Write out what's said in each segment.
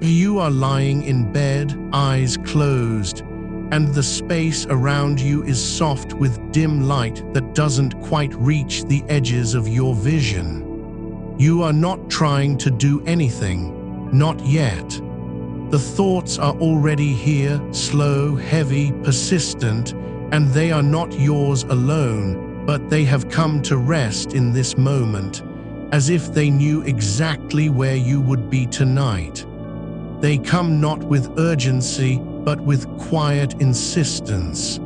You are lying in bed, eyes closed, and the space around you is soft with dim light that doesn't quite reach the edges of your vision. You are not trying to do anything, not yet. The thoughts are already here, slow, heavy, persistent, and they are not yours alone, but they have come to rest in this moment, as if they knew exactly where you would be tonight. They come not with urgency, but with quiet insistence.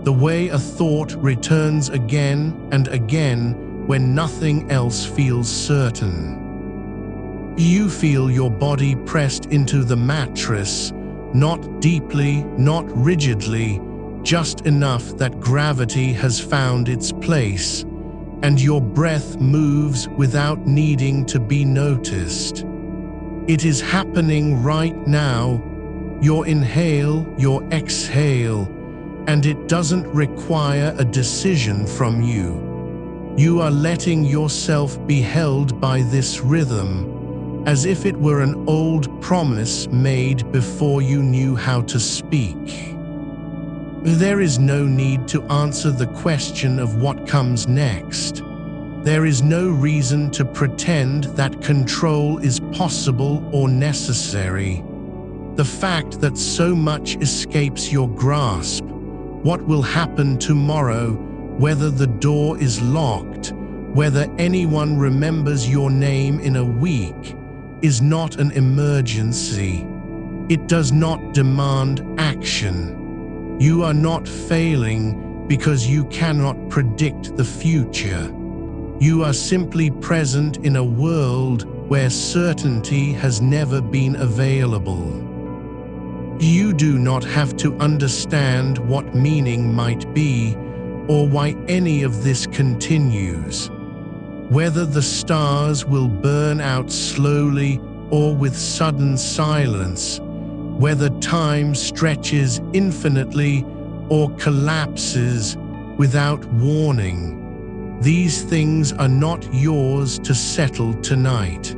The way a thought returns again and again when nothing else feels certain. You feel your body pressed into the mattress, not deeply, not rigidly, just enough that gravity has found its place, and your breath moves without needing to be noticed. It is happening right now, your inhale, your exhale, and it doesn't require a decision from you. You are letting yourself be held by this rhythm, as if it were an old promise made before you knew how to speak. There is no need to answer the question of what comes next. There is no reason to pretend that control is possible or necessary. The fact that so much escapes your grasp, what will happen tomorrow, whether the door is locked, whether anyone remembers your name in a week, is not an emergency. It does not demand action. You are not failing because you cannot predict the future. You are simply present in a world where certainty has never been available. You do not have to understand what meaning might be or why any of this continues. Whether the stars will burn out slowly or with sudden silence, whether time stretches infinitely or collapses without warning. These things are not yours to settle tonight.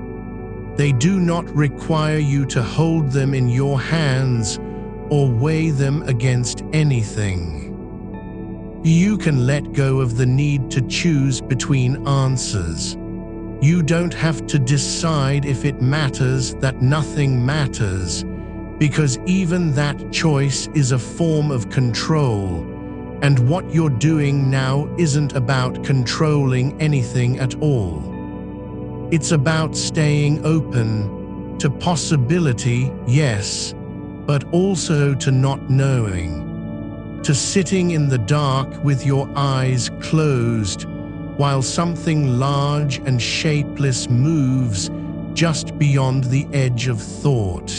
They do not require you to hold them in your hands or weigh them against anything. You can let go of the need to choose between answers. You don't have to decide if it matters that nothing matters, because even that choice is a form of control. And what you're doing now isn't about controlling anything at all. It's about staying open to possibility, yes, but also to not knowing. To sitting in the dark with your eyes closed while something large and shapeless moves just beyond the edge of thought.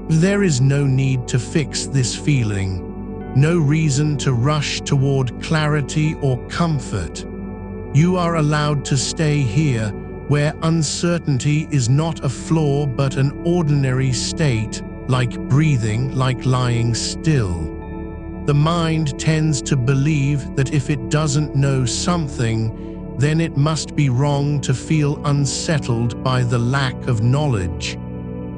There is no need to fix this feeling. No reason to rush toward clarity or comfort. You are allowed to stay here, where uncertainty is not a flaw but an ordinary state, like breathing, like lying still. The mind tends to believe that if it doesn't know something, then it must be wrong to feel unsettled by the lack of knowledge.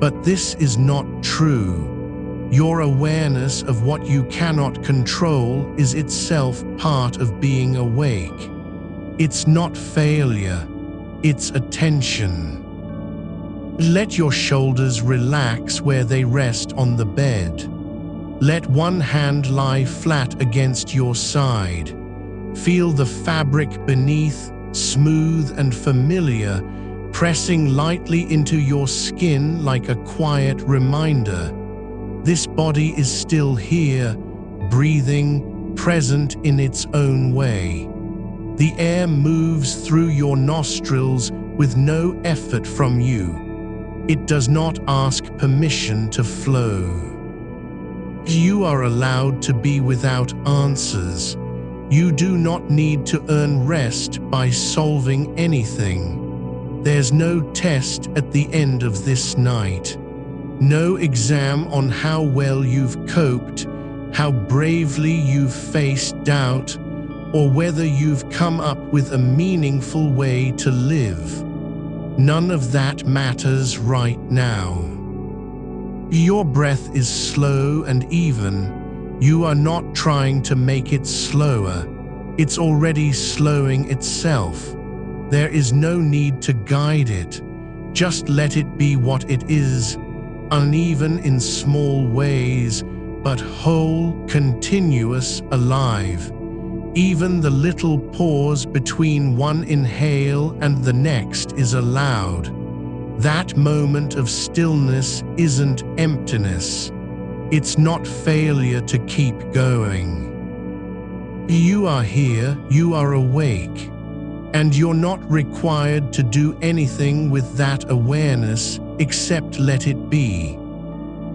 But this is not true. Your awareness of what you cannot control is itself part of being awake. It's not failure, it's attention. Let your shoulders relax where they rest on the bed. Let one hand lie flat against your side. Feel the fabric beneath, smooth and familiar, pressing lightly into your skin like a quiet reminder. This body is still here, breathing, present in its own way. The air moves through your nostrils with no effort from you. It does not ask permission to flow. You are allowed to be without answers. You do not need to earn rest by solving anything. There's no test at the end of this night. No exam on how well you've coped, how bravely you've faced doubt, or whether you've come up with a meaningful way to live. None of that matters right now. Your breath is slow and even. You are not trying to make it slower. It's already slowing itself. There is no need to guide it. Just let it be what it is, uneven in small ways, but whole, continuous, alive. Even the little pause between one inhale and the next is allowed. That moment of stillness isn't emptiness. It's not failure to keep going. You are here, you are awake, and you're not required to do anything with that awareness except let it be.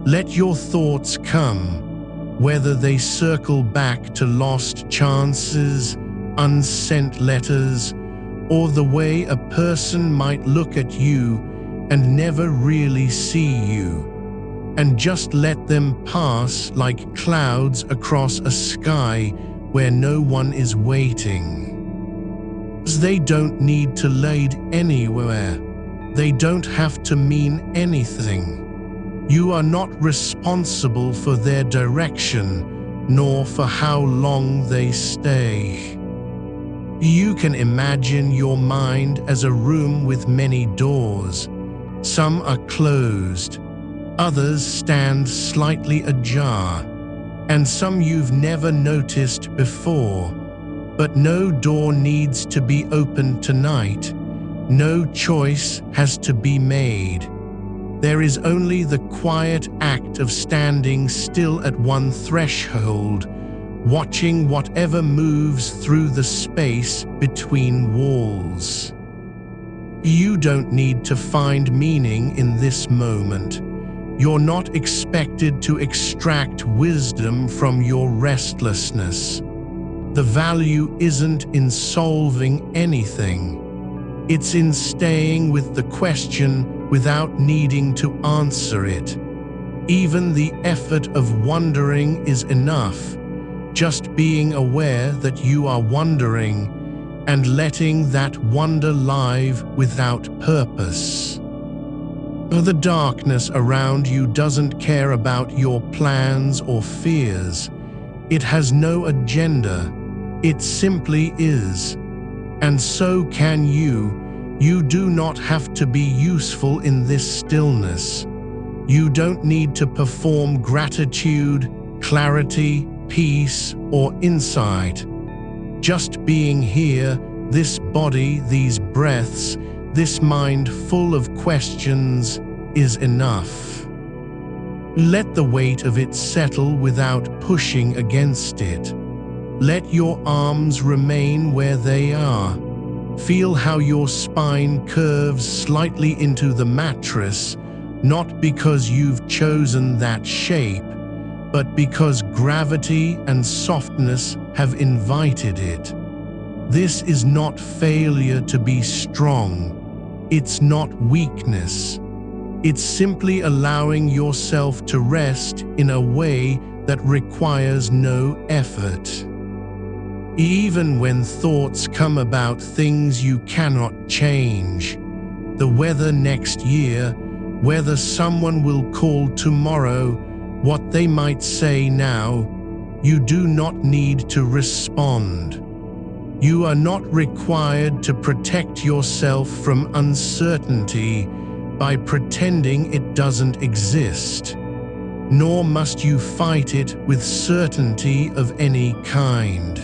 Let your thoughts come, whether they circle back to lost chances, unsent letters, or the way a person might look at you and never really see you, and just let them pass like clouds across a sky where no one is waiting. They don't need to lead anywhere. They don't have to mean anything. You are not responsible for their direction, nor for how long they stay. You can imagine your mind as a room with many doors. Some are closed, others stand slightly ajar, and some you've never noticed before. But no door needs to be opened tonight. No choice has to be made. There is only the quiet act of standing still at one threshold, watching whatever moves through the space between walls. You don't need to find meaning in this moment. You're not expected to extract wisdom from your restlessness. The value isn't in solving anything. It's in staying with the question without needing to answer it. Even the effort of wondering is enough. Just being aware that you are wondering and letting that wonder live without purpose. The darkness around you doesn't care about your plans or fears. It has no agenda. It simply is. And so can you. You do not have to be useful in this stillness. You don't need to perform gratitude, clarity, peace, or insight. Just being here, this body, these breaths, this mind full of questions is enough. Let the weight of it settle without pushing against it. Let your arms remain where they are. Feel how your spine curves slightly into the mattress, not because you've chosen that shape, but because gravity and softness have invited it. This is not failure to be strong. It's not weakness. It's simply allowing yourself to rest in a way that requires no effort. Even when thoughts come about things you cannot change, the weather next year, whether someone will call tomorrow, what they might say now, you do not need to respond. You are not required to protect yourself from uncertainty by pretending it doesn't exist, nor must you fight it with certainty of any kind.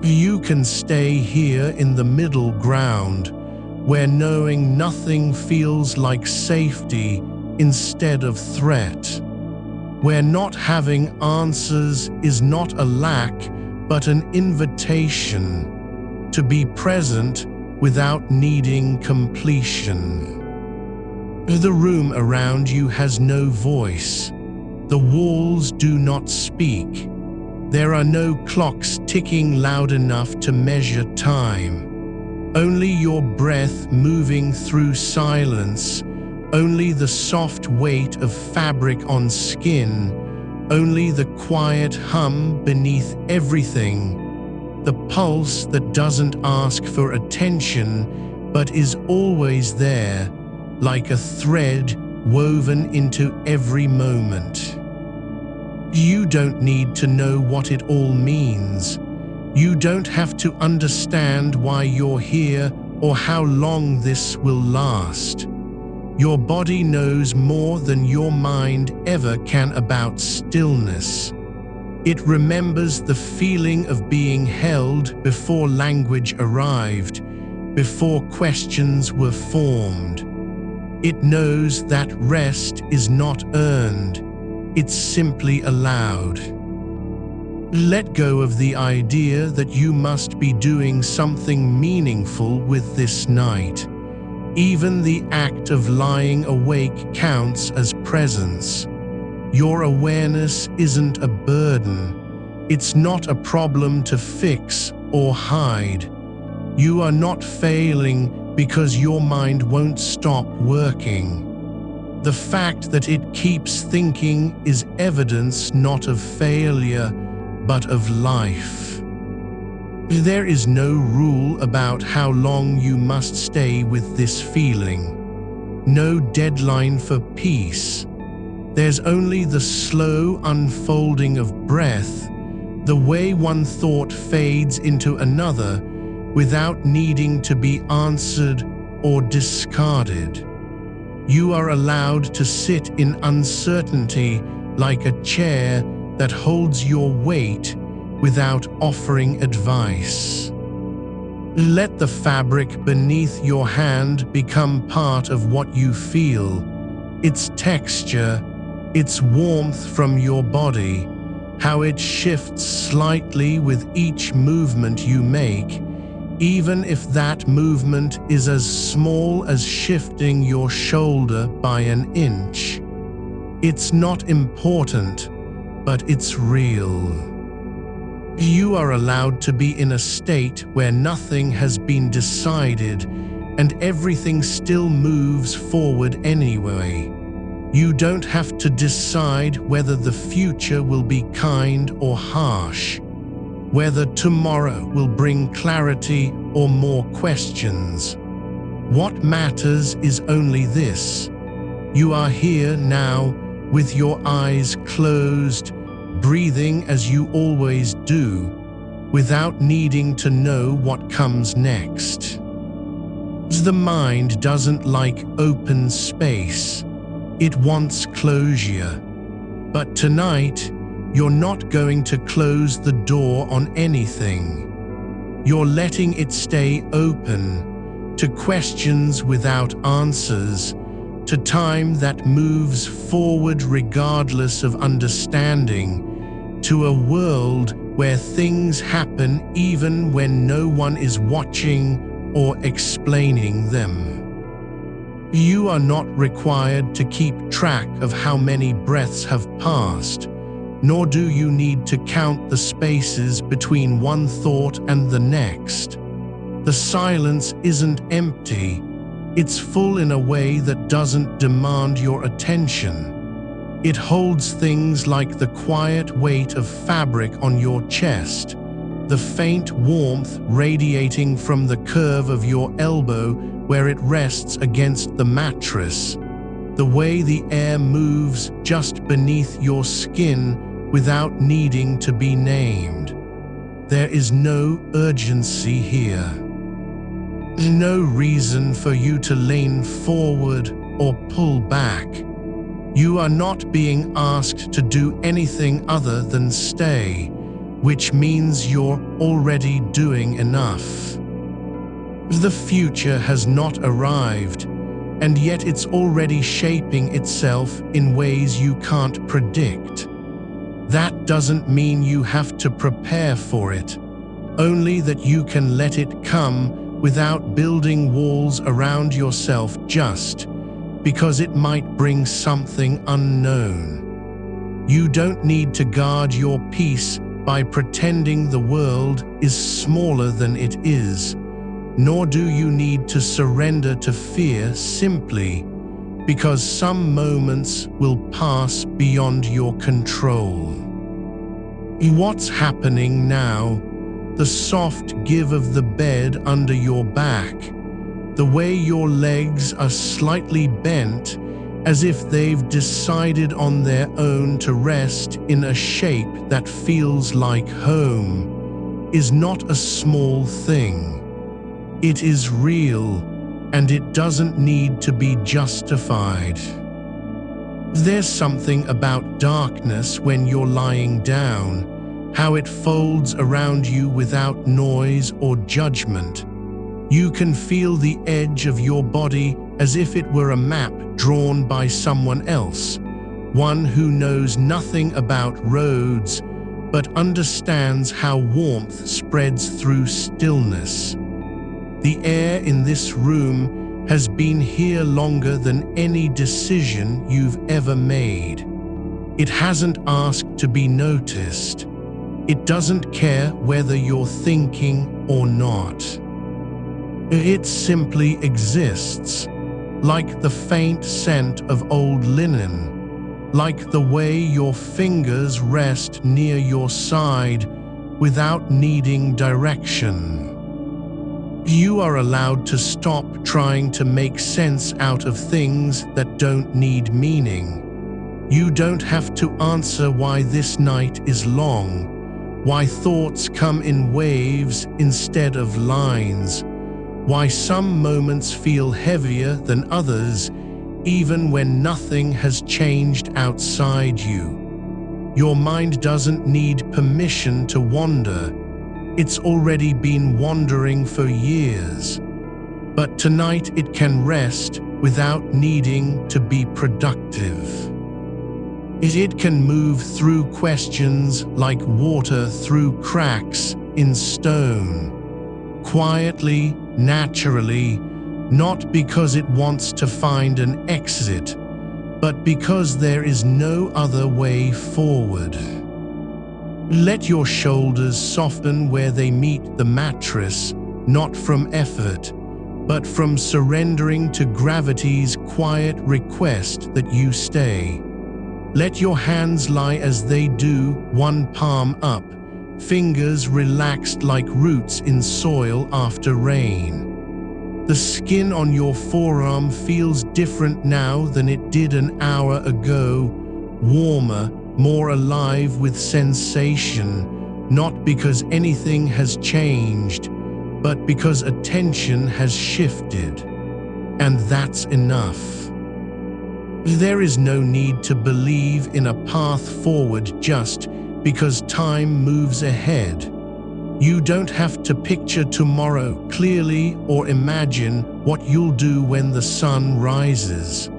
You can stay here in the middle ground, where knowing nothing feels like safety instead of threat, where not having answers is not a lack but an invitation to be present without needing completion. The room around you has no voice. The walls do not speak. There are no clocks ticking loud enough to measure time. Only your breath moving through silence, only the soft weight of fabric on skin, only the quiet hum beneath everything, the pulse that doesn't ask for attention but is always there, like a thread woven into every moment. You don't need to know what it all means. You don't have to understand why you're here or how long this will last. Your body knows more than your mind ever can about stillness. It remembers the feeling of being held before language arrived, before questions were formed. It knows that rest is not earned, it's simply allowed. Let go of the idea that you must be doing something meaningful with this night. Even the act of lying awake counts as presence. Your awareness isn't a burden. It's not a problem to fix or hide. You are not failing because your mind won't stop working. The fact that it keeps thinking is evidence not of failure, but of life. There is no rule about how long you must stay with this feeling. No deadline for peace. There's only the slow unfolding of breath, the way one thought fades into another without needing to be answered or discarded. You are allowed to sit in uncertainty like a chair that holds your weight without offering advice. Let the fabric beneath your hand become part of what you feel, its texture, its warmth from your body, how it shifts slightly with each movement you make, even if that movement is as small as shifting your shoulder by an inch. It's not important, but it's real. You are allowed to be in a state where nothing has been decided and everything still moves forward anyway. You don't have to decide whether the future will be kind or harsh, whether tomorrow will bring clarity or more questions. What matters is only this: you are here now with your eyes closed, breathing as you always do, without needing to know what comes next. The mind doesn't like open space. It wants closure. But tonight, you're not going to close the door on anything. You're letting it stay open to questions without answers, to time that moves forward regardless of understanding, to a world where things happen even when no one is watching or explaining them. You are not required to keep track of how many breaths have passed, nor do you need to count the spaces between one thought and the next. The silence isn't empty. It's full in a way that doesn't demand your attention. It holds things like the quiet weight of fabric on your chest, the faint warmth radiating from the curve of your elbow where it rests against the mattress, the way the air moves just beneath your skin without needing to be named. There is no urgency here. No reason for you to lean forward or pull back. You are not being asked to do anything other than stay, which means you're already doing enough. The future has not arrived, and yet it's already shaping itself in ways you can't predict. That doesn't mean you have to prepare for it, only that you can let it come without building walls around yourself just because it might bring something unknown. You don't need to guard your peace by pretending the world is smaller than it is, nor do you need to surrender to fear simply because some moments will pass beyond your control. What's happening now? The soft give of the bed under your back, the way your legs are slightly bent, as if they've decided on their own to rest in a shape that feels like home, is not a small thing. It is real, and it doesn't need to be justified. There's something about darkness when you're lying down, how it folds around you without noise or judgment. You can feel the edge of your body as if it were a map drawn by someone else, one who knows nothing about roads but understands how warmth spreads through stillness. The air in this room has been here longer than any decision you've ever made. It hasn't asked to be noticed. It doesn't care whether you're thinking or not. It simply exists, like the faint scent of old linen, like the way your fingers rest near your side without needing direction. You are allowed to stop trying to make sense out of things that don't need meaning. You don't have to answer why this night is long, why thoughts come in waves instead of lines, why some moments feel heavier than others, even when nothing has changed outside you. Your mind doesn't need permission to wander. It's already been wandering for years. But tonight it can rest without needing to be productive. It can move through questions like water through cracks in stone, quietly, naturally, not because it wants to find an exit, but because there is no other way forward. Let your shoulders soften where they meet the mattress, not from effort, but from surrendering to gravity's quiet request that you stay. Let your hands lie as they do, one palm up, fingers relaxed like roots in soil after rain. The skin on your forearm feels different now than it did an hour ago, warmer, more alive with sensation, not because anything has changed, but because attention has shifted. And that's enough. There is no need to believe in a path forward just because time moves ahead. You don't have to picture tomorrow clearly or imagine what you'll do when the sun rises.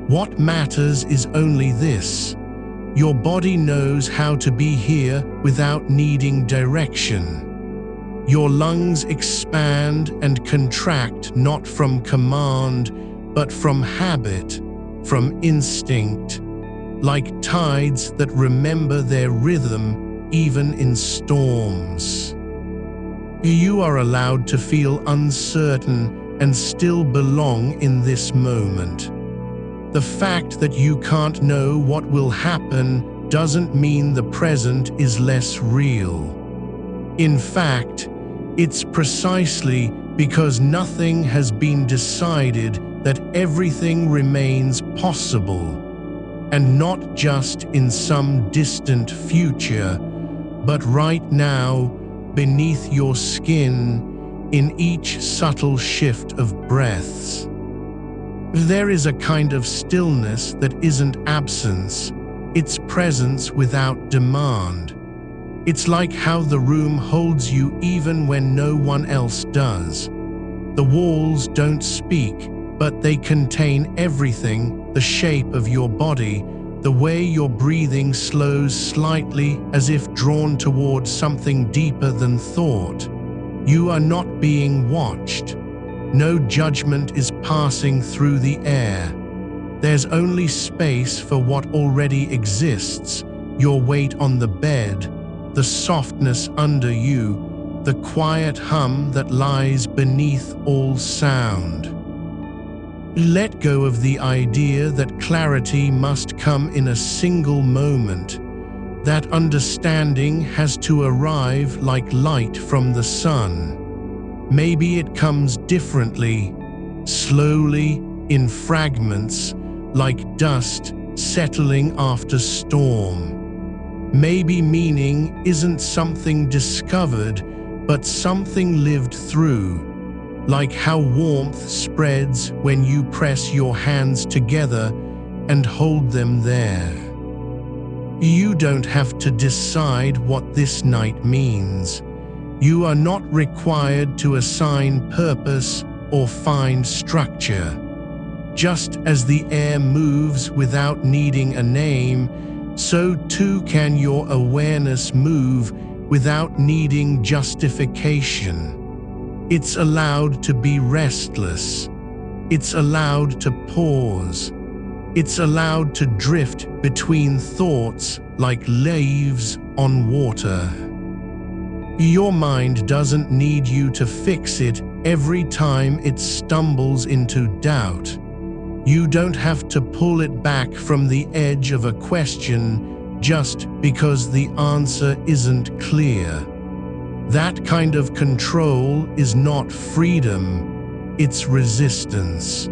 What matters is only this: your body knows how to be here without needing direction. Your lungs expand and contract not from command, but from habit, from instinct, like tides that remember their rhythm even in storms. You are allowed to feel uncertain and still belong in this moment. The fact that you can't know what will happen doesn't mean the present is less real. In fact, it's precisely because nothing has been decided that everything remains possible, and not just in some distant future, but right now, beneath your skin, in each subtle shift of breaths. There is a kind of stillness that isn't absence, it's presence without demand. It's like how the room holds you even when no one else does. The walls don't speak, but they contain everything: the shape of your body, the way your breathing slows slightly as if drawn toward something deeper than thought. You are not being watched. No judgment is passing through the air. There's only space for what already exists: your weight on the bed, the softness under you, the quiet hum that lies beneath all sound. Let go of the idea that clarity must come in a single moment, that understanding has to arrive like light from the sun. Maybe it comes differently, slowly, in fragments, like dust settling after storm. Maybe meaning isn't something discovered, but something lived through, like how warmth spreads when you press your hands together and hold them there. You don't have to decide what this night means. You are not required to assign purpose or find structure. Just as the air moves without needing a name, so too can your awareness move without needing justification. It's allowed to be restless. It's allowed to pause. It's allowed to drift between thoughts like leaves on water. Your mind doesn't need you to fix it every time it stumbles into doubt. You don't have to pull it back from the edge of a question just because the answer isn't clear. That kind of control is not freedom, it's resistance.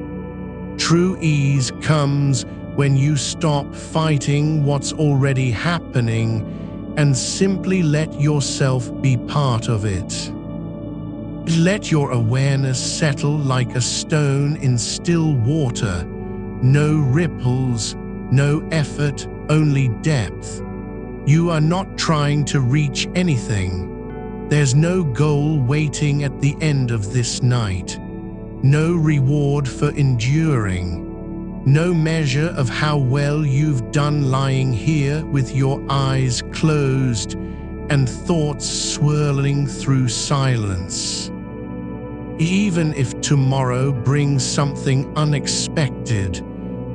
True ease comes when you stop fighting what's already happening and simply let yourself be part of it. Let your awareness settle like a stone in still water. No ripples, no effort, only depth. You are not trying to reach anything. There's no goal waiting at the end of this night. No reward for enduring. No measure of how well you've done lying here with your eyes closed and thoughts swirling through silence. Even if tomorrow brings something unexpected,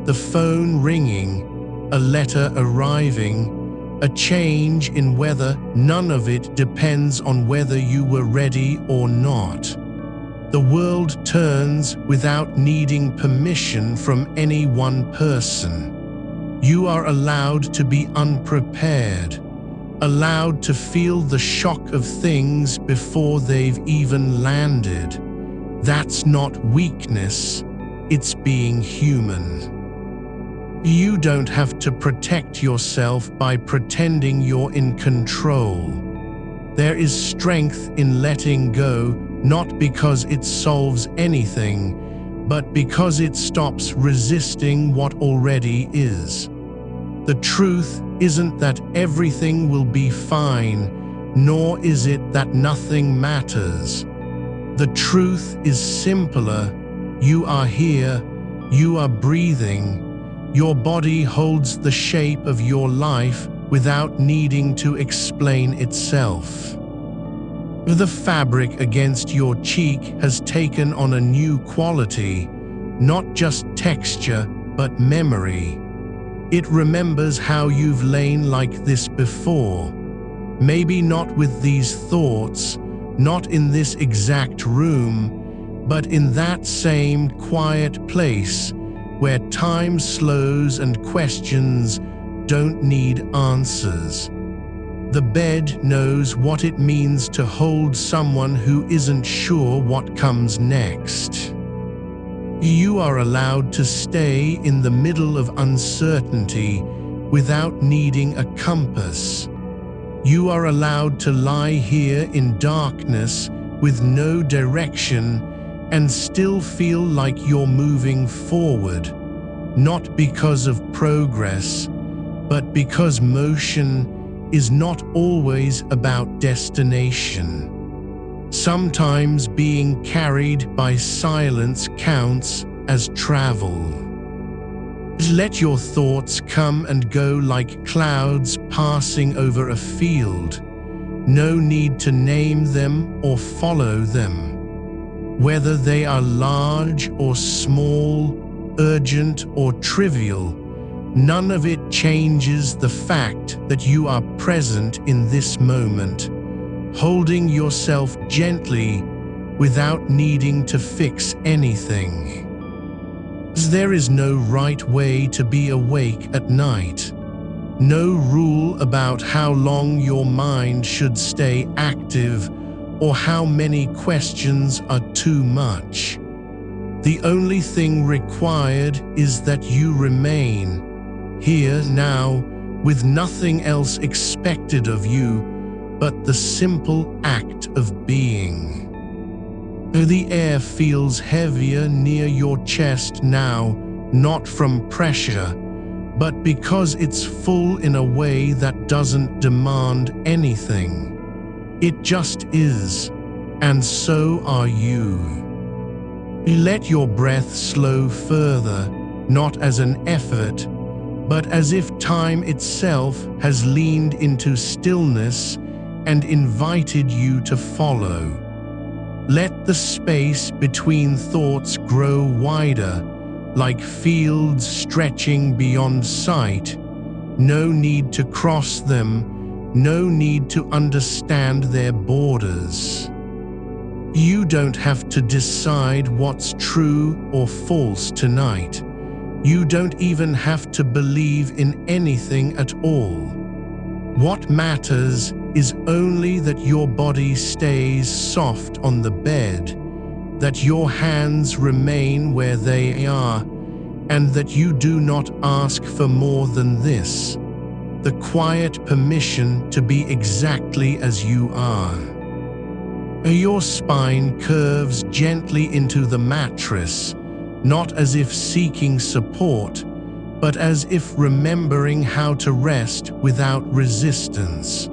the phone ringing, a letter arriving, a change in weather, none of it depends on whether you were ready or not. The world turns without needing permission from any one person. You are allowed to be unprepared, allowed to feel the shock of things before they've even landed. That's not weakness, it's being human. You don't have to protect yourself by pretending you're in control. There is strength in letting go, not because it solves anything, but because it stops resisting what already is. The truth isn't that everything will be fine, nor is it that nothing matters. The truth is simpler. You are here, you are breathing. Your body holds the shape of your life without needing to explain itself. The fabric against your cheek has taken on a new quality, not just texture, but memory. It remembers how you've lain like this before. Maybe not with these thoughts, not in this exact room, but in that same quiet place where time slows and questions don't need answers. The bed knows what it means to hold someone who isn't sure what comes next. You are allowed to stay in the middle of uncertainty without needing a compass. You are allowed to lie here in darkness with no direction and still feel like you're moving forward, not because of progress, but because motion is not always about destination. Sometimes being carried by silence counts as travel. Let your thoughts come and go like clouds passing over a field. No need to name them or follow them. Whether they are large or small, urgent or trivial, none of it changes the fact that you are present in this moment, holding yourself gently without needing to fix anything. There is no right way to be awake at night. No rule about how long your mind should stay active or how many questions are too much. The only thing required is that you remain here now, with nothing else expected of you but the simple act of being. The air feels heavier near your chest now, not from pressure, but because it's full in a way that doesn't demand anything. It just is, and so are you. Let your breath slow further, not as an effort, but as if time itself has leaned into stillness and invited you to follow. Let the space between thoughts grow wider, like fields stretching beyond sight. No need to cross them, no need to understand their borders. You don't have to decide what's true or false tonight. You don't even have to believe in anything at all. What matters is only that your body stays soft on the bed, that your hands remain where they are, and that you do not ask for more than this: the quiet permission to be exactly as you are. Your spine curves gently into the mattress, not as if seeking support, but as if remembering how to rest without resistance.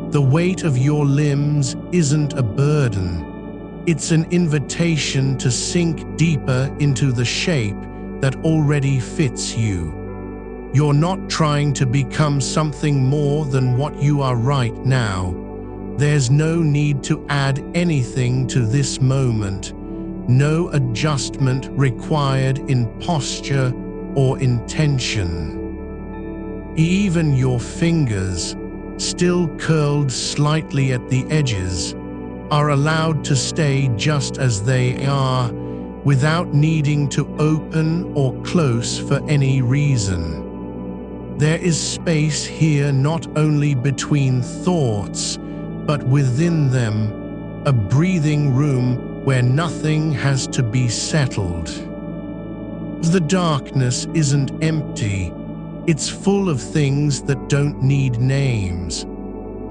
The weight of your limbs isn't a burden. It's an invitation to sink deeper into the shape that already fits you. You're not trying to become something more than what you are right now. There's no need to add anything to this moment, no adjustment required in posture or intention. Even your fingers, still curled slightly at the edges, are allowed to stay just as they are, without needing to open or close for any reason. There is space here not only between thoughts, but within them, a breathing room where nothing has to be settled. The darkness isn't empty, it's full of things that don't need names.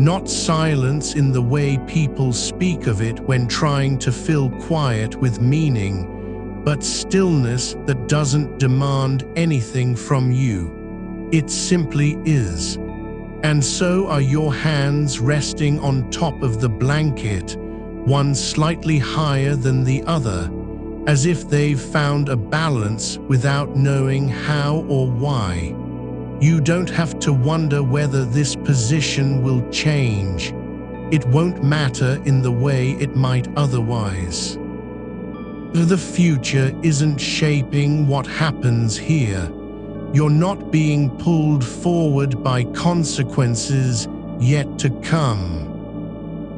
Not silence in the way people speak of it when trying to fill quiet with meaning, but stillness that doesn't demand anything from you. It simply is. And so are your hands resting on top of the blanket, one slightly higher than the other, as if they've found a balance without knowing how or why. You don't have to wonder whether this position will change. It won't matter in the way it might otherwise. The future isn't shaping what happens here. You're not being pulled forward by consequences yet to come.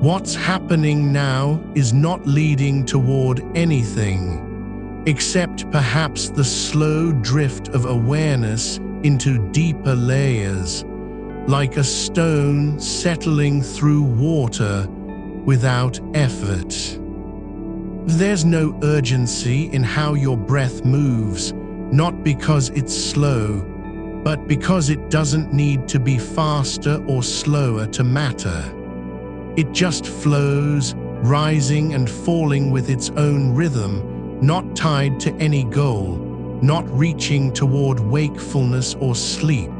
What's happening now is not leading toward anything, except perhaps the slow drift of awareness into deeper layers, like a stone settling through water without effort. There's no urgency in how your breath moves, not because it's slow, but because it doesn't need to be faster or slower to matter. It just flows, rising and falling with its own rhythm, not tied to any goal, not reaching toward wakefulness or sleep.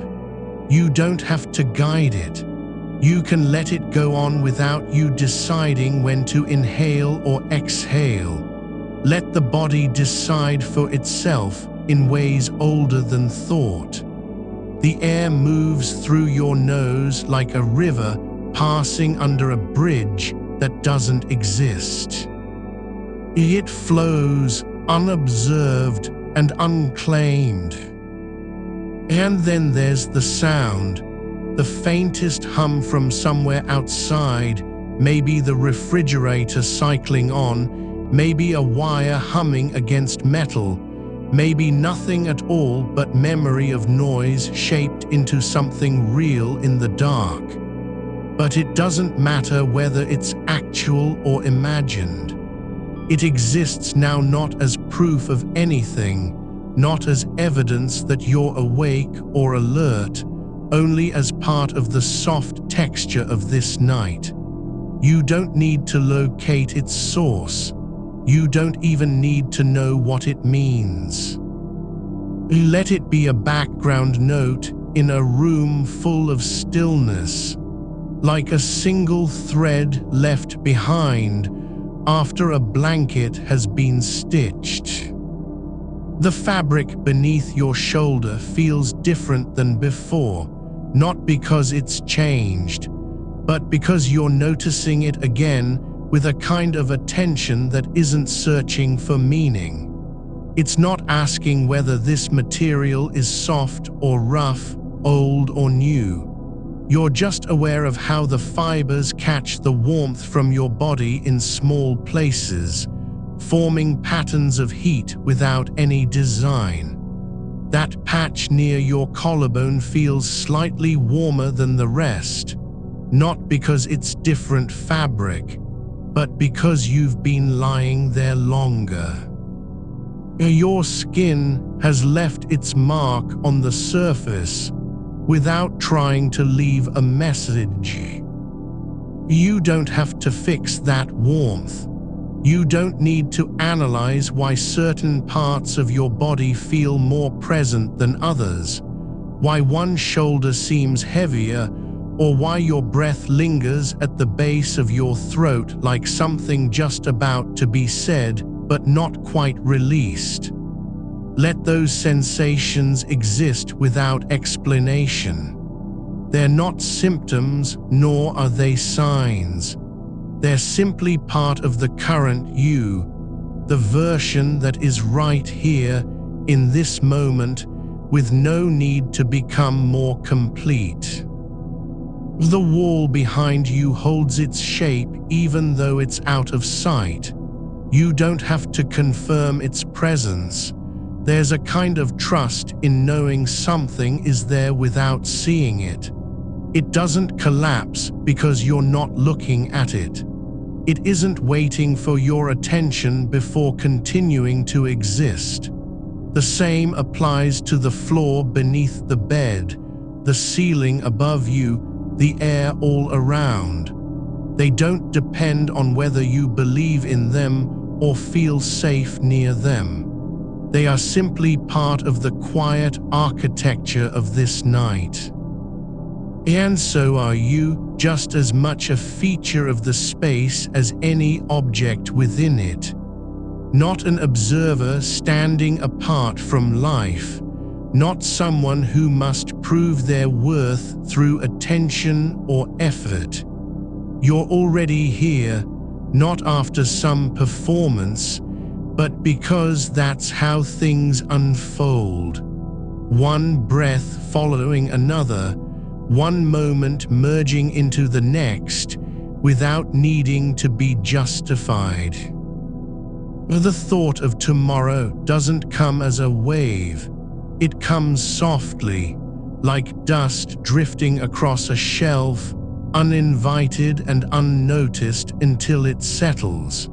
You don't have to guide it. You can let it go on without you deciding when to inhale or exhale. Let the body decide for itself in ways older than thought. The air moves through your nose like a river passing under a bridge that doesn't exist. It flows unobserved and unclaimed. And then there's the sound, the faintest hum from somewhere outside, maybe the refrigerator cycling on, maybe a wire humming against metal, maybe nothing at all but memory of noise shaped into something real in the dark. But it doesn't matter whether it's actual or imagined. It exists now not as proof of anything, not as evidence that you're awake or alert, only as part of the soft texture of this night. You don't need to locate its source. You don't even need to know what it means. Let it be a background note in a room full of stillness, like a single thread left behind after a blanket has been stitched. The fabric beneath your shoulder feels different than before, not because it's changed, but because you're noticing it again with a kind of attention that isn't searching for meaning. It's not asking whether this material is soft or rough, old or new. You're just aware of how the fibers catch the warmth from your body in small places, forming patterns of heat without any design. That patch near your collarbone feels slightly warmer than the rest, not because it's different fabric, but because you've been lying there longer. Your skin has left its mark on the surface without trying to leave a message. You don't have to fix that warmth. You don't need to analyze why certain parts of your body feel more present than others, why one shoulder seems heavier, or why your breath lingers at the base of your throat like something just about to be said but not quite released. Let those sensations exist without explanation. They're not symptoms, nor are they signs. They're simply part of the current you, the version that is right here, in this moment, with no need to become more complete. The wall behind you holds its shape even though it's out of sight. You don't have to confirm its presence. There's a kind of trust in knowing something is there without seeing it. It doesn't collapse because you're not looking at it. It isn't waiting for your attention before continuing to exist. The same applies to the floor beneath the bed, the ceiling above you, the air all around. They don't depend on whether you believe in them or feel safe near them. They are simply part of the quiet architecture of this night. And so are you, just as much a feature of the space as any object within it. Not an observer standing apart from life, not someone who must prove their worth through attention or effort. You're already here, not after some performance, but because that's how things unfold. One breath following another, one moment merging into the next, without needing to be justified. The thought of tomorrow doesn't come as a wave. It comes softly, like dust drifting across a shelf, uninvited and unnoticed until it settles.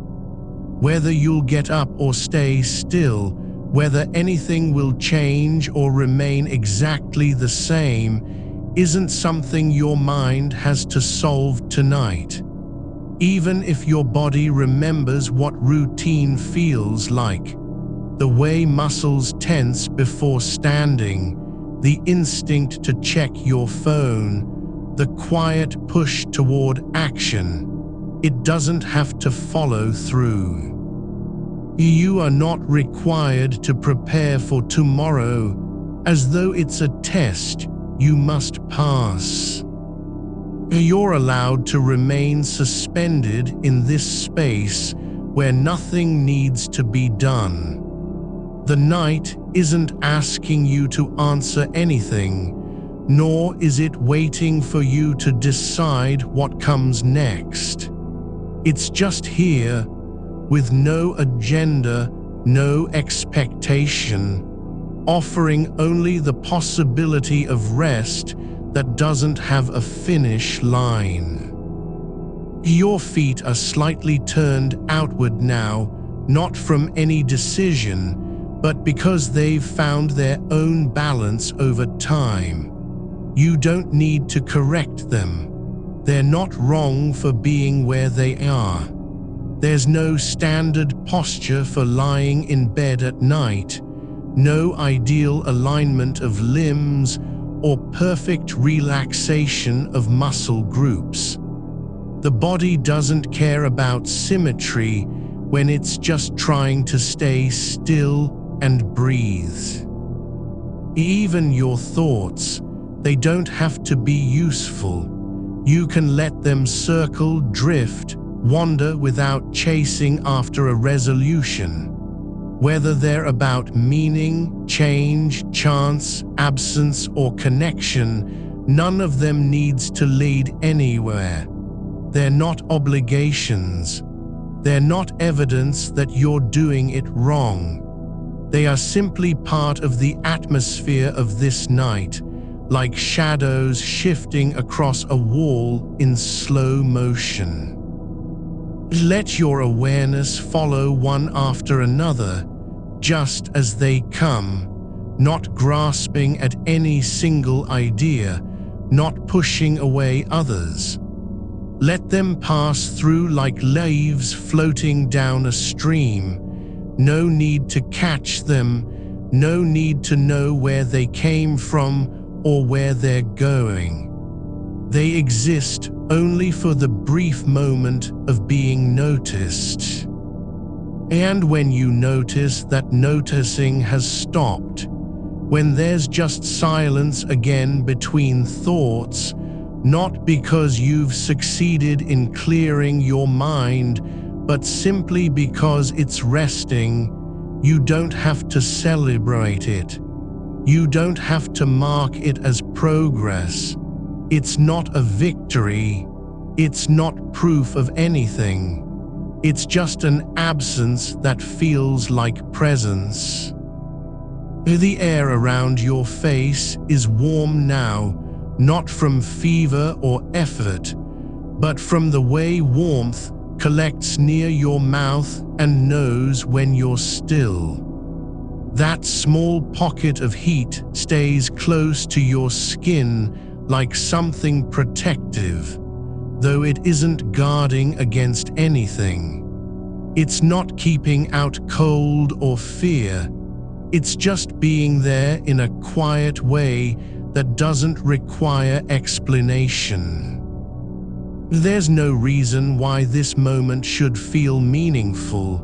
Whether you'll get up or stay still, whether anything will change or remain exactly the same, isn't something your mind has to solve tonight. Even if your body remembers what routine feels like, the way muscles tense before standing, the instinct to check your phone, the quiet push toward action, it doesn't have to follow through. You are not required to prepare for tomorrow as though it's a test you must pass. You're allowed to remain suspended in this space where nothing needs to be done. The night isn't asking you to answer anything, nor is it waiting for you to decide what comes next. It's just here, with no agenda, no expectation, offering only the possibility of rest that doesn't have a finish line. Your feet are slightly turned outward now, not from any decision, but because they've found their own balance over time. You don't need to correct them. They're not wrong for being where they are. There's no standard posture for lying in bed at night, no ideal alignment of limbs or perfect relaxation of muscle groups. The body doesn't care about symmetry when it's just trying to stay still and breathe. Even your thoughts, they don't have to be useful. You can let them circle, drift, wander without chasing after a resolution. Whether they're about meaning, change, chance, absence, or connection, none of them needs to lead anywhere. They're not obligations. They're not evidence that you're doing it wrong. They are simply part of the atmosphere of this night, like shadows shifting across a wall in slow motion. Let your awareness follow one after another, just as they come, not grasping at any single idea, not pushing away others. Let them pass through like leaves floating down a stream. No need to catch them, no need to know where they came from or where they're going. They exist only for the brief moment of being noticed. And when you notice that noticing has stopped, when there's just silence again between thoughts, not because you've succeeded in clearing your mind, but simply because it's resting, you don't have to celebrate it. You don't have to mark it as progress. It's not a victory. It's not proof of anything. It's just an absence that feels like presence. The air around your face is warm now, not from fever or effort, but from the way warmth collects near your mouth and nose when you're still. That small pocket of heat stays close to your skin like something protective, though it isn't guarding against anything. It's not keeping out cold or fear. It's just being there in a quiet way that doesn't require explanation. There's no reason why this moment should feel meaningful,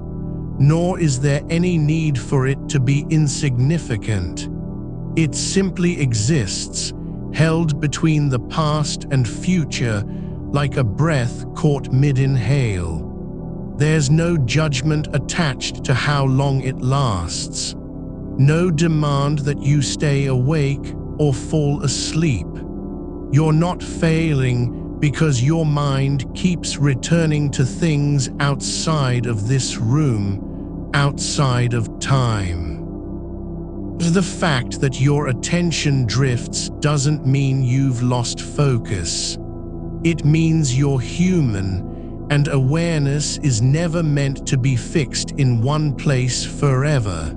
nor is there any need for it to be insignificant. It simply exists, held between the past and future like a breath caught mid-inhale. There's no judgment attached to how long it lasts. No demand that you stay awake or fall asleep. You're not failing because your mind keeps returning to things outside of this room, outside of time. The fact that your attention drifts doesn't mean you've lost focus. It means you're human, and awareness is never meant to be fixed in one place forever.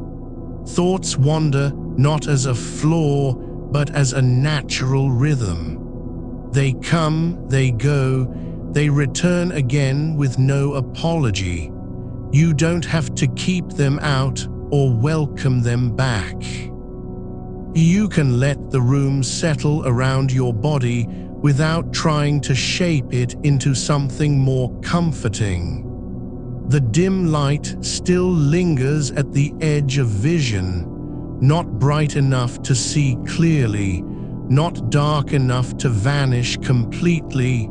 Thoughts wander not as a flaw, but as a natural rhythm. They come, they go, they return again with no apology. You don't have to keep them out or welcome them back. You can let the room settle around your body without trying to shape it into something more comforting. The dim light still lingers at the edge of vision, not bright enough to see clearly, not dark enough to vanish completely,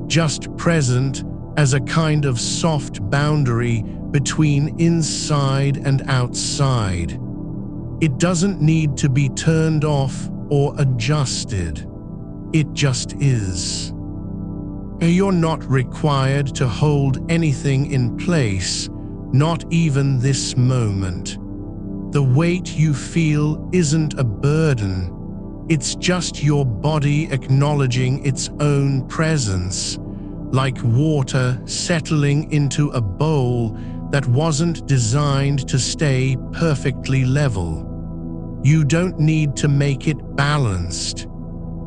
just present as a kind of soft boundary between inside and outside. It doesn't need to be turned off or adjusted. It just is. You're not required to hold anything in place, not even this moment. The weight you feel isn't a burden. It's just your body acknowledging its own presence, like water settling into a bowl that wasn't designed to stay perfectly level. You don't need to make it balanced.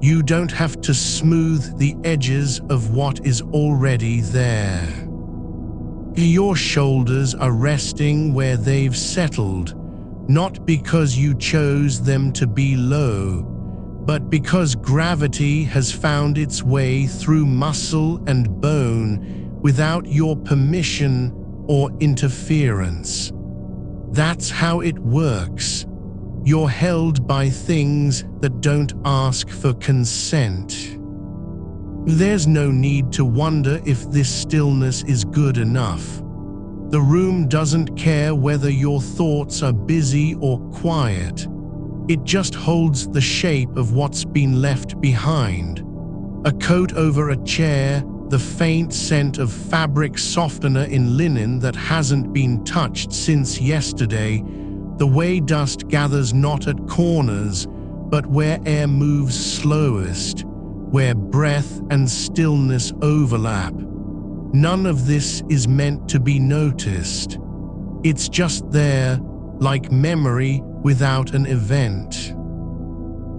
You don't have to smooth the edges of what is already there. Your shoulders are resting where they've settled, not because you chose them to be low, but because gravity has found its way through muscle and bone without your permission or interference. That's how it works. You're held by things that don't ask for consent. There's no need to wonder if this stillness is good enough. The room doesn't care whether your thoughts are busy or quiet. It just holds the shape of what's been left behind. A coat over a chair, the faint scent of fabric softener in linen that hasn't been touched since yesterday, the way dust gathers not at corners, but where air moves slowest, where breath and stillness overlap. None of this is meant to be noticed. It's just there, like memory without an event.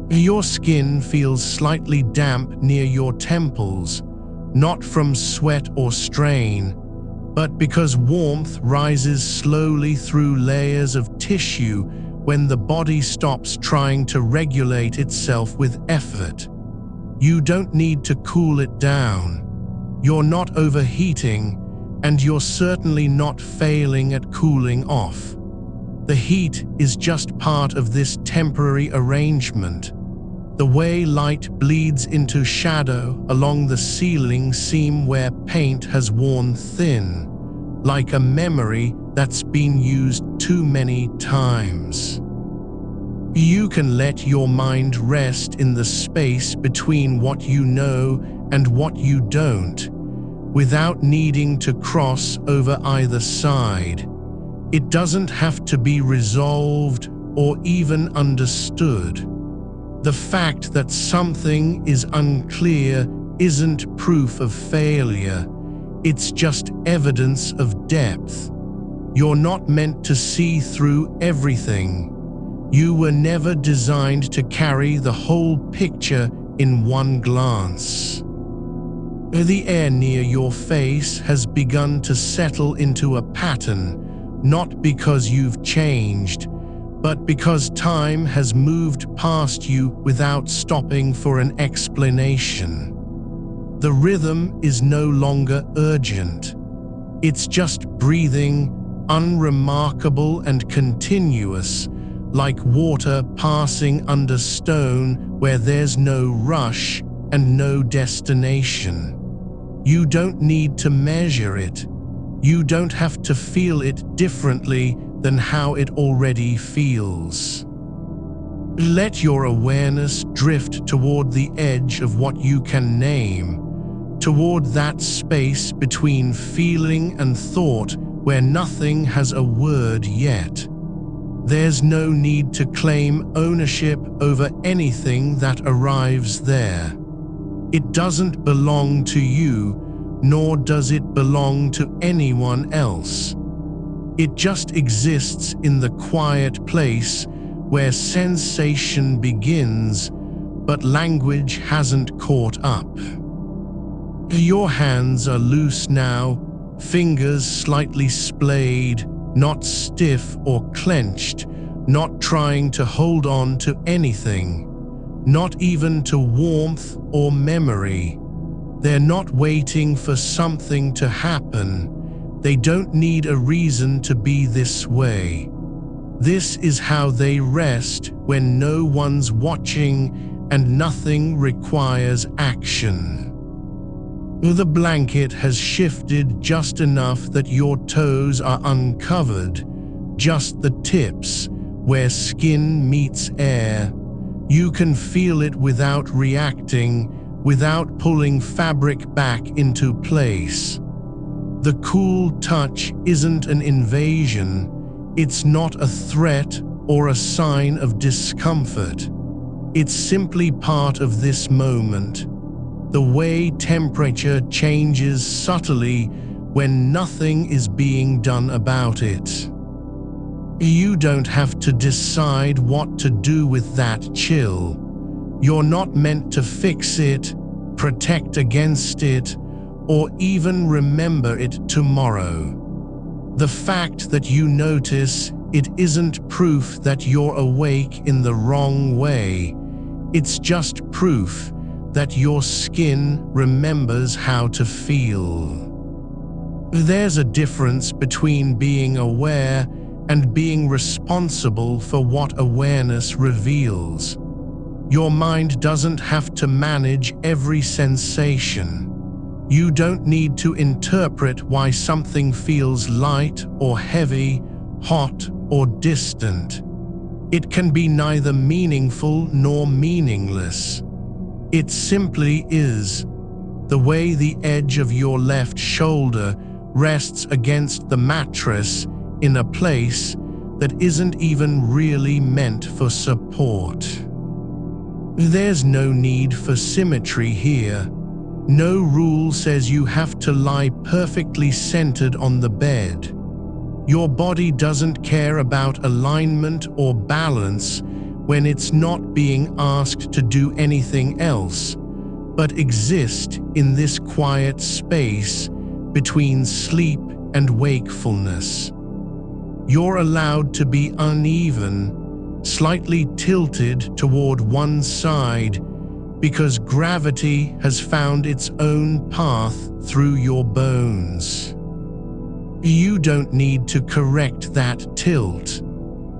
Your skin feels slightly damp near your temples, not from sweat or strain, but because warmth rises slowly through layers of tissue when the body stops trying to regulate itself with effort. You don't need to cool it down. You're not overheating, and you're certainly not failing at cooling off. The heat is just part of this temporary arrangement. The way light bleeds into shadow along the ceiling seam where paint has worn thin, like a memory that's been used too many times. You can let your mind rest in the space between what you know and what you don't, without needing to cross over either side. It doesn't have to be resolved or even understood. The fact that something is unclear isn't proof of failure. It's just evidence of depth. You're not meant to see through everything. You were never designed to carry the whole picture in one glance. The air near your face has begun to settle into a pattern, not because you've changed, but because time has moved past you without stopping for an explanation. The rhythm is no longer urgent. It's just breathing, unremarkable and continuous, like water passing under stone where there's no rush and no destination. You don't need to measure it. You don't have to feel it differently than how it already feels. Let your awareness drift toward the edge of what you can name, toward that space between feeling and thought where nothing has a word yet. There's no need to claim ownership over anything that arrives there. It doesn't belong to you, nor does it belong to anyone else. It just exists in the quiet place where sensation begins, but language hasn't caught up. Your hands are loose now, fingers slightly splayed, not stiff or clenched, not trying to hold on to anything, not even to warmth or memory. They're not waiting for something to happen. They don't need a reason to be this way. This is how they rest when no one's watching and nothing requires action. The blanket has shifted just enough that your toes are uncovered, just the tips, where skin meets air. You can feel it without reacting, without pulling fabric back into place. The cool touch isn't an invasion. It's not a threat or a sign of discomfort. It's simply part of this moment. The way temperature changes subtly when nothing is being done about it. You don't have to decide what to do with that chill. You're not meant to fix it, protect against it, or even remember it tomorrow. The fact that you notice it isn't proof that you're awake in the wrong way. It's just proof that your skin remembers how to feel. There's a difference between being aware and being responsible for what awareness reveals. Your mind doesn't have to manage every sensation. You don't need to interpret why something feels light or heavy, hot or distant. It can be neither meaningful nor meaningless. It simply is. The way the edge of your left shoulder rests against the mattress in a place that isn't even really meant for support. There's no need for symmetry here. No rule says you have to lie perfectly centered on the bed. Your body doesn't care about alignment or balance when it's not being asked to do anything else, but exist in this quiet space between sleep and wakefulness. You're allowed to be uneven, slightly tilted toward one side, because gravity has found its own path through your bones. You don't need to correct that tilt.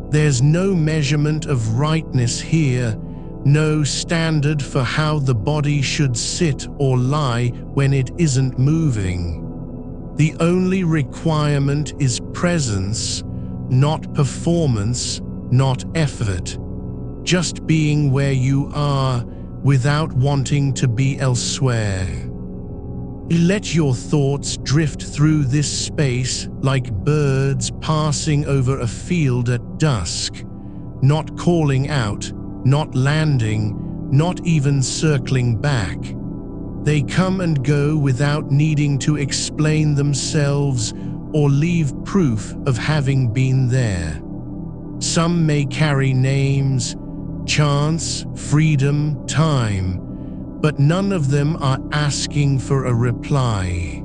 There's no measurement of rightness here, no standard for how the body should sit or lie when it isn't moving. The only requirement is presence, not performance, not effort. Just being where you are without wanting to be elsewhere. Let your thoughts drift through this space like birds passing over a field at dusk, not calling out, not landing, not even circling back. They come and go without needing to explain themselves or leave proof of having been there. Some may carry names, chance, freedom, time, but none of them are asking for a reply.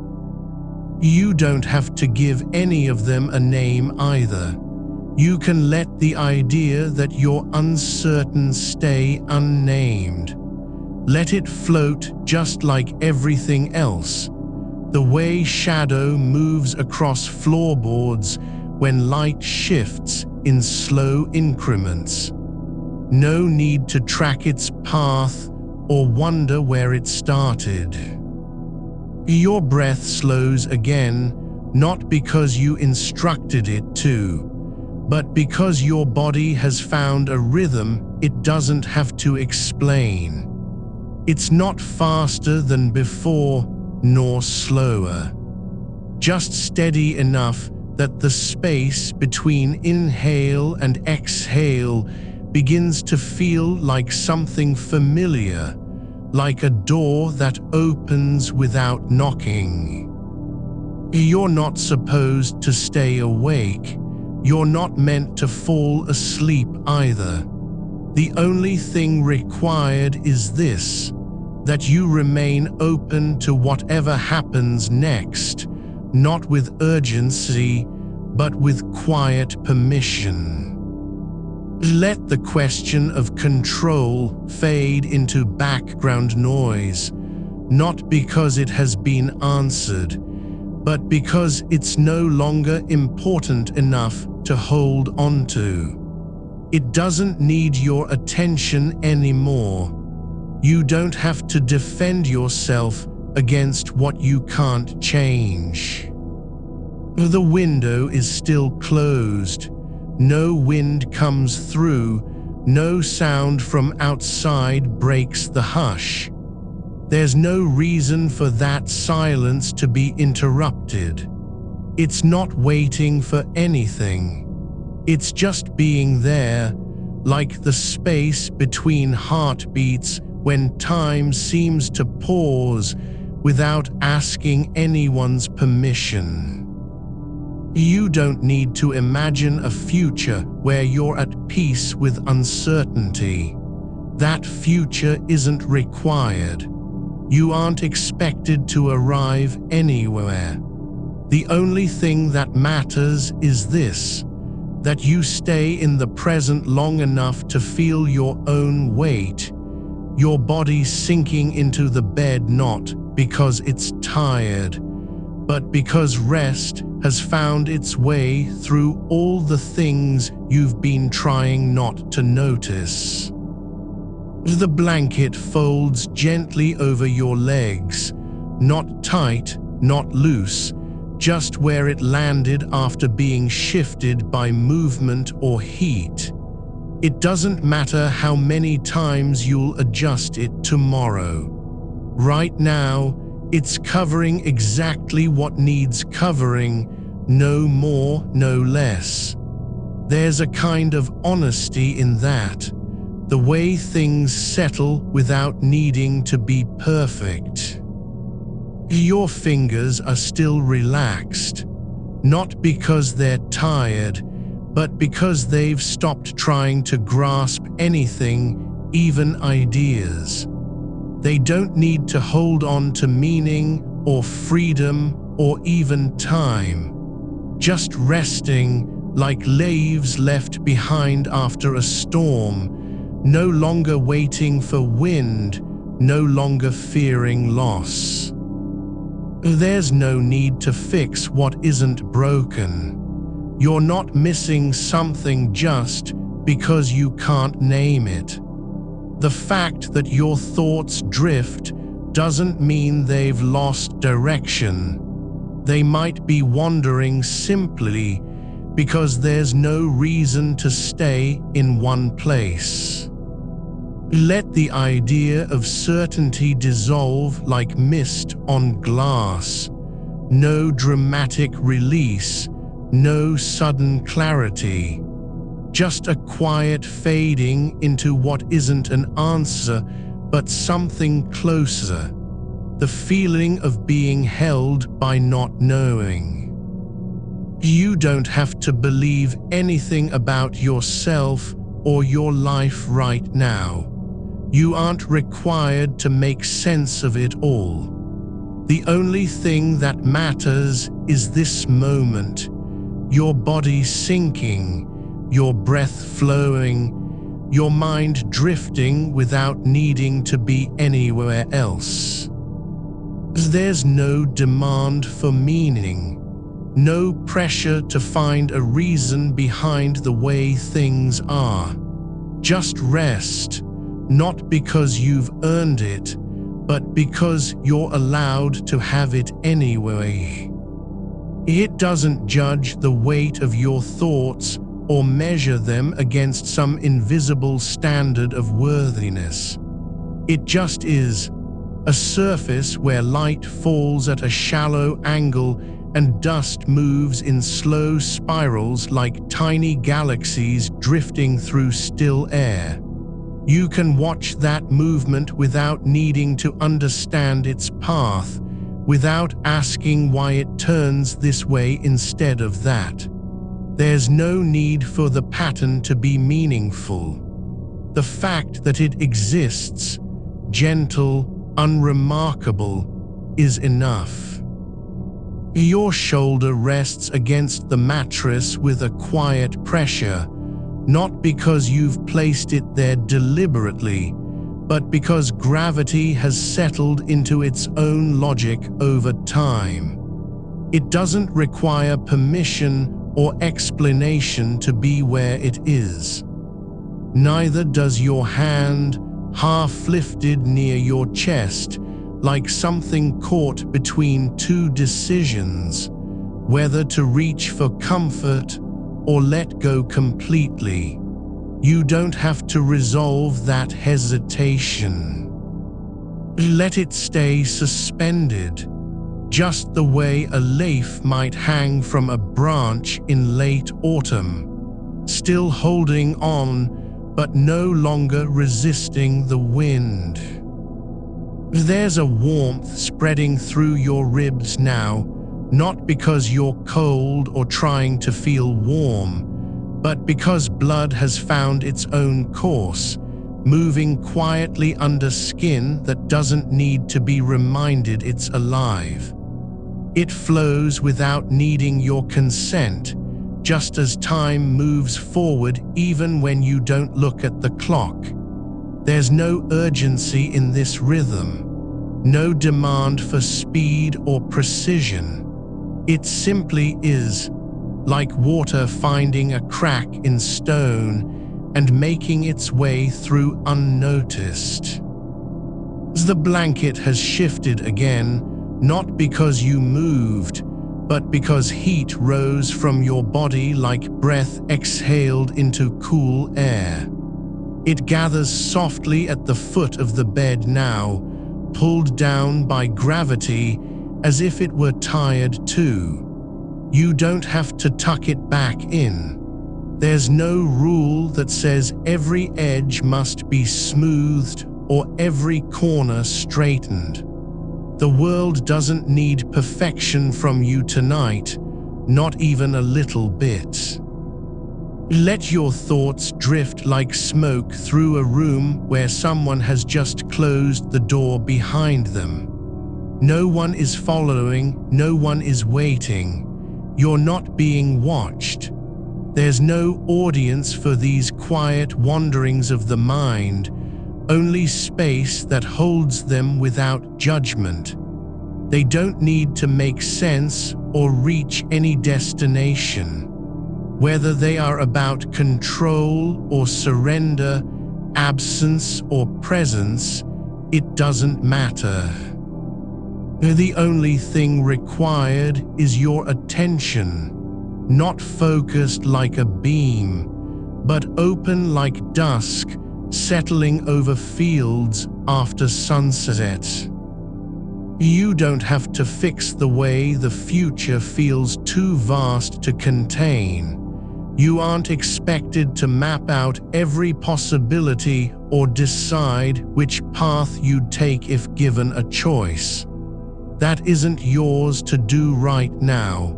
You don't have to give any of them a name either. You can let the idea that you're uncertain stay unnamed. Let it float just like everything else. The way shadow moves across floorboards when light shifts in slow increments. No need to track its path or wonder where it started. Your breath slows again, not because you instructed it to, but because your body has found a rhythm it doesn't have to explain. It's not faster than before, nor slower. Just steady enough that the space between inhale and exhale begins to feel like something familiar, like a door that opens without knocking. You're not supposed to stay awake. You're not meant to fall asleep either. The only thing required is this, that you remain open to whatever happens next, not with urgency, but with quiet permission. Let the question of control fade into background noise, not because it has been answered, but because it's no longer important enough to hold onto. It doesn't need your attention anymore. You don't have to defend yourself against what you can't change. The window is still closed. No wind comes through, no sound from outside breaks the hush. There's no reason for that silence to be interrupted. It's not waiting for anything. It's just being there, like the space between heartbeats when time seems to pause, without asking anyone's permission. You don't need to imagine a future where you're at peace with uncertainty. That future isn't required. You aren't expected to arrive anywhere. The only thing that matters is this: that you stay in the present long enough to feel your own weight, your body sinking into the bed not because it's tired, but because rest has found its way through all the things you've been trying not to notice. The blanket folds gently over your legs, not tight, not loose, just where it landed after being shifted by movement or heat. It doesn't matter how many times you'll adjust it tomorrow. Right now, it's covering exactly what needs covering, no more, no less. There's a kind of honesty in that, the way things settle without needing to be perfect. Your fingers are still relaxed, not because they're tired, but because they've stopped trying to grasp anything, even ideas. They don't need to hold on to meaning or freedom or even time, just resting like leaves left behind after a storm, no longer waiting for wind, no longer fearing loss. There's no need to fix what isn't broken. You're not missing something just because you can't name it. The fact that your thoughts drift doesn't mean they've lost direction. They might be wandering simply because there's no reason to stay in one place. Let the idea of certainty dissolve like mist on glass. No dramatic release, no sudden clarity. Just a quiet fading into what isn't an answer, but something closer. The feeling of being held by not knowing. You don't have to believe anything about yourself or your life right now. You aren't required to make sense of it all. The only thing that matters is this moment, your body sinking, your breath flowing, your mind drifting without needing to be anywhere else. There's no demand for meaning, no pressure to find a reason behind the way things are. Just rest, not because you've earned it, but because you're allowed to have it anyway. It doesn't judge the weight of your thoughts or measure them against some invisible standard of worthiness. It just is, a surface where light falls at a shallow angle and dust moves in slow spirals like tiny galaxies drifting through still air. You can watch that movement without needing to understand its path, without asking why it turns this way instead of that. There's no need for the pattern to be meaningful. The fact that it exists, gentle, unremarkable, is enough. Your shoulder rests against the mattress with a quiet pressure, not because you've placed it there deliberately, but because gravity has settled into its own logic over time. It doesn't require permission or explanation to be where it is. Neither does your hand, half lifted near your chest, like something caught between two decisions, whether to reach for comfort or let go completely. You don't have to resolve that hesitation. Let it stay suspended, just the way a leaf might hang from a branch in late autumn, still holding on, but no longer resisting the wind. There's a warmth spreading through your ribs now, not because you're cold or trying to feel warm, but because blood has found its own course, moving quietly under skin that doesn't need to be reminded it's alive. It flows without needing your consent, just as time moves forward even when you don't look at the clock. There's no urgency in this rhythm, no demand for speed or precision. It simply is, like water finding a crack in stone and making its way through unnoticed. The blanket has shifted again, not because you moved, but because heat rose from your body like breath exhaled into cool air. It gathers softly at the foot of the bed now, pulled down by gravity as if it were tired too. You don't have to tuck it back in. There's no rule that says every edge must be smoothed or every corner straightened. The world doesn't need perfection from you tonight, not even a little bit. Let your thoughts drift like smoke through a room where someone has just closed the door behind them. No one is following, no one is waiting. You're not being watched. There's no audience for these quiet wanderings of the mind, only space that holds them without judgment. They don't need to make sense or reach any destination. Whether they are about control or surrender, absence or presence, it doesn't matter. The only thing required is your attention, not focused like a beam, but open like dusk, settling over fields after sunset. You don't have to fix the way the future feels too vast to contain. You aren't expected to map out every possibility or decide which path you'd take if given a choice. That isn't yours to do right now.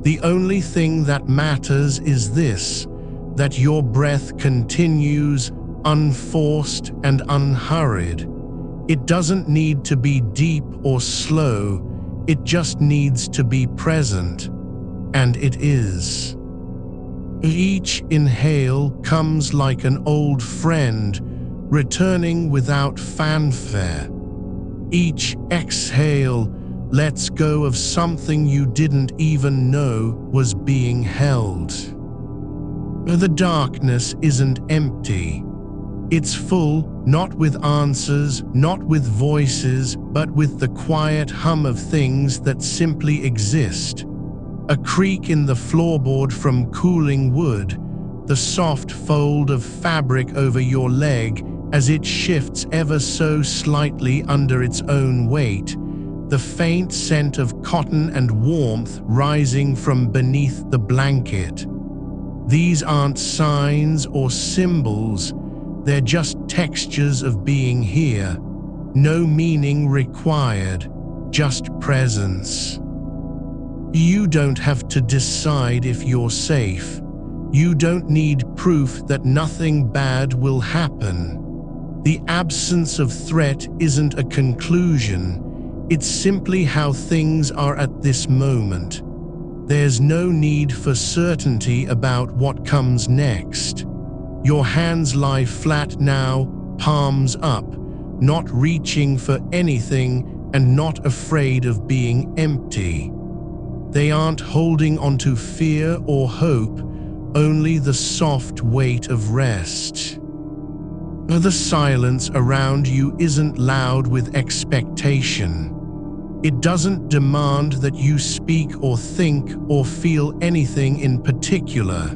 The only thing that matters is this, that your breath continues, unforced and unhurried. It doesn't need to be deep or slow, it just needs to be present. And it is. Each inhale comes like an old friend, returning without fanfare. Each exhale lets go of something you didn't even know was being held. The darkness isn't empty. It's full, not with answers, not with voices, but with the quiet hum of things that simply exist. A creak in the floorboard from cooling wood, the soft fold of fabric over your leg as it shifts ever so slightly under its own weight, the faint scent of cotton and warmth rising from beneath the blanket. These aren't signs or symbols, they're just textures of being here. No meaning required, just presence. You don't have to decide if you're safe. You don't need proof that nothing bad will happen. The absence of threat isn't a conclusion, it's simply how things are at this moment. There's no need for certainty about what comes next. Your hands lie flat now, palms up, not reaching for anything and not afraid of being empty. They aren't holding onto fear or hope, only the soft weight of rest. The silence around you isn't loud with expectation. It doesn't demand that you speak or think or feel anything in particular.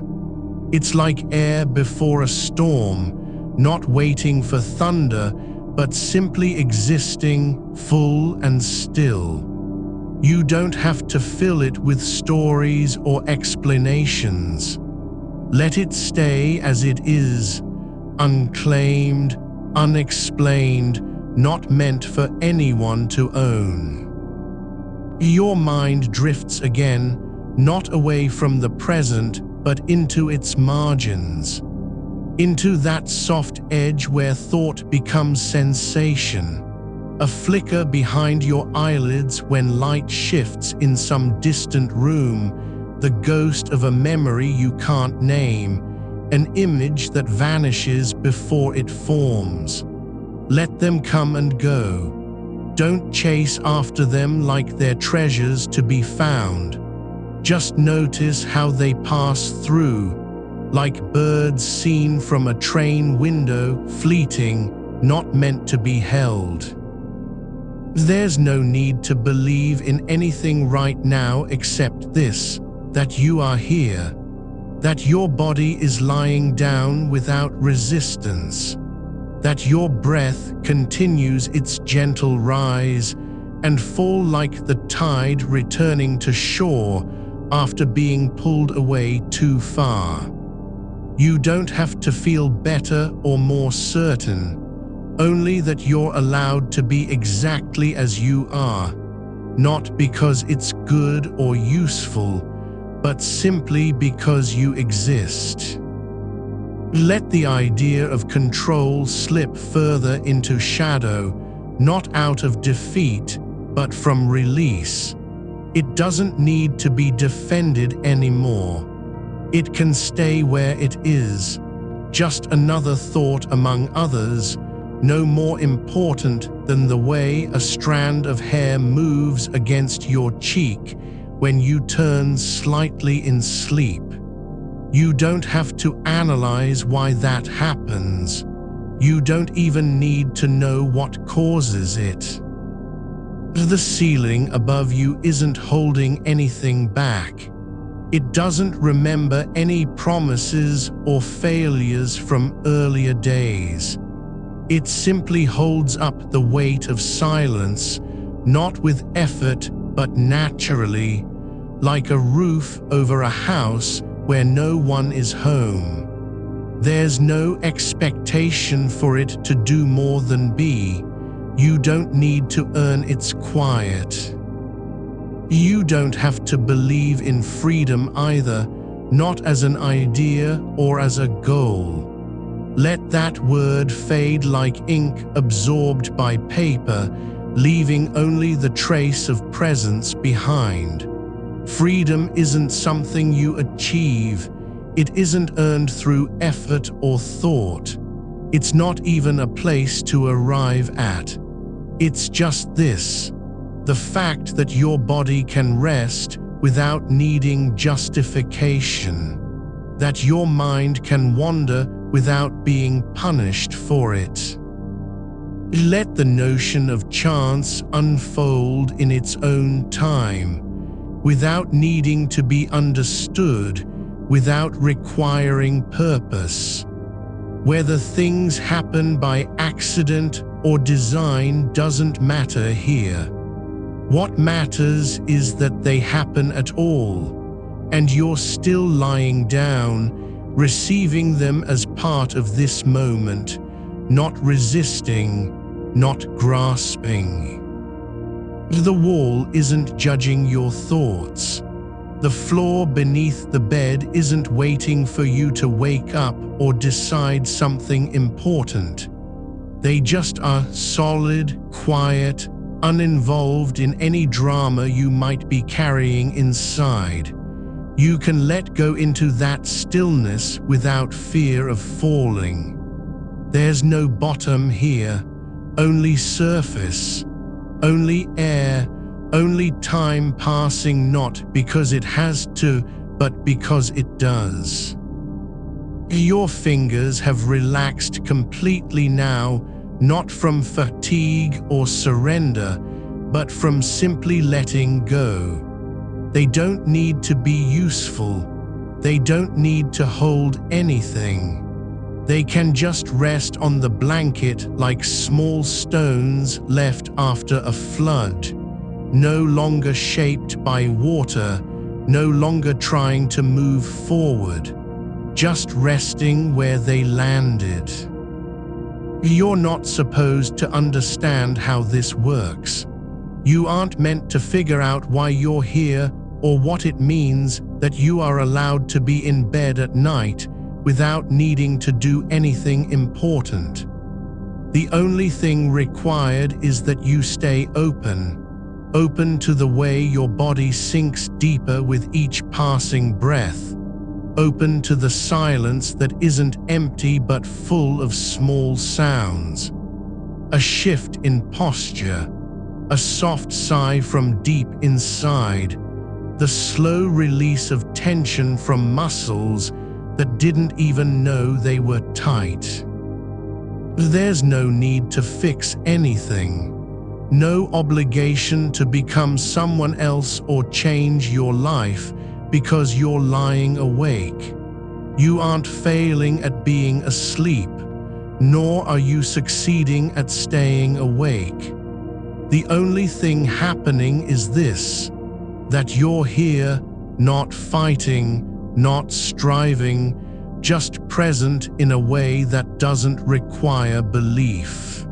It's like air before a storm, not waiting for thunder, but simply existing, full and still. You don't have to fill it with stories or explanations. Let it stay as it is, unclaimed, unexplained, not meant for anyone to own. Your mind drifts again, not away from the present, but into its margins, into that soft edge where thought becomes sensation, a flicker behind your eyelids when light shifts in some distant room, the ghost of a memory you can't name, an image that vanishes before it forms. Let them come and go. Don't chase after them like they're treasures to be found. Just notice how they pass through, like birds seen from a train window, fleeting, not meant to be held. There's no need to believe in anything right now except this, that you are here, that your body is lying down without resistance, that your breath continues its gentle rise and fall like the tide returning to shore after being pulled away too far. You don't have to feel better or more certain, only that you're allowed to be exactly as you are, not because it's good or useful, but simply because you exist. Let the idea of control slip further into shadow, not out of defeat, but from release. It doesn't need to be defended anymore. It can stay where it is, just another thought among others, no more important than the way a strand of hair moves against your cheek when you turn slightly in sleep. You don't have to analyze why that happens. You don't even need to know what causes it. The ceiling above you isn't holding anything back. It doesn't remember any promises or failures from earlier days. It simply holds up the weight of silence, not with effort but naturally, like a roof over a house where no one is home. There's no expectation for it to do more than be. You don't need to earn its quiet. You don't have to believe in freedom either, not as an idea or as a goal. Let that word fade like ink absorbed by paper, leaving only the trace of presence behind. Freedom isn't something you achieve. It isn't earned through effort or thought. It's not even a place to arrive at. It's just this, the fact that your body can rest without needing justification, that your mind can wander without being punished for it. Let the notion of chance unfold in its own time, without needing to be understood, without requiring purpose. Whether things happen by accident or design doesn't matter here. What matters is that they happen at all, and you're still lying down, receiving them as part of this moment, not resisting, not grasping. The wall isn't judging your thoughts. The floor beneath the bed isn't waiting for you to wake up or decide something important. They just are solid, quiet, uninvolved in any drama you might be carrying inside. You can let go into that stillness without fear of falling. There's no bottom here, only surface, only air, only time passing, not because it has to, but because it does. Your fingers have relaxed completely now, not from fatigue or surrender, but from simply letting go. They don't need to be useful. They don't need to hold anything. They can just rest on the blanket like small stones left after a flood, no longer shaped by water, no longer trying to move forward, just resting where they landed. You're not supposed to understand how this works. You aren't meant to figure out why you're here or what it means that you are allowed to be in bed at night without needing to do anything important. The only thing required is that you stay open to the way your body sinks deeper with each passing breath, open to the silence that isn't empty but full of small sounds. A shift in posture, a soft sigh from deep inside, the slow release of tension from muscles that didn't even know they were tight. There's no need to fix anything. No obligation to become someone else or change your life because you're lying awake. You aren't failing at being asleep, nor are you succeeding at staying awake. The only thing happening is this, that you're here, not fighting, not striving, just present in a way that doesn't require belief.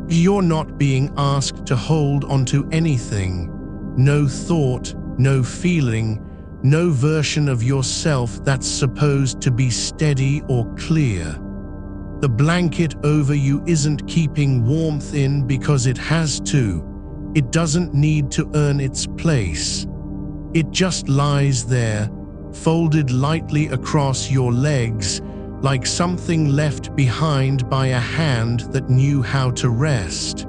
You're not being asked to hold onto anything, no thought, no feeling, no version of yourself that's supposed to be steady or clear. The blanket over you isn't keeping warmth in because it has to. It doesn't need to earn its place. It just lies there, folded lightly across your legs, like something left behind by a hand that knew how to rest.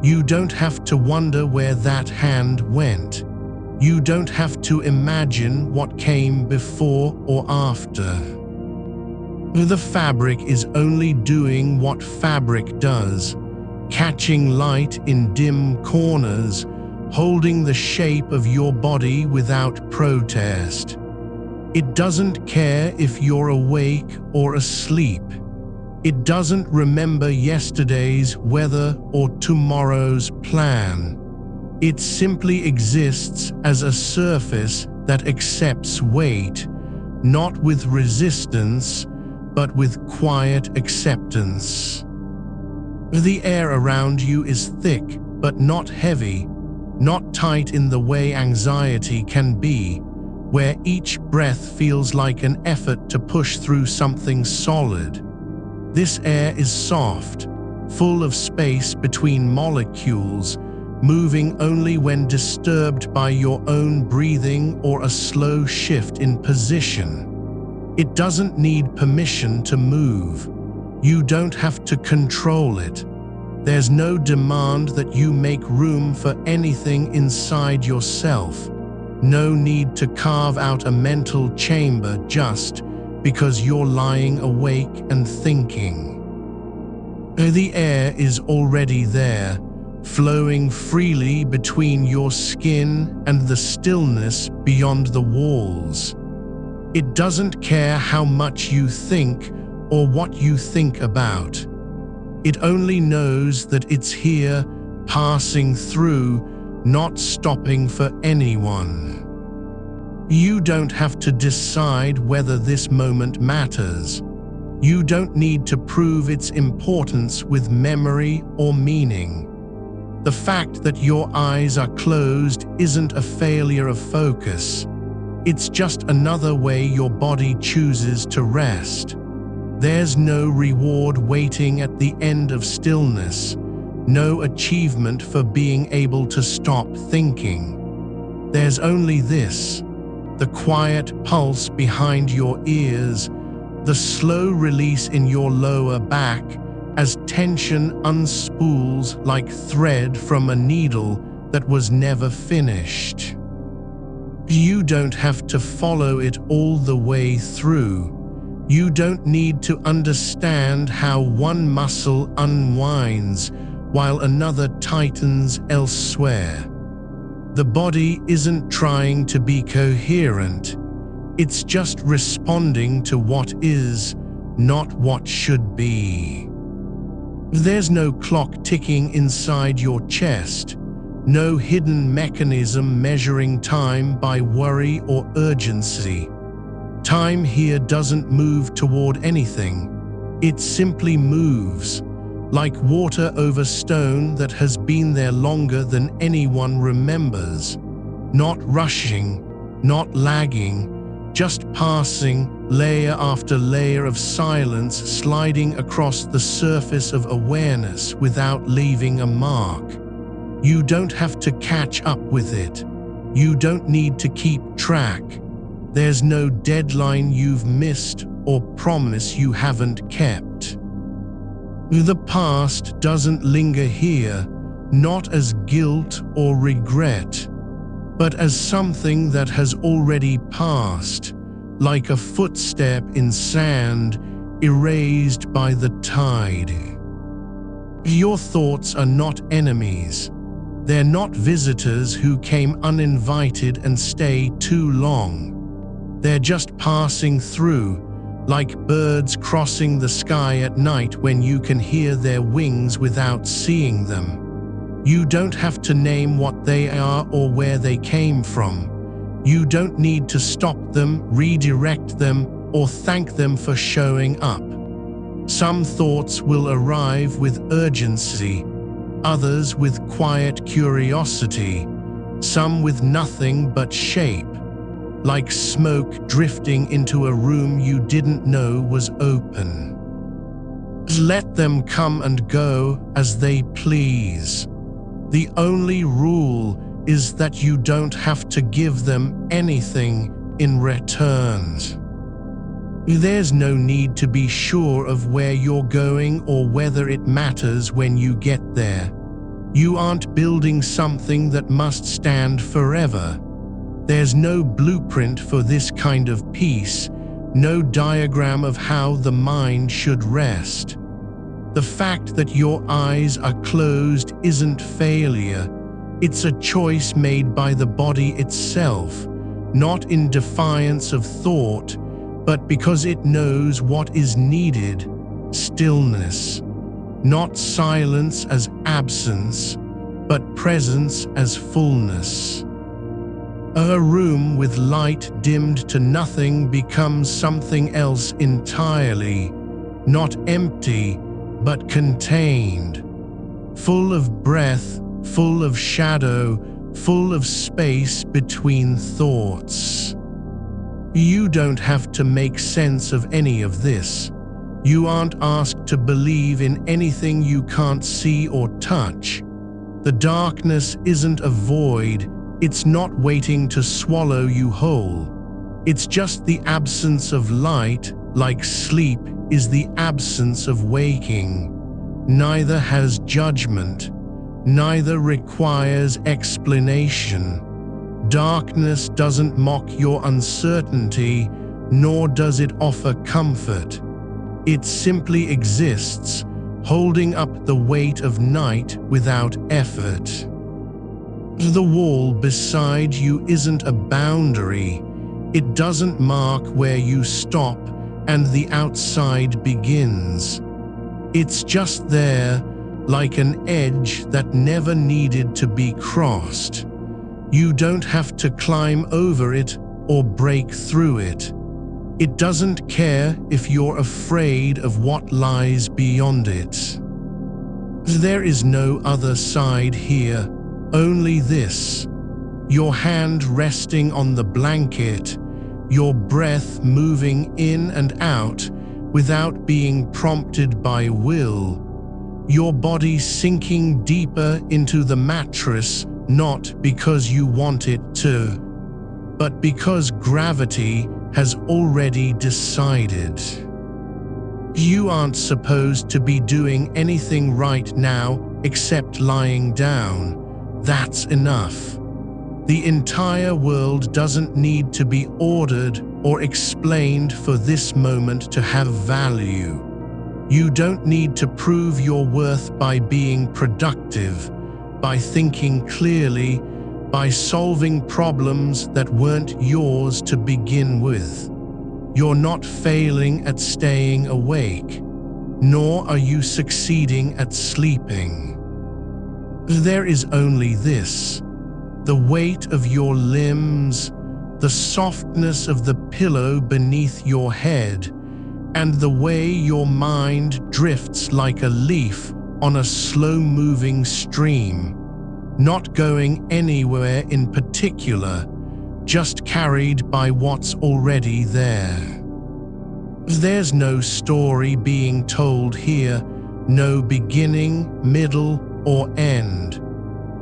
You don't have to wonder where that hand went. You don't have to imagine what came before or after. The fabric is only doing what fabric does, catching light in dim corners, holding the shape of your body without protest. It doesn't care if you're awake or asleep. It doesn't remember yesterday's weather or tomorrow's plan. It simply exists as a surface that accepts weight, not with resistance, but with quiet acceptance. The air around you is thick, but not heavy, not tight in the way anxiety can be, where each breath feels like an effort to push through something solid. This air is soft, full of space between molecules, moving only when disturbed by your own breathing or a slow shift in position. It doesn't need permission to move. You don't have to control it. There's no demand that you make room for anything inside yourself. No need to carve out a mental chamber just because you're lying awake and thinking. The air is already there, flowing freely between your skin and the stillness beyond the walls. It doesn't care how much you think or what you think about. It only knows that it's here, passing through, not stopping for anyone. You don't have to decide whether this moment matters. You don't need to prove its importance with memory or meaning. The fact that your eyes are closed isn't a failure of focus. It's just another way your body chooses to rest. There's no reward waiting at the end of stillness, no achievement for being able to stop thinking. There's only this, the quiet pulse behind your ears, the slow release in your lower back as tension unspools like thread from a needle that was never finished. You don't have to follow it all the way through. You don't need to understand how one muscle unwinds while another tightens elsewhere. The body isn't trying to be coherent. It's just responding to what is, not what should be. There's no clock ticking inside your chest, no hidden mechanism measuring time by worry or urgency. Time here doesn't move toward anything. It simply moves, like water over stone that has been there longer than anyone remembers. Not rushing, not lagging, just passing, layer after layer of silence sliding across the surface of awareness without leaving a mark. You don't have to catch up with it. You don't need to keep track. There's no deadline you've missed or promise you haven't kept. The past doesn't linger here, not as guilt or regret, but as something that has already passed, like a footstep in sand erased by the tide. Your thoughts are not enemies. They're not visitors who came uninvited and stay too long. They're just passing through, like birds crossing the sky at night when you can hear their wings without seeing them. You don't have to name what they are or where they came from. You don't need to stop them, redirect them, or thank them for showing up. Some thoughts will arrive with urgency, others with quiet curiosity, some with nothing but shape, like smoke drifting into a room you didn't know was open. Let them come and go as they please. The only rule is that you don't have to give them anything in return. There's no need to be sure of where you're going or whether it matters when you get there. You aren't building something that must stand forever. There's no blueprint for this kind of peace, no diagram of how the mind should rest. The fact that your eyes are closed isn't failure. It's a choice made by the body itself, not in defiance of thought, but because it knows what is needed: stillness. Not silence as absence, but presence as fullness. A room with light dimmed to nothing becomes something else entirely, not empty, but contained. Full of breath, full of shadow, full of space between thoughts. You don't have to make sense of any of this. You aren't asked to believe in anything you can't see or touch. The darkness isn't a void. It's not waiting to swallow you whole. It's just the absence of light, like sleep is the absence of waking. Neither has judgment. Neither requires explanation. Darkness doesn't mock your uncertainty, nor does it offer comfort. It simply exists, holding up the weight of night without effort. The wall beside you isn't a boundary. It doesn't mark where you stop and the outside begins. It's just there, like an edge that never needed to be crossed. You don't have to climb over it or break through it. It doesn't care if you're afraid of what lies beyond it. There is no other side here, only this. Your hand resting on the blanket, your breath moving in and out without being prompted by will. Your body sinking deeper into the mattress, not because you want it to, but because gravity has already decided. You aren't supposed to be doing anything right now except lying down. That's enough. The entire world doesn't need to be ordered or explained for this moment to have value. You don't need to prove your worth by being productive, by thinking clearly, by solving problems that weren't yours to begin with. You're not failing at staying awake, nor are you succeeding at sleeping. There is only this: the weight of your limbs, the softness of the pillow beneath your head, and the way your mind drifts like a leaf on a slow-moving stream, not going anywhere in particular, just carried by what's already there. There's no story being told here, no beginning, middle, or end.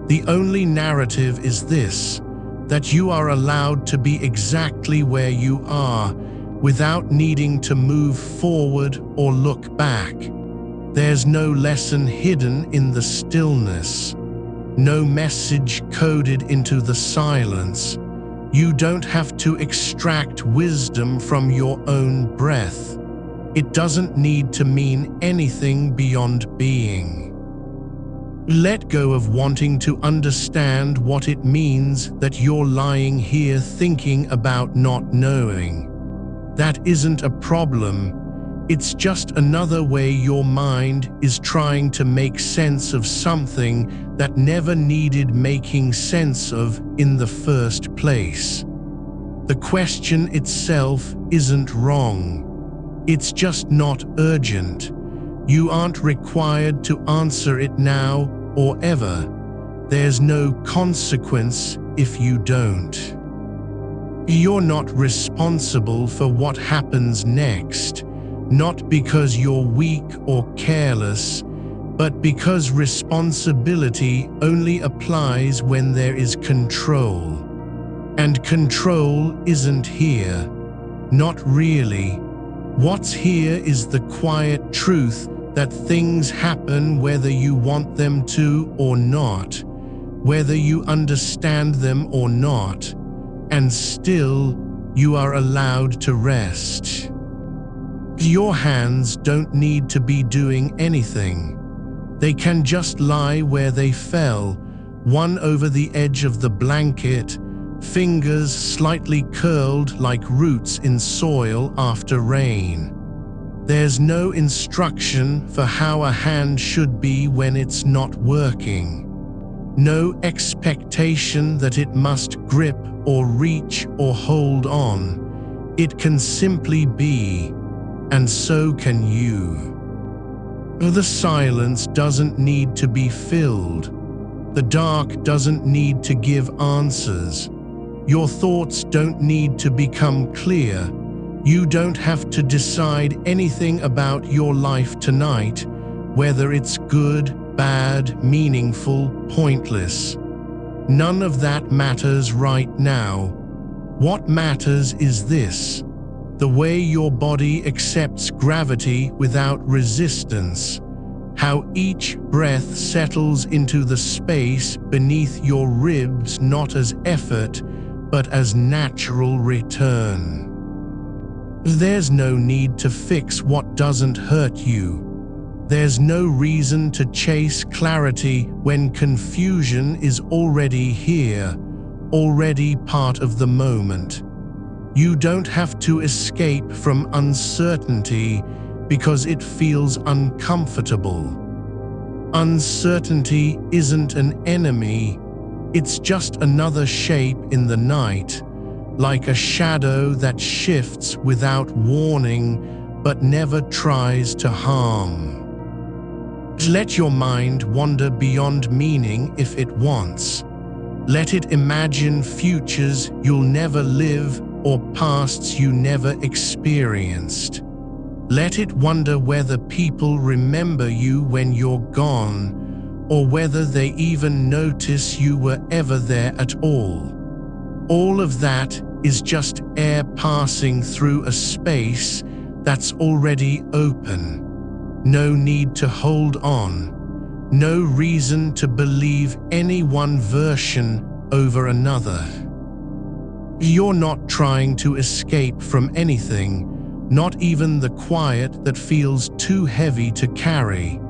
The only narrative is this, that you are allowed to be exactly where you are, without needing to move forward or look back. There's no lesson hidden in the stillness, no message coded into the silence. You don't have to extract wisdom from your own breath. It doesn't need to mean anything beyond being. Let go of wanting to understand what it means that you're lying here thinking about not knowing. That isn't a problem. It's just another way your mind is trying to make sense of something that never needed making sense of in the first place. The question itself isn't wrong. It's just not urgent. You aren't required to answer it now or ever. There's no consequence if you don't. You're not responsible for what happens next, not because you're weak or careless, but because responsibility only applies when there is control. And control isn't here. Not really. What's here is the quiet truth that things happen whether you want them to or not, whether you understand them or not, and still you are allowed to rest. Your hands don't need to be doing anything. They can just lie where they fell, one over the edge of the blanket, fingers slightly curled like roots in soil after rain. There's no instruction for how a hand should be when it's not working. No expectation that it must grip or reach or hold on. It can simply be, and so can you. The silence doesn't need to be filled. The dark doesn't need to give answers. Your thoughts don't need to become clear. You don't have to decide anything about your life tonight, whether it's good, bad, meaningful, pointless. None of that matters right now. What matters is this: the way your body accepts gravity without resistance, how each breath settles into the space beneath your ribs not as effort, but as natural return. There's no need to fix what doesn't hurt you. There's no reason to chase clarity when confusion is already here, already part of the moment. You don't have to escape from uncertainty because it feels uncomfortable. Uncertainty isn't an enemy. It's just another shape in the night, like a shadow that shifts without warning but never tries to harm. Let your mind wander beyond meaning if it wants. Let it imagine futures you'll never live or pasts you never experienced. Let it wonder whether people remember you when you're gone, or whether they even notice you were ever there at all. All of that is just air passing through a space that's already open. No need to hold on. No reason to believe any one version over another. You're not trying to escape from anything, not even the quiet that feels too heavy to carry.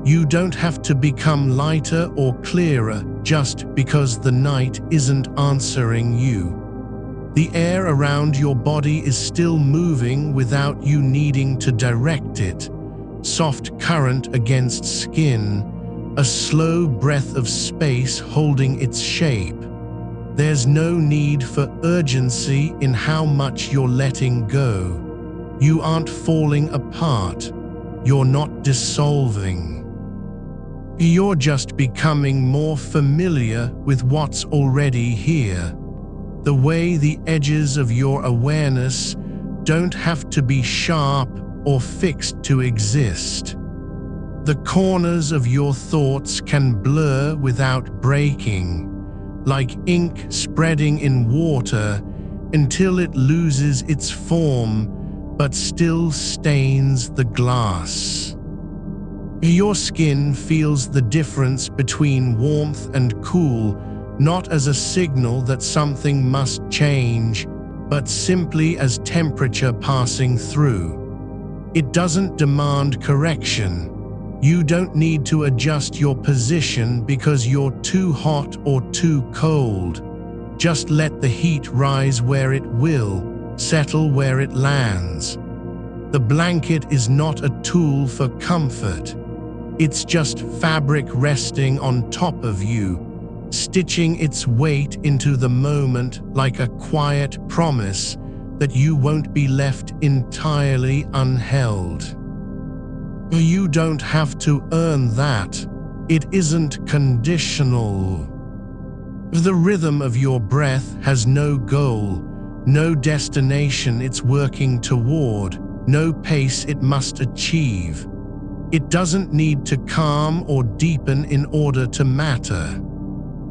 You don't have to become lighter or clearer just because the night isn't answering you. The air around your body is still moving without you needing to direct it. Soft current against skin, a slow breath of space holding its shape. There's no need for urgency in how much you're letting go. You aren't falling apart. You're not dissolving. You're just becoming more familiar with what's already here. The way the edges of your awareness don't have to be sharp or fixed to exist. The corners of your thoughts can blur without breaking, like ink spreading in water until it loses its form but still stains the glass. Your skin feels the difference between warmth and cool, not as a signal that something must change, but simply as temperature passing through. It doesn't demand correction. You don't need to adjust your position because you're too hot or too cold. Just let the heat rise where it will, settle where it lands. The blanket is not a tool for comfort. It's just fabric resting on top of you, stitching its weight into the moment like a quiet promise that you won't be left entirely unheld. You don't have to earn that. It isn't conditional. The rhythm of your breath has no goal, no destination it's working toward, no pace it must achieve. It doesn't need to calm or deepen in order to matter.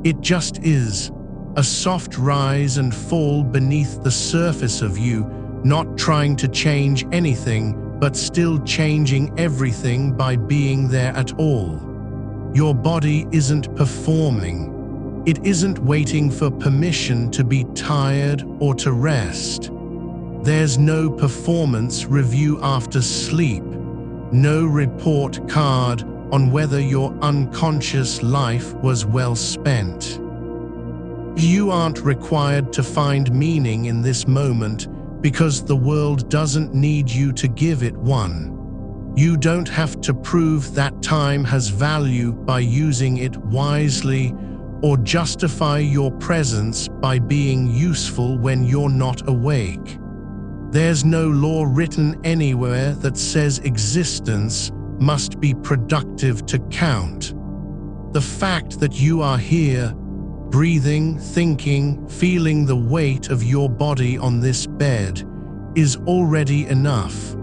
It just is, a soft rise and fall beneath the surface of you, not trying to change anything, but still changing everything by being there at all. Your body isn't performing. It isn't waiting for permission to be tired or to rest. There's no performance review after sleep, no report card on whether your unconscious life was well spent. You aren't required to find meaning in this moment because the world doesn't need you to give it one. You don't have to prove that time has value by using it wisely or justify your presence by being useful when you're not awake. There's no law written anywhere that says existence must be productive to count. The fact that you are here, breathing, thinking, feeling the weight of your body on this bed, is already enough.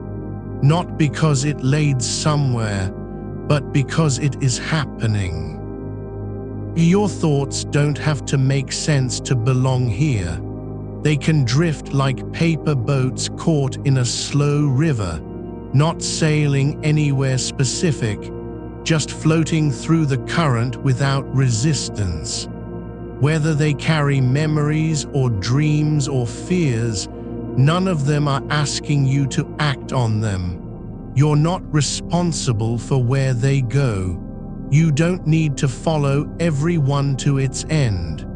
Not because it laid somewhere, but because it is happening. Your thoughts don't have to make sense to belong here. They can drift like paper boats caught in a slow river, not sailing anywhere specific, just floating through the current without resistance. Whether they carry memories or dreams or fears, none of them are asking you to act on them. You're not responsible for where they go. You don't need to follow every one to its end.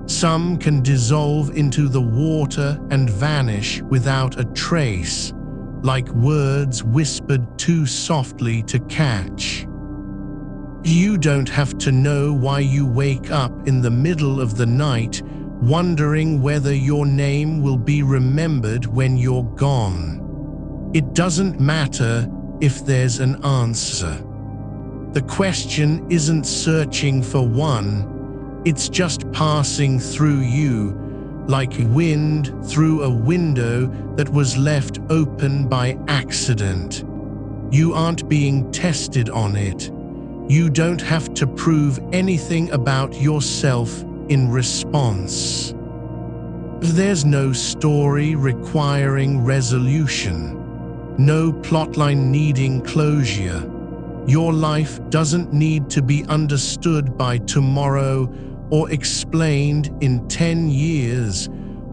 Some can dissolve into the water and vanish without a trace, like words whispered too softly to catch. You don't have to know why you wake up in the middle of the night, wondering whether your name will be remembered when you're gone. It doesn't matter if there's an answer. The question isn't searching for one, it's just passing through you, like wind through a window that was left open by accident. You aren't being tested on it. You don't have to prove anything about yourself in response. There's no story requiring resolution, no plotline needing closure. Your life doesn't need to be understood by tomorrow or explained in 10 years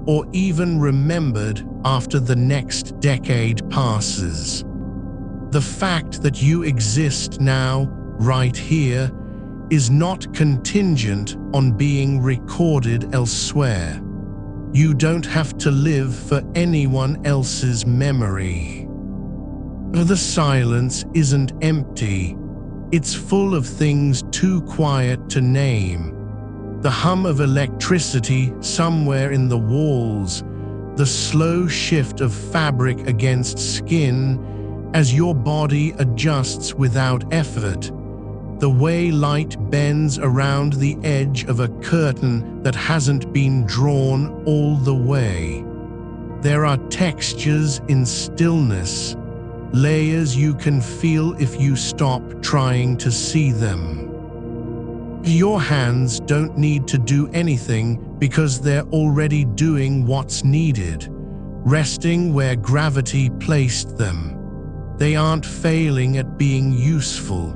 or even remembered after the next decade passes. The fact that you exist now, right here, is not contingent on being recorded elsewhere. You don't have to live for anyone else's memory. The silence isn't empty. It's full of things too quiet to name. The hum of electricity somewhere in the walls, the slow shift of fabric against skin as your body adjusts without effort, the way light bends around the edge of a curtain that hasn't been drawn all the way. There are textures in stillness, layers you can feel if you stop trying to see them. Your hands don't need to do anything because they're already doing what's needed, resting where gravity placed them. They aren't failing at being useful.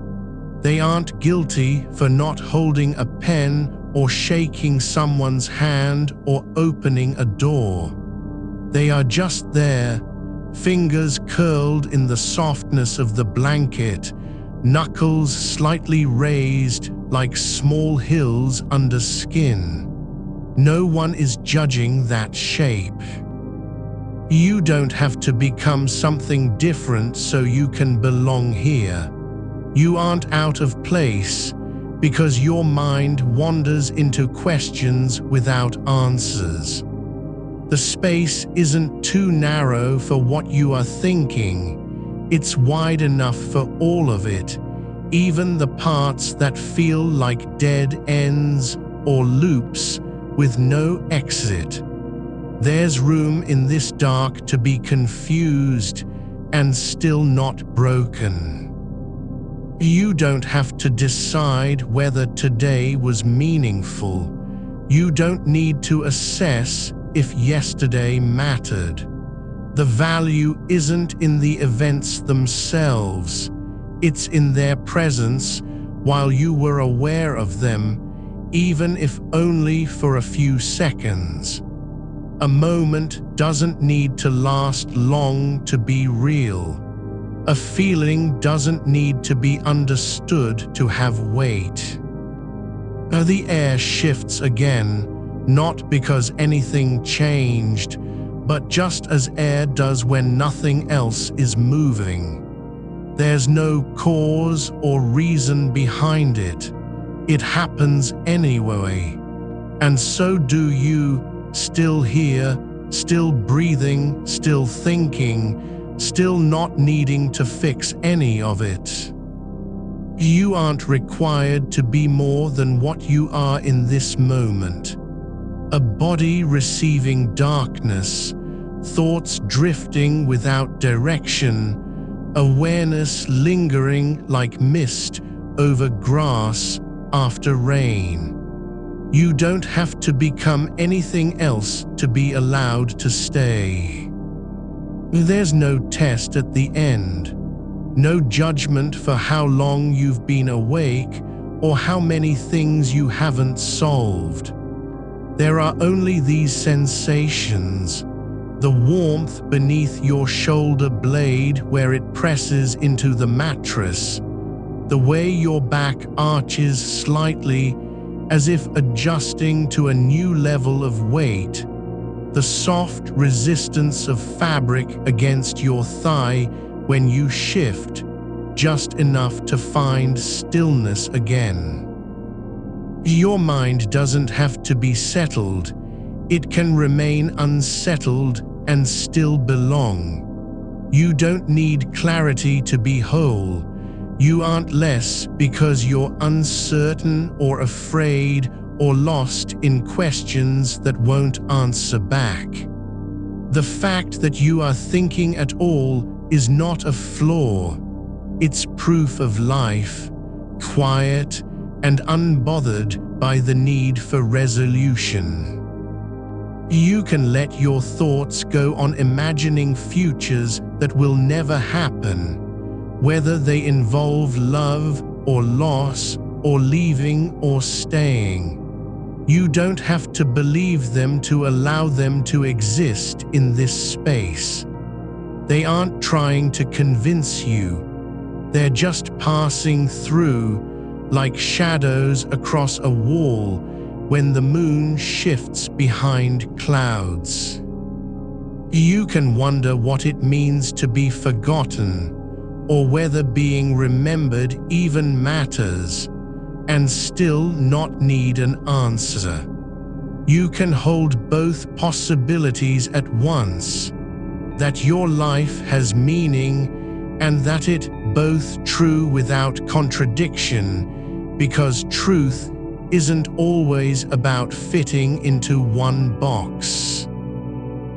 They aren't guilty for not holding a pen or shaking someone's hand or opening a door. They are just there, fingers curled in the softness of the blanket, knuckles slightly raised like small hills under skin. No one is judging that shape. You don't have to become something different so you can belong here. You aren't out of place because your mind wanders into questions without answers. The space isn't too narrow for what you are thinking. It's wide enough for all of it, even the parts that feel like dead ends or loops with no exit. There's room in this dark to be confused and still not broken. You don't have to decide whether today was meaningful. You don't need to assess if yesterday mattered. The value isn't in the events themselves. It's in their presence while you were aware of them, even if only for a few seconds. A moment doesn't need to last long to be real. A feeling doesn't need to be understood to have weight. The air shifts again, not because anything changed, but just as air does when nothing else is moving. There's no cause or reason behind it. It happens anyway. And so do you, still here, still breathing, still thinking, still not needing to fix any of it. You aren't required to be more than what you are in this moment. A body receiving darkness, thoughts drifting without direction, awareness lingering like mist over grass after rain. You don't have to become anything else to be allowed to stay. There's no test at the end, no judgment for how long you've been awake or how many things you haven't solved. There are only these sensations, the warmth beneath your shoulder blade where it presses into the mattress, the way your back arches slightly as if adjusting to a new level of weight, the soft resistance of fabric against your thigh when you shift, just enough to find stillness again. Your mind doesn't have to be settled. It can remain unsettled and still belong. You don't need clarity to be whole. You aren't less because you're uncertain or afraid or lost in questions that won't answer back. The fact that you are thinking at all is not a flaw. It's proof of life, quiet and unbothered by the need for resolution. You can let your thoughts go on imagining futures that will never happen, whether they involve love or loss or leaving or staying. You don't have to believe them to allow them to exist in this space. They aren't trying to convince you. They're just passing through, like shadows across a wall when the moon shifts behind clouds. You can wonder what it means to be forgotten, or whether being remembered even matters, and still not need an answer. You can hold both possibilities at once, that your life has meaning and that it both true without contradiction, because truth isn't always about fitting into one box.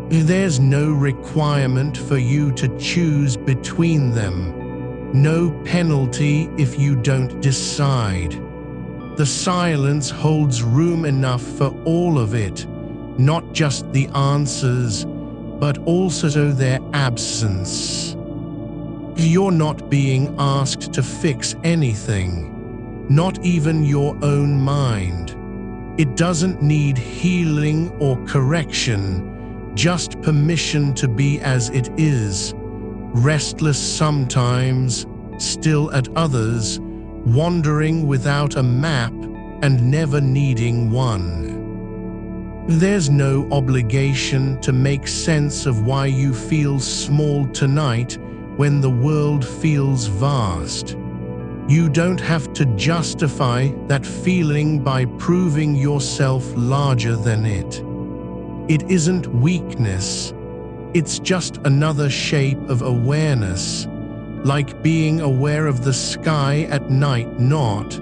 There's no requirement for you to choose between them, no penalty if you don't decide. The silence holds room enough for all of it, not just the answers, but also their absence. You're not being asked to fix anything, not even your own mind. It doesn't need healing or correction, just permission to be as it is, restless sometimes, still at others, wandering without a map and never needing one. There's no obligation to make sense of why you feel small tonight when the world feels vast. You don't have to justify that feeling by proving yourself larger than it. It isn't weakness, it's just another shape of awareness, like being aware of the sky at night, not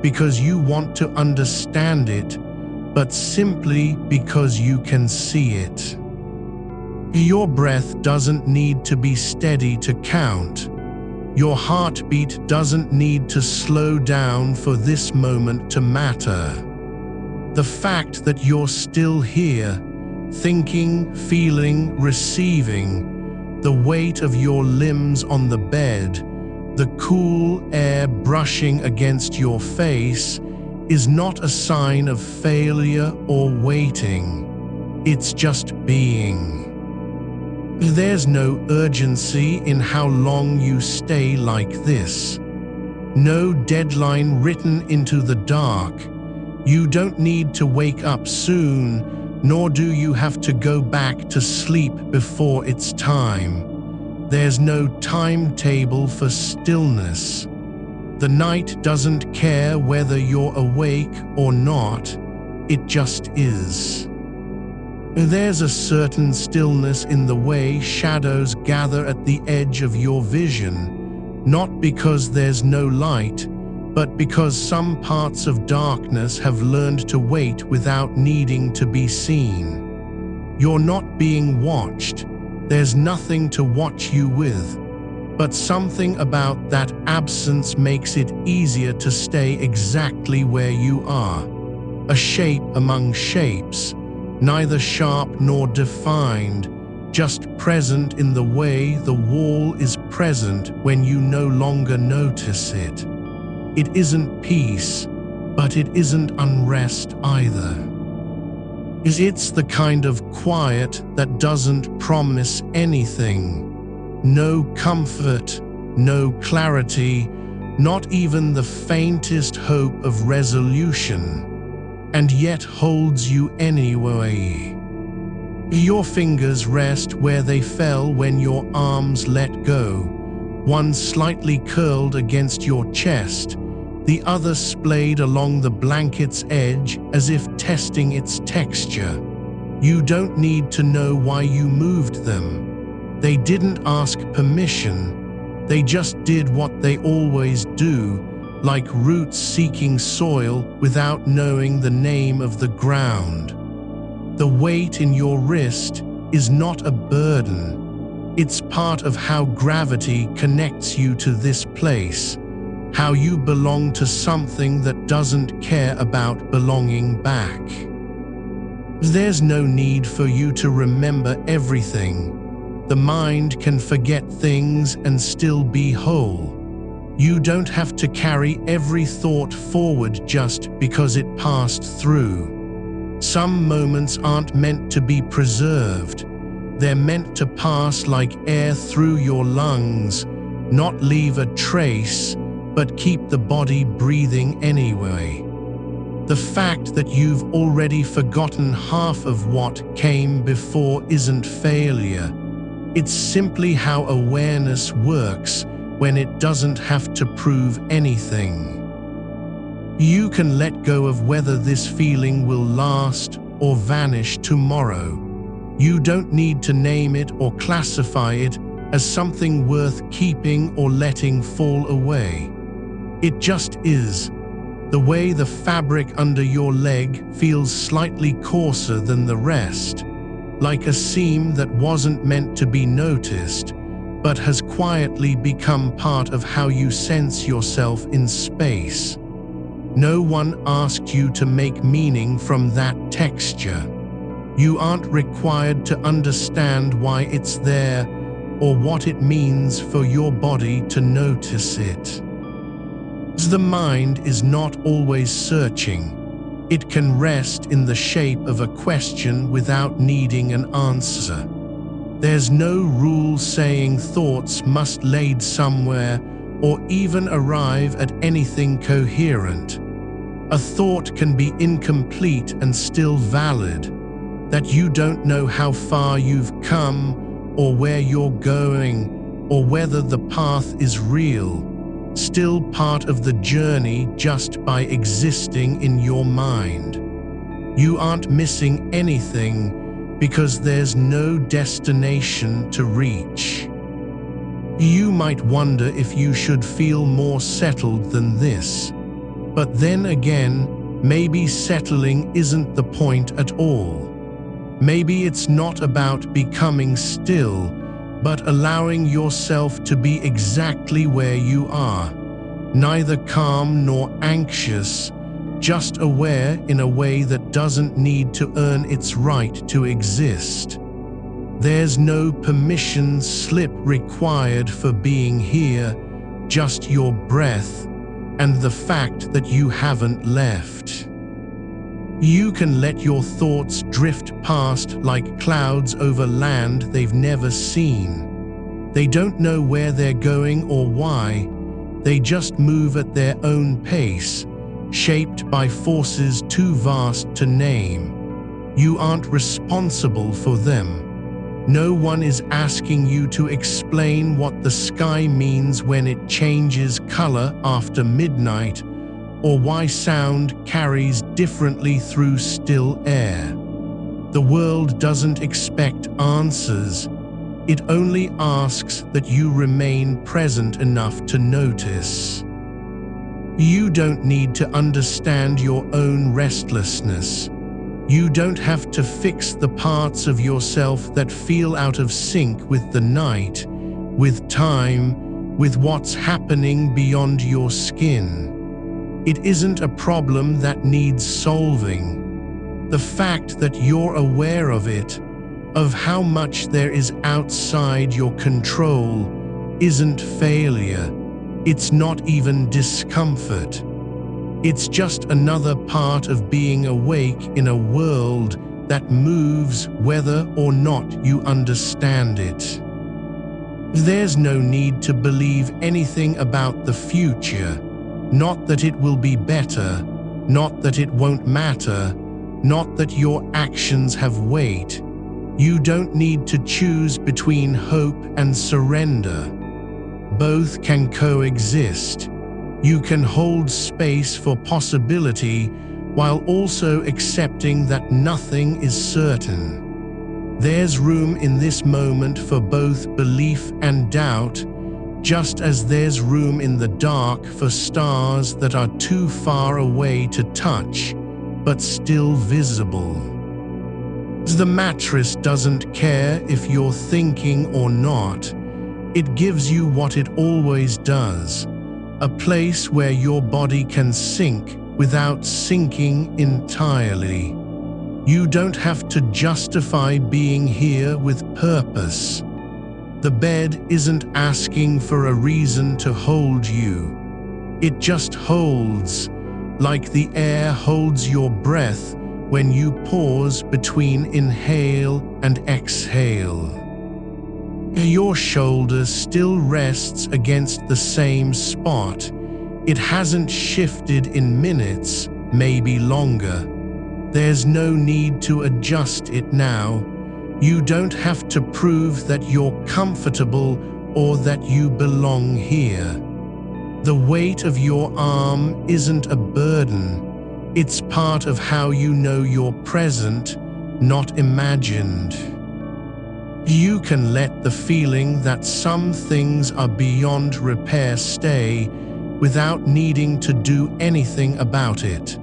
because you want to understand it, but simply because you can see it. Your breath doesn't need to be steady to count. Your heartbeat doesn't need to slow down for this moment to matter. The fact that you're still here, thinking, feeling, receiving, the weight of your limbs on the bed, the cool air brushing against your face, is not a sign of failure or waiting. It's just being. There's no urgency in how long you stay like this. No deadline written into the dark. You don't need to wake up soon, nor do you have to go back to sleep before it's time. There's no timetable for stillness. The night doesn't care whether you're awake or not, it just is. There's a certain stillness in the way shadows gather at the edge of your vision, not because there's no light, but because some parts of darkness have learned to wait without needing to be seen. You're not being watched, there's nothing to watch you with, but something about that absence makes it easier to stay exactly where you are. A shape among shapes, neither sharp nor defined, just present in the way the wall is present when you no longer notice it. It isn't peace, but it isn't unrest either. It's the kind of quiet that doesn't promise anything. No comfort, no clarity, not even the faintest hope of resolution, and yet holds you anyway. Your fingers rest where they fell when your arms let go, one slightly curled against your chest, the other splayed along the blanket's edge as if testing its texture. You don't need to know why you moved them. They didn't ask permission, they just did what they always do, like roots seeking soil without knowing the name of the ground. The weight in your wrist is not a burden. It's part of how gravity connects you to this place, how you belong to something that doesn't care about belonging back. There's no need for you to remember everything. The mind can forget things and still be whole. You don't have to carry every thought forward just because it passed through. Some moments aren't meant to be preserved. They're meant to pass like air through your lungs, not leave a trace, but keep the body breathing anyway. The fact that you've already forgotten half of what came before isn't failure. It's simply how awareness works when it doesn't have to prove anything. You can let go of whether this feeling will last or vanish tomorrow. You don't need to name it or classify it as something worth keeping or letting fall away. It just is. The way the fabric under your leg feels slightly coarser than the rest, like a seam that wasn't meant to be noticed, but has quietly become part of how you sense yourself in space. No one asked you to make meaning from that texture. You aren't required to understand why it's there or what it means for your body to notice it. The mind is not always searching. It can rest in the shape of a question without needing an answer. There's no rule saying thoughts must lead somewhere or even arrive at anything coherent. A thought can be incomplete and still valid, that you don't know how far you've come or where you're going or whether the path is real, still part of the journey just by existing in your mind. You aren't missing anything because there's no destination to reach. You might wonder if you should feel more settled than this, but then again, maybe settling isn't the point at all. Maybe it's not about becoming still, but allowing yourself to be exactly where you are, neither calm nor anxious, just aware in a way that doesn't need to earn its right to exist. There's no permission slip required for being here, just your breath and the fact that you haven't left. You can let your thoughts drift past like clouds over land they've never seen. They don't know where they're going or why. They just move at their own pace, shaped by forces too vast to name. You aren't responsible for them. No one is asking you to explain what the sky means when it changes color after midnight, or why sound carries differently through still air. The world doesn't expect answers. It only asks that you remain present enough to notice. You don't need to understand your own restlessness. You don't have to fix the parts of yourself that feel out of sync with the night, with time, with what's happening beyond your skin. It isn't a problem that needs solving. The fact that you're aware of it, of how much there is outside your control, isn't failure. It's not even discomfort. It's just another part of being awake in a world that moves whether or not you understand it. There's no need to believe anything about the future. Not that it will be better, not that it won't matter, not that your actions have weight. You don't need to choose between hope and surrender. Both can coexist. You can hold space for possibility while also accepting that nothing is certain. There's room in this moment for both belief and doubt, just as there's room in the dark for stars that are too far away to touch, but still visible. The mattress doesn't care if you're thinking or not. It gives you what it always does, a place where your body can sink without sinking entirely. You don't have to justify being here with purpose. The bed isn't asking for a reason to hold you. It just holds, like the air holds your breath when you pause between inhale and exhale. Your shoulder still rests against the same spot. It hasn't shifted in minutes, maybe longer. There's no need to adjust it now. You don't have to prove that you're comfortable or that you belong here. The weight of your arm isn't a burden. It's part of how you know you're present, not imagined. You can let the feeling that some things are beyond repair stay without needing to do anything about it.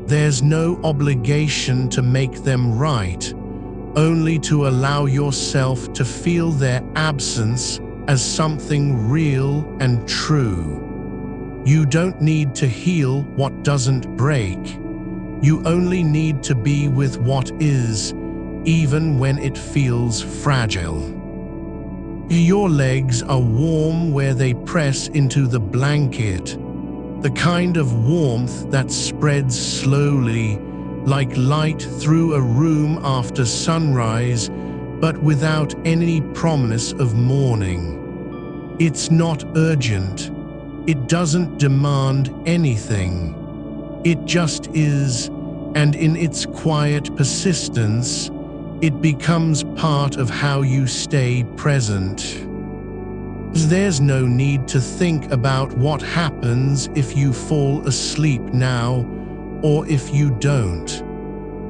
There's no obligation to make them right, only to allow yourself to feel their absence as something real and true. You don't need to heal what doesn't break. You only need to be with what is, even when it feels fragile. Your legs are warm where they press into the blanket, the kind of warmth that spreads slowly, like light through a room after sunrise, but without any promise of morning. It's not urgent. It doesn't demand anything. It just is, and in its quiet persistence, it becomes part of how you stay present. There's no need to think about what happens if you fall asleep now, or if you don't.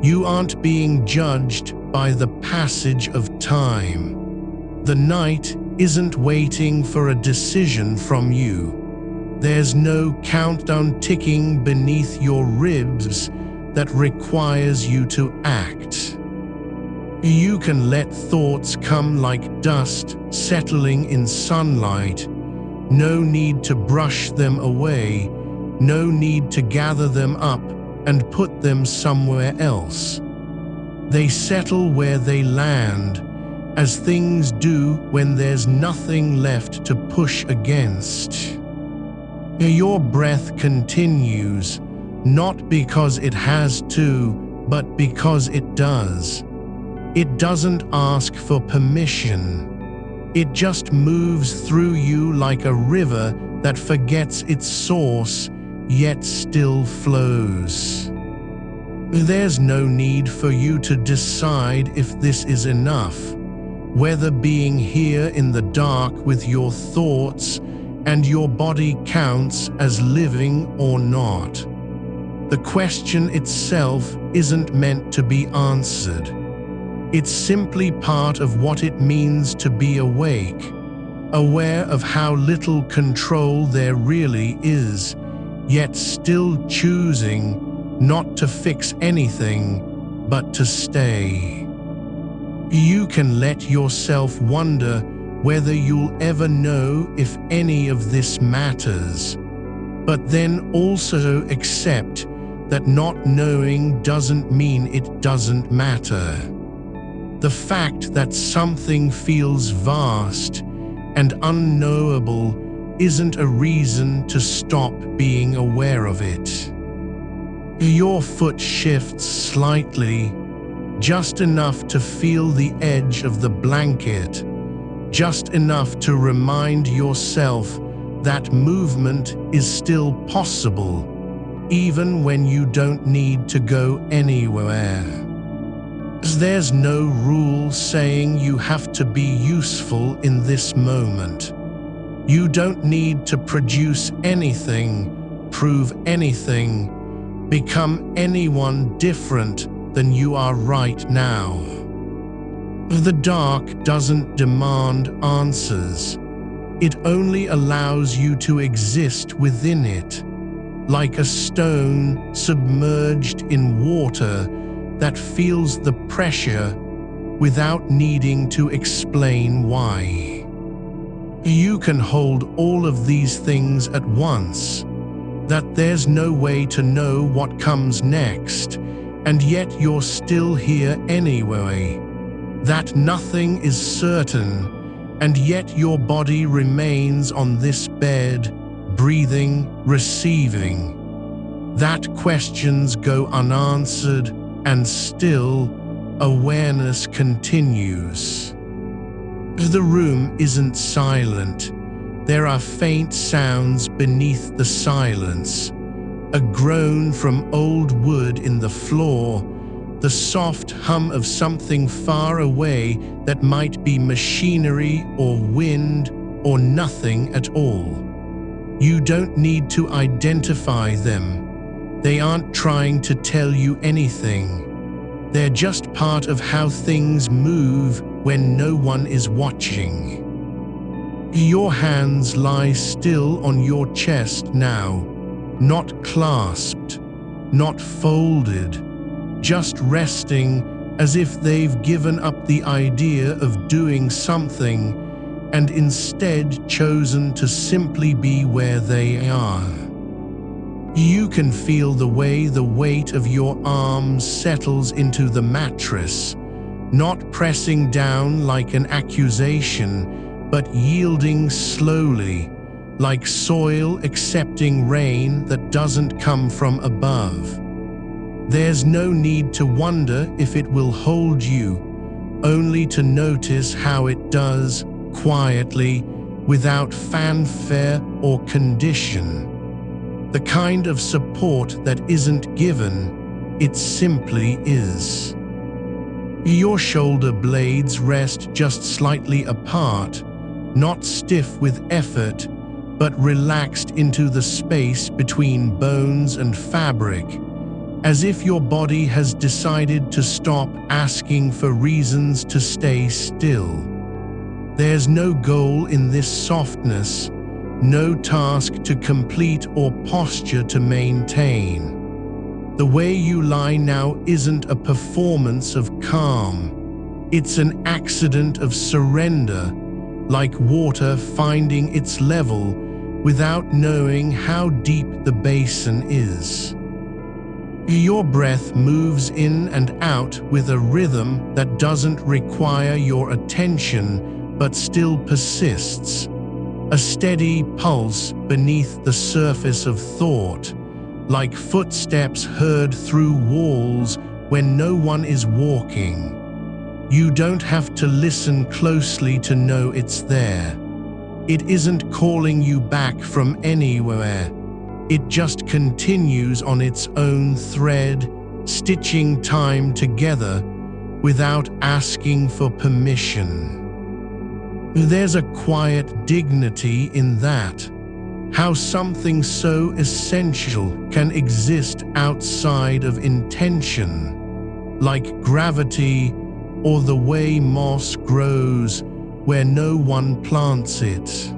You aren't being judged by the passage of time. The night isn't waiting for a decision from you. There's no countdown ticking beneath your ribs that requires you to act. You can let thoughts come like dust settling in sunlight. No need to brush them away. No need to gather them up and put them somewhere else. They settle where they land, as things do when there's nothing left to push against. Your breath continues, not because it has to, but because it does. It doesn't ask for permission. It just moves through you like a river that forgets its source, yet still flows. There's no need for you to decide if this is enough, whether being here in the dark with your thoughts and your body counts as living or not. The question itself isn't meant to be answered. It's simply part of what it means to be awake, aware of how little control there really is, yet still choosing not to fix anything, but to stay. You can let yourself wonder whether you'll ever know if any of this matters, but then also accept that not knowing doesn't mean it doesn't matter. The fact that something feels vast and unknowable isn't a reason to stop being aware of it. Your foot shifts slightly, just enough to feel the edge of the blanket, just enough to remind yourself that movement is still possible, even when you don't need to go anywhere. There's no rule saying you have to be useful in this moment. You don't need to produce anything, prove anything, become anyone different than you are right now. The dark doesn't demand answers. It only allows you to exist within it, like a stone submerged in water that feels the pressure without needing to explain why. You can hold all of these things at once, that there's no way to know what comes next, and yet you're still here anyway, that nothing is certain, and yet your body remains on this bed, breathing, receiving. That questions go unanswered, and still, awareness continues. The room isn't silent. There are faint sounds beneath the silence. A groan from old wood in the floor, the soft hum of something far away that might be machinery or wind or nothing at all. You don't need to identify them. They aren't trying to tell you anything. They're just part of how things move when no one is watching. Your hands lie still on your chest now, not clasped, not folded, just resting as if they've given up the idea of doing something and instead chosen to simply be where they are. You can feel the way the weight of your arms settles into the mattress, not pressing down like an accusation, but yielding slowly, like soil accepting rain that doesn't come from above. There's no need to wonder if it will hold you, only to notice how it does, quietly, without fanfare or condition. The kind of support that isn't given, it simply is. Your shoulder blades rest just slightly apart, not stiff with effort, but relaxed into the space between bones and fabric, as if your body has decided to stop asking for reasons to stay still. There's no goal in this softness, no task to complete or posture to maintain. The way you lie now isn't a performance of calm. It's an accident of surrender, like water finding its level without knowing how deep the basin is. Your breath moves in and out with a rhythm that doesn't require your attention but still persists. A steady pulse beneath the surface of thought, like footsteps heard through walls when no one is walking. You don't have to listen closely to know it's there. It isn't calling you back from anywhere. It just continues on its own thread, stitching time together without asking for permission. There's a quiet dignity in that, how something so essential can exist outside of intention, like gravity or the way moss grows where no one plants it.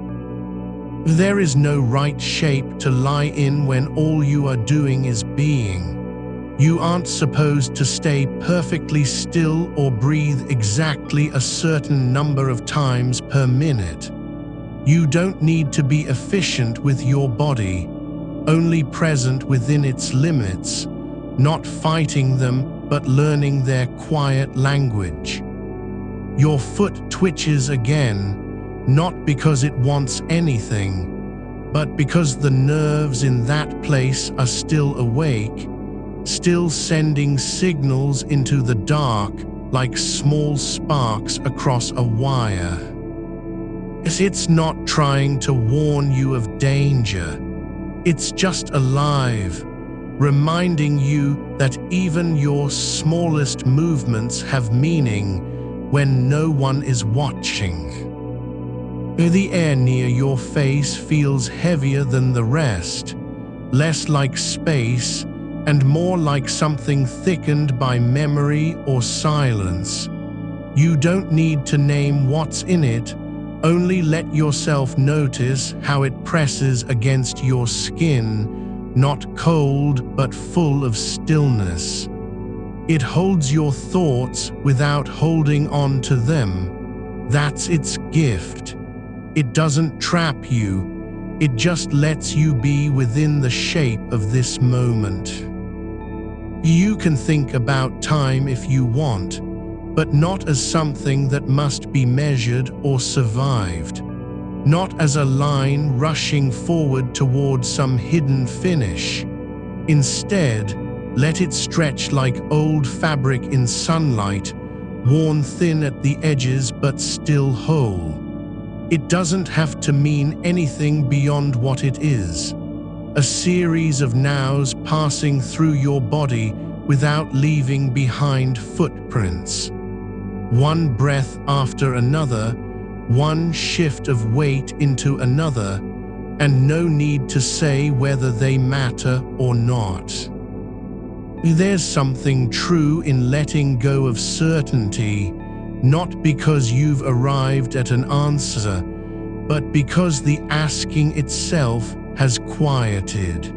There is no right shape to lie in when all you are doing is being. You aren't supposed to stay perfectly still or breathe exactly a certain number of times per minute. You don't need to be efficient with your body, only present within its limits, not fighting them but learning their quiet language. Your foot twitches again, not because it wants anything, but because the nerves in that place are still awake, still sending signals into the dark like small sparks across a wire. It's not trying to warn you of danger. It's just alive, reminding you that even your smallest movements have meaning when no one is watching. The air near your face feels heavier than the rest, less like space and more like something thickened by memory or silence. You don't need to name what's in it, only let yourself notice how it presses against your skin, not cold but full of stillness. It holds your thoughts without holding on to them. That's its gift. It doesn't trap you, it just lets you be within the shape of this moment. You can think about time if you want, but not as something that must be measured or survived. Not as a line rushing forward toward some hidden finish. Instead, let it stretch like old fabric in sunlight, worn thin at the edges but still whole. It doesn't have to mean anything beyond what it is. A series of nows passing through your body without leaving behind footprints. One breath after another, one shift of weight into another, and no need to say whether they matter or not. There's something true in letting go of certainty, not because you've arrived at an answer, but because the asking itself has quieted.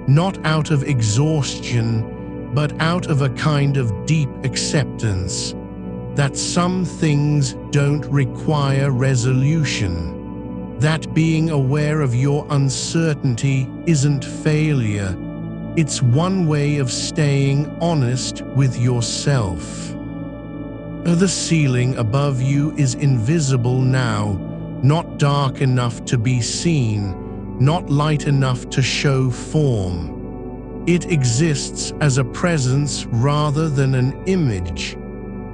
Not out of exhaustion, but out of a kind of deep acceptance that some things don't require resolution, that being aware of your uncertainty isn't failure. It's one way of staying honest with yourself. The ceiling above you is invisible now, not dark enough to be seen, not light enough to show form. It exists as a presence rather than an image,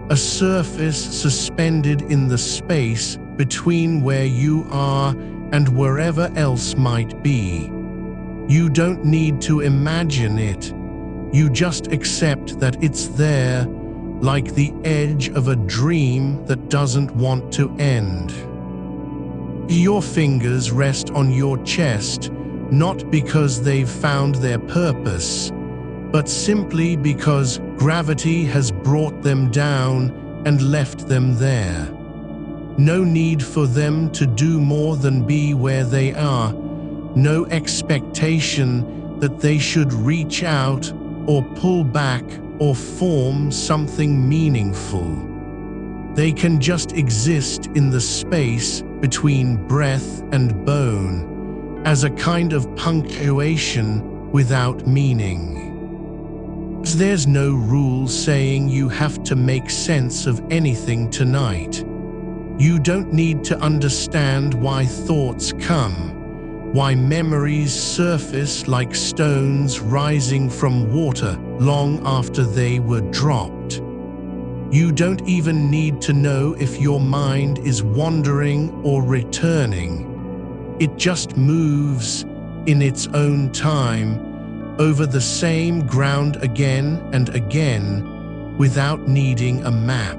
a surface suspended in the space between where you are and wherever else might be. You don't need to imagine it. You just accept that it's there, like the edge of a dream that doesn't want to end. Your fingers rest on your chest, not because they've found their purpose, but simply because gravity has brought them down and left them there. No need for them to do more than be where they are. No expectation that they should reach out or pull back or form something meaningful. They can just exist in the space between breath and bone, as a kind of punctuation without meaning. There's no rule saying you have to make sense of anything tonight. You don't need to understand why thoughts come, why memories surface like stones rising from water long after they were dropped. You don't even need to know if your mind is wandering or returning. It just moves in its own time over the same ground again and again without needing a map.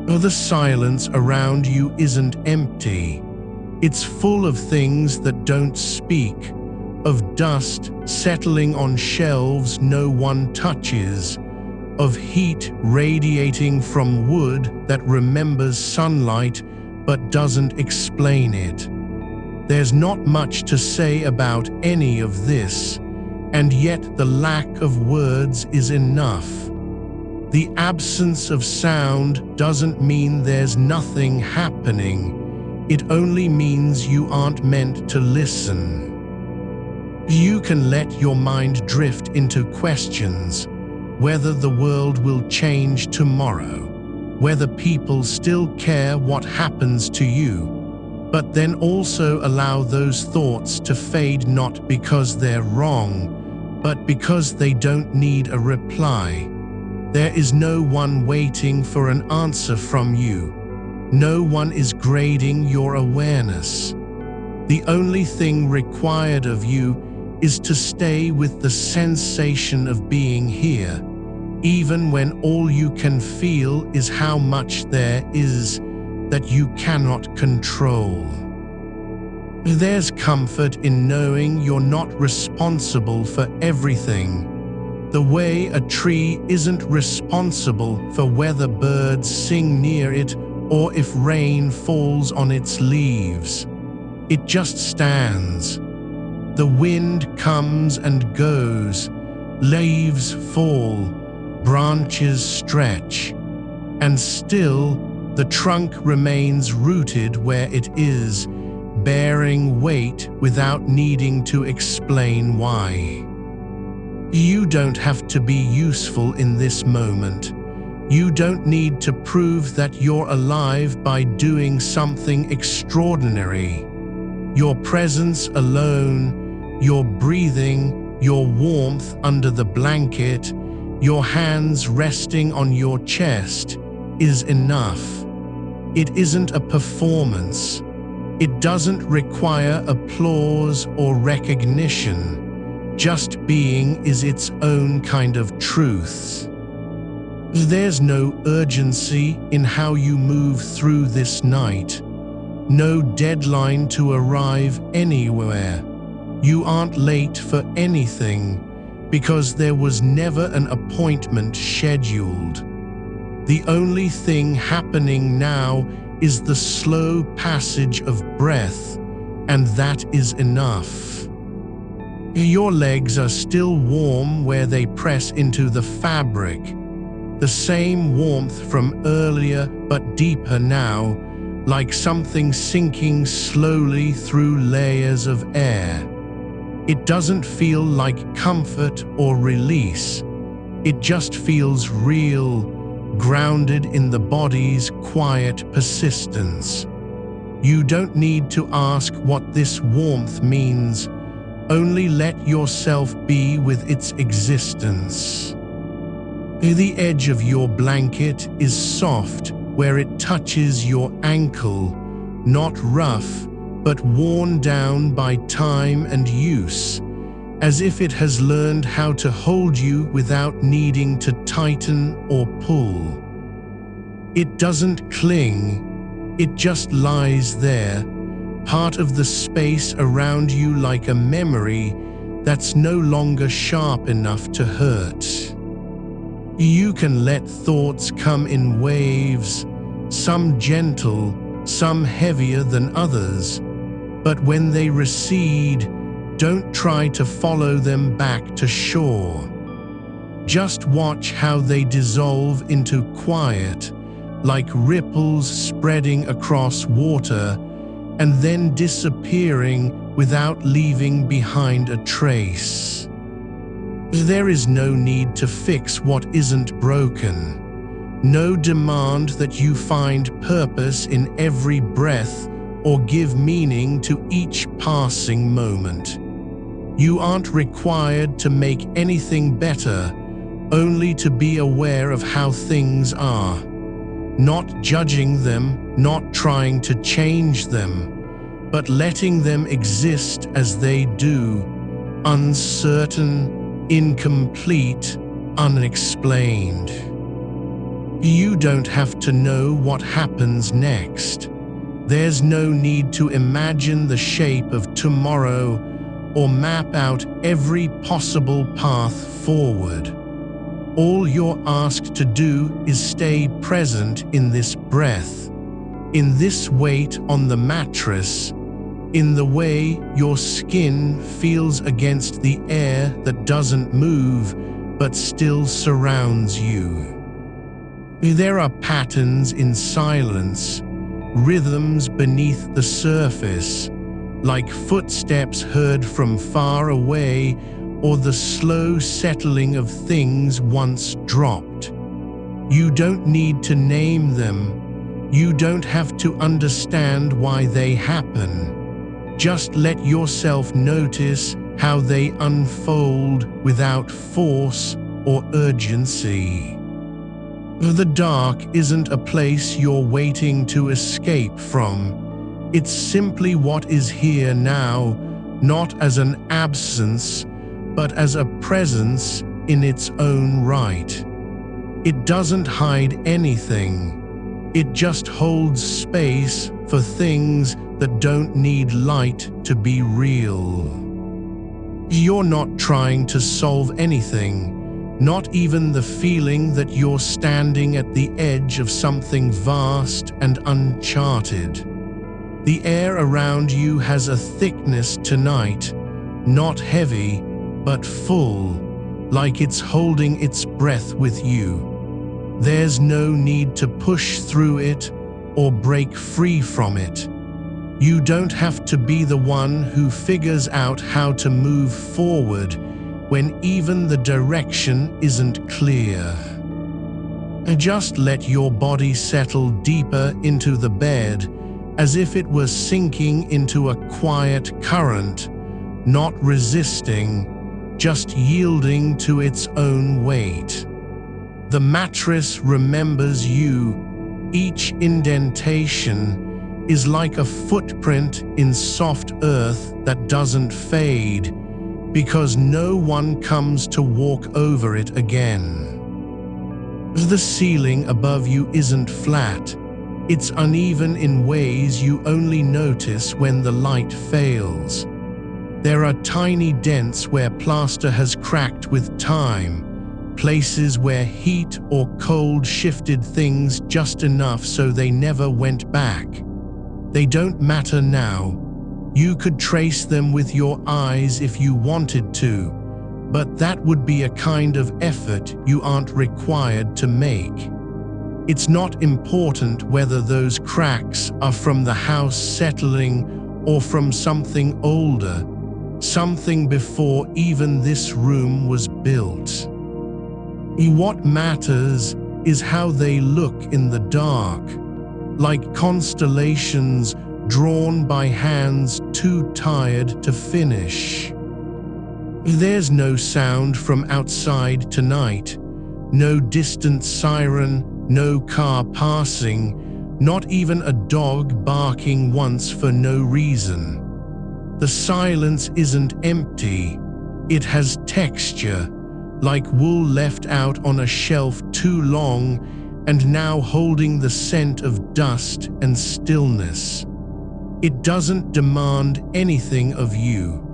The silence around you isn't empty. It's full of things that don't speak, of dust settling on shelves no one touches, of heat radiating from wood that remembers sunlight but doesn't explain it. There's not much to say about any of this, and yet the lack of words is enough. The absence of sound doesn't mean there's nothing happening. It only means you aren't meant to listen. You can let your mind drift into questions, whether the world will change tomorrow, whether people still care what happens to you, but then also allow those thoughts to fade not because they're wrong, but because they don't need a reply. There is no one waiting for an answer from you. No one is grading your awareness. The only thing required of you is to stay with the sensation of being here, even when all you can feel is how much there is that you cannot control. There's comfort in knowing you're not responsible for everything, the way a tree isn't responsible for whether birds sing near it or if rain falls on its leaves. It just stands. The wind comes and goes, leaves fall, branches stretch, and still the trunk remains rooted where it is, bearing weight without needing to explain why. You don't have to be useful in this moment. You don't need to prove that you're alive by doing something extraordinary. Your presence alone, your breathing, your warmth under the blanket, your hands resting on your chest is enough. It isn't a performance. It doesn't require applause or recognition. Just being is its own kind of truth. There's no urgency in how you move through this night. No deadline to arrive anywhere. You aren't late for anything. because there was never an appointment scheduled. The only thing happening now is the slow passage of breath, and that is enough. Your legs are still warm where they press into the fabric, the same warmth from earlier but deeper now, like something sinking slowly through layers of air. It doesn't feel like comfort or release. It just feels real, grounded in the body's quiet persistence. You don't need to ask what this warmth means. Only let yourself be with its existence. The edge of your blanket is soft where it touches your ankle, not rough, but worn down by time and use, as if it has learned how to hold you without needing to tighten or pull. It doesn't cling, it just lies there, part of the space around you, like a memory that's no longer sharp enough to hurt. You can let thoughts come in waves, some gentle, some heavier than others, but when they recede, don't try to follow them back to shore. Just watch how they dissolve into quiet, like ripples spreading across water, and then disappearing without leaving behind a trace. There is no need to fix what isn't broken, no demand that you find purpose in every breath or give meaning to each passing moment. You aren't required to make anything better, only to be aware of how things are. Not judging them, not trying to change them, but letting them exist as they do, uncertain, incomplete, unexplained. You don't have to know what happens next. There's no need to imagine the shape of tomorrow or map out every possible path forward. All you're asked to do is stay present in this breath, in this weight on the mattress, in the way your skin feels against the air that doesn't move but still surrounds you. There are patterns in silence, rhythms beneath the surface, like footsteps heard from far away or the slow settling of things once dropped. You don't need to name them. You don't have to understand why they happen. Just let yourself notice how they unfold without force or urgency. The dark isn't a place you're waiting to escape from. It's simply what is here now, not as an absence, but as a presence in its own right. It doesn't hide anything. It just holds space for things that don't need light to be real. You're not trying to solve anything. Not even the feeling that you're standing at the edge of something vast and uncharted. The air around you has a thickness tonight, not heavy, but full, like it's holding its breath with you. There's no need to push through it or break free from it. You don't have to be the one who figures out how to move forward when even the direction isn't clear. Just let your body settle deeper into the bed, as if it were sinking into a quiet current, not resisting, just yielding to its own weight. The mattress remembers you. Each indentation is like a footprint in soft earth that doesn't fade, because no one comes to walk over it again. The ceiling above you isn't flat. It's uneven in ways you only notice when the light fails. There are tiny dents where plaster has cracked with time, places where heat or cold shifted things just enough so they never went back. They don't matter now. You could trace them with your eyes if you wanted to, but that would be a kind of effort you aren't required to make. It's not important whether those cracks are from the house settling or from something older, something before even this room was built. What matters is how they look in the dark, like constellations drawn by hands too tired to finish. There's no sound from outside tonight, no distant siren, no car passing, not even a dog barking once for no reason. The silence isn't empty, it has texture, like wool left out on a shelf too long and now holding the scent of dust and stillness. It doesn't demand anything of you.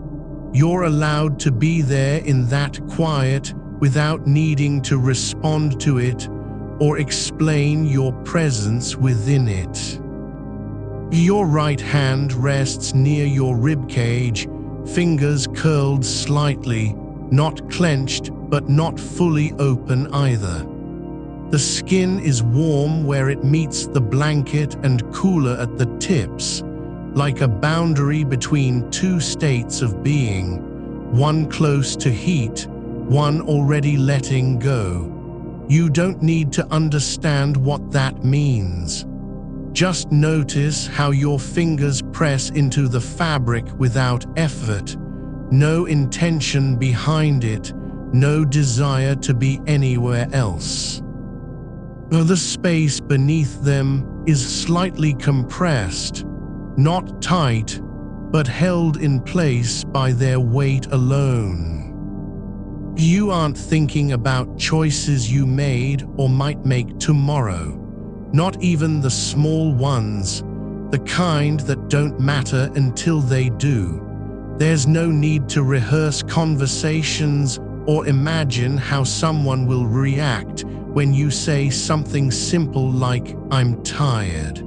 You're allowed to be there in that quiet without needing to respond to it or explain your presence within it. Your right hand rests near your ribcage, fingers curled slightly, not clenched but not fully open either. The skin is warm where it meets the blanket and cooler at the tips, like a boundary between two states of being, one close to heat, one already letting go. You don't need to understand what that means. Just notice how your fingers press into the fabric without effort, no intention behind it, no desire to be anywhere else. The space beneath them is slightly compressed, not tight, but held in place by their weight alone. You aren't thinking about choices you made or might make tomorrow, not even the small ones, the kind that don't matter until they do. There's no need to rehearse conversations or imagine how someone will react when you say something simple like, "I'm tired."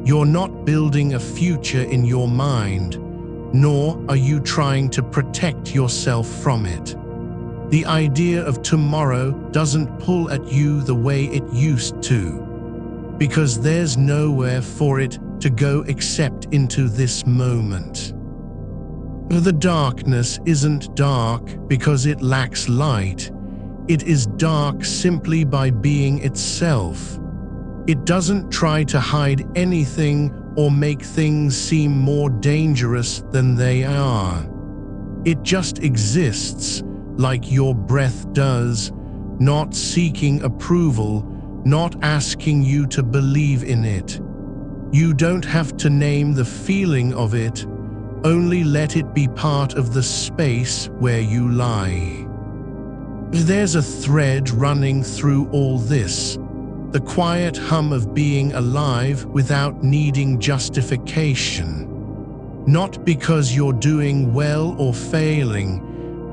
You're not building a future in your mind, nor are you trying to protect yourself from it. The idea of tomorrow doesn't pull at you the way it used to, because there's nowhere for it to go except into this moment. The darkness isn't dark because it lacks light. It is dark simply by being itself. It doesn't try to hide anything or make things seem more dangerous than they are. It just exists, like your breath does, not seeking approval, not asking you to believe in it. You don't have to name the feeling of it, only let it be part of the space where you lie. There's a thread running through all this, the quiet hum of being alive without needing justification. Not because you're doing well or failing,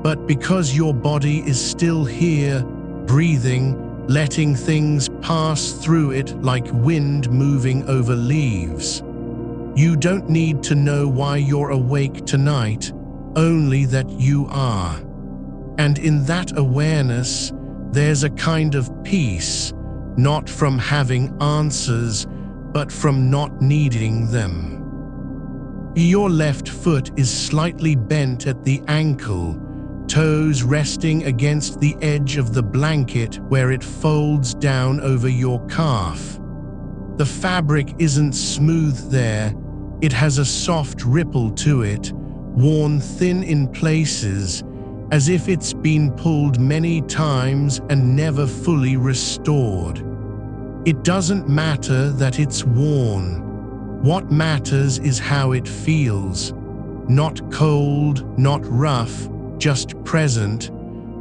but because your body is still here, breathing, letting things pass through it like wind moving over leaves. You don't need to know why you're awake tonight, only that you are. And in that awareness, there's a kind of peace, not from having answers, but from not needing them. Your left foot is slightly bent at the ankle, toes resting against the edge of the blanket where it folds down over your calf. The fabric isn't smooth there, it has a soft ripple to it, worn thin in places, as if it's been pulled many times and never fully restored. It doesn't matter that it's worn. What matters is how it feels. Not cold, not rough, just present,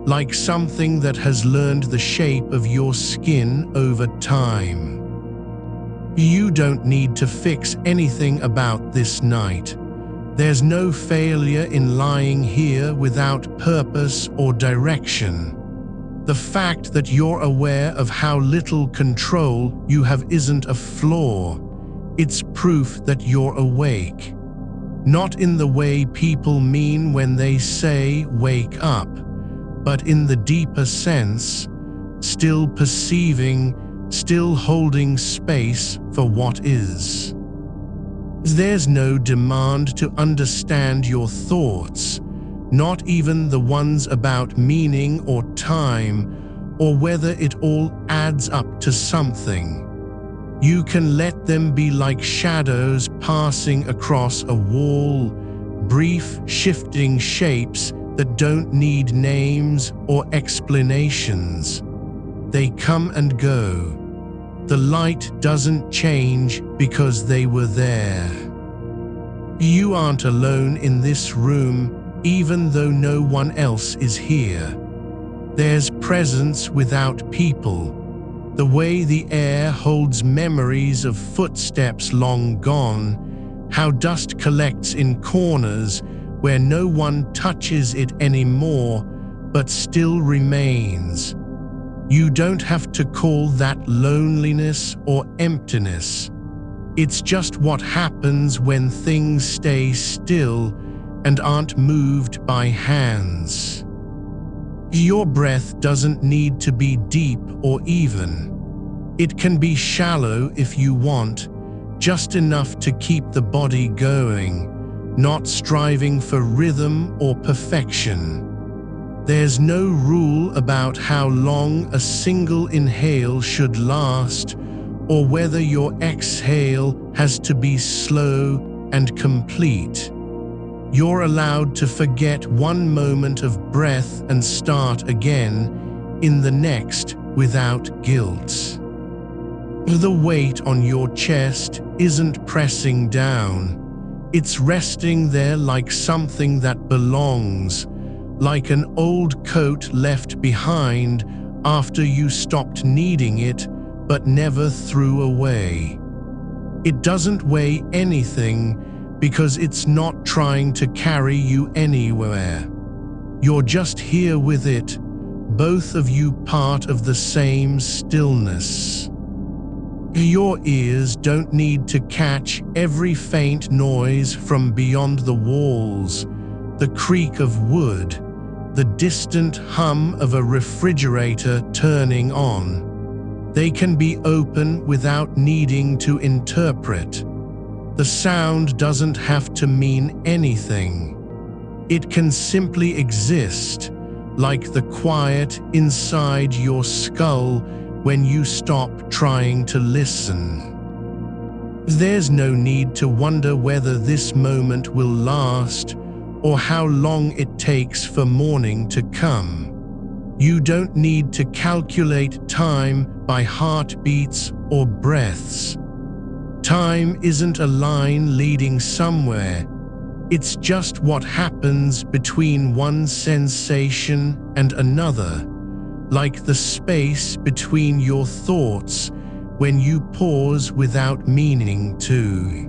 like something that has learned the shape of your skin over time. You don't need to fix anything about this night. There's no failure in lying here without purpose or direction. The fact that you're aware of how little control you have isn't a flaw. It's proof that you're awake. Not in the way people mean when they say wake up, but in the deeper sense, still perceiving, still holding space for what is. There's no demand to understand your thoughts, not even the ones about meaning or time, or whether it all adds up to something. You can let them be like shadows passing across a wall, brief, shifting shapes that don't need names or explanations. They come and go. The light doesn't change because they were there. You aren't alone in this room, even though no one else is here. There's presence without people. The way the air holds memories of footsteps long gone, how dust collects in corners where no one touches it anymore, but still remains. You don't have to call that loneliness or emptiness. It's just what happens when things stay still and aren't moved by hands. Your breath doesn't need to be deep or even. It can be shallow if you want, just enough to keep the body going, not striving for rhythm or perfection. There's no rule about how long a single inhale should last, or whether your exhale has to be slow and complete. You're allowed to forget one moment of breath and start again in the next without guilt. The weight on your chest isn't pressing down. It's resting there like something that belongs, like an old coat left behind after you stopped needing it but never threw away. It doesn't weigh anything because it's not trying to carry you anywhere. You're just here with it, both of you part of the same stillness. Your ears don't need to catch every faint noise from beyond the walls, the creak of wood, the distant hum of a refrigerator turning on. They can be open without needing to interpret. The sound doesn't have to mean anything. It can simply exist, like the quiet inside your skull when you stop trying to listen. There's no need to wonder whether this moment will last or how long it takes for morning to come. You don't need to calculate time by heartbeats or breaths. Time isn't a line leading somewhere. It's just what happens between one sensation and another, like the space between your thoughts when you pause without meaning to.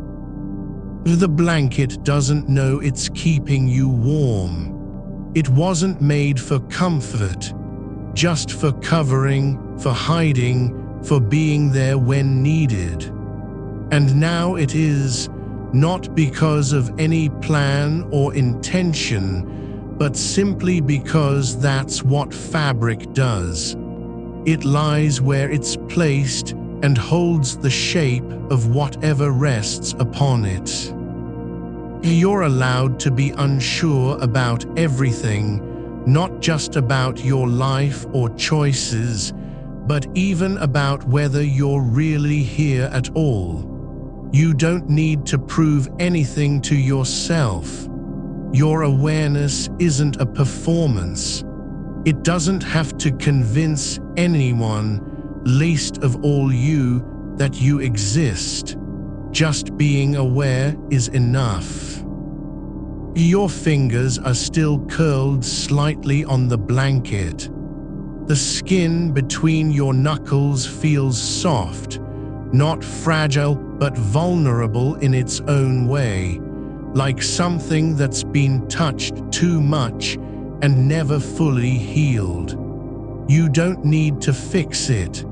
The blanket doesn't know it's keeping you warm. It wasn't made for comfort, just for covering, for hiding, for being there when needed. And now it is, not because of any plan or intention, but simply because that's what fabric does. It lies where it's placed and holds the shape of whatever rests upon it. You're allowed to be unsure about everything, not just about your life or choices, but even about whether you're really here at all. You don't need to prove anything to yourself. Your awareness isn't a performance. It doesn't have to convince anyone, least of all you, that you exist. Just being aware is enough. Your fingers are still curled slightly on the blanket. The skin between your knuckles feels soft, not fragile but vulnerable in its own way, like something that's been touched too much and never fully healed. You don't need to fix it.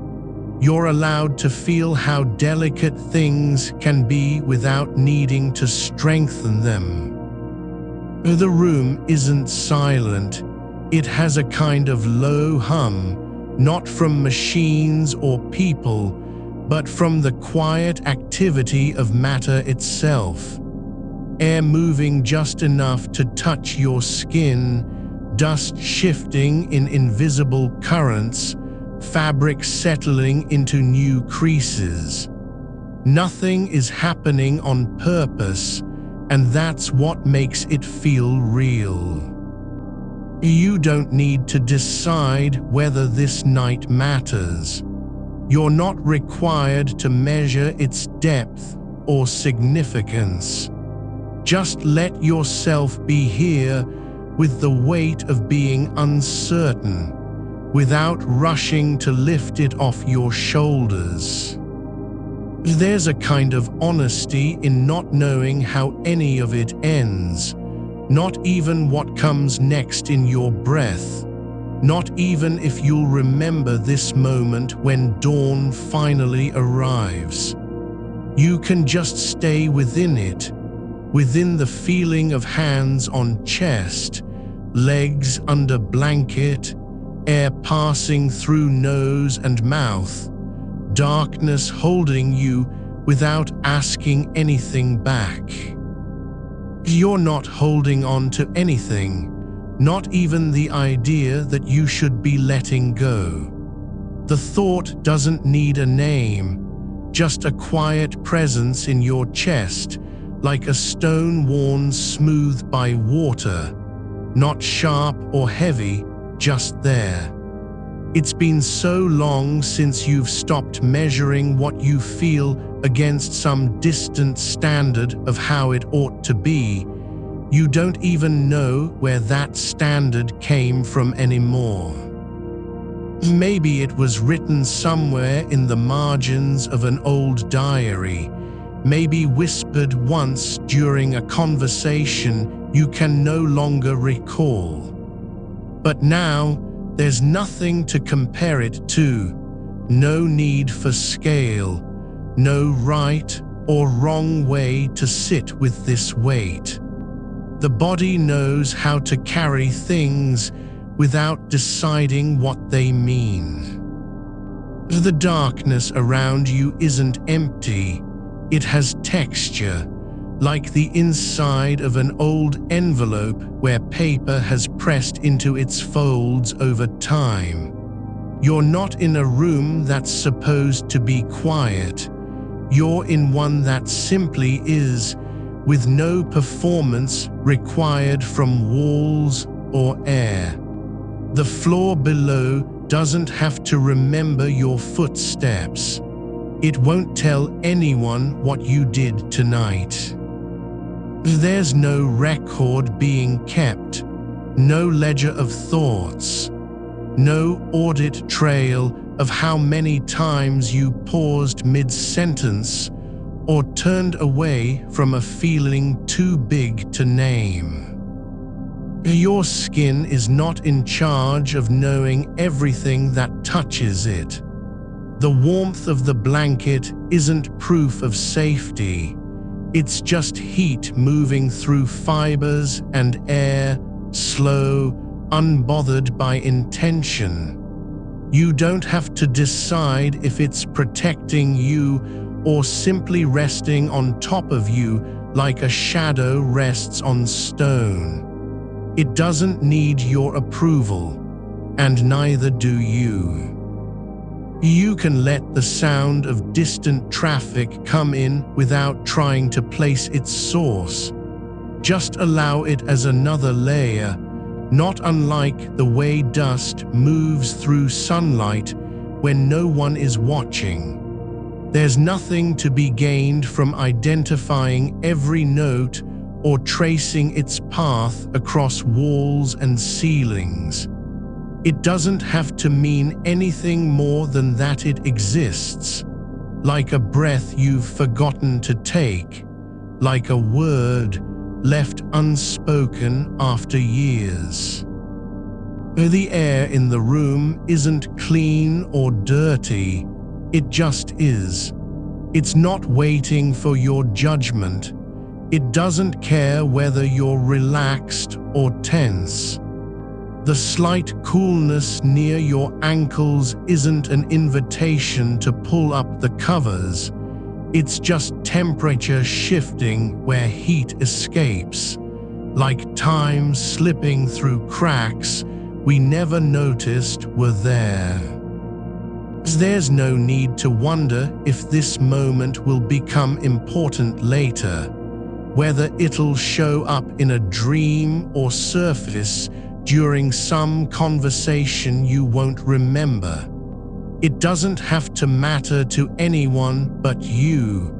You're allowed to feel how delicate things can be without needing to strengthen them. The room isn't silent. It has a kind of low hum, not from machines or people, but from the quiet activity of matter itself. Air moving just enough to touch your skin, dust shifting in invisible currents, fabric settling into new creases. Nothing is happening on purpose, and that's what makes it feel real. You don't need to decide whether this night matters. You're not required to measure its depth or significance. Just let yourself be here with the weight of being uncertain, without rushing to lift it off your shoulders. There's a kind of honesty in not knowing how any of it ends, not even what comes next in your breath, not even if you'll remember this moment when dawn finally arrives. You can just stay within it, within the feeling of hands on chest, legs under blanket, air passing through nose and mouth, darkness holding you without asking anything back. You're not holding on to anything, not even the idea that you should be letting go. The thought doesn't need a name, just a quiet presence in your chest, like a stone worn smooth by water, not sharp or heavy, just there. It's been so long since you've stopped measuring what you feel against some distant standard of how it ought to be. You don't even know where that standard came from anymore. Maybe it was written somewhere in the margins of an old diary, maybe whispered once during a conversation you can no longer recall. But now, there's nothing to compare it to, no need for scale, no right or wrong way to sit with this weight. The body knows how to carry things without deciding what they mean. The darkness around you isn't empty, it has texture, like the inside of an old envelope where paper has pressed into its folds over time. You're not in a room that's supposed to be quiet. You're in one that simply is, with no performance required from walls or air. The floor below doesn't have to remember your footsteps. It won't tell anyone what you did tonight. There's no record being kept, no ledger of thoughts, no audit trail of how many times you paused mid-sentence or turned away from a feeling too big to name. Your skin is not in charge of knowing everything that touches it. The warmth of the blanket isn't proof of safety. It's just heat moving through fibers and air, slow, unbothered by intention. You don't have to decide if it's protecting you or simply resting on top of you like a shadow rests on stone. It doesn't need your approval, and neither do you. You can let the sound of distant traffic come in without trying to place its source. Just allow it as another layer, not unlike the way dust moves through sunlight when no one is watching. There's nothing to be gained from identifying every note or tracing its path across walls and ceilings. It doesn't have to mean anything more than that it exists, like a breath you've forgotten to take, like a word, left unspoken after years. The air in the room isn't clean or dirty, it just is. It's not waiting for your judgment. It doesn't care whether you're relaxed or tense. The slight coolness near your ankles isn't an invitation to pull up the covers. It's just temperature shifting where heat escapes, like time slipping through cracks we never noticed were there. There's no need to wonder if this moment will become important later, whether it'll show up in a dream or surface during some conversation you won't remember. It doesn't have to matter to anyone but you,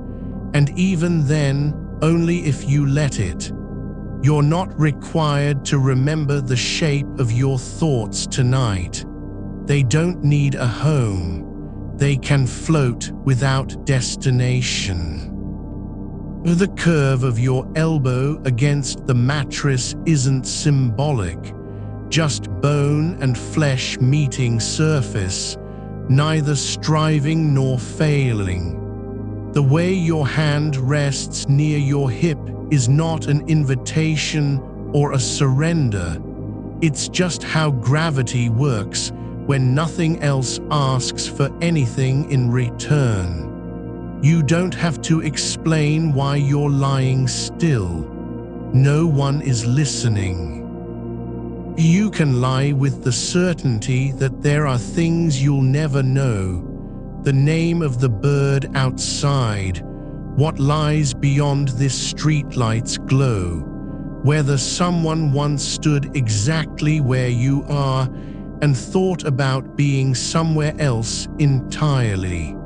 and even then, only if you let it. You're not required to remember the shape of your thoughts tonight. They don't need a home. They can float without destination. The curve of your elbow against the mattress isn't symbolic, just bone and flesh meeting surface, neither striving nor failing. The way your hand rests near your hip is not an invitation or a surrender. It's just how gravity works when nothing else asks for anything in return. You don't have to explain why you're lying still. No one is listening. You can lie with the certainty that there are things you'll never know. The name of the bird outside, what lies beyond this streetlight's glow, whether someone once stood exactly where you are and thought about being somewhere else entirely.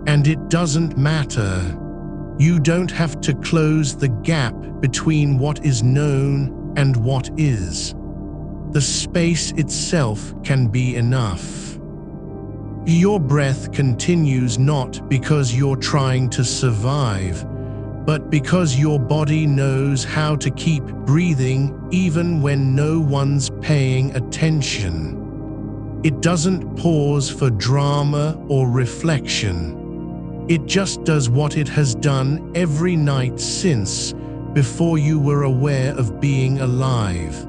And it doesn't matter. You don't have to close the gap between what is known and what is. The space itself can be enough. Your breath continues not because you're trying to survive, but because your body knows how to keep breathing even when no one's paying attention. It doesn't pause for drama or reflection. It just does what it has done every night since before you were aware of being alive.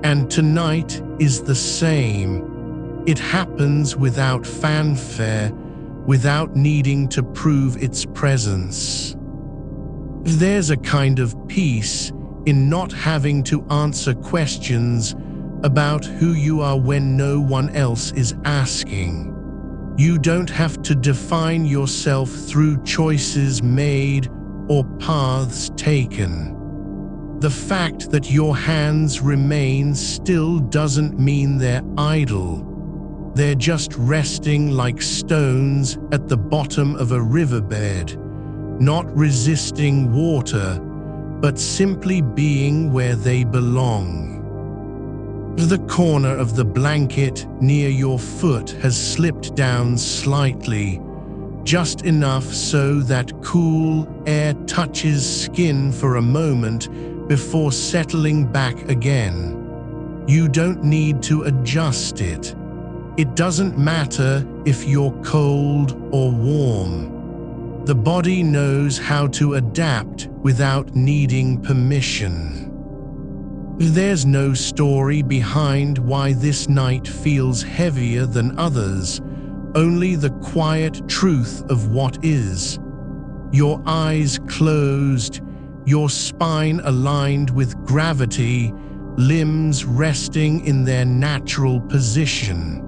And tonight is the same. It happens without fanfare, without needing to prove its presence. There's a kind of peace in not having to answer questions about who you are when no one else is asking. You don't have to define yourself through choices made or paths taken. The fact that your hands remain still doesn't mean they're idle. They're just resting like stones at the bottom of a riverbed, not resisting water, but simply being where they belong. The corner of the blanket near your foot has slipped down slightly, just enough so that cool air touches skin for a moment before settling back again. You don't need to adjust it. It doesn't matter if you're cold or warm. The body knows how to adapt without needing permission. There's no story behind why this night feels heavier than others, only the quiet truth of what is. Your eyes closed, your spine aligned with gravity, limbs resting in their natural position.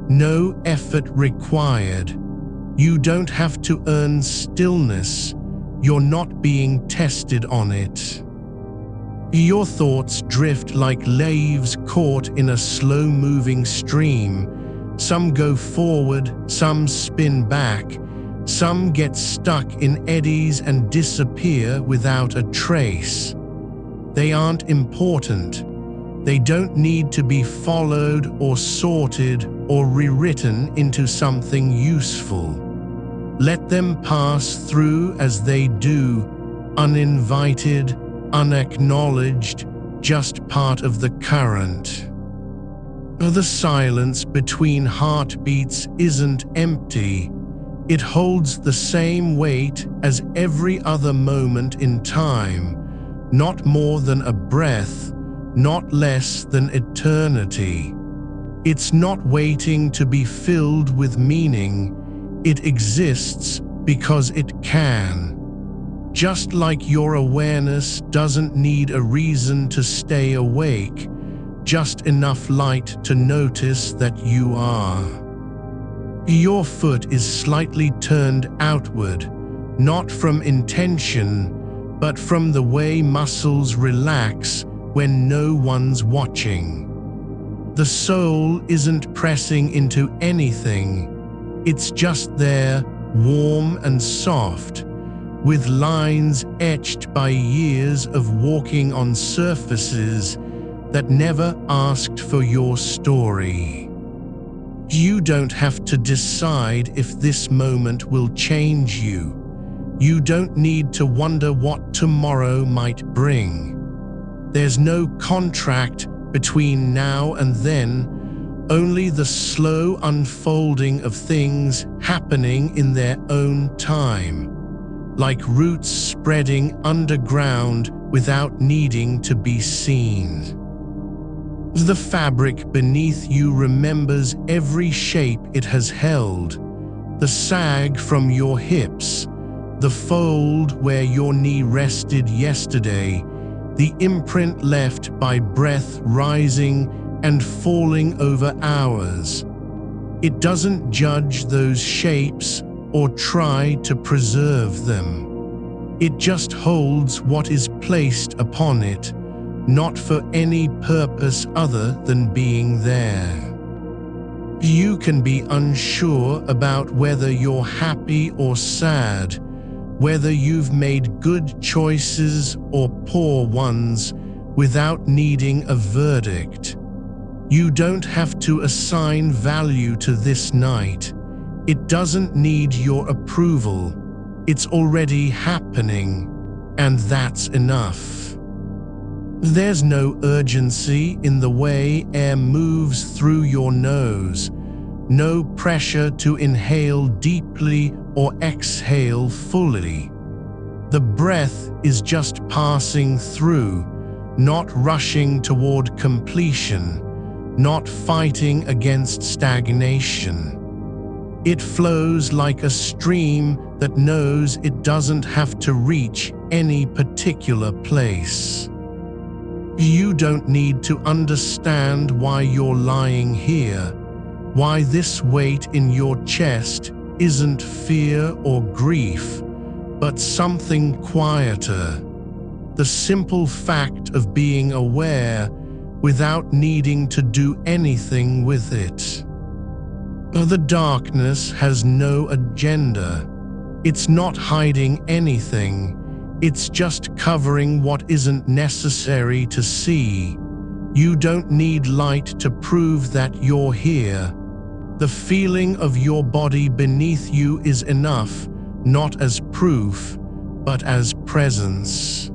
No effort required. You don't have to earn stillness. You're not being tested on it. Your thoughts drift like leaves caught in a slow-moving stream. Some go forward, some spin back. Some get stuck in eddies and disappear without a trace. They aren't important. They don't need to be followed or sorted or rewritten into something useful. Let them pass through as they do, uninvited, unacknowledged, just part of the current. The silence between heartbeats isn't empty. It holds the same weight as every other moment in time, not more than a breath, not less than eternity. It's not waiting to be filled with meaning. It exists because it can. Just like your awareness doesn't need a reason to stay awake, just enough light to notice that you are. Your foot is slightly turned outward, not from intention, but from the way muscles relax when no one's watching. The sole isn't pressing into anything. It's just there, warm and soft, with lines etched by years of walking on surfaces that never asked for your story. You don't have to decide if this moment will change you. You don't need to wonder what tomorrow might bring. There's no contract between now and then, only the slow unfolding of things happening in their own time, like roots spreading underground without needing to be seen. The fabric beneath you remembers every shape it has held, the sag from your hips, the fold where your knee rested yesterday, the imprint left by breath rising and falling over hours. It doesn't judge those shapes or try to preserve them. It just holds what is placed upon it, not for any purpose other than being there. You can be unsure about whether you're happy or sad, whether you've made good choices or poor ones, without needing a verdict. You don't have to assign value to this night. It doesn't need your approval. It's already happening, and that's enough. There's no urgency in the way air moves through your nose, no pressure to inhale deeply or exhale fully. The breath is just passing through, not rushing toward completion, not fighting against stagnation. It flows like a stream that knows it doesn't have to reach any particular place. You don't need to understand why you're lying here, why this weight in your chest isn't fear or grief, but something quieter. The simple fact of being aware without needing to do anything with it. The darkness has no agenda. It's not hiding anything. It's just covering what isn't necessary to see. You don't need light to prove that you're here. The feeling of your body beneath you is enough, not as proof, but as presence.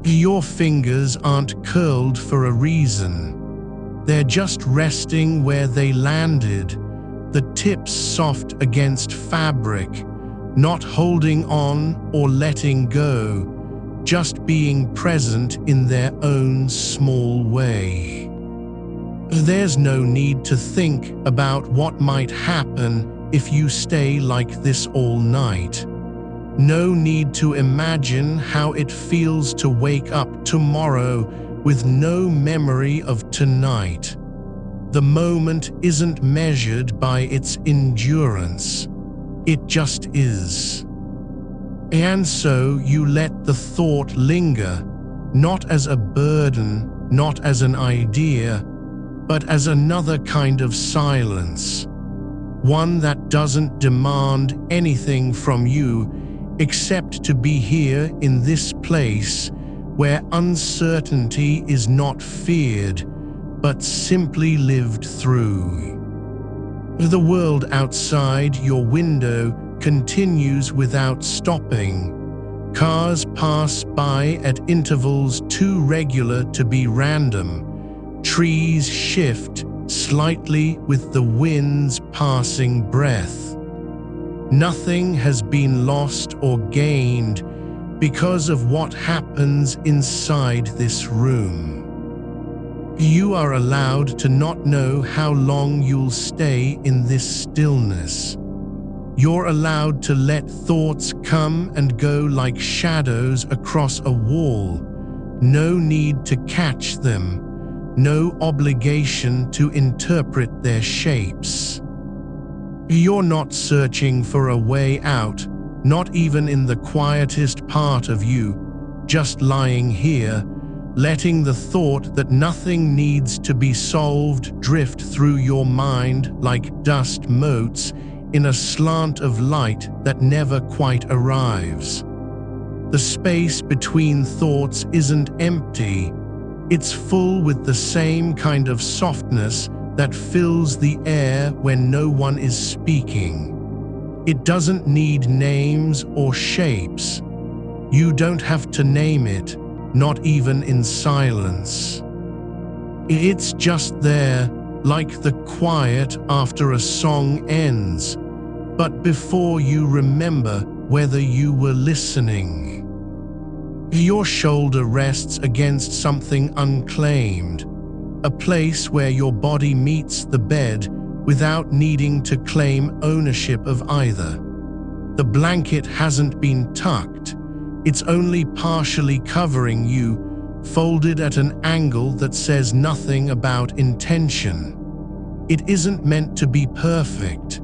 Your fingers aren't curled for a reason. They're just resting where they landed, the tips soft against fabric, not holding on or letting go, just being present in their own small way. There's no need to think about what might happen if you stay like this all night. No need to imagine how it feels to wake up tomorrow with no memory of tonight. The moment isn't measured by its endurance. It just is. And so you let the thought linger, not as a burden, not as an idea, but as another kind of silence. One that doesn't demand anything from you except to be here in this place where uncertainty is not feared, but simply lived through. The world outside your window continues without stopping. Cars pass by at intervals too regular to be random. Trees shift slightly with the wind's passing breath. Nothing has been lost or gained because of what happens inside this room. You are allowed to not know how long you'll stay in this stillness. You're allowed to let thoughts come and go like shadows across a wall. No need to catch them. No obligation to interpret their shapes. You're not searching for a way out, not even in the quietest part of you, just lying here, letting the thought that nothing needs to be solved drift through your mind like dust motes in a slant of light that never quite arrives. The space between thoughts isn't empty. It's full with the same kind of softness that fills the air when no one is speaking. It doesn't need names or shapes. You don't have to name it, not even in silence. It's just there, like the quiet after a song ends, but before you remember whether you were listening. Your shoulder rests against something unclaimed, a place where your body meets the bed without needing to claim ownership of either. The blanket hasn't been tucked, it's only partially covering you, folded at an angle that says nothing about intention. It isn't meant to be perfect.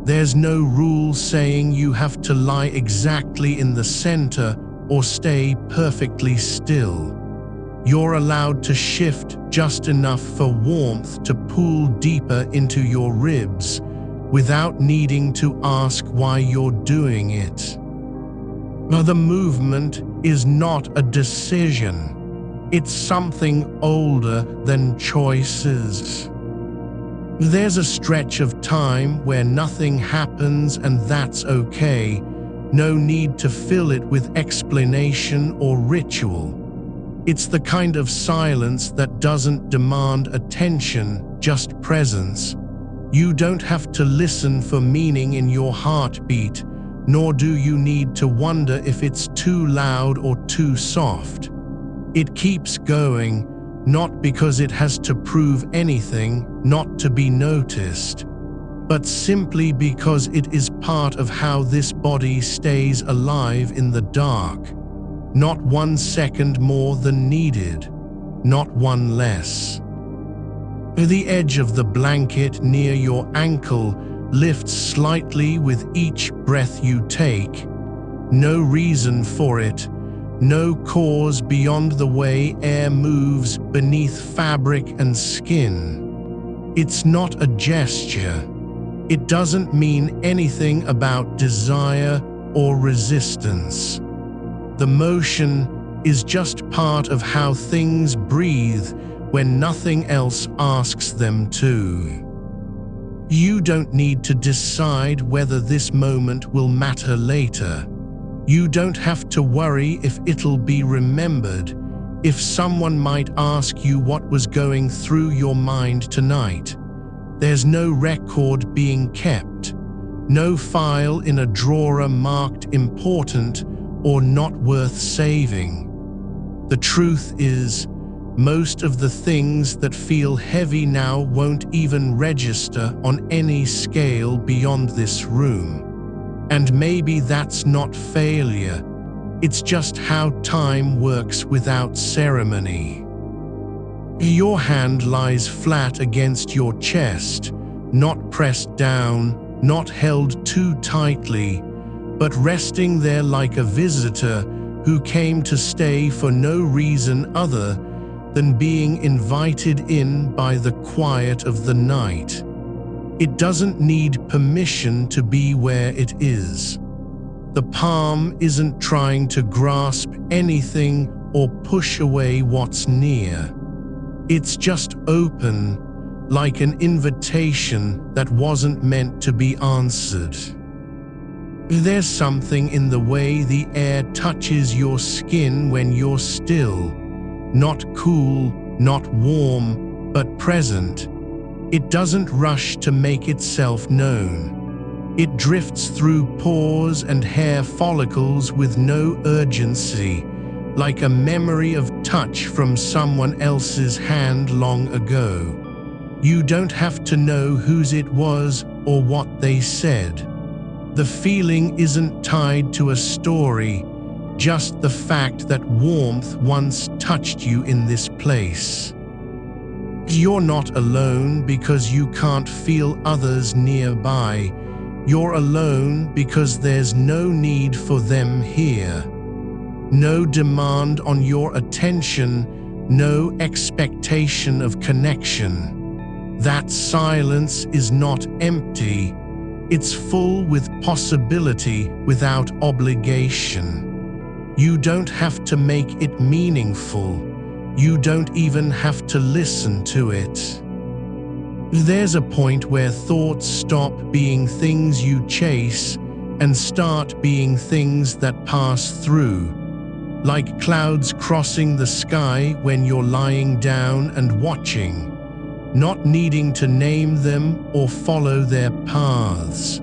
There's no rule saying you have to lie exactly in the center or stay perfectly still. You're allowed to shift just enough for warmth to pool deeper into your ribs without needing to ask why you're doing it. The movement is not a decision. It's something older than choices. There's a stretch of time where nothing happens, and that's okay. No need to fill it with explanation or ritual. It's the kind of silence that doesn't demand attention, just presence. You don't have to listen for meaning in your heartbeat, nor do you need to wonder if it's too loud or too soft. It keeps going, not because it has to prove anything, not to be noticed, but simply because it is part of how this body stays alive in the dark. Not 1 second more than needed, not one less. The edge of the blanket near your ankle lifts slightly with each breath you take. No reason for it, no cause beyond the way air moves beneath fabric and skin. It's not a gesture. It doesn't mean anything about desire or resistance. The motion is just part of how things breathe when nothing else asks them to. You don't need to decide whether this moment will matter later. You don't have to worry if it'll be remembered, if someone might ask you what was going through your mind tonight. There's no record being kept, no file in a drawer marked important or not worth saving. The truth is, most of the things that feel heavy now won't even register on any scale beyond this room. And maybe that's not failure, it's just how time works without ceremony. Your hand lies flat against your chest, not pressed down, not held too tightly, but resting there like a visitor who came to stay for no reason other than being invited in by the quiet of the night. It doesn't need permission to be where it is. The palm isn't trying to grasp anything or push away what's near. It's just open, like an invitation that wasn't meant to be answered. There's something in the way the air touches your skin when you're still. Not cool, not warm, but present. It doesn't rush to make itself known. It drifts through pores and hair follicles with no urgency, like a memory of touch from someone else's hand long ago. You don't have to know whose it was or what they said. The feeling isn't tied to a story, just the fact that warmth once touched you in this place. You're not alone because you can't feel others nearby. You're alone because there's no need for them here. No demand on your attention, no expectation of connection. That silence is not empty. It's full with possibility without obligation. You don't have to make it meaningful. You don't even have to listen to it. There's a point where thoughts stop being things you chase and start being things that pass through, like clouds crossing the sky when you're lying down and watching, not needing to name them or follow their paths.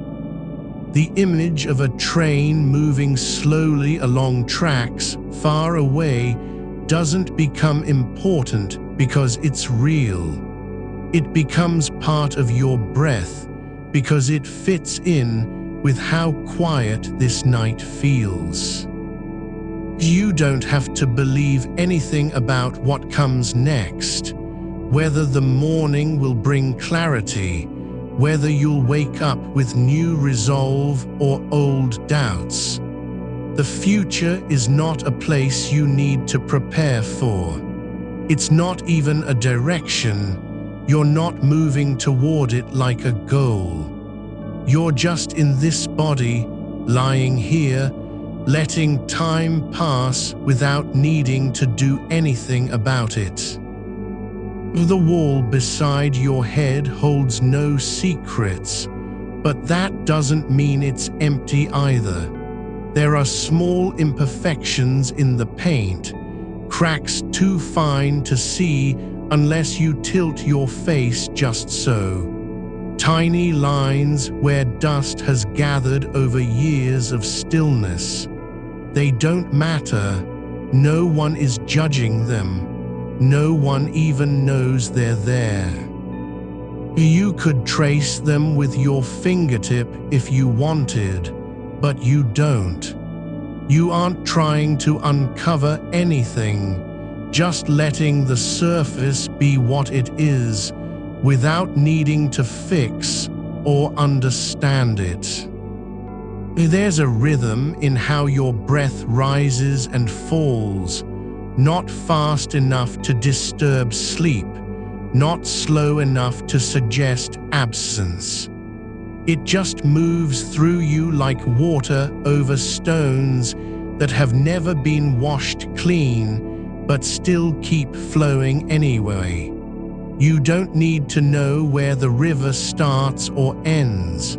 The image of a train moving slowly along tracks far away doesn't become important because it's real. It becomes part of your breath because it fits in with how quiet this night feels. You don't have to believe anything about what comes next, whether the morning will bring clarity, whether you'll wake up with new resolve or old doubts. The future is not a place you need to prepare for. It's not even a direction. You're not moving toward it like a goal. You're just in this body, lying here, letting time pass without needing to do anything about it. The wall beside your head holds no secrets, but that doesn't mean it's empty either. There are small imperfections in the paint, cracks too fine to see unless you tilt your face just so. Tiny lines where dust has gathered over years of stillness. They don't matter. No one is judging them. No one even knows they're there. You could trace them with your fingertip if you wanted, but you don't. You aren't trying to uncover anything, just letting the surface be what it is, without needing to fix or understand it. There's a rhythm in how your breath rises and falls, not fast enough to disturb sleep, not slow enough to suggest absence. It just moves through you like water over stones that have never been washed clean, but still keep flowing anyway. You don't need to know where the river starts or ends.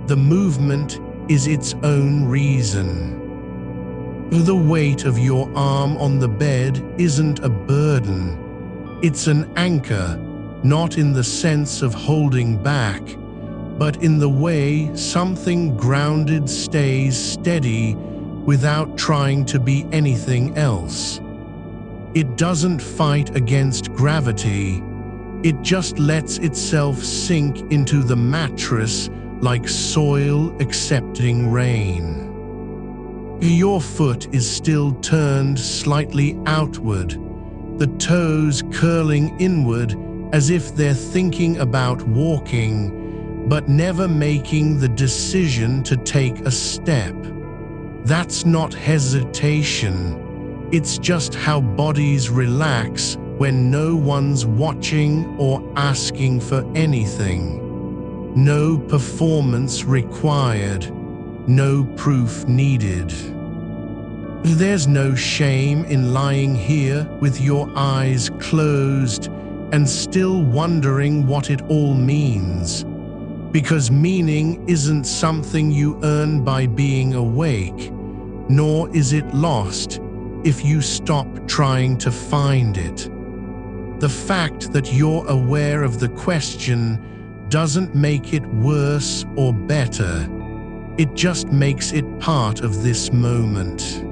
The movement is its own reason. The weight of your arm on the bed isn't a burden. It's an anchor, not in the sense of holding back, but in the way something grounded stays steady without trying to be anything else. It doesn't fight against gravity. It just lets itself sink into the mattress like soil accepting rain. Your foot is still turned slightly outward, the toes curling inward as if they're thinking about walking, but never making the decision to take a step. That's not hesitation. It's just how bodies relax when no one's watching or asking for anything. No performance required, no proof needed. There's no shame in lying here with your eyes closed and still wondering what it all means. Because meaning isn't something you earn by being awake, nor is it lost if you stop trying to find it. The fact that you're aware of the question doesn't make it worse or better. It just makes it part of this moment.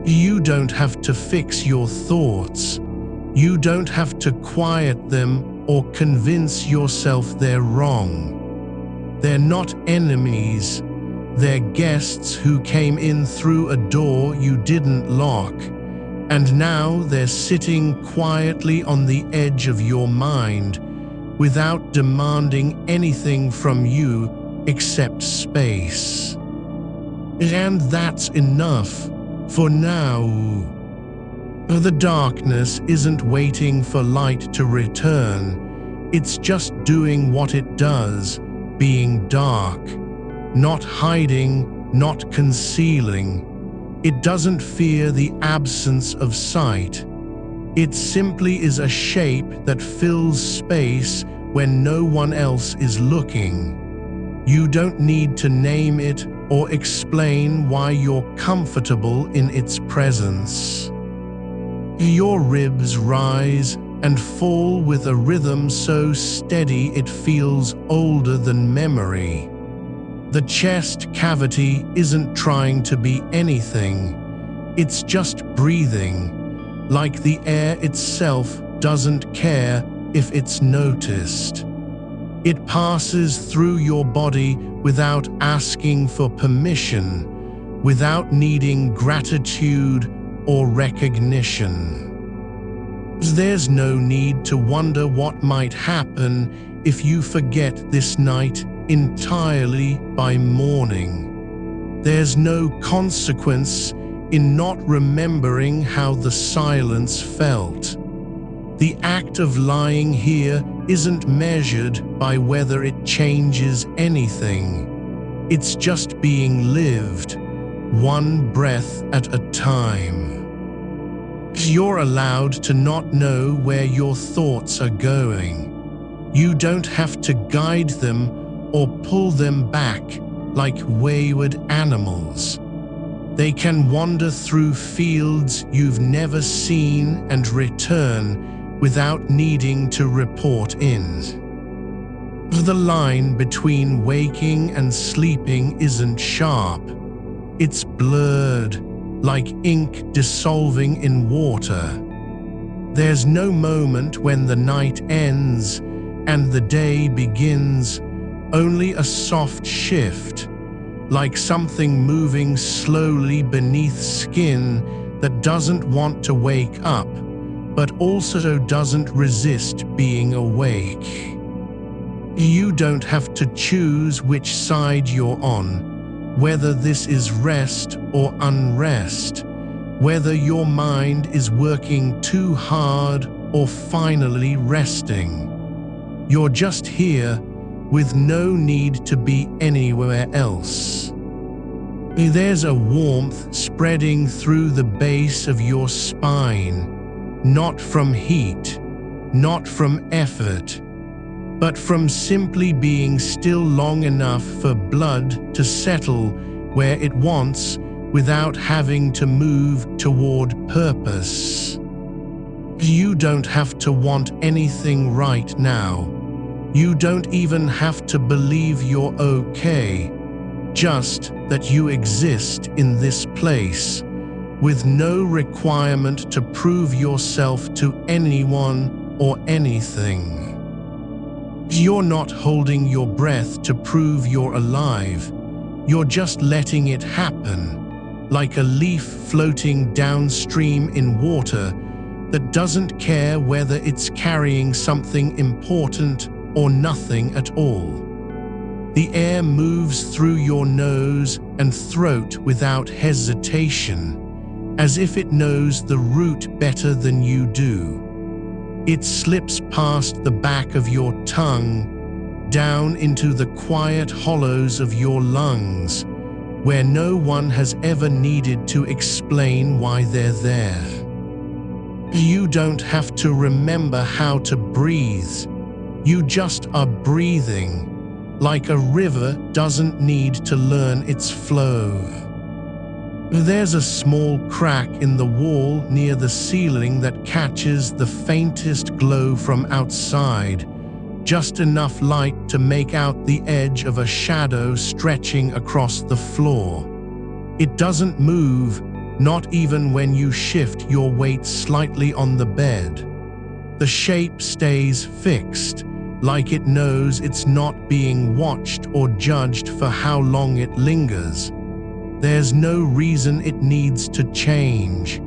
You don't have to fix your thoughts. You don't have to quiet them or convince yourself they're wrong. They're not enemies. They're guests who came in through a door you didn't lock, and now they're sitting quietly on the edge of your mind without demanding anything from you except space. And that's enough for now. The darkness isn't waiting for light to return. It's just doing what it does, being dark. Not hiding, not concealing. It doesn't fear the absence of sight. It simply is a shape that fills space when no one else is looking. You don't need to name it or explain why you're comfortable in its presence. Your ribs rise and fall with a rhythm so steady it feels older than memory. The chest cavity isn't trying to be anything. It's just breathing, like the air itself doesn't care if it's noticed. It passes through your body without asking for permission, without needing gratitude or recognition. There's no need to wonder what might happen if you forget this night entirely by morning. There's no consequence in not remembering how the silence felt. The act of lying here isn't measured by whether it changes anything. It's just being lived, one breath at a time. You're allowed to not know where your thoughts are going. You don't have to guide them or pull them back like wayward animals. They can wander through fields you've never seen and return without needing to report in. The line between waking and sleeping isn't sharp. It's blurred, like ink dissolving in water. There's no moment when the night ends and the day begins, only a soft shift, like something moving slowly beneath skin that doesn't want to wake up, but also doesn't resist being awake. You don't have to choose which side you're on, whether this is rest or unrest, whether your mind is working too hard or finally resting. You're just here with no need to be anywhere else. There's a warmth spreading through the base of your spine, not from heat, not from effort, but from simply being still long enough for blood to settle where it wants without having to move toward purpose. You don't have to want anything right now. You don't even have to believe you're okay, just that you exist in this place, with no requirement to prove yourself to anyone or anything. You're not holding your breath to prove you're alive. You're just letting it happen, like a leaf floating downstream in water that doesn't care whether it's carrying something important or nothing at all. The air moves through your nose and throat without hesitation, as if it knows the route better than you do. It slips past the back of your tongue, down into the quiet hollows of your lungs, where no one has ever needed to explain why they're there. You don't have to remember how to breathe. You just are breathing, like a river doesn't need to learn its flow. There's a small crack in the wall near the ceiling that catches the faintest glow from outside, just enough light to make out the edge of a shadow stretching across the floor. It doesn't move, not even when you shift your weight slightly on the bed. The shape stays fixed, like it knows it's not being watched or judged for how long it lingers. There's no reason it needs to change.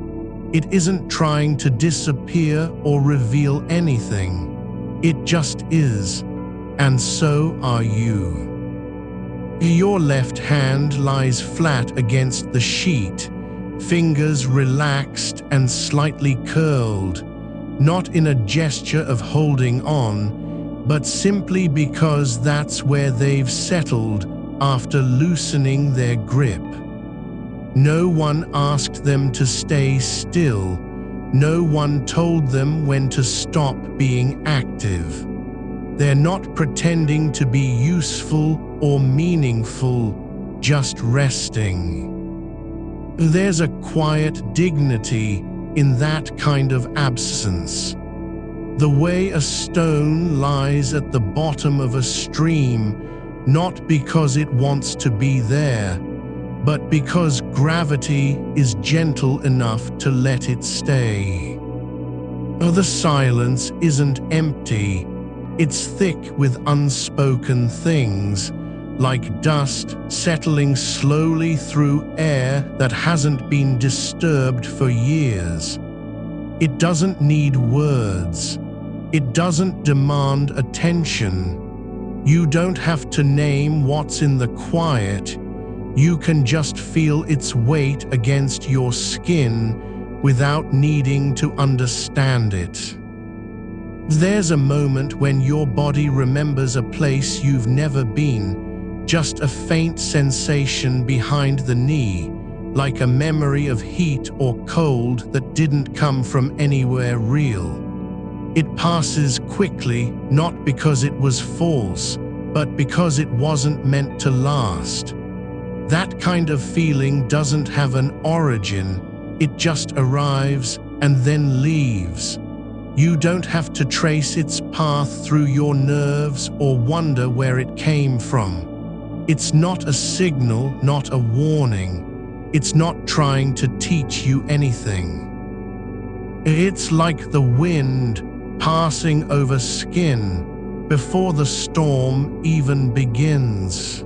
It isn't trying to disappear or reveal anything. It just is, and so are you. Your left hand lies flat against the sheet, fingers relaxed and slightly curled, not in a gesture of holding on, but simply because that's where they've settled after loosening their grip. No one asked them to stay still. No one told them when to stop being active. They're not pretending to be useful or meaningful, just resting. There's a quiet dignity in that kind of absence. The way a stone lies at the bottom of a stream, not because it wants to be there, but because gravity is gentle enough to let it stay. The silence isn't empty, it's thick with unspoken things, like dust settling slowly through air that hasn't been disturbed for years. It doesn't need words. It doesn't demand attention. You don't have to name what's in the quiet. You can just feel its weight against your skin without needing to understand it. There's a moment when your body remembers a place you've never been, just a faint sensation behind the knee, like a memory of heat or cold that didn't come from anywhere real. It passes quickly, not because it was false, but because it wasn't meant to last. That kind of feeling doesn't have an origin, it just arrives and then leaves. You don't have to trace its path through your nerves or wonder where it came from. It's not a signal, not a warning. It's not trying to teach you anything. It's like the wind passing over skin before the storm even begins.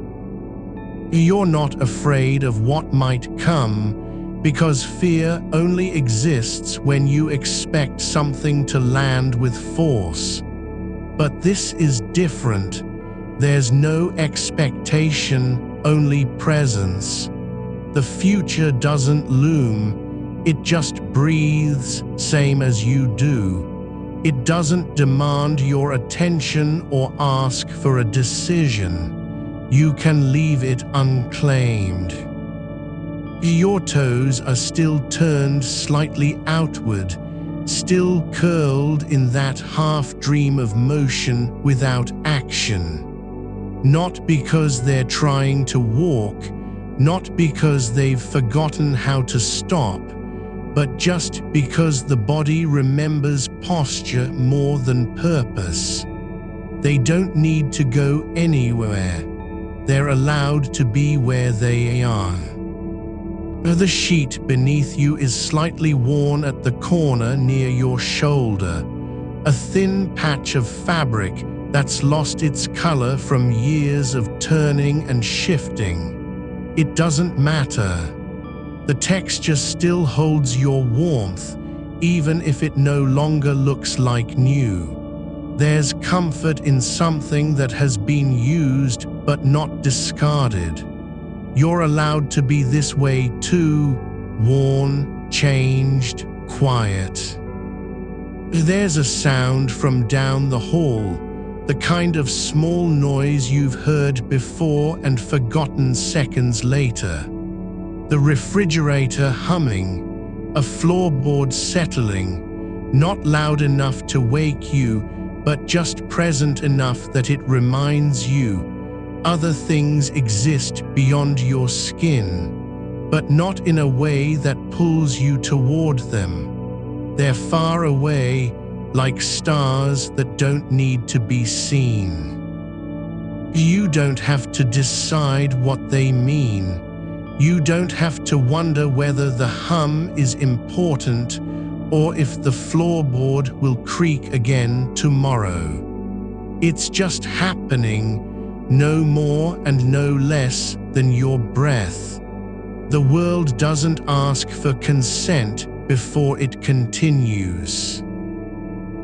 You're not afraid of what might come, because fear only exists when you expect something to land with force. But this is different. There's no expectation, only presence. The future doesn't loom, it just breathes, same as you do. It doesn't demand your attention or ask for a decision. You can leave it unclaimed. Your toes are still turned slightly outward, still curled in that half-dream of motion without action. Not because they're trying to walk, not because they've forgotten how to stop, but just because the body remembers posture more than purpose. They don't need to go anywhere. They're allowed to be where they are. The sheet beneath you is slightly worn at the corner near your shoulder, a thin patch of fabric that's lost its color from years of turning and shifting. It doesn't matter. The texture still holds your warmth, even if it no longer looks like new. There's comfort in something that has been used but not discarded. You're allowed to be this way too, worn, changed, quiet. There's a sound from down the hall, the kind of small noise you've heard before and forgotten seconds later. The refrigerator humming, a floorboard settling, not loud enough to wake you, but just present enough that it reminds you, Other things exist beyond your skin, but not in a way that pulls you toward them. They're far away, like stars that don't need to be seen. You don't have to decide what they mean. You don't have to wonder whether the hum is important or if the floorboard will creak again tomorrow. It's just happening, no more and no less than your breath. The world doesn't ask for consent before it continues.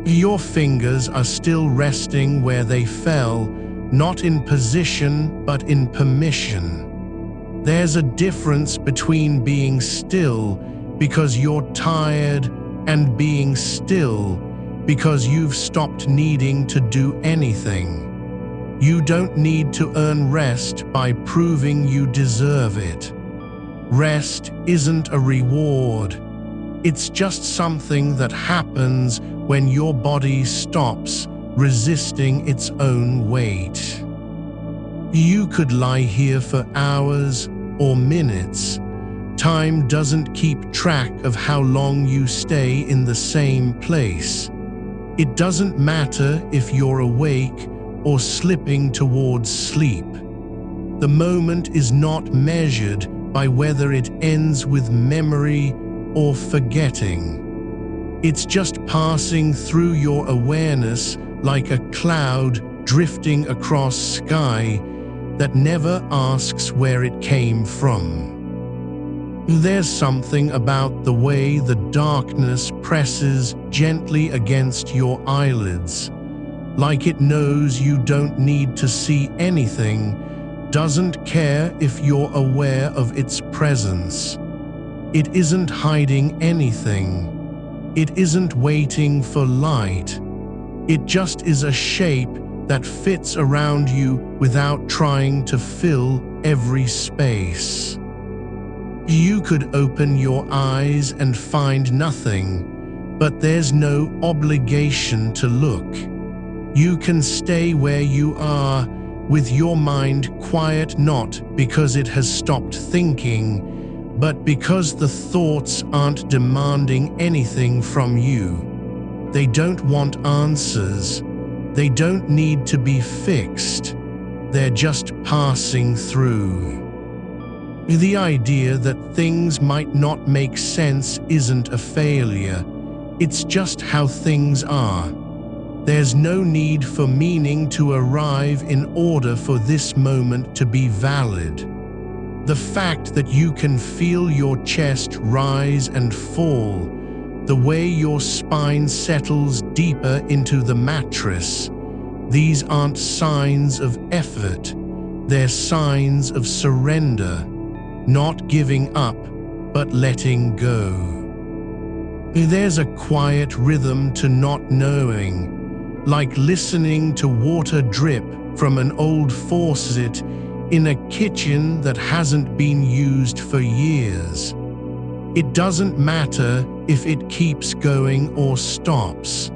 Your fingers are still resting where they fell, not in position but in permission. There's a difference between being still because you're tired and being still because you've stopped needing to do anything. You don't need to earn rest by proving you deserve it. Rest isn't a reward. It's just something that happens when your body stops resisting its own weight. You could lie here for hours or minutes. Time doesn't keep track of how long you stay in the same place. It doesn't matter if you're awake or slipping towards sleep. The moment is not measured by whether it ends with memory or forgetting. It's just passing through your awareness like a cloud drifting across sky that never asks where it came from. There's something about the way the darkness presses gently against your eyelids, like it knows you don't need to see anything, doesn't care if you're aware of its presence. It isn't hiding anything. It isn't waiting for light. It just is a shape that fits around you without trying to fill every space. You could open your eyes and find nothing, but there's no obligation to look. You can stay where you are, with your mind quiet, not because it has stopped thinking, but because the thoughts aren't demanding anything from you. They don't want answers. They don't need to be fixed. They're just passing through. The idea that things might not make sense isn't a failure. It's just how things are. There's no need for meaning to arrive in order for this moment to be valid. The fact that you can feel your chest rise and fall, the way your spine settles deeper into the mattress, these aren't signs of effort. They're signs of surrender. Not giving up, but letting go. There's a quiet rhythm to not knowing, like listening to water drip from an old faucet in a kitchen that hasn't been used for years. It doesn't matter if it keeps going or stops.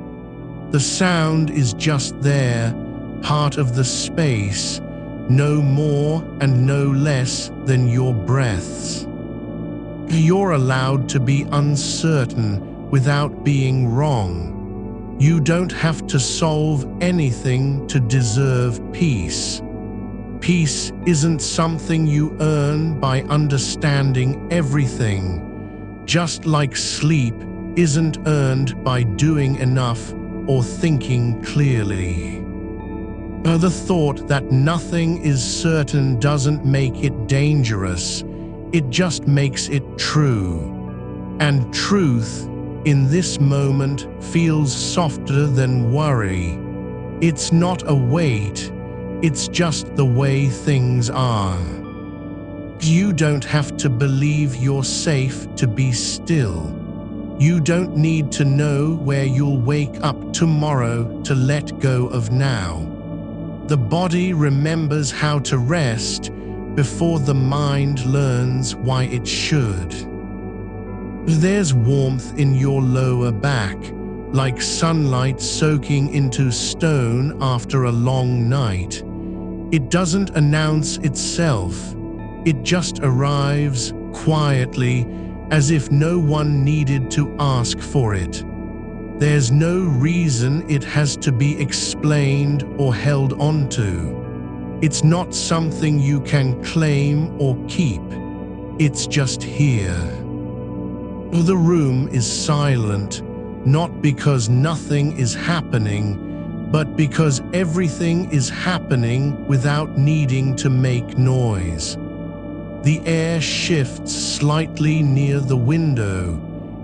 The sound is just there, part of the space, no more and no less than your breaths. You're allowed to be uncertain without being wrong. You don't have to solve anything to deserve peace. Peace isn't something you earn by understanding everything, just like sleep isn't earned by doing enough or thinking clearly. The thought that nothing is certain doesn't make it dangerous, it just makes it true. And truth, in this moment, feels softer than worry. It's not a weight, it's just the way things are. You don't have to believe you're safe to be still. You don't need to know where you'll wake up tomorrow to let go of now. The body remembers how to rest before the mind learns why it should. There's warmth in your lower back, like sunlight soaking into stone after a long night. It doesn't announce itself. It just arrives quietly, as if no one needed to ask for it. There's no reason it has to be explained or held onto. It's not something you can claim or keep. It's just here. The room is silent, not because nothing is happening, but because everything is happening without needing to make noise. The air shifts slightly near the window,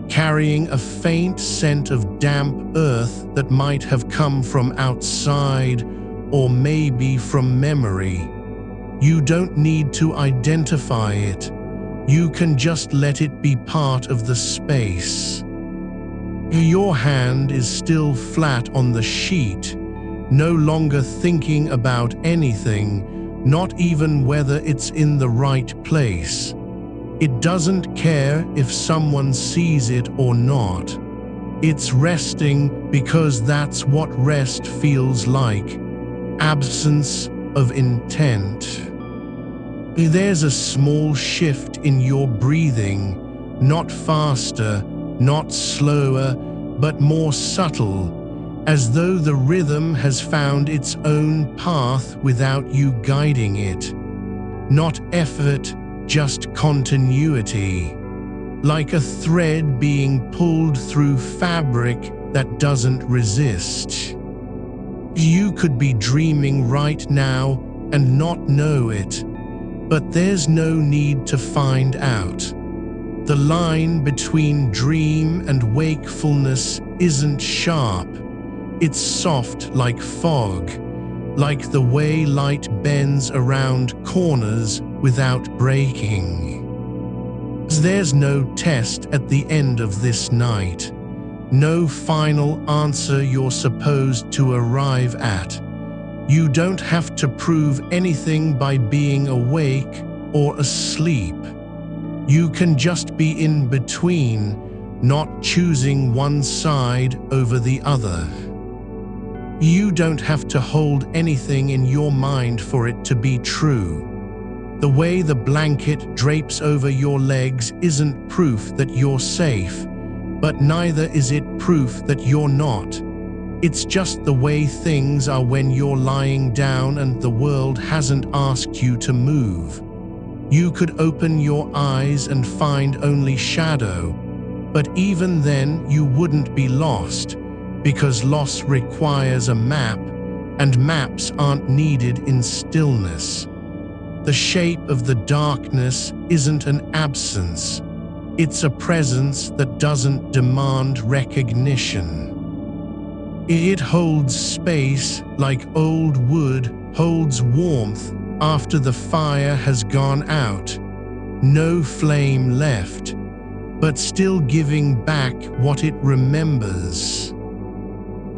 carrying a faint scent of damp earth that might have come from outside or maybe from memory. You don't need to identify it. You can just let it be part of the space. Your hand is still flat on the sheet, no longer thinking about anything, not even whether it's in the right place. It doesn't care if someone sees it or not. It's resting because that's what rest feels like. Absence of intent. There's a small shift in your breathing, not faster, not slower, but more subtle, as though the rhythm has found its own path without you guiding it. Not effort, just continuity, like a thread being pulled through fabric that doesn't resist. You could be dreaming right now and not know it, but there's no need to find out. The line between dream and wakefulness isn't sharp. It's soft like fog, like the way light bends around corners without breaking. There's no test at the end of this night, no final answer you're supposed to arrive at. You don't have to prove anything by being awake or asleep. You can just be in between, not choosing one side over the other. You don't have to hold anything in your mind for it to be true. The way the blanket drapes over your legs isn't proof that you're safe, but neither is it proof that you're not. It's just the way things are when you're lying down and the world hasn't asked you to move. You could open your eyes and find only shadow, but even then you wouldn't be lost, because loss requires a map, and maps aren't needed in stillness. The shape of the darkness isn't an absence. It's a presence that doesn't demand recognition. It holds space like old wood holds warmth after the fire has gone out. No flame left, but still giving back what it remembers.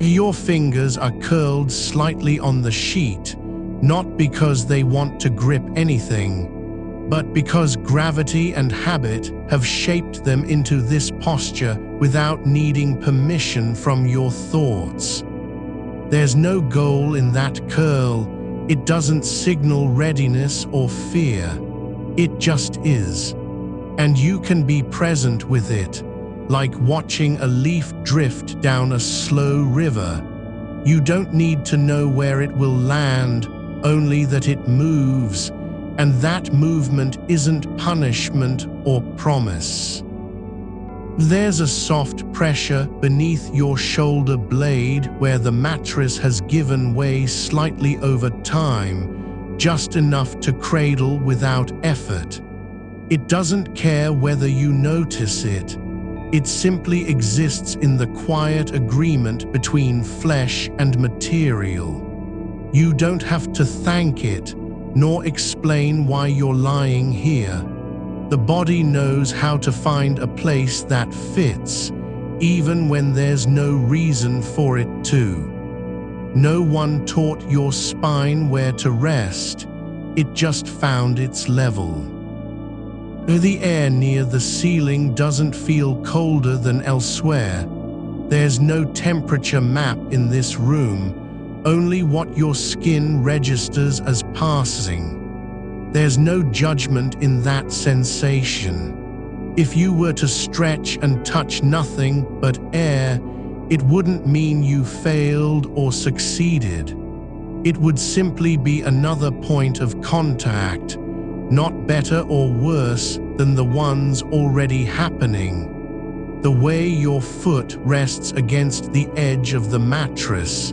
Your fingers are curled slightly on the sheet, not because they want to grip anything, but because gravity and habit have shaped them into this posture without needing permission from your thoughts. There's no goal in that curl. It doesn't signal readiness or fear. It just is. And you can be present with it, like watching a leaf drift down a slow river. You don't need to know where it will land, only that it moves, and that movement isn't punishment or promise. There's a soft pressure beneath your shoulder blade where the mattress has given way slightly over time, just enough to cradle without effort. It doesn't care whether you notice it. It simply exists in the quiet agreement between flesh and material. You don't have to thank it, nor explain why you're lying here. The body knows how to find a place that fits, even when there's no reason for it to. No one taught your spine where to rest. It just found its level. The air near the ceiling doesn't feel colder than elsewhere. There's no temperature map in this room, only what your skin registers as passing. There's no judgment in that sensation. If you were to stretch and touch nothing but air, it wouldn't mean you failed or succeeded. It would simply be another point of contact, not better or worse than the ones already happening. The way your foot rests against the edge of the mattress,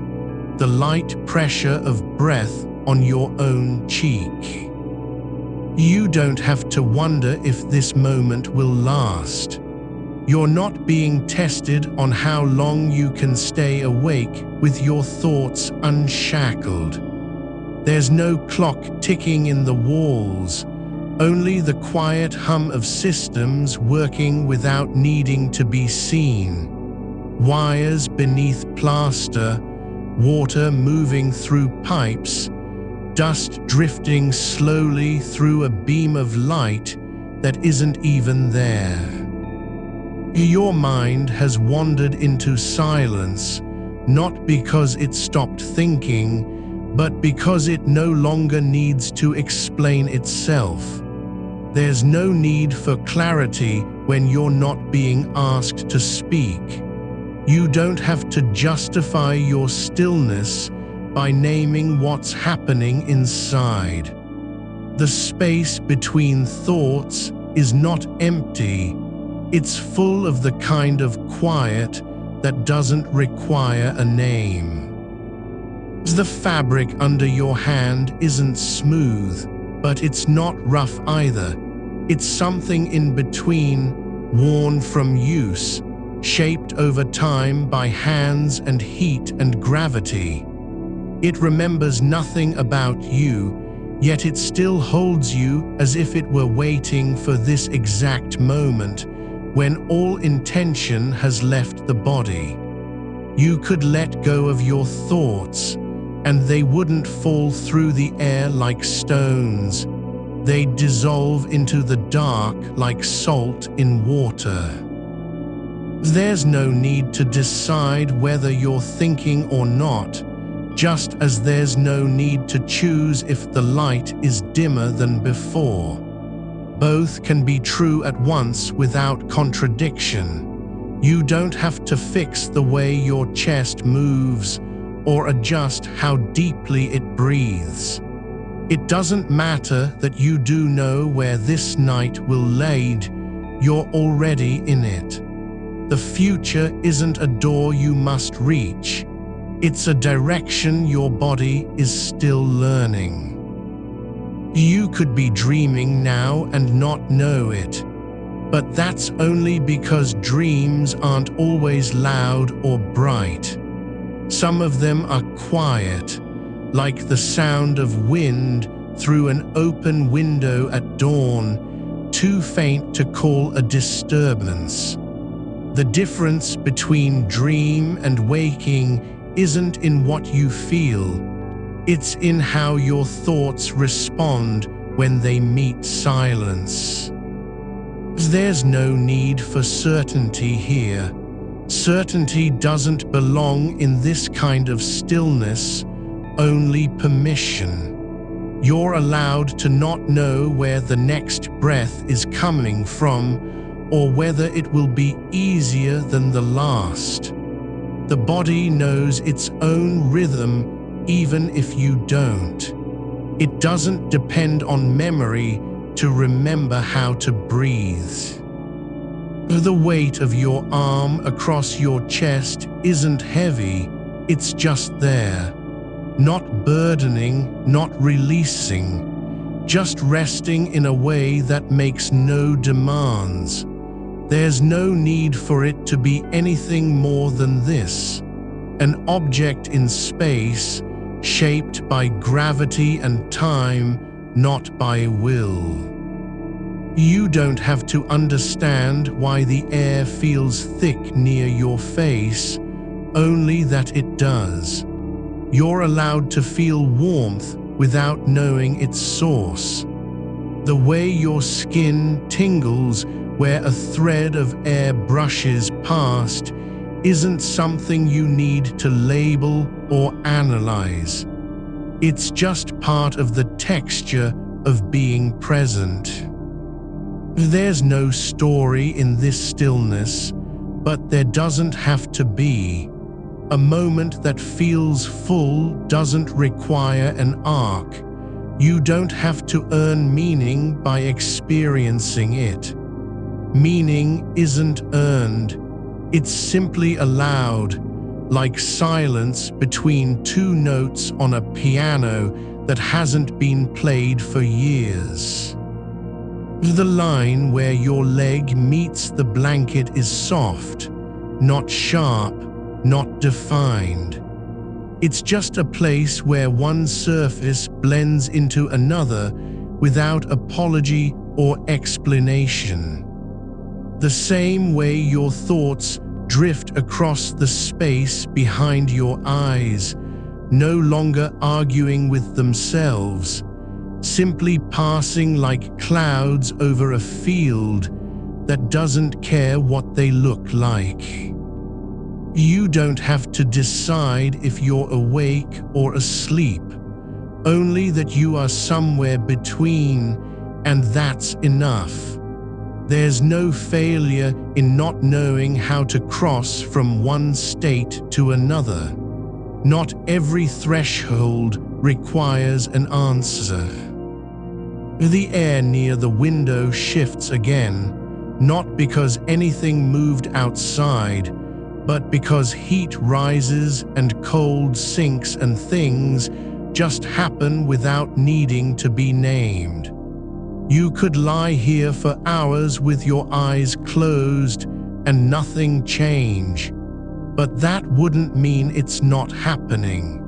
the light pressure of breath on your own cheek. You don't have to wonder if this moment will last. You're not being tested on how long you can stay awake with your thoughts unshackled. There's no clock ticking in the walls, only the quiet hum of systems working without needing to be seen. Wires beneath plaster, water moving through pipes, dust drifting slowly through a beam of light that isn't even there. Your mind has wandered into silence, not because it stopped thinking, but because it no longer needs to explain itself. There's no need for clarity when you're not being asked to speak. You don't have to justify your stillness by naming what's happening inside. The space between thoughts is not empty. It's full of the kind of quiet that doesn't require a name. The fabric under your hand isn't smooth, but it's not rough either. It's something in between, worn from use, shaped over time by hands and heat and gravity. It remembers nothing about you, yet it still holds you as if it were waiting for this exact moment when all intention has left the body. You could let go of your thoughts, and they wouldn't fall through the air like stones. They'd dissolve into the dark like salt in water. There's no need to decide whether you're thinking or not, just as there's no need to choose if the light is dimmer than before. Both can be true at once without contradiction. You don't have to fix the way your chest moves or adjust how deeply it breathes. It doesn't matter that you do know where this night will lead. You're already in it. The future isn't a door you must reach. It's a direction your body is still learning. You could be dreaming now and not know it, but that's only because dreams aren't always loud or bright. Some of them are quiet, like the sound of wind through an open window at dawn, too faint to call a disturbance. The difference between dream and waking isn't in what you feel, it's in how your thoughts respond when they meet silence. There's no need for certainty here. Certainty doesn't belong in this kind of stillness, only permission. You're allowed to not know where the next breath is coming from, or whether it will be easier than the last. The body knows its own rhythm, even if you don't. It doesn't depend on memory to remember how to breathe. The weight of your arm across your chest isn't heavy, it's just there. Not burdening, not releasing, just resting in a way that makes no demands. There's no need for it to be anything more than this, an object in space, shaped by gravity and time, not by will. You don't have to understand why the air feels thick near your face, only that it does. You're allowed to feel warmth without knowing its source. The way your skin tingles where a thread of air brushes past isn't something you need to label or analyze. It's just part of the texture of being present. There's no story in this stillness, but there doesn't have to be. A moment that feels full doesn't require an arc. You don't have to earn meaning by experiencing it. Meaning isn't earned. It's simply allowed, like silence between two notes on a piano that hasn't been played for years. The line where your leg meets the blanket is soft, not sharp, not defined. It's just a place where one surface blends into another without apology or explanation. The same way your thoughts drift across the space behind your eyes, no longer arguing with themselves, simply passing like clouds over a field that doesn't care what they look like. You don't have to decide if you're awake or asleep, only that you are somewhere between, and that's enough. There's no failure in not knowing how to cross from one state to another. Not every threshold requires an answer. The air near the window shifts again, not because anything moved outside, but because heat rises and cold sinks and things just happen without needing to be named. You could lie here for hours with your eyes closed and nothing change, but that wouldn't mean it's not happening.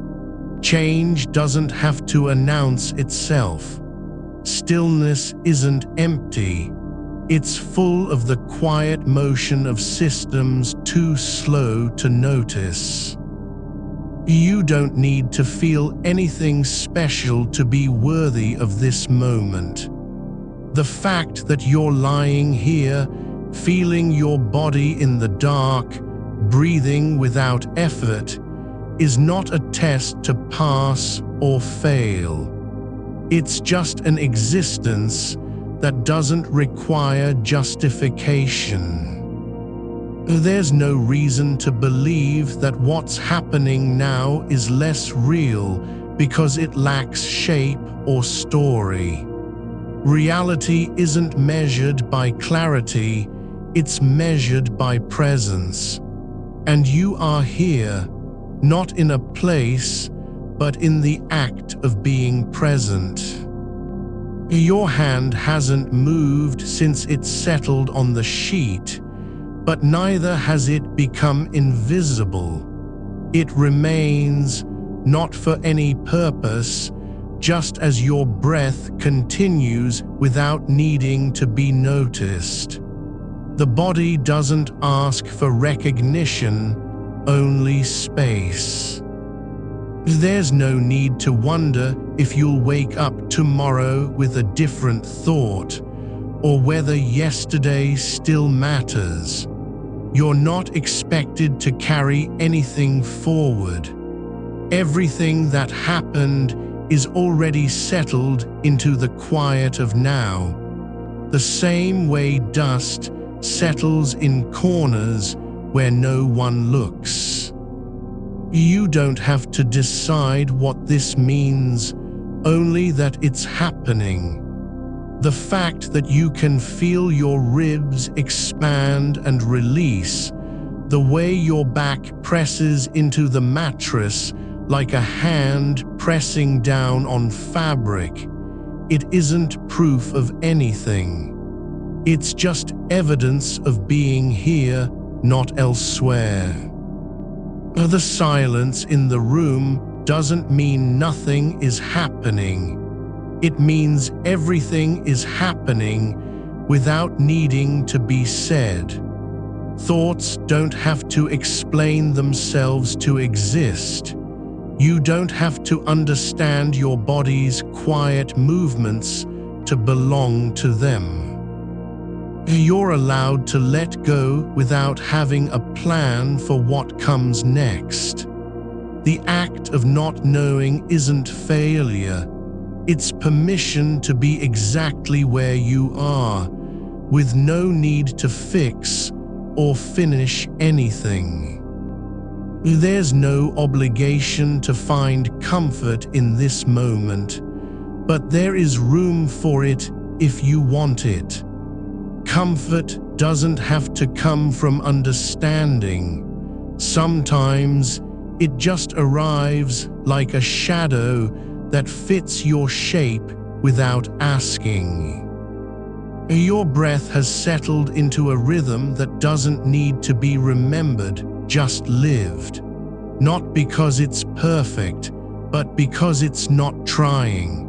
Change doesn't have to announce itself. Stillness isn't empty. It's full of the quiet motion of systems too slow to notice. You don't need to feel anything special to be worthy of this moment. The fact that you're lying here, feeling your body in the dark, breathing without effort, is not a test to pass or fail. It's just an existence that doesn't require justification. There's no reason to believe that what's happening now is less real because it lacks shape or story. Reality isn't measured by clarity, it's measured by presence. And you are here, not in a place, but in the act of being present. Your hand hasn't moved since it settled on the sheet, but neither has it become invisible. It remains, not for any purpose, just as your breath continues without needing to be noticed. The body doesn't ask for recognition, only space. There's no need to wonder if you'll wake up tomorrow with a different thought, or whether yesterday still matters. You're not expected to carry anything forward. Everything that happened is already settled into the quiet of now, the same way dust settles in corners where no one looks. You don't have to decide what this means, only that it's happening. The fact that you can feel your ribs expand and release, the way your back presses into the mattress like a hand pressing down on fabric, it isn't proof of anything. It's just evidence of being here, not elsewhere. The silence in the room doesn't mean nothing is happening. It means everything is happening without needing to be said. Thoughts don't have to explain themselves to exist. You don't have to understand your body's quiet movements to belong to them. You're allowed to let go without having a plan for what comes next. The act of not knowing isn't failure. It's permission to be exactly where you are, with no need to fix or finish anything. There's no obligation to find comfort in this moment, but there is room for it if you want it. Comfort doesn't have to come from understanding. Sometimes it just arrives like a shadow that fits your shape without asking. Your breath has settled into a rhythm that doesn't need to be remembered, just lived. Not because it's perfect, but because it's not trying.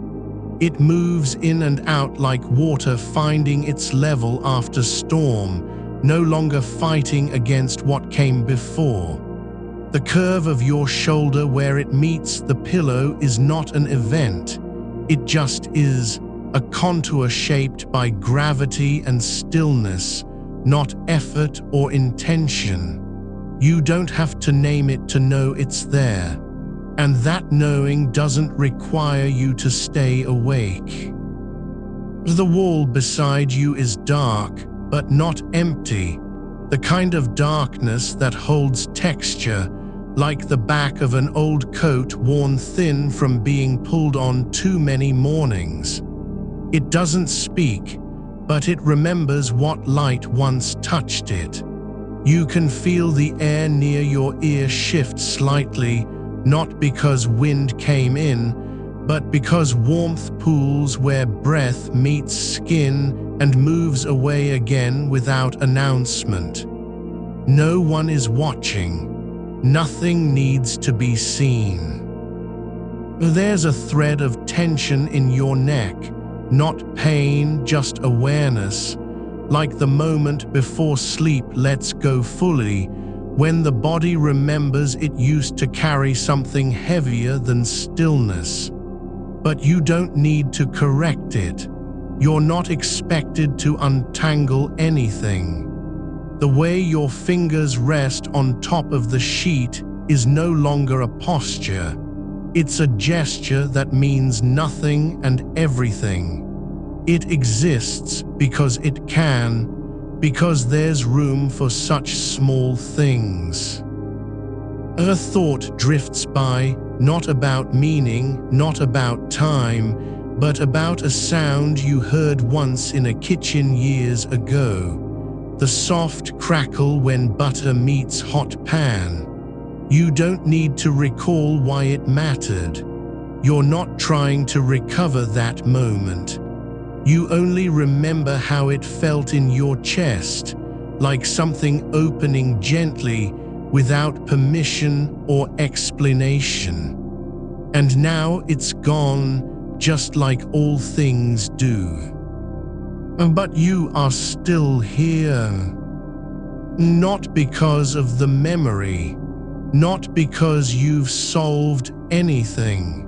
It moves in and out like water finding its level after storm, no longer fighting against what came before. The curve of your shoulder where it meets the pillow is not an event. It just is, a contour shaped by gravity and stillness, not effort or intention. You don't have to name it to know it's there. And that knowing doesn't require you to stay awake. The wall beside you is dark, but not empty. The kind of darkness that holds texture, like the back of an old coat worn thin from being pulled on too many mornings. It doesn't speak, but it remembers what light once touched it. You can feel the air near your ear shift slightly, not because wind came in, but because warmth pools where breath meets skin and moves away again without announcement. No one is watching. Nothing needs to be seen. There's a thread of tension in your neck, not pain, just awareness, like the moment before sleep lets go fully, when the body remembers it used to carry something heavier than stillness. But you don't need to correct it. You're not expected to untangle anything. The way your fingers rest on top of the sheet is no longer a posture. It's a gesture that means nothing and everything. It exists because it can, because there's room for such small things. A thought drifts by, not about meaning, not about time, but about a sound you heard once in a kitchen years ago. The soft crackle when butter meets hot pan. You don't need to recall why it mattered. You're not trying to recover that moment. You only remember how it felt in your chest, like something opening gently, without permission or explanation. And now it's gone, just like all things do. But you are still here. Not because of the memory, not because you've solved anything,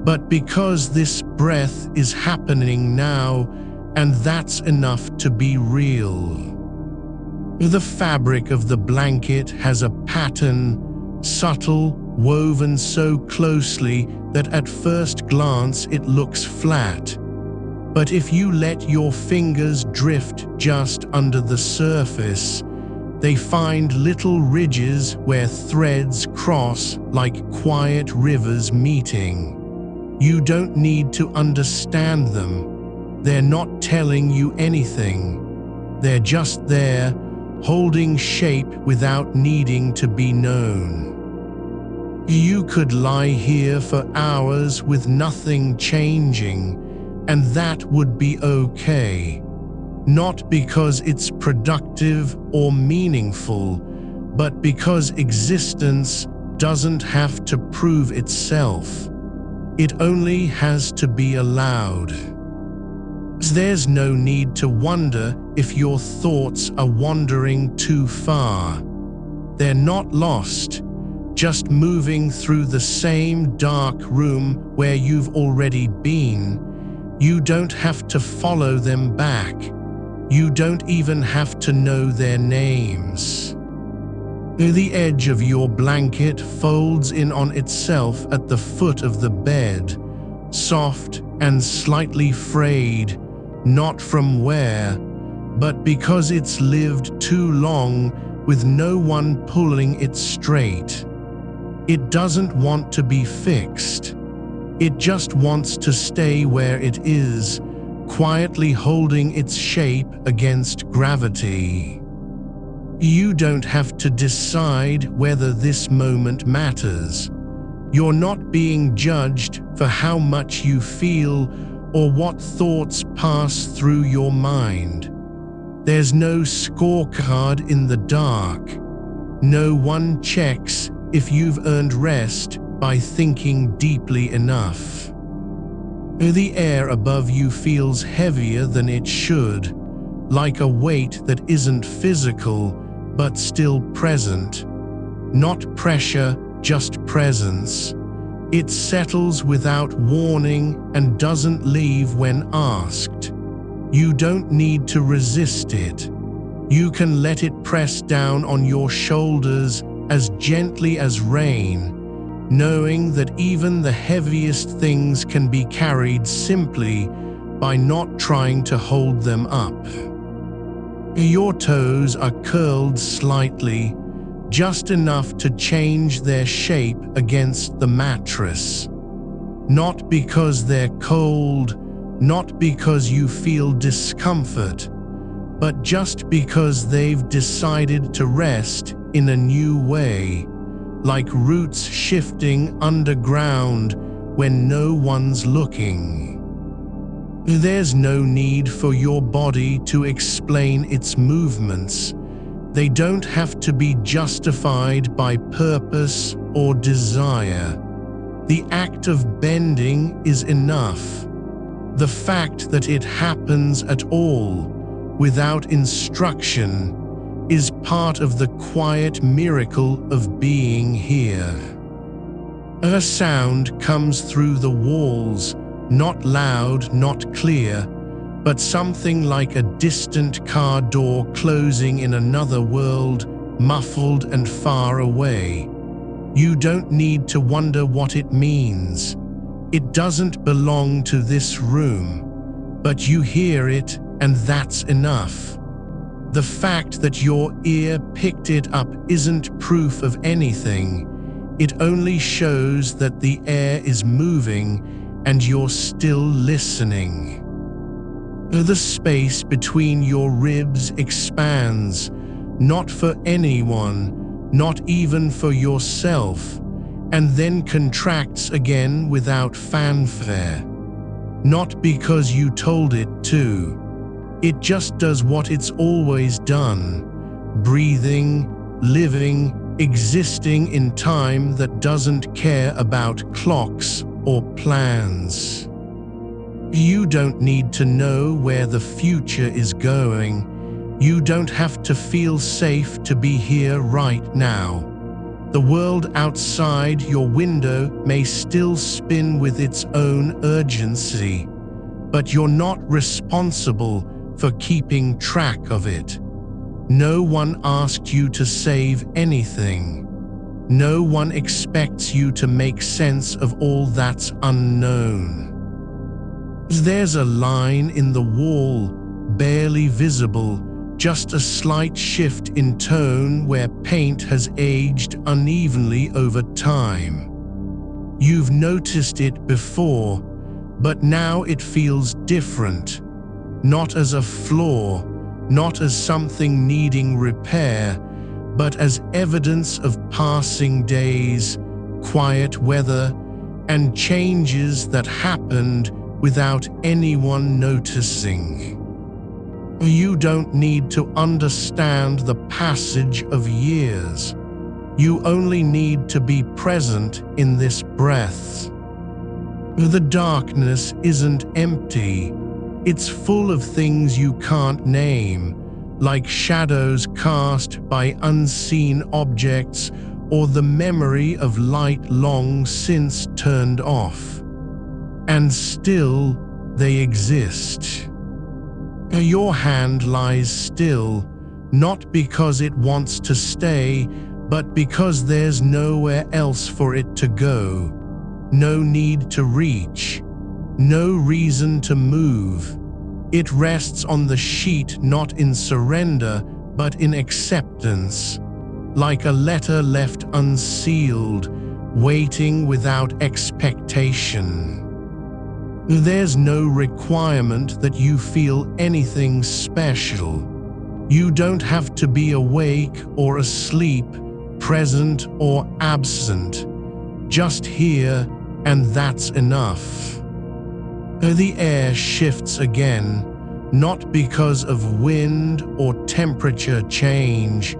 but because this breath is happening now, and that's enough to be real. The fabric of the blanket has a pattern, subtle, woven so closely that at first glance it looks flat. But if you let your fingers drift just under the surface, they find little ridges where threads cross like quiet rivers meeting. You don't need to understand them. They're not telling you anything. They're just there, holding shape without needing to be known. You could lie here for hours with nothing changing, and that would be okay. Not because it's productive or meaningful, but because existence doesn't have to prove itself. It only has to be allowed. There's no need to wonder if your thoughts are wandering too far. They're not lost, just moving through the same dark room where you've already been. You don't have to follow them back. You don't even have to know their names. The edge of your blanket folds in on itself at the foot of the bed, soft and slightly frayed, not from wear, but because it's lived too long with no one pulling it straight. It doesn't want to be fixed. It just wants to stay where it is, quietly holding its shape against gravity. You don't have to decide whether this moment matters. You're not being judged for how much you feel or what thoughts pass through your mind. There's no scorecard in the dark. No one checks if you've earned rest by thinking deeply enough. The air above you feels heavier than it should, like a weight that isn't physical but still present. Not pressure, just presence. It settles without warning and doesn't leave when asked. You don't need to resist it. You can let it press down on your shoulders as gently as rain, knowing that even the heaviest things can be carried simply by not trying to hold them up. Your toes are curled slightly, just enough to change their shape against the mattress. Not because they're cold, not because you feel discomfort, but just because they've decided to rest in a new way, like roots shifting underground when no one's looking. There's no need for your body to explain its movements. They don't have to be justified by purpose or desire. The act of bending is enough. The fact that it happens at all, without instruction, is part of the quiet miracle of being here. A sound comes through the walls, not loud, not clear, but something like a distant car door closing in another world, muffled and far away. You don't need to wonder what it means. It doesn't belong to this room, but you hear it, and that's enough. The fact that your ear picked it up isn't proof of anything. It only shows that the air is moving and you're still listening. The space between your ribs expands, not for anyone, not even for yourself, and then contracts again without fanfare. Not because you told it to. It just does what it's always done, breathing, living, existing in time that doesn't care about clocks or plans. You don't need to know where the future is going. You don't have to feel safe to be here right now. The world outside your window may still spin with its own urgency, but you're not responsible for keeping track of it. No one asked you to save anything. No one expects you to make sense of all that's unknown. There's a line in the wall, barely visible, just a slight shift in tone where paint has aged unevenly over time. You've noticed it before, but now it feels different. Not as a flaw, not as something needing repair, but as evidence of passing days, quiet weather, and changes that happened without anyone noticing. You don't need to understand the passage of years. You only need to be present in this breath. The darkness isn't empty. It's full of things you can't name, like shadows cast by unseen objects or the memory of light long since turned off. And still, they exist. Your hand lies still, not because it wants to stay, but because there's nowhere else for it to go. No need to reach, no reason to move. It rests on the sheet not in surrender, but in acceptance, like a letter left unsealed, waiting without expectation. There's no requirement that you feel anything special. You don't have to be awake or asleep, present or absent. Just here, and that's enough. The air shifts again, not because of wind or temperature change,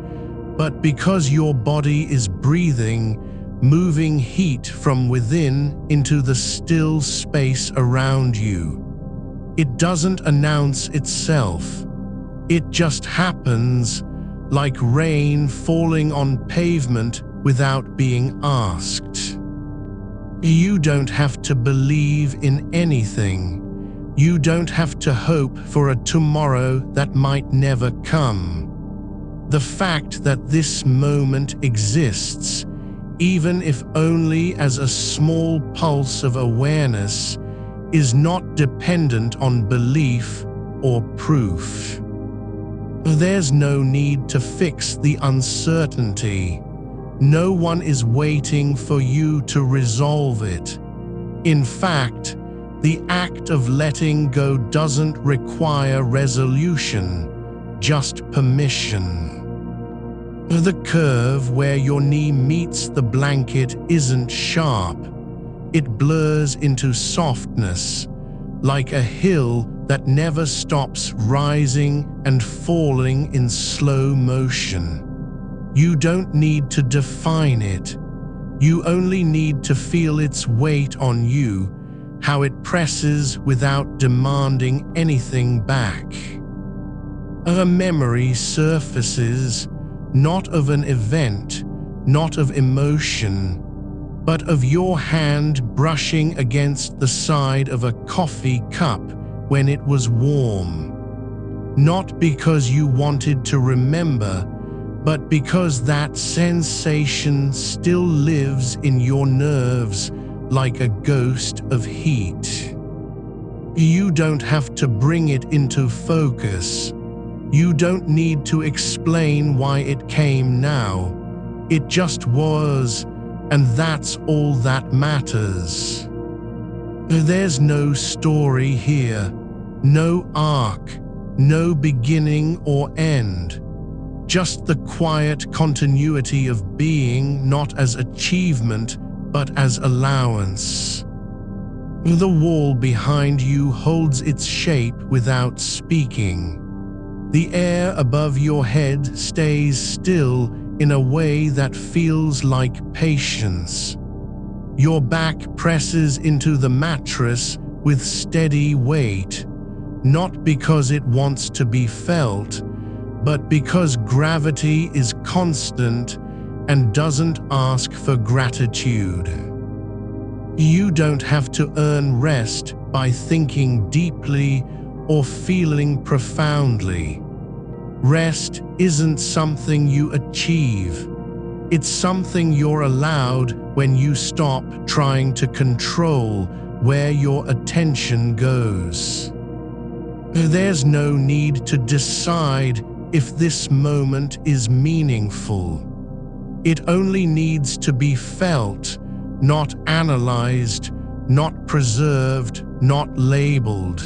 but because your body is breathing, moving heat from within into the still space around you. It doesn't announce itself. It just happens, like rain falling on pavement without being asked. You don't have to believe in anything. You don't have to hope for a tomorrow that might never come. The fact that this moment exists, even if only as a small pulse of awareness, is not dependent on belief or proof. There's no need to fix the uncertainty. No one is waiting for you to resolve it. In fact, the act of letting go doesn't require resolution, just permission. The curve where your knee meets the blanket isn't sharp. It blurs into softness, like a hill that never stops rising and falling in slow motion. You don't need to define it. You only need to feel its weight on you, how it presses without demanding anything back. A memory surfaces, not of an event, not of emotion, but of your hand brushing against the side of a coffee cup when it was warm. Not because you wanted to remember, but because that sensation still lives in your nerves like a ghost of heat. You don't have to bring it into focus. You don't need to explain why it came now. It just was, and that's all that matters. There's no story here, no arc, no beginning or end. Just the quiet continuity of being, not as achievement, but as allowance. The wall behind you holds its shape without speaking. The air above your head stays still in a way that feels like patience. Your back presses into the mattress with steady weight, not because it wants to be felt, but because gravity is constant and doesn't ask for gratitude. You don't have to earn rest by thinking deeply or feeling profoundly. Rest isn't something you achieve. It's something you're allowed when you stop trying to control where your attention goes. There's no need to decide if this moment is meaningful. It only needs to be felt, not analyzed, not preserved, not labeled.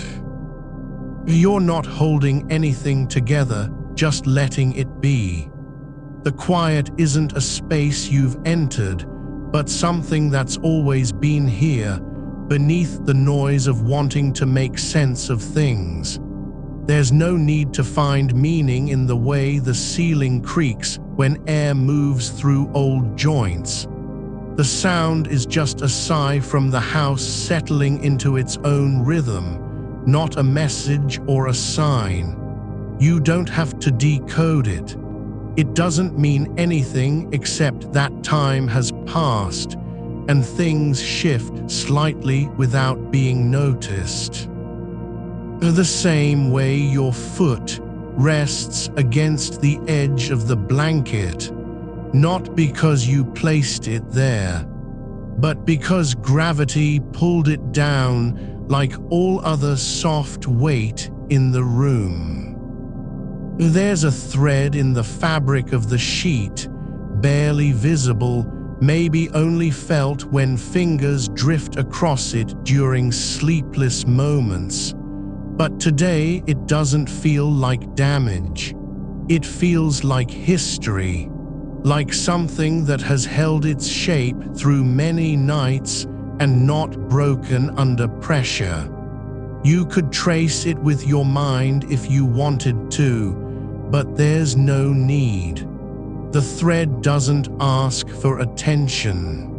You're not holding anything together, just letting it be. The quiet isn't a space you've entered, but something that's always been here, beneath the noise of wanting to make sense of things. There's no need to find meaning in the way the ceiling creaks when air moves through old joints. The sound is just a sigh from the house settling into its own rhythm, not a message or a sign. You don't have to decode it. It doesn't mean anything except that time has passed and things shift slightly without being noticed. The same way your foot rests against the edge of the blanket, not because you placed it there, but because gravity pulled it down like all other soft weight in the room. There's a thread in the fabric of the sheet, barely visible, maybe only felt when fingers drift across it during sleepless moments. But today it doesn't feel like damage. It feels like history, like something that has held its shape through many nights and not broken under pressure. You could trace it with your mind if you wanted to, but there's no need. The thread doesn't ask for attention.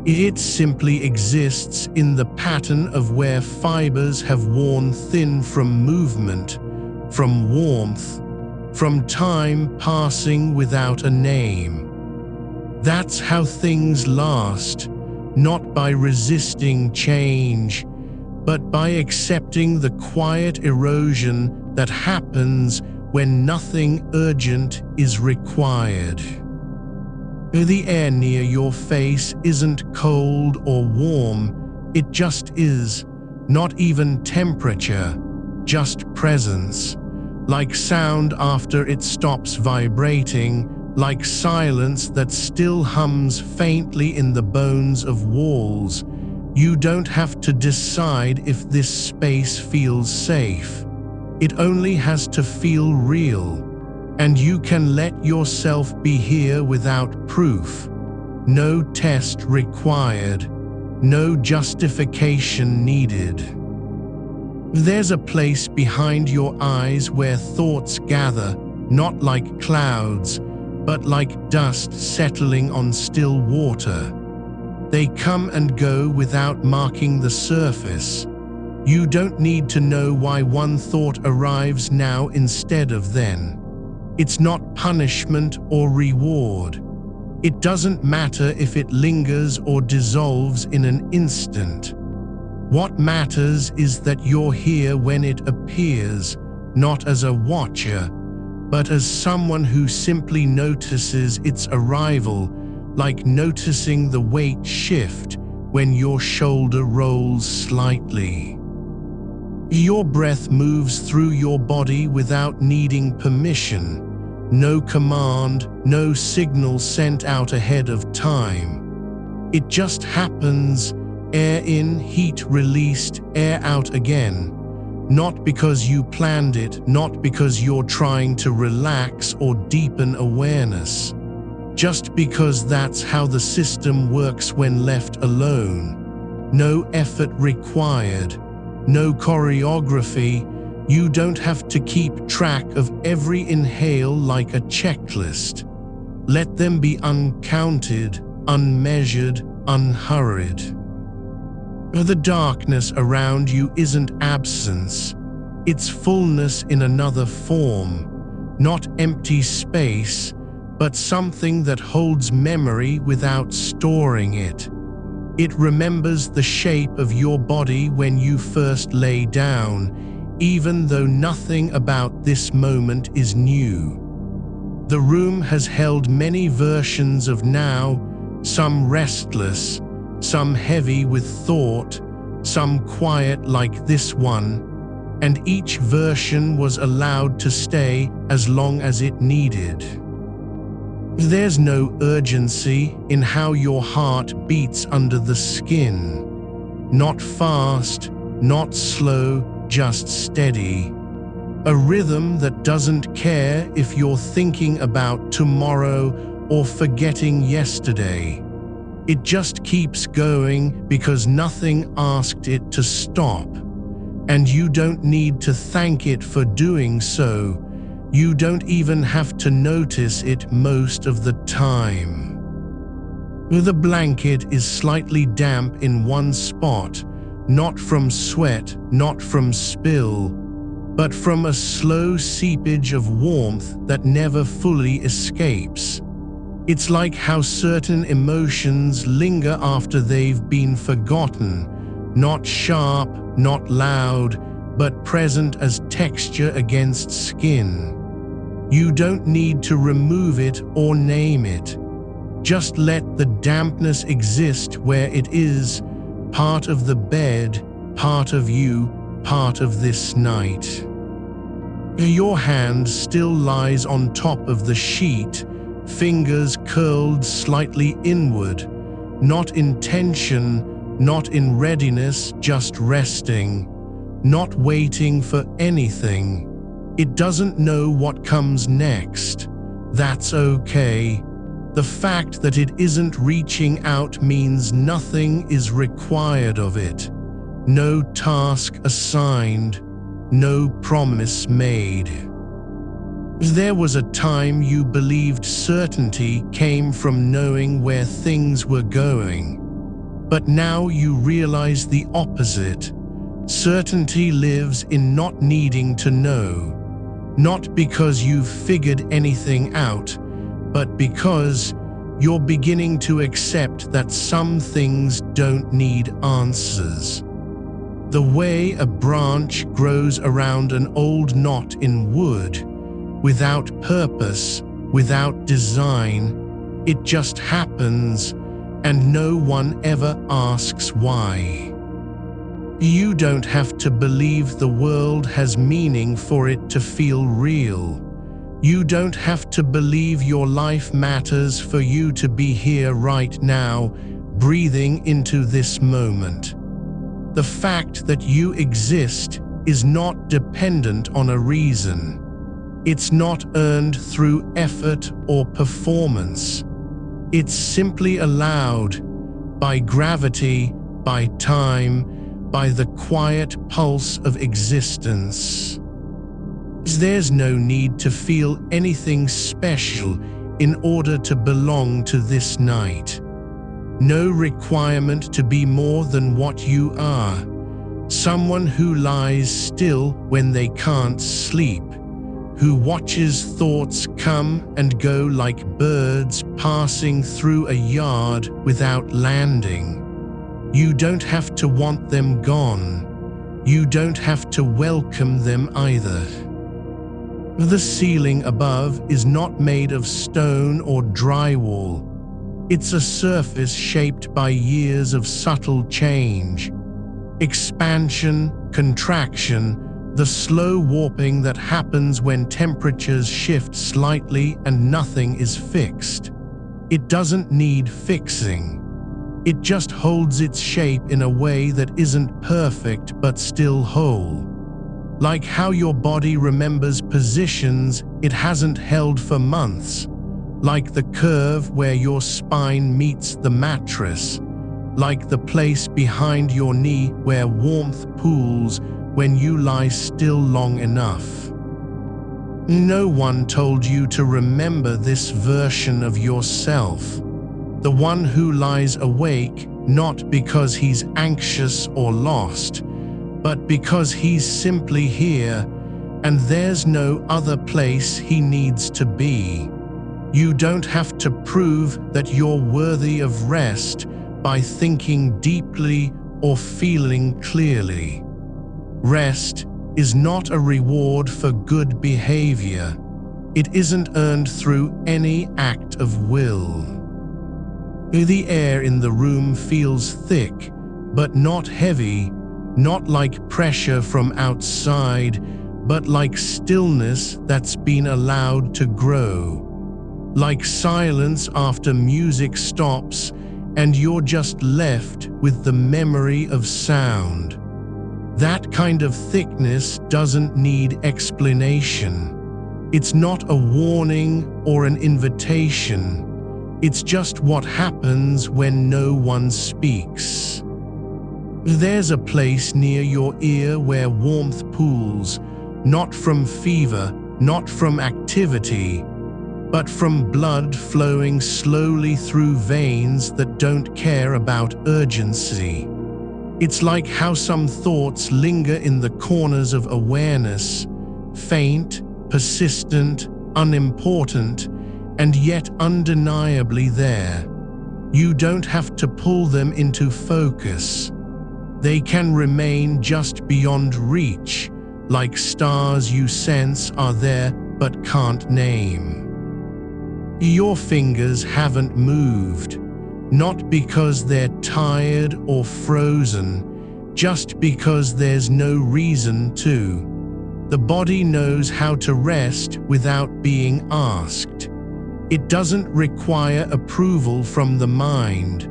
It simply exists in the pattern of where fibers have worn thin from movement, from warmth, from time passing without a name. That's how things last, not by resisting change, but by accepting the quiet erosion that happens when nothing urgent is required. The air near your face isn't cold or warm, it just is, not even temperature, just presence, like sound after it stops vibrating, like silence that still hums faintly in the bones of walls. You don't have to decide if this space feels safe. It only has to feel real, and you can let yourself be here without proof. No test required, no justification needed. There's a place behind your eyes where thoughts gather, not like clouds, but like dust settling on still water. They come and go without marking the surface. You don't need to know why one thought arrives now instead of then. It's not punishment or reward. It doesn't matter if it lingers or dissolves in an instant. What matters is that you're here when it appears, not as a watcher, but as someone who simply notices its arrival, like noticing the weight shift when your shoulder rolls slightly. Your breath moves through your body without needing permission. No command, no signal sent out ahead of time. It just happens, air in, heat released, air out again. Not because you planned it, not because you're trying to relax or deepen awareness. Just because that's how the system works when left alone. No effort required. No choreography. You don't have to keep track of every inhale like a checklist. Let them be uncounted, unmeasured, unhurried. The darkness around you isn't absence. It's fullness in another form. Not empty space, but something that holds memory without storing it. It remembers the shape of your body when you first lay down, even though nothing about this moment is new. The room has held many versions of now, some restless, some heavy with thought, some quiet like this one, and each version was allowed to stay as long as it needed. There's no urgency in how your heart beats under the skin. Not fast, not slow, just steady. A rhythm that doesn't care if you're thinking about tomorrow or forgetting yesterday. It just keeps going because nothing asked it to stop. And you don't need to thank it for doing so. You don't even have to notice it most of the time. The blanket is slightly damp in one spot, not from sweat, not from spill, but from a slow seepage of warmth that never fully escapes. It's like how certain emotions linger after they've been forgotten, not sharp, not loud, but present as texture against skin. You don't need to remove it or name it. Just let the dampness exist where it is, part of the bed, part of you, part of this night. Your hand still lies on top of the sheet, fingers curled slightly inward, not in tension, not in readiness, just resting, not waiting for anything. It doesn't know what comes next. That's okay. The fact that it isn't reaching out means nothing is required of it. No task assigned, no promise made. There was a time you believed certainty came from knowing where things were going. But now you realize the opposite. Certainty lives in not needing to know. Not because you've figured anything out, but because you're beginning to accept that some things don't need answers. The way a branch grows around an old knot in wood, without purpose, without design, it just happens, and no one ever asks why. You don't have to believe the world has meaning for it to feel real. You don't have to believe your life matters for you to be here right now, breathing into this moment. The fact that you exist is not dependent on a reason. It's not earned through effort or performance. It's simply allowed by gravity, by time, by the quiet pulse of existence. There's no need to feel anything special in order to belong to this night. No requirement to be more than what you are. Someone who lies still when they can't sleep, who watches thoughts come and go like birds passing through a yard without landing. You don't have to want them gone. You don't have to welcome them either. The ceiling above is not made of stone or drywall. It's a surface shaped by years of subtle change. Expansion, contraction, the slow warping that happens when temperatures shift slightly and nothing is fixed. It doesn't need fixing. It just holds its shape in a way that isn't perfect but still whole. Like how your body remembers positions it hasn't held for months. Like the curve where your spine meets the mattress. Like the place behind your knee where warmth pools when you lie still long enough. No one told you to remember this version of yourself. The one who lies awake, not because he's anxious or lost, but because he's simply here, and there's no other place he needs to be. You don't have to prove that you're worthy of rest by thinking deeply or feeling clearly. Rest is not a reward for good behavior. It isn't earned through any act of will. The air in the room feels thick, but not heavy, not like pressure from outside, but like stillness that's been allowed to grow. Like silence after music stops and you're just left with the memory of sound. That kind of thickness doesn't need explanation. It's not a warning or an invitation. It's just what happens when no one speaks. There's a place near your ear where warmth pools, not from fever, not from activity, but from blood flowing slowly through veins that don't care about urgency. It's like how some thoughts linger in the corners of awareness, faint, persistent, unimportant, and yet undeniably there. You don't have to pull them into focus. They can remain just beyond reach, like stars you sense are there but can't name. Your fingers haven't moved, not because they're tired or frozen, just because there's no reason to. The body knows how to rest without being asked. It doesn't require approval from the mind.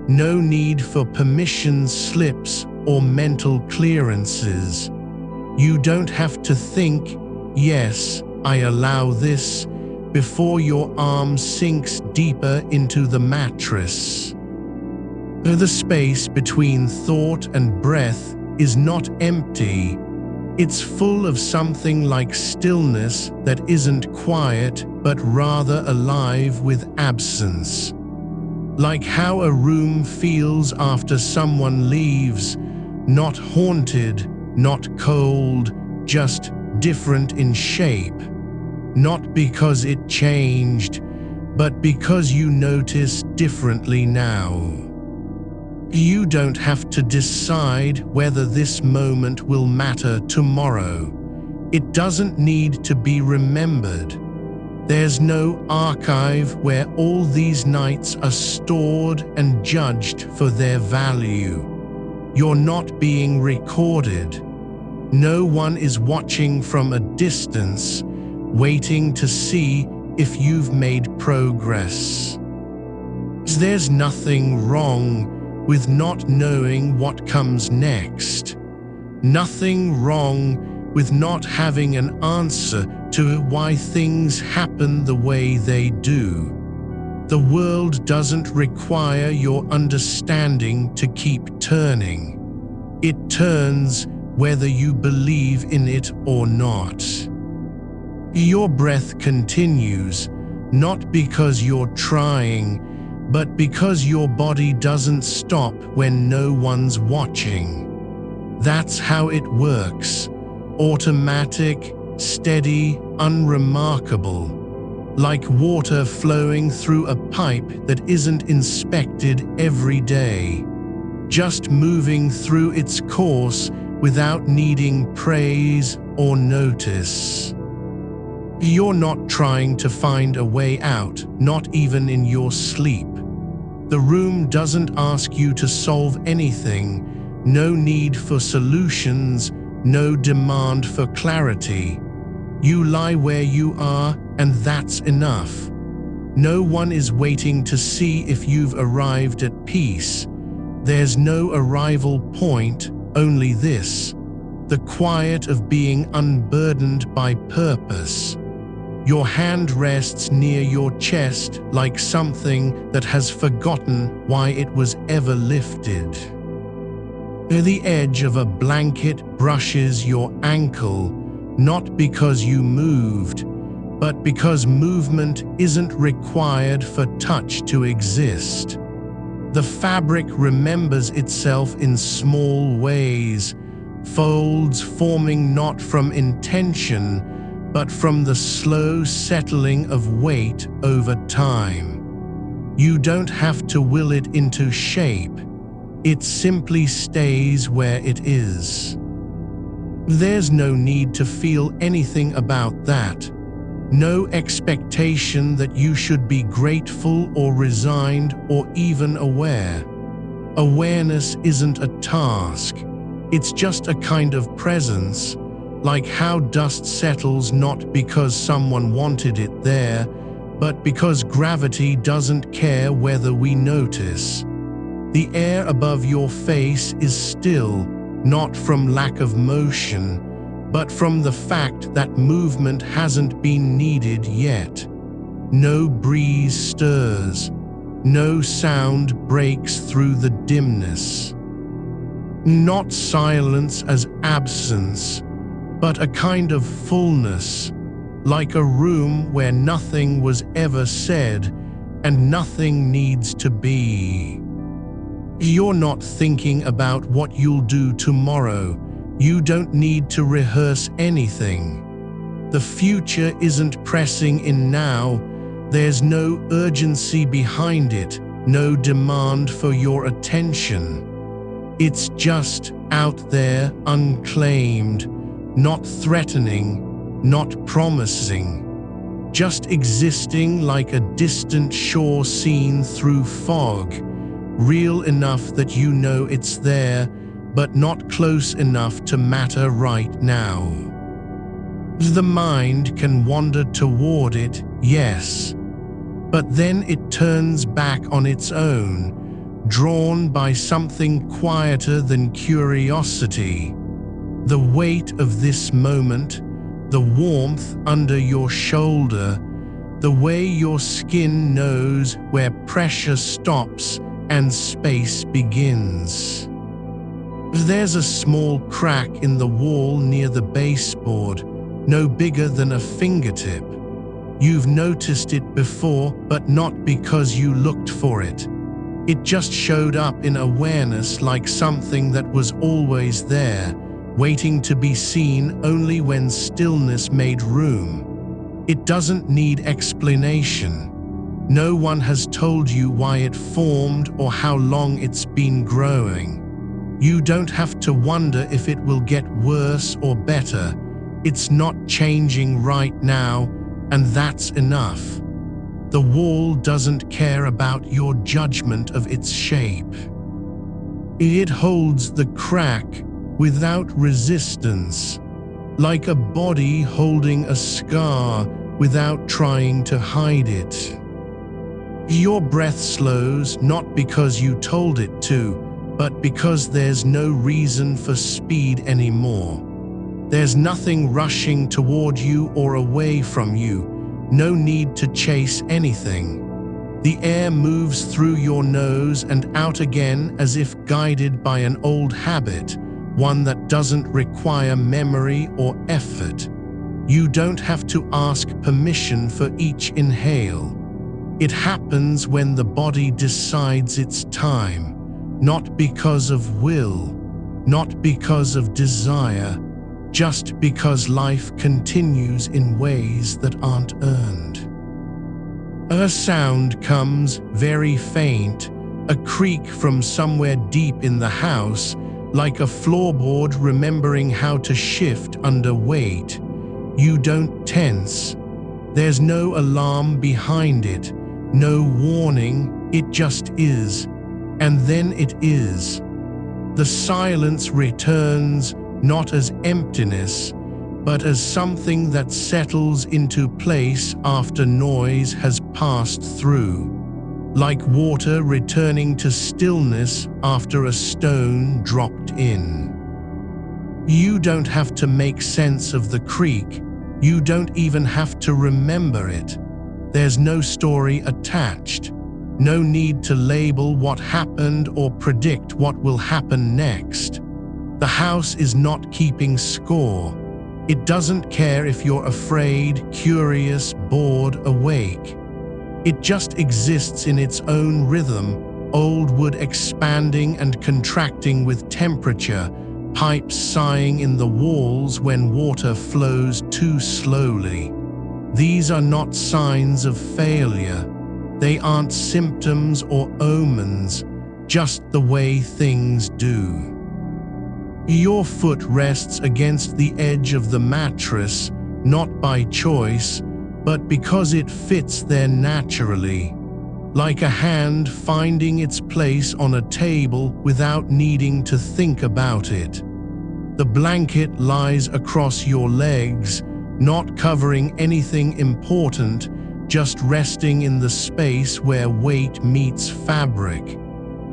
No need for permission slips or mental clearances. You don't have to think, "Yes, I allow this," before your arm sinks deeper into the mattress. The space between thought and breath is not empty. It's full of something like stillness that isn't quiet but rather alive with absence. Like how a room feels after someone leaves, not haunted, not cold, just different in shape. Not because it changed, but because you notice differently now. You don't have to decide whether this moment will matter tomorrow. It doesn't need to be remembered. There's no archive where all these nights are stored and judged for their value. You're not being recorded. No one is watching from a distance, waiting to see if you've made progress. There's nothing wrong with not knowing what comes next. Nothing wrong with not having an answer to why things happen the way they do. The world doesn't require your understanding to keep turning. It turns whether you believe in it or not. Your breath continues, not because you're trying, but because your body doesn't stop when no one's watching. That's how it works. Automatic, steady, unremarkable. Like water flowing through a pipe that isn't inspected every day. Just moving through its course without needing praise or notice. You're not trying to find a way out, not even in your sleep. The room doesn't ask you to solve anything. No need for solutions, no demand for clarity. You lie where you are, and that's enough. No one is waiting to see if you've arrived at peace. There's no arrival point, only this: the quiet of being unburdened by purpose. Your hand rests near your chest like something that has forgotten why it was ever lifted. The edge of a blanket brushes your ankle, not because you moved, but because movement isn't required for touch to exist. The fabric remembers itself in small ways, folds forming not from intention, but from the slow settling of weight over time. You don't have to will it into shape. It simply stays where it is. There's no need to feel anything about that. No expectation that you should be grateful or resigned or even aware. Awareness isn't a task. It's just a kind of presence. Like how dust settles not because someone wanted it there, but because gravity doesn't care whether we notice. The air above your face is still, not from lack of motion, but from the fact that movement hasn't been needed yet. No breeze stirs, no sound breaks through the dimness. Not silence as absence, but a kind of fullness, like a room where nothing was ever said and nothing needs to be. You're not thinking about what you'll do tomorrow. You don't need to rehearse anything. The future isn't pressing in now. There's no urgency behind it, no demand for your attention. It's just out there, unclaimed, not threatening, not promising. Just existing like a distant shore seen through fog, real enough that you know it's there, but not close enough to matter right now. The mind can wander toward it, yes, but then it turns back on its own, drawn by something quieter than curiosity. The weight of this moment, the warmth under your shoulder, the way your skin knows where pressure stops and space begins. There's a small crack in the wall near the baseboard, no bigger than a fingertip. You've noticed it before, but not because you looked for it. It just showed up in awareness like something that was always there, waiting to be seen only when stillness made room. It doesn't need explanation. No one has told you why it formed or how long it's been growing. You don't have to wonder if it will get worse or better. It's not changing right now, and that's enough. The wall doesn't care about your judgment of its shape. It holds the crack without resistance, like a body holding a scar without trying to hide it. Your breath slows not because you told it to, but because there's no reason for speed anymore. There's nothing rushing toward you or away from you, no need to chase anything. The air moves through your nose and out again as if guided by an old habit, one that doesn't require memory or effort. You don't have to ask permission for each inhale. It happens when the body decides it's time, not because of will, not because of desire, just because life continues in ways that aren't earned. A sound comes, very faint, a creak from somewhere deep in the house, like a floorboard remembering how to shift under weight. You don't tense. There's no alarm behind it, no warning, it just is. And then it is. The silence returns, not as emptiness, but as something that settles into place after noise has passed through. Like water returning to stillness after a stone dropped in. You don't have to make sense of the creak. You don't even have to remember it. There's no story attached. No need to label what happened or predict what will happen next. The house is not keeping score. It doesn't care if you're afraid, curious, bored, awake. It just exists in its own rhythm, old wood expanding and contracting with temperature, pipes sighing in the walls when water flows too slowly. These are not signs of failure. They aren't symptoms or omens, just the way things do. Your foot rests against the edge of the mattress, not by choice, but because it fits there naturally, like a hand finding its place on a table without needing to think about it. The blanket lies across your legs, not covering anything important, just resting in the space where weight meets fabric.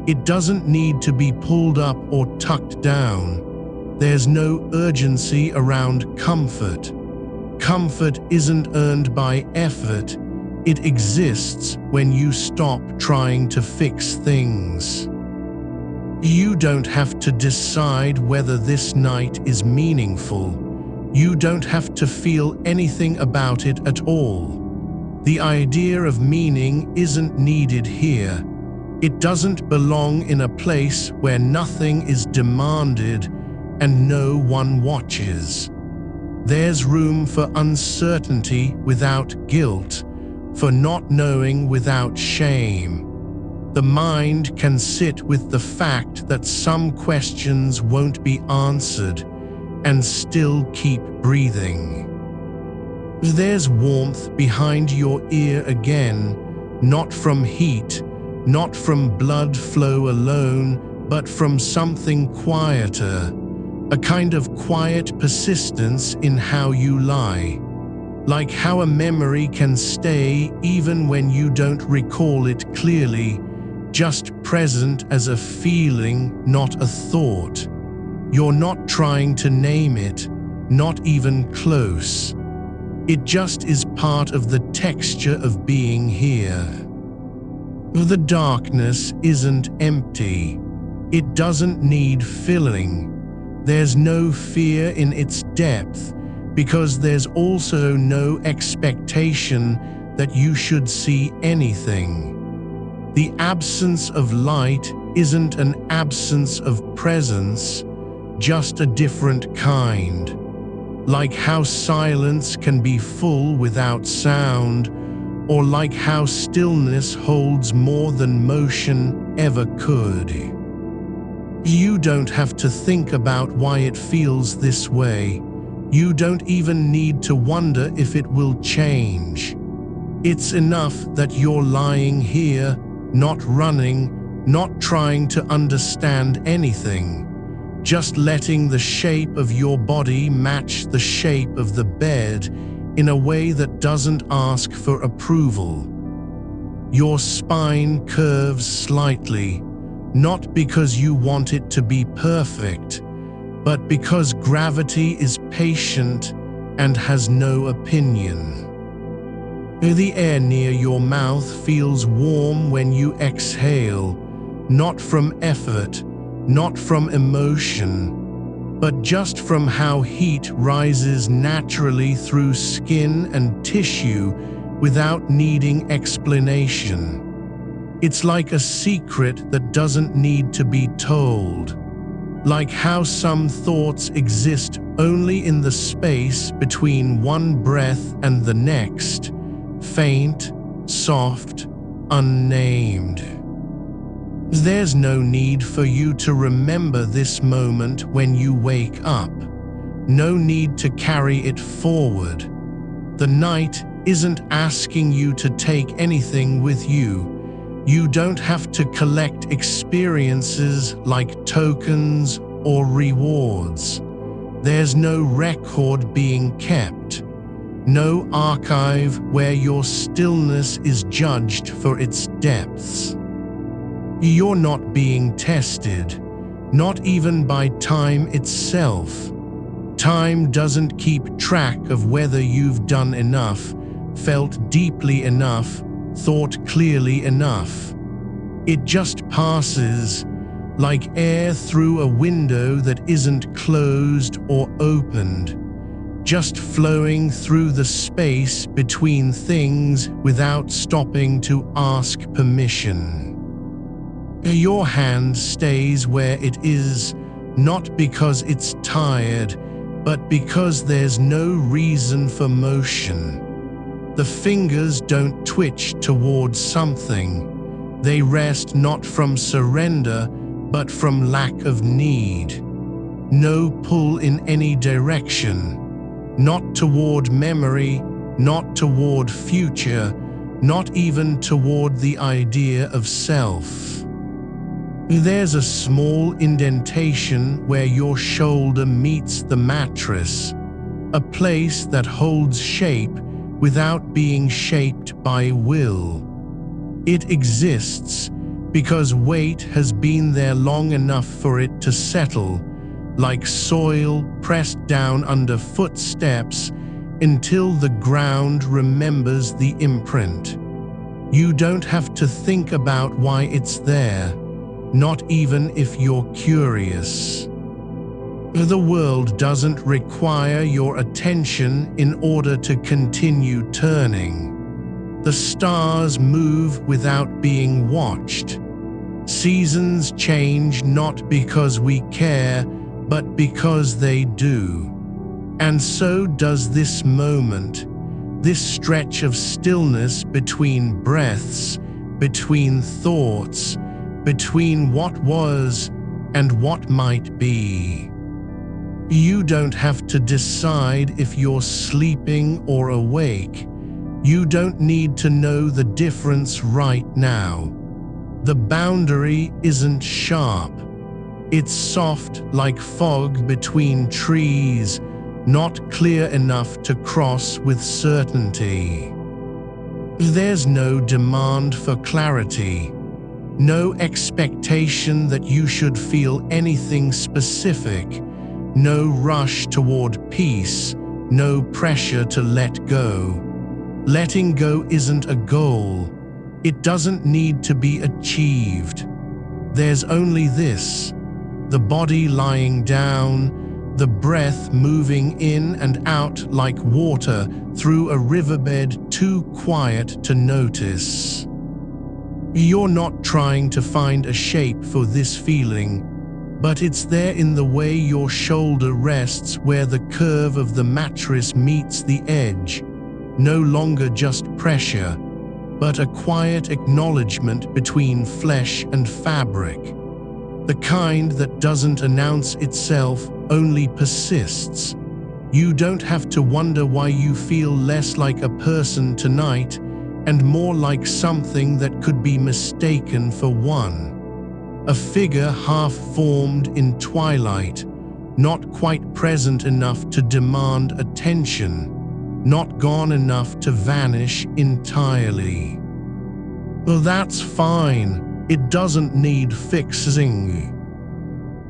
It doesn't need to be pulled up or tucked down. There's no urgency around comfort. Comfort isn't earned by effort. It exists when you stop trying to fix things. You don't have to decide whether this night is meaningful. You don't have to feel anything about it at all. The idea of meaning isn't needed here. It doesn't belong in a place where nothing is demanded and no one watches. There's room for uncertainty without guilt, for not knowing without shame. The mind can sit with the fact that some questions won't be answered and still keep breathing. There's warmth behind your ear again, not from heat, not from blood flow alone, but from something quieter, a kind of quiet persistence in how you lie. Like how a memory can stay even when you don't recall it clearly, just present as a feeling, not a thought. You're not trying to name it, not even close. It just is part of the texture of being here. The darkness isn't empty. It doesn't need filling. There's no fear in its depth, because there's also no expectation that you should see anything. The absence of light isn't an absence of presence, just a different kind. Like how silence can be full without sound, or like how stillness holds more than motion ever could. You don't have to think about why it feels this way. You don't even need to wonder if it will change. It's enough that you're lying here, not running, not trying to understand anything. Just letting the shape of your body match the shape of the bed in a way that doesn't ask for approval. Your spine curves slightly, not because you want it to be perfect, but because gravity is patient and has no opinion. The air near your mouth feels warm when you exhale, not from effort, not from emotion, but just from how heat rises naturally through skin and tissue without needing explanation. It's like a secret that doesn't need to be told, like how some thoughts exist only in the space between one breath and the next, faint, soft, unnamed. There's no need for you to remember this moment when you wake up. No need to carry it forward. The night isn't asking you to take anything with you. You don't have to collect experiences like tokens or rewards. There's no record being kept. No archive where your stillness is judged for its depths. You're not being tested, not even by time itself. Time doesn't keep track of whether you've done enough, felt deeply enough, thought clearly enough. It just passes, like air through a window that isn't closed or opened, just flowing through the space between things without stopping to ask permission. Your hand stays where it is, not because it's tired, but because there's no reason for motion. The fingers don't twitch towards something. They rest not from surrender, but from lack of need. No pull in any direction, not toward memory, not toward future, not even toward the idea of self. There's a small indentation where your shoulder meets the mattress, a place that holds shape without being shaped by will. It exists because weight has been there long enough for it to settle, like soil pressed down under footsteps until the ground remembers the imprint. You don't have to think about why it's there. Not even if you're curious. The world doesn't require your attention in order to continue turning. The stars move without being watched. Seasons change not because we care, but because they do. And so does this moment, this stretch of stillness between breaths, between thoughts, between what was and what might be. You don't have to decide if you're sleeping or awake. You don't need to know the difference right now. The boundary isn't sharp. It's soft like fog between trees, not clear enough to cross with certainty. There's no demand for clarity, no expectation that you should feel anything specific, no rush toward peace, no pressure to let go. Letting go isn't a goal. It doesn't need to be achieved. There's only this: the body lying down, the breath moving in and out like water through a riverbed too quiet to notice. You're not trying to find a shape for this feeling, but it's there in the way your shoulder rests where the curve of the mattress meets the edge. No longer just pressure, but a quiet acknowledgement between flesh and fabric. The kind that doesn't announce itself, only persists. You don't have to wonder why you feel less like a person tonight and more like something that could be mistaken for one. A figure half-formed in twilight, not quite present enough to demand attention, not gone enough to vanish entirely. Well, that's fine. It doesn't need fixing.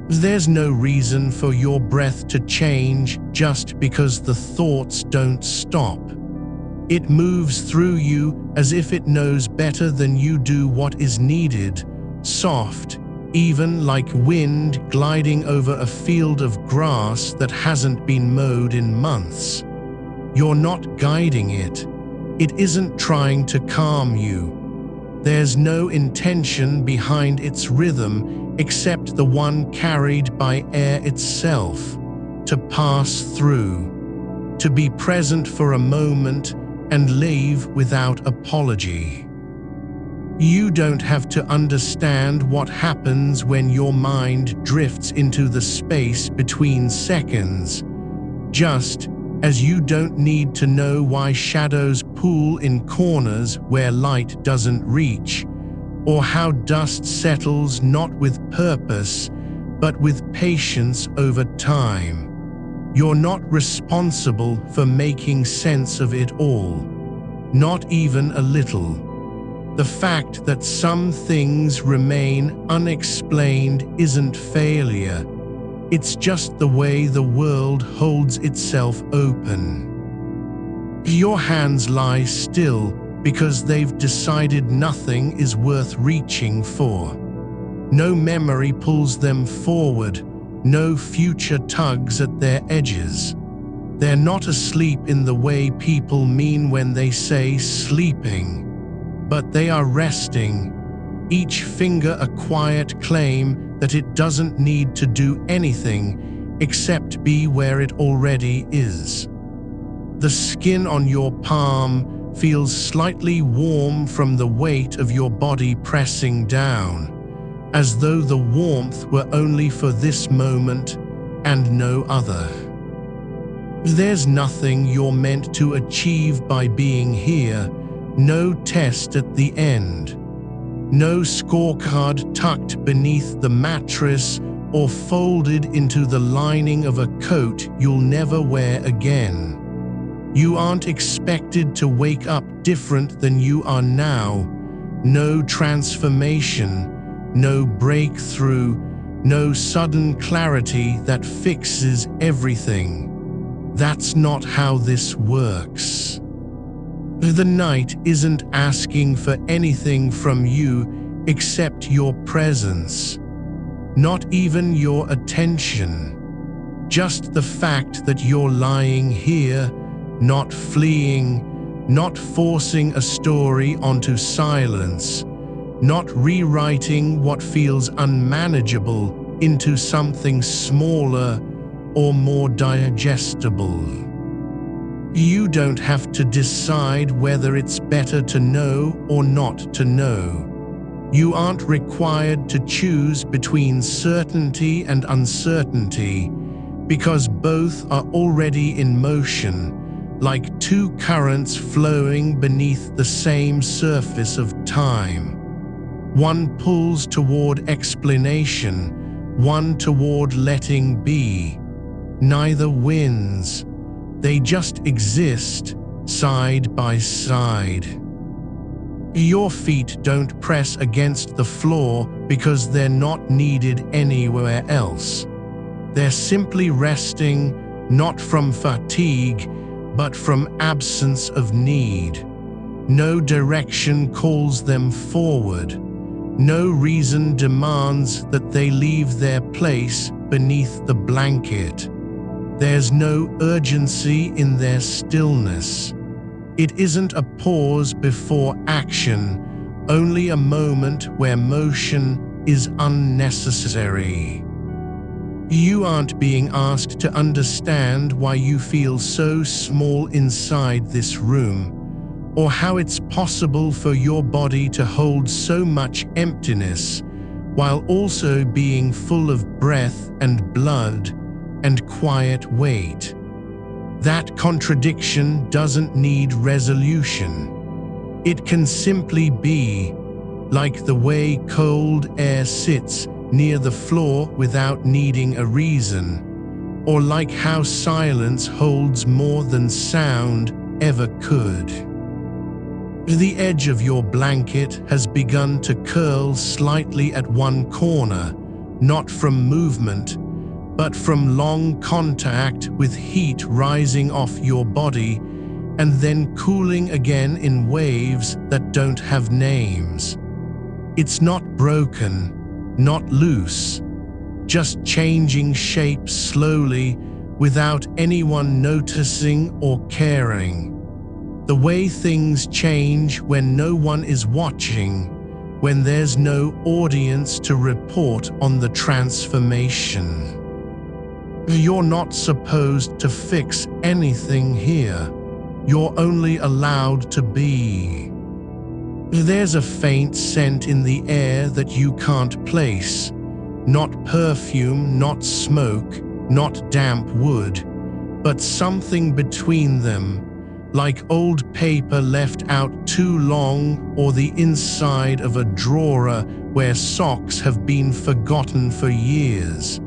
There's no reason for your breath to change just because the thoughts don't stop. It moves through you as if it knows better than you do what is needed, soft, even like wind gliding over a field of grass that hasn't been mowed in months. You're not guiding it. It isn't trying to calm you. There's no intention behind its rhythm except the one carried by air itself, to pass through, to be present for a moment and leave without apology. You don't have to understand what happens when your mind drifts into the space between seconds, just as you don't need to know why shadows pool in corners where light doesn't reach, or how dust settles not with purpose, but with patience over time. You're not responsible for making sense of it all, not even a little. The fact that some things remain unexplained isn't failure. It's just the way the world holds itself open. Your hands lie still because they've decided nothing is worth reaching for. No memory pulls them forward, no future tugs at their edges. They're not asleep in the way people mean when they say sleeping, but they are resting, each finger a quiet claim that it doesn't need to do anything except be where it already is. The skin on your palm feels slightly warm from the weight of your body pressing down, as though the warmth were only for this moment and no other. There's nothing you're meant to achieve by being here, no test at the end. No scorecard tucked beneath the mattress or folded into the lining of a coat you'll never wear again. You aren't expected to wake up different than you are now. No transformation, no breakthrough, no sudden clarity that fixes everything. That's not how this works. The night isn't asking for anything from you except your presence, not even your attention. Just the fact that you're lying here, not fleeing, not forcing a story onto silence, not rewriting what feels unmanageable into something smaller or more digestible. You don't have to decide whether it's better to know or not to know. You aren't required to choose between certainty and uncertainty, because both are already in motion, like two currents flowing beneath the same surface of time. One pulls toward explanation, one toward letting be. Neither wins. They just exist, side by side. Your feet don't press against the floor because they're not needed anywhere else. They're simply resting, not from fatigue, but from absence of need. No direction calls them forward. No reason demands that they leave their place beneath the blanket. There's no urgency in their stillness. It isn't a pause before action, only a moment where motion is unnecessary. You aren't being asked to understand why you feel so small inside this room, or how it's possible for your body to hold so much emptiness while also being full of breath and blood and quiet weight. That contradiction doesn't need resolution. It can simply be, like the way cold air sits near the floor without needing a reason, or like how silence holds more than sound ever could. The edge of your blanket has begun to curl slightly at one corner, not from movement, but from long contact with heat rising off your body and then cooling again in waves that don't have names. It's not broken, not loose, just changing shape slowly without anyone noticing or caring. The way things change when no one is watching, when there's no audience to report on the transformation. You're not supposed to fix anything here. You're only allowed to be. There's a faint scent in the air that you can't place. Not perfume, not smoke, not damp wood, but something between them, like old paper left out too long or the inside of a drawer where socks have been forgotten for years.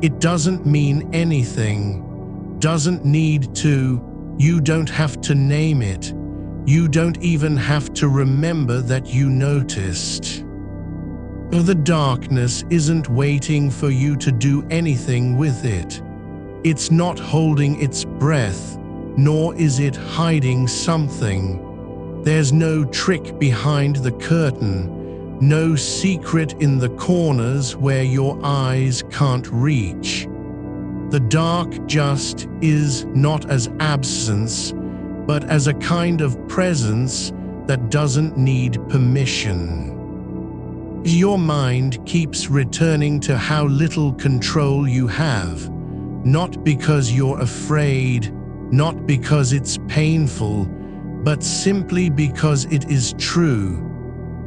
It doesn't mean anything, doesn't need to, you don't have to name it, you don't even have to remember that you noticed. The darkness isn't waiting for you to do anything with it. It's not holding its breath, nor is it hiding something. There's no trick behind the curtain, no secret in the corners where your eyes can't reach. The dark just is, not as absence, but as a kind of presence that doesn't need permission. Your mind keeps returning to how little control you have, not because you're afraid, not because it's painful, but simply because it is true.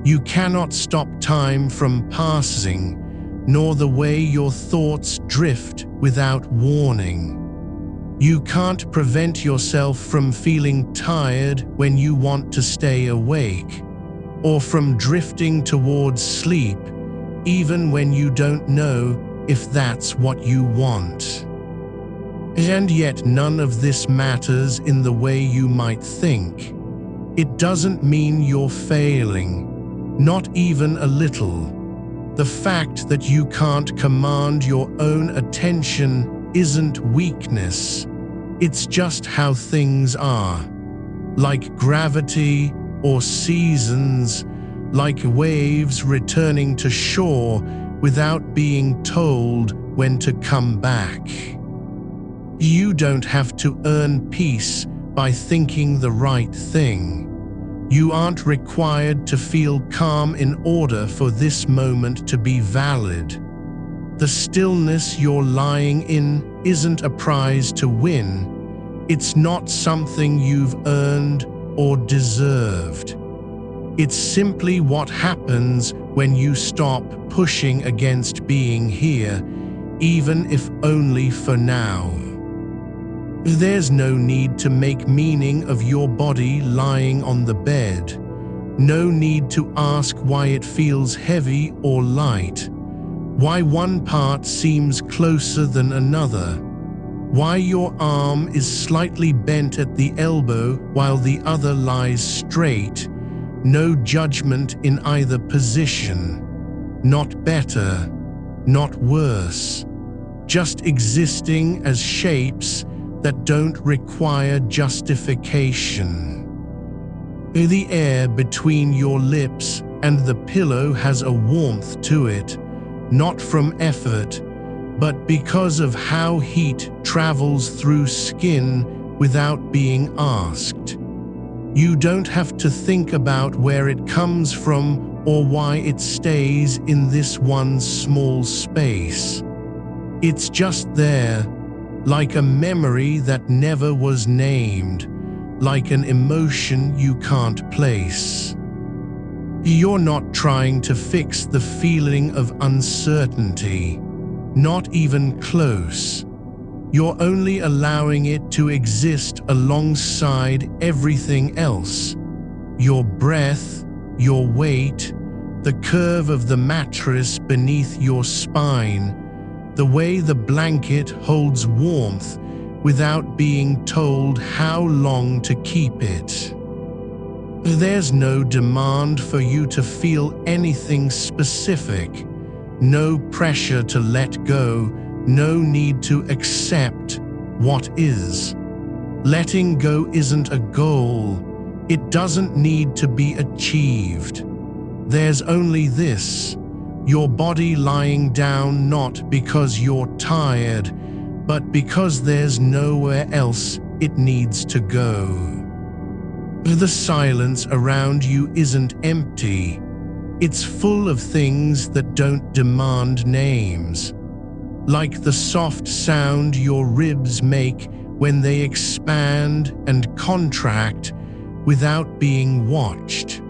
You cannot stop time from passing, nor the way your thoughts drift without warning. You can't prevent yourself from feeling tired when you want to stay awake, or from drifting towards sleep, even when you don't know if that's what you want. And yet none of this matters in the way you might think. It doesn't mean you're failing. Not even a little. The fact that you can't command your own attention isn't weakness. It's just how things are. Like gravity or seasons, like waves returning to shore without being told when to come back. You don't have to earn peace by thinking the right thing. You aren't required to feel calm in order for this moment to be valid. The stillness you're lying in isn't a prize to win. It's not something you've earned or deserved. It's simply what happens when you stop pushing against being here, even if only for now. There's no need to make meaning of your body lying on the bed. No need to ask why it feels heavy or light, why one part seems closer than another, why your arm is slightly bent at the elbow while the other lies straight. No judgment in either position. Not better, not worse. Just existing as shapes that don't require justification. The air between your lips and the pillow has a warmth to it, not from effort, but because of how heat travels through skin without being asked. You don't have to think about where it comes from or why it stays in this one small space. It's just there, like a memory that never was named, like an emotion you can't place. You're not trying to fix the feeling of uncertainty, not even close. You're only allowing it to exist alongside everything else. Your breath, your weight, the curve of the mattress beneath your spine, the way the blanket holds warmth without being told how long to keep it. There's no demand for you to feel anything specific, no pressure to let go, no need to accept what is. Letting go isn't a goal. It doesn't need to be achieved. There's only this, your body lying down not because you're tired, but because there's nowhere else it needs to go. The silence around you isn't empty. It's full of things that don't demand names. Like the soft sound your ribs make when they expand and contract without being watched.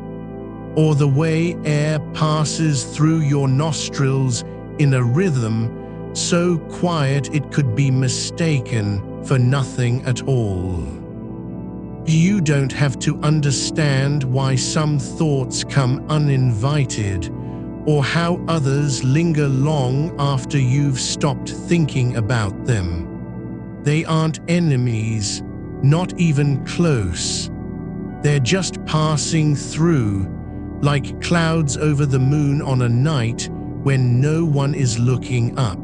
Or the way air passes through your nostrils in a rhythm so quiet it could be mistaken for nothing at all. You don't have to understand why some thoughts come uninvited, or how others linger long after you've stopped thinking about them. They aren't enemies, not even close. They're just passing through, like clouds over the moon on a night when no one is looking up.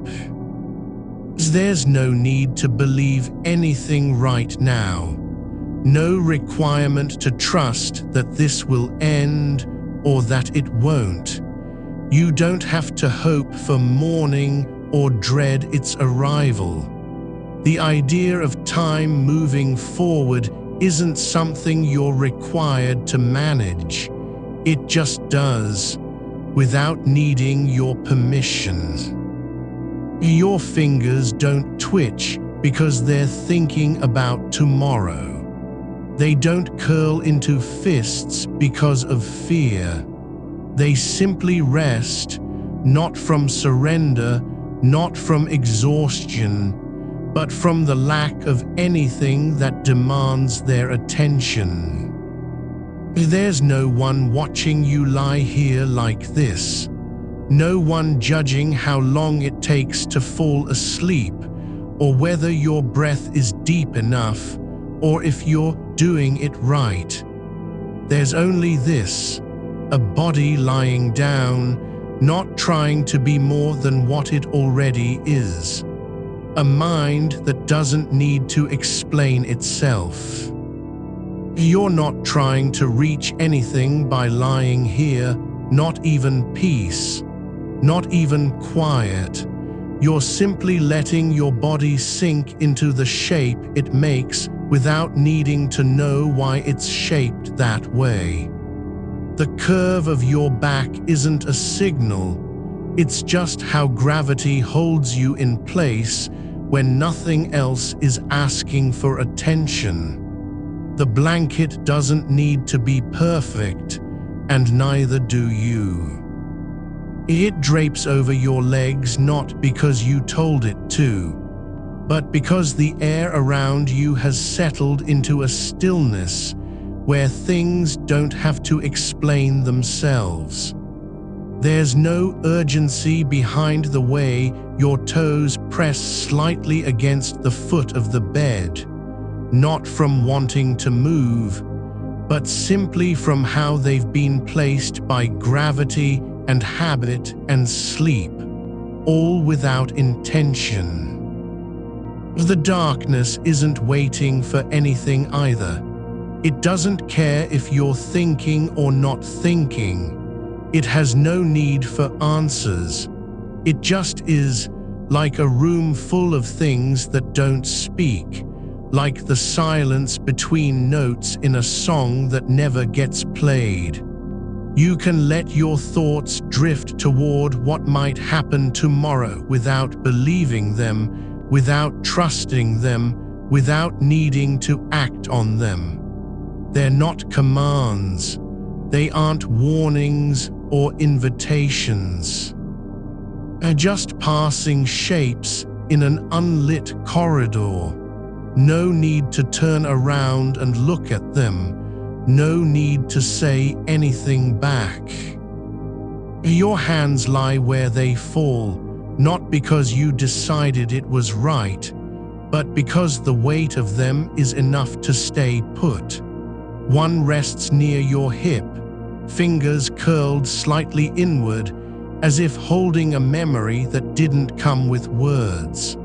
There's no need to believe anything right now. No requirement to trust that this will end or that it won't. You don't have to hope for morning or dread its arrival. The idea of time moving forward isn't something you're required to manage. It just does, without needing your permission. Your fingers don't twitch because they're thinking about tomorrow. They don't curl into fists because of fear. They simply rest, not from surrender, not from exhaustion, but from the lack of anything that demands their attention. There's no one watching you lie here like this. No one judging how long it takes to fall asleep, or whether your breath is deep enough, or if you're doing it right. There's only this, a body lying down, not trying to be more than what it already is. A mind that doesn't need to explain itself. You're not trying to reach anything by lying here, not even peace, not even quiet. You're simply letting your body sink into the shape it makes without needing to know why it's shaped that way. The curve of your back isn't a signal. It's just how gravity holds you in place when nothing else is asking for attention. The blanket doesn't need to be perfect, and neither do you. It drapes over your legs not because you told it to, but because the air around you has settled into a stillness where things don't have to explain themselves. There's no urgency behind the way your toes press slightly against the foot of the bed, not from wanting to move, but simply from how they've been placed by gravity and habit and sleep, all without intention. The darkness isn't waiting for anything either. It doesn't care if you're thinking or not thinking. It has no need for answers. It just is, like a room full of things that don't speak, like the silence between notes in a song that never gets played. You can let your thoughts drift toward what might happen tomorrow without believing them, without trusting them, without needing to act on them. They're not commands. They aren't warnings or invitations. They're just passing shapes in an unlit corridor. No need to turn around and look at them. No need to say anything back. Your hands lie where they fall, not because you decided it was right, but because the weight of them is enough to stay put. One rests near your hip, fingers curled slightly inward, as if holding a memory that didn't come with words.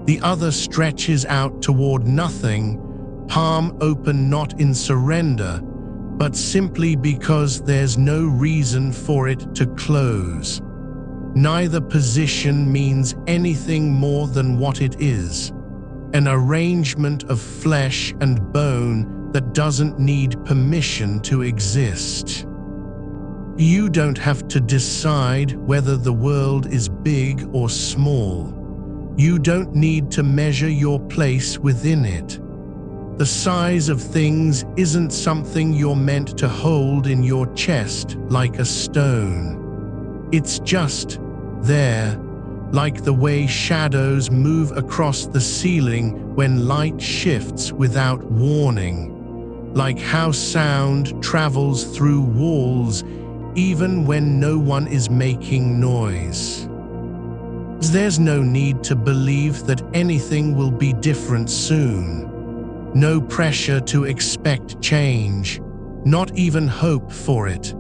The other stretches out toward nothing, palm open not in surrender, but simply because there's no reason for it to close. Neither position means anything more than what it is, an arrangement of flesh and bone that doesn't need permission to exist. You don't have to decide whether the world is big or small. You don't need to measure your place within it. The size of things isn't something you're meant to hold in your chest like a stone. It's just there, like the way shadows move across the ceiling when light shifts without warning, like how sound travels through walls even when no one is making noise. There's no need to believe that anything will be different soon. No pressure to expect change, not even hope for it.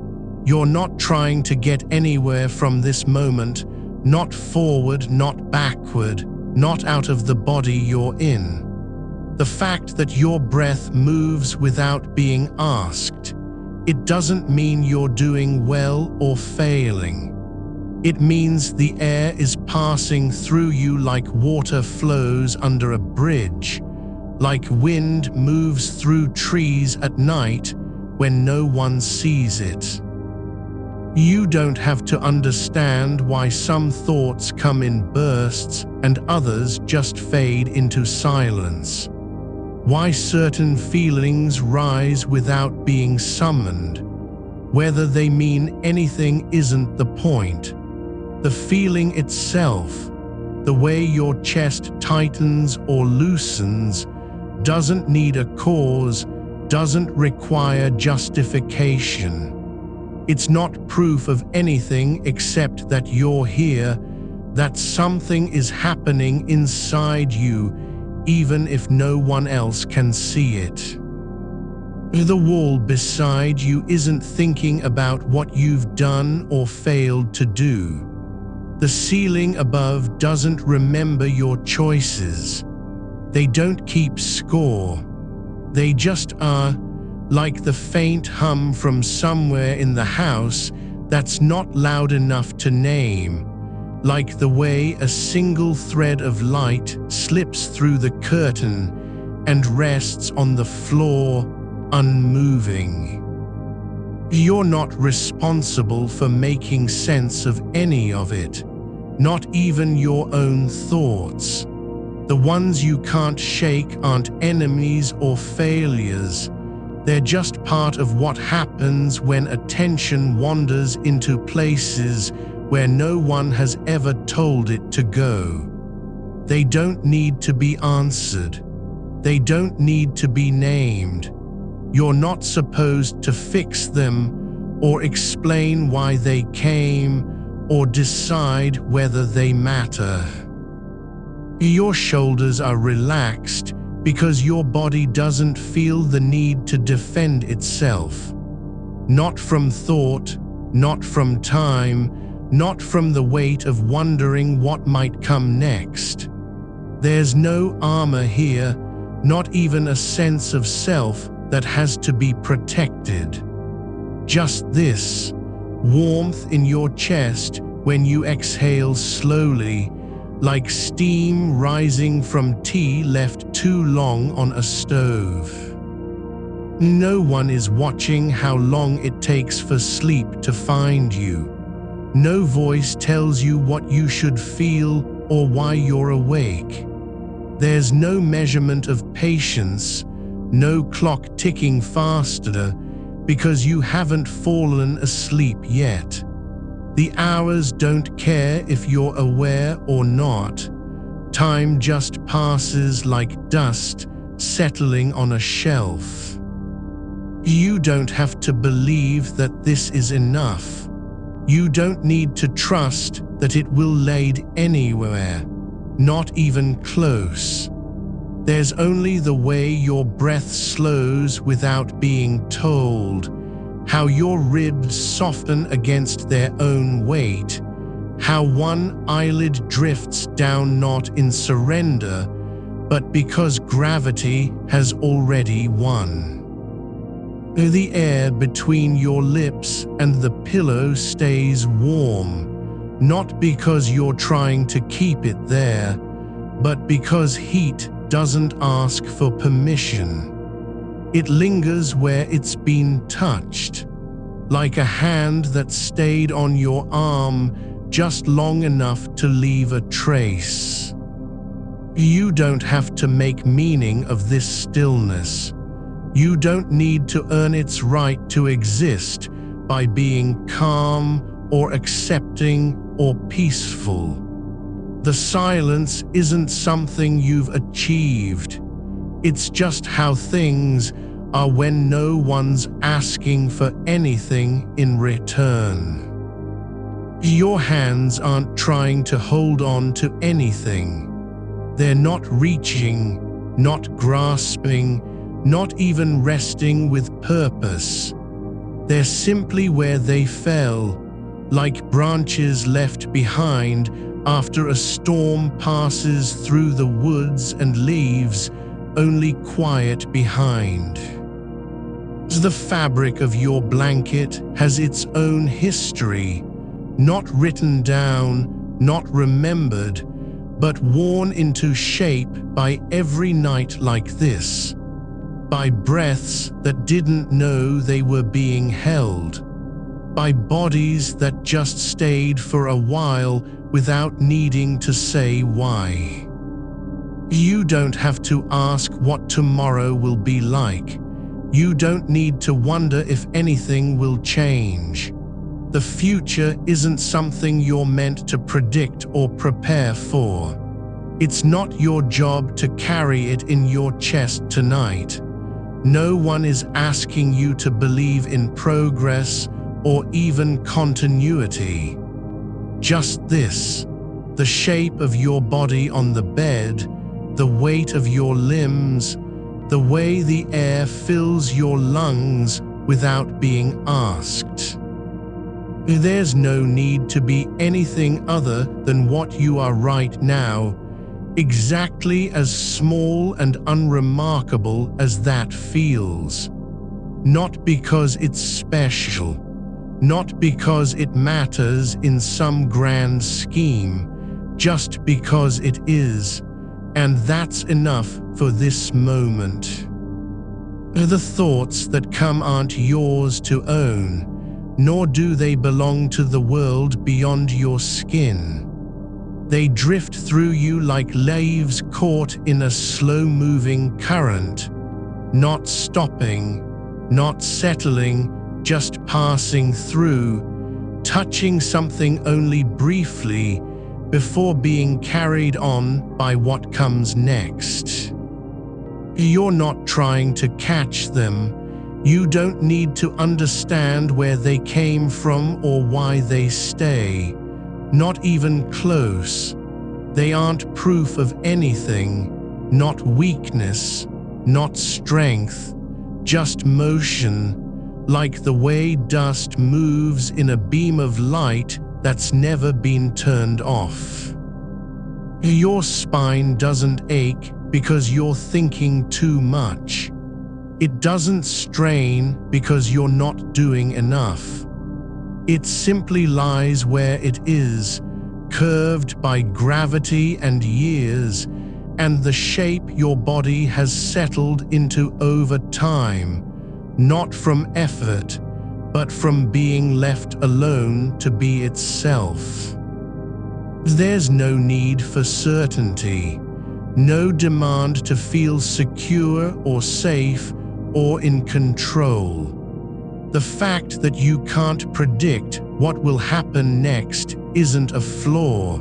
You're not trying to get anywhere from this moment, not forward, not backward, not out of the body you're in. The fact that your breath moves without being asked, it doesn't mean you're doing well or failing. It means the air is passing through you like water flows under a bridge, like wind moves through trees at night when no one sees it. You don't have to understand why some thoughts come in bursts and others just fade into silence. Why certain feelings rise without being summoned. Whether they mean anything isn't the point. The feeling itself, the way your chest tightens or loosens, doesn't need a cause, doesn't require justification. It's not proof of anything except that you're here, that something is happening inside you, even if no one else can see it. The wall beside you isn't thinking about what you've done or failed to do. The ceiling above doesn't remember your choices. They don't keep score. They just are, like the faint hum from somewhere in the house that's not loud enough to name, like the way a single thread of light slips through the curtain and rests on the floor, unmoving. You're not responsible for making sense of any of it, not even your own thoughts. The ones you can't shake aren't enemies or failures. They're just part of what happens when attention wanders into places where no one has ever told it to go. They don't need to be answered. They don't need to be named. You're not supposed to fix them or explain why they came or decide whether they matter. Your shoulders are relaxed because your body doesn't feel the need to defend itself. Not from thought, not from time, not from the weight of wondering what might come next. There's no armor here, not even a sense of self that has to be protected. Just this, warmth in your chest when you exhale slowly, like steam rising from tea left too long on a stove. No one is watching how long it takes for sleep to find you. No voice tells you what you should feel or why you're awake. There's no measurement of patience, no clock ticking faster because you haven't fallen asleep yet. The hours don't care if you're aware or not. Time just passes like dust settling on a shelf. You don't have to believe that this is enough. You don't need to trust that it will lead anywhere, not even close. There's only the way your breath slows without being told, how your ribs soften against their own weight, how one eyelid drifts down not in surrender, but because gravity has already won. The air between your lips and the pillow stays warm, not because you're trying to keep it there, but because heat doesn't ask for permission. It lingers where it's been touched, like a hand that stayed on your arm just long enough to leave a trace. You don't have to make meaning of this stillness. You don't need to earn its right to exist by being calm or accepting or peaceful. The silence isn't something you've achieved. It's just how things are when no one's asking for anything in return. Your hands aren't trying to hold on to anything. They're not reaching, not grasping, not even resting with purpose. They're simply where they fell, like branches left behind after a storm passes through the woods and leaves only quiet behind. The fabric of your blanket has its own history, not written down, not remembered, but worn into shape by every night like this, by breaths that didn't know they were being held, by bodies that just stayed for a while without needing to say why. You don't have to ask what tomorrow will be like. You don't need to wonder if anything will change. The future isn't something you're meant to predict or prepare for. It's not your job to carry it in your chest tonight. No one is asking you to believe in progress or even continuity. Just this, the shape of your body on the bed, the weight of your limbs, the way the air fills your lungs without being asked. There's no need to be anything other than what you are right now, exactly as small and unremarkable as that feels. Not because it's special, not because it matters in some grand scheme, just because it is, and that's enough for this moment. The thoughts that come aren't yours to own, nor do they belong to the world beyond your skin. They drift through you like leaves caught in a slow-moving current, not stopping, not settling, just passing through, touching something only briefly before being carried on by what comes next. You're not trying to catch them. You don't need to understand where they came from or why they stay. Not even close. They aren't proof of anything, not weakness, not strength, just motion, like the way dust moves in a beam of light that's never been turned off. Your spine doesn't ache because you're thinking too much. It doesn't strain because you're not doing enough. It simply lies where it is, curved by gravity and years, and the shape your body has settled into over time, not from effort, but from being left alone to be itself. There's no need for certainty, no demand to feel secure or safe or in control. The fact that you can't predict what will happen next isn't a flaw,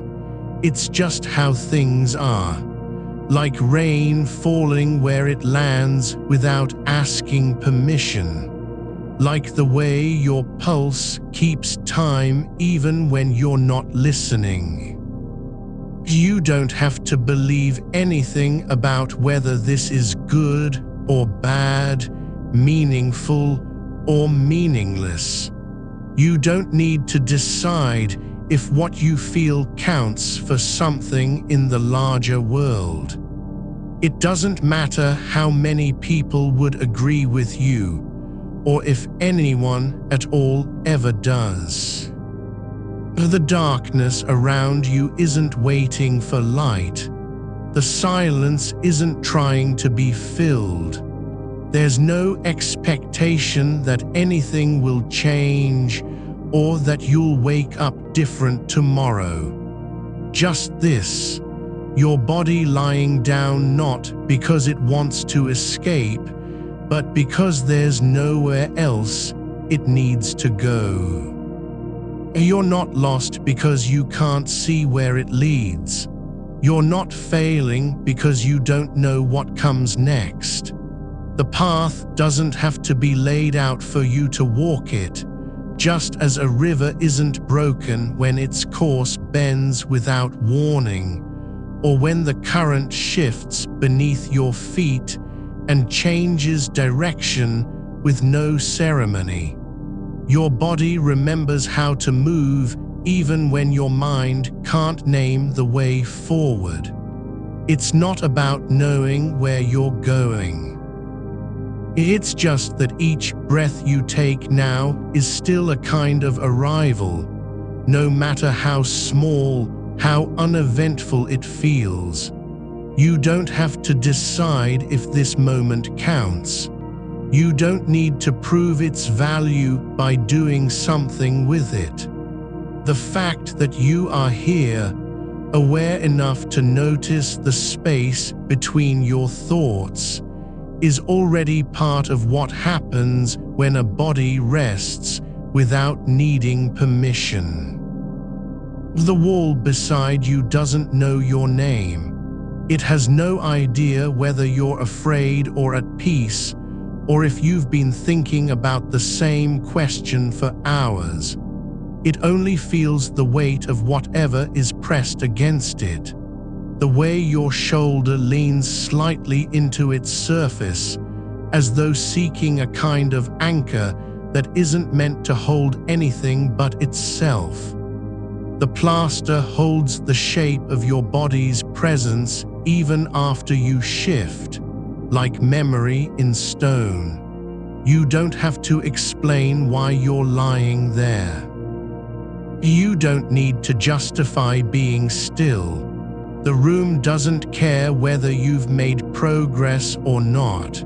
it's just how things are. Like rain falling where it lands without asking permission. Like the way your pulse keeps time even when you're not listening. You don't have to believe anything about whether this is good or bad, meaningful or meaningless. You don't need to decide if what you feel counts for something in the larger world. It doesn't matter how many people would agree with you, or if anyone at all ever does. The darkness around you isn't waiting for light. The silence isn't trying to be filled. There's no expectation that anything will change or that you'll wake up different tomorrow. Just this, your body lying down not because it wants to escape, but because there's nowhere else it needs to go. You're not lost because you can't see where it leads. You're not failing because you don't know what comes next. The path doesn't have to be laid out for you to walk it, just as a river isn't broken when its course bends without warning, or when the current shifts beneath your feet and changes direction with no ceremony. Your body remembers how to move even when your mind can't name the way forward. It's not about knowing where you're going. It's just that each breath you take now is still a kind of arrival, no matter how small, how uneventful it feels. You don't have to decide if this moment counts. You don't need to prove its value by doing something with it. The fact that you are here, aware enough to notice the space between your thoughts, is already part of what happens when a body rests without needing permission. The wall beside you doesn't know your name. It has no idea whether you're afraid or at peace, or if you've been thinking about the same question for hours. It only feels the weight of whatever is pressed against it. The way your shoulder leans slightly into its surface, as though seeking a kind of anchor that isn't meant to hold anything but itself. The plaster holds the shape of your body's presence even after you shift, like memory in stone. You don't have to explain why you're lying there. You don't need to justify being still. The room doesn't care whether you've made progress or not.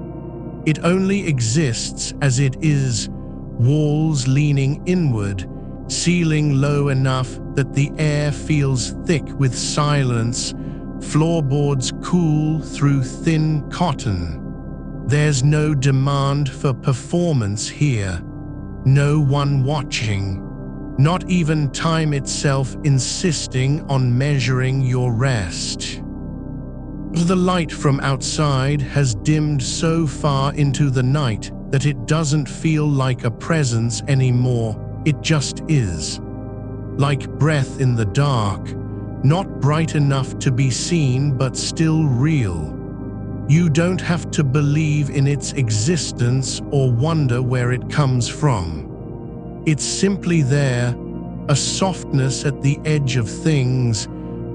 It only exists as it is, walls leaning inward, ceiling low enough that the air feels thick with silence, floorboards cool through thin cotton. There's no demand for performance here, no one watching, not even time itself insisting on measuring your rest. The light from outside has dimmed so far into the night that it doesn't feel like a presence anymore, it just is. Like breath in the dark, not bright enough to be seen but still real. You don't have to believe in its existence or wonder where it comes from. It's simply there, a softness at the edge of things,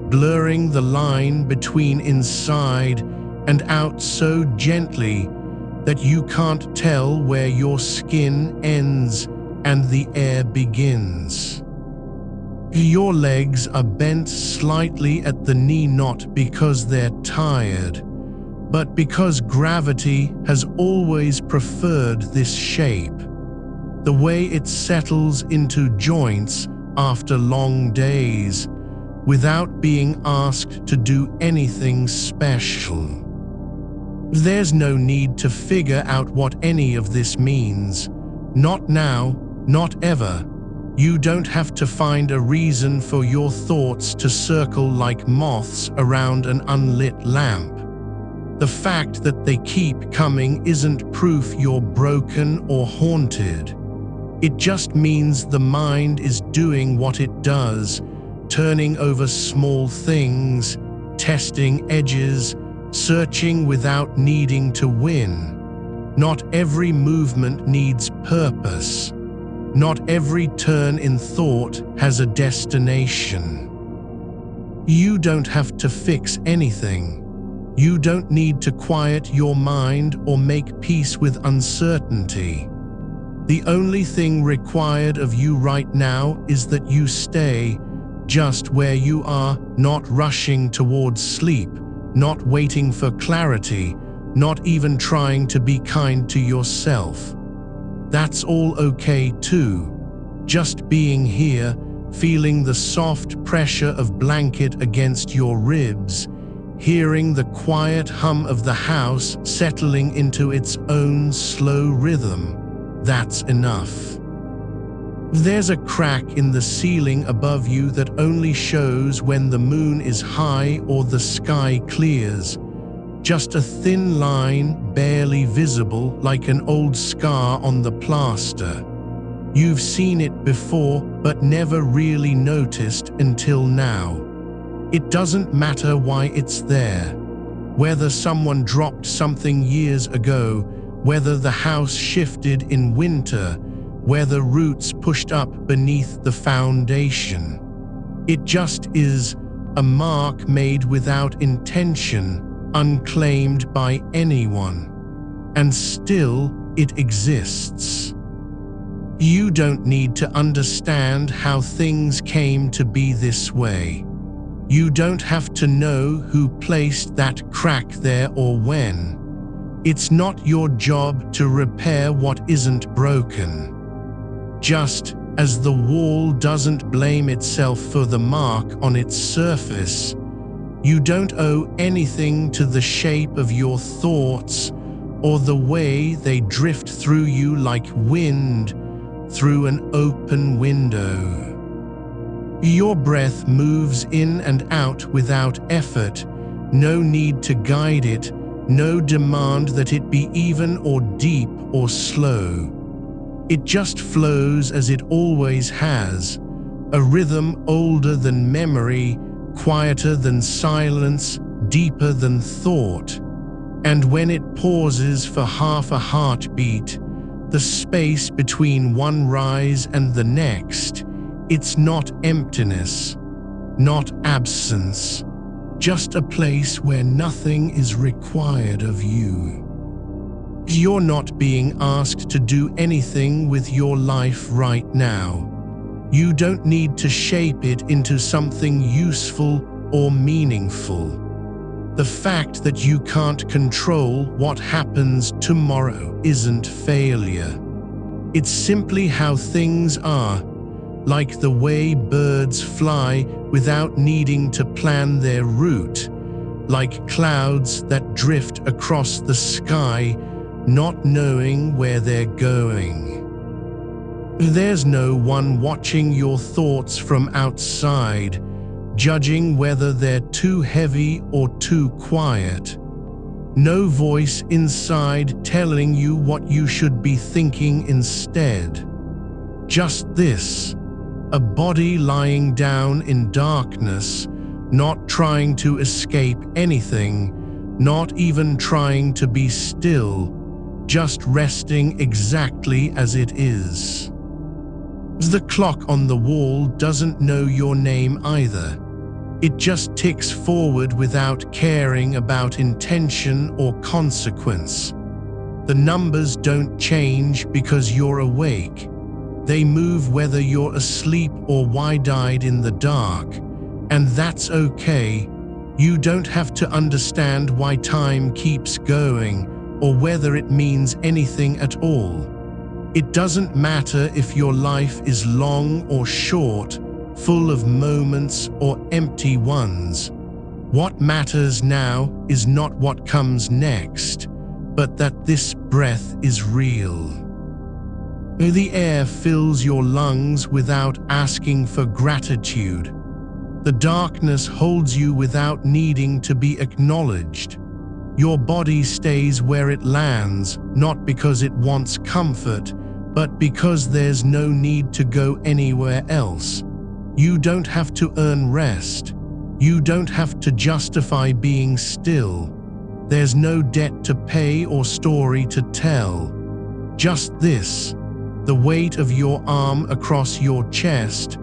blurring the line between inside and out so gently that you can't tell where your skin ends and the air begins. Your legs are bent slightly at the knee, not because they're tired, but because gravity has always preferred this shape. The way it settles into joints after long days, without being asked to do anything special. There's no need to figure out what any of this means. Not now, not ever. You don't have to find a reason for your thoughts to circle like moths around an unlit lamp. The fact that they keep coming isn't proof you're broken or haunted. It just means the mind is doing what it does, turning over small things, testing edges, searching without needing to win. Not every movement needs purpose. Not every turn in thought has a destination. You don't have to fix anything. You don't need to quiet your mind or make peace with uncertainty. The only thing required of you right now is that you stay just where you are, not rushing towards sleep, not waiting for clarity, not even trying to be kind to yourself. That's all okay too. Just being here, feeling the soft pressure of blanket against your ribs, hearing the quiet hum of the house settling into its own slow rhythm. That's enough. There's a crack in the ceiling above you that only shows when the moon is high or the sky clears. Just a thin line, barely visible, like an old scar on the plaster. You've seen it before, but never really noticed until now. It doesn't matter why it's there. Whether someone dropped something years ago, whether the house shifted in winter, whether roots pushed up beneath the foundation. It just is a mark made without intention, unclaimed by anyone. And still, it exists. You don't need to understand how things came to be this way. You don't have to know who placed that crack there or when. It's not your job to repair what isn't broken. Just as the wall doesn't blame itself for the mark on its surface, you don't owe anything to the shape of your thoughts or the way they drift through you like wind through an open window. Your breath moves in and out without effort, no need to guide it, no demand that it be even or deep or slow. It just flows as it always has, a rhythm older than memory, quieter than silence, deeper than thought. And when it pauses for half a heartbeat, the space between one rise and the next, it's not emptiness, not absence, just a place where nothing is required of you. You're not being asked to do anything with your life right now. You don't need to shape it into something useful or meaningful. The fact that you can't control what happens tomorrow isn't failure. It's simply how things are, like the way birds fly without needing to plan their route, like clouds that drift across the sky, not knowing where they're going. There's no one watching your thoughts from outside, judging whether they're too heavy or too quiet. No voice inside telling you what you should be thinking instead. Just this, a body lying down in darkness, not trying to escape anything, not even trying to be still, just resting exactly as it is. The clock on the wall doesn't know your name either. It just ticks forward without caring about intention or consequence. The numbers don't change because you're awake. They move whether you're asleep or wide-eyed in the dark, and that's okay. You don't have to understand why time keeps going or whether it means anything at all. It doesn't matter if your life is long or short, full of moments or empty ones. What matters now is not what comes next, but that this breath is real. The air fills your lungs without asking for gratitude. The darkness holds you without needing to be acknowledged. Your body stays where it lands, not because it wants comfort, but because there's no need to go anywhere else. You don't have to earn rest. You don't have to justify being still. There's no debt to pay or story to tell. Just this, the weight of your arm across your chest,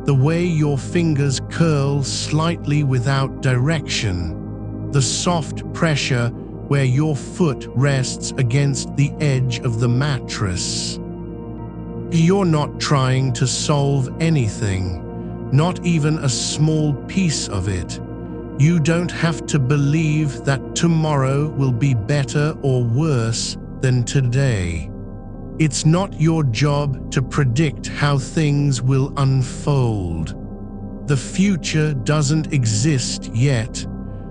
the way your fingers curl slightly without direction, the soft pressure where your foot rests against the edge of the mattress. You're not trying to solve anything, not even a small piece of it. You don't have to believe that tomorrow will be better or worse than today. It's not your job to predict how things will unfold. The future doesn't exist yet,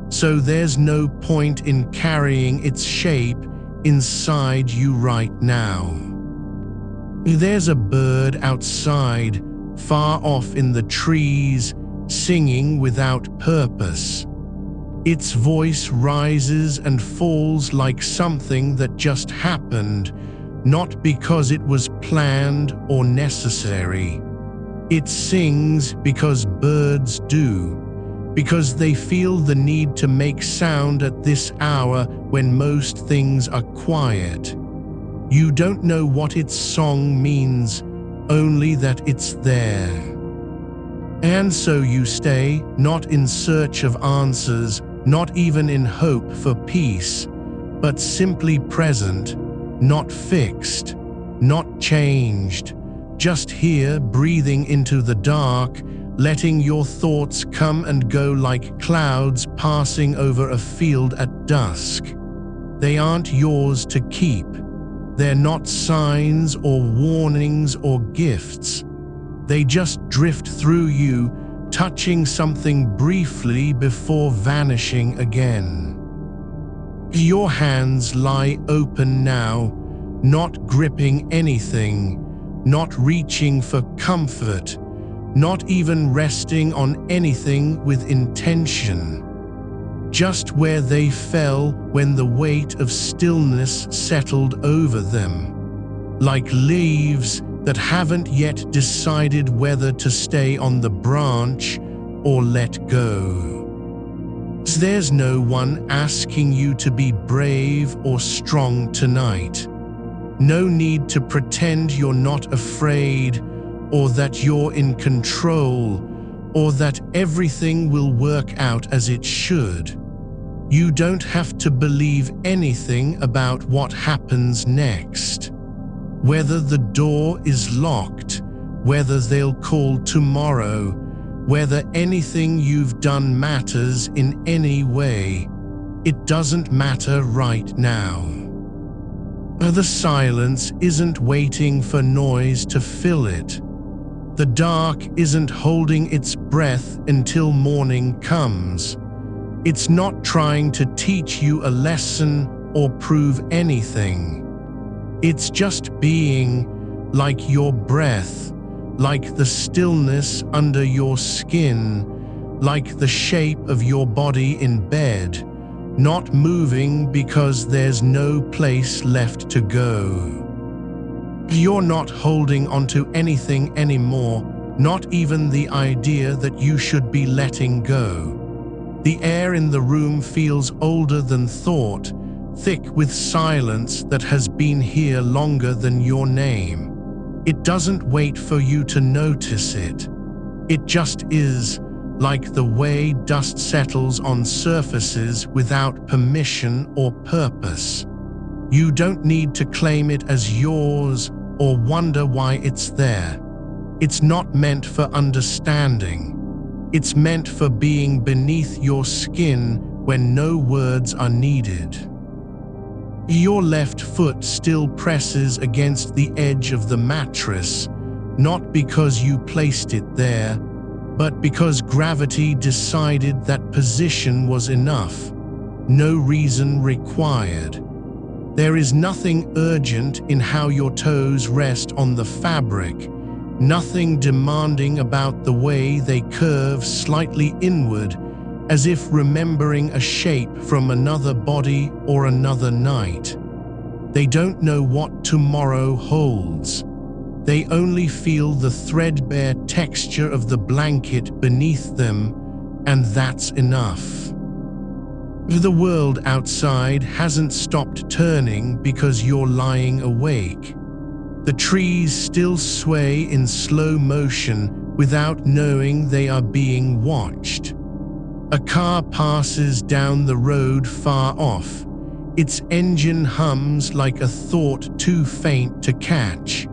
so there's no point in carrying its shape inside you right now. There's a bird outside, far off in the trees, singing without purpose. Its voice rises and falls like something that just happened, not because it was planned or necessary. It sings because birds do, because they feel the need to make sound at this hour when most things are quiet. You don't know what its song means, only that it's there. And so you stay, not in search of answers, not even in hope for peace, but simply present, not fixed, not changed, just here breathing into the dark, letting your thoughts come and go like clouds passing over a field at dusk. They aren't yours to keep. They're not signs or warnings or gifts. They just drift through you, touching something briefly before vanishing again. Your hands lie open now, not gripping anything, not reaching for comfort, not even resting on anything with intention. Just where they fell when the weight of stillness settled over them, like leaves that haven't yet decided whether to stay on the branch or let go. There's no one asking you to be brave or strong tonight. No need to pretend you're not afraid, or that you're in control, or that everything will work out as it should. You don't have to believe anything about what happens next. Whether the door is locked, whether they'll call tomorrow, whether anything you've done matters in any way, it doesn't matter right now. The silence isn't waiting for noise to fill it. The dark isn't holding its breath until morning comes. It's not trying to teach you a lesson or prove anything. It's just being, like your breath, like the stillness under your skin, like the shape of your body in bed, not moving because there's no place left to go. You're not holding onto anything anymore, not even the idea that you should be letting go. The air in the room feels older than thought, thick with silence that has been here longer than your name. It doesn't wait for you to notice it. It just is, like the way dust settles on surfaces without permission or purpose. You don't need to claim it as yours or wonder why it's there. It's not meant for understanding. It's meant for being beneath your skin when no words are needed. Your left foot still presses against the edge of the mattress, not because you placed it there, but because gravity decided that position was enough. No reason required. There is nothing urgent in how your toes rest on the fabric, nothing demanding about the way they curve slightly inward, as if remembering a shape from another body or another night. They don't know what tomorrow holds. They only feel the threadbare texture of the blanket beneath them, and that's enough. The world outside hasn't stopped turning because you're lying awake. The trees still sway in slow motion without knowing they are being watched. A car passes down the road far off. Its engine hums like a thought too faint to catch.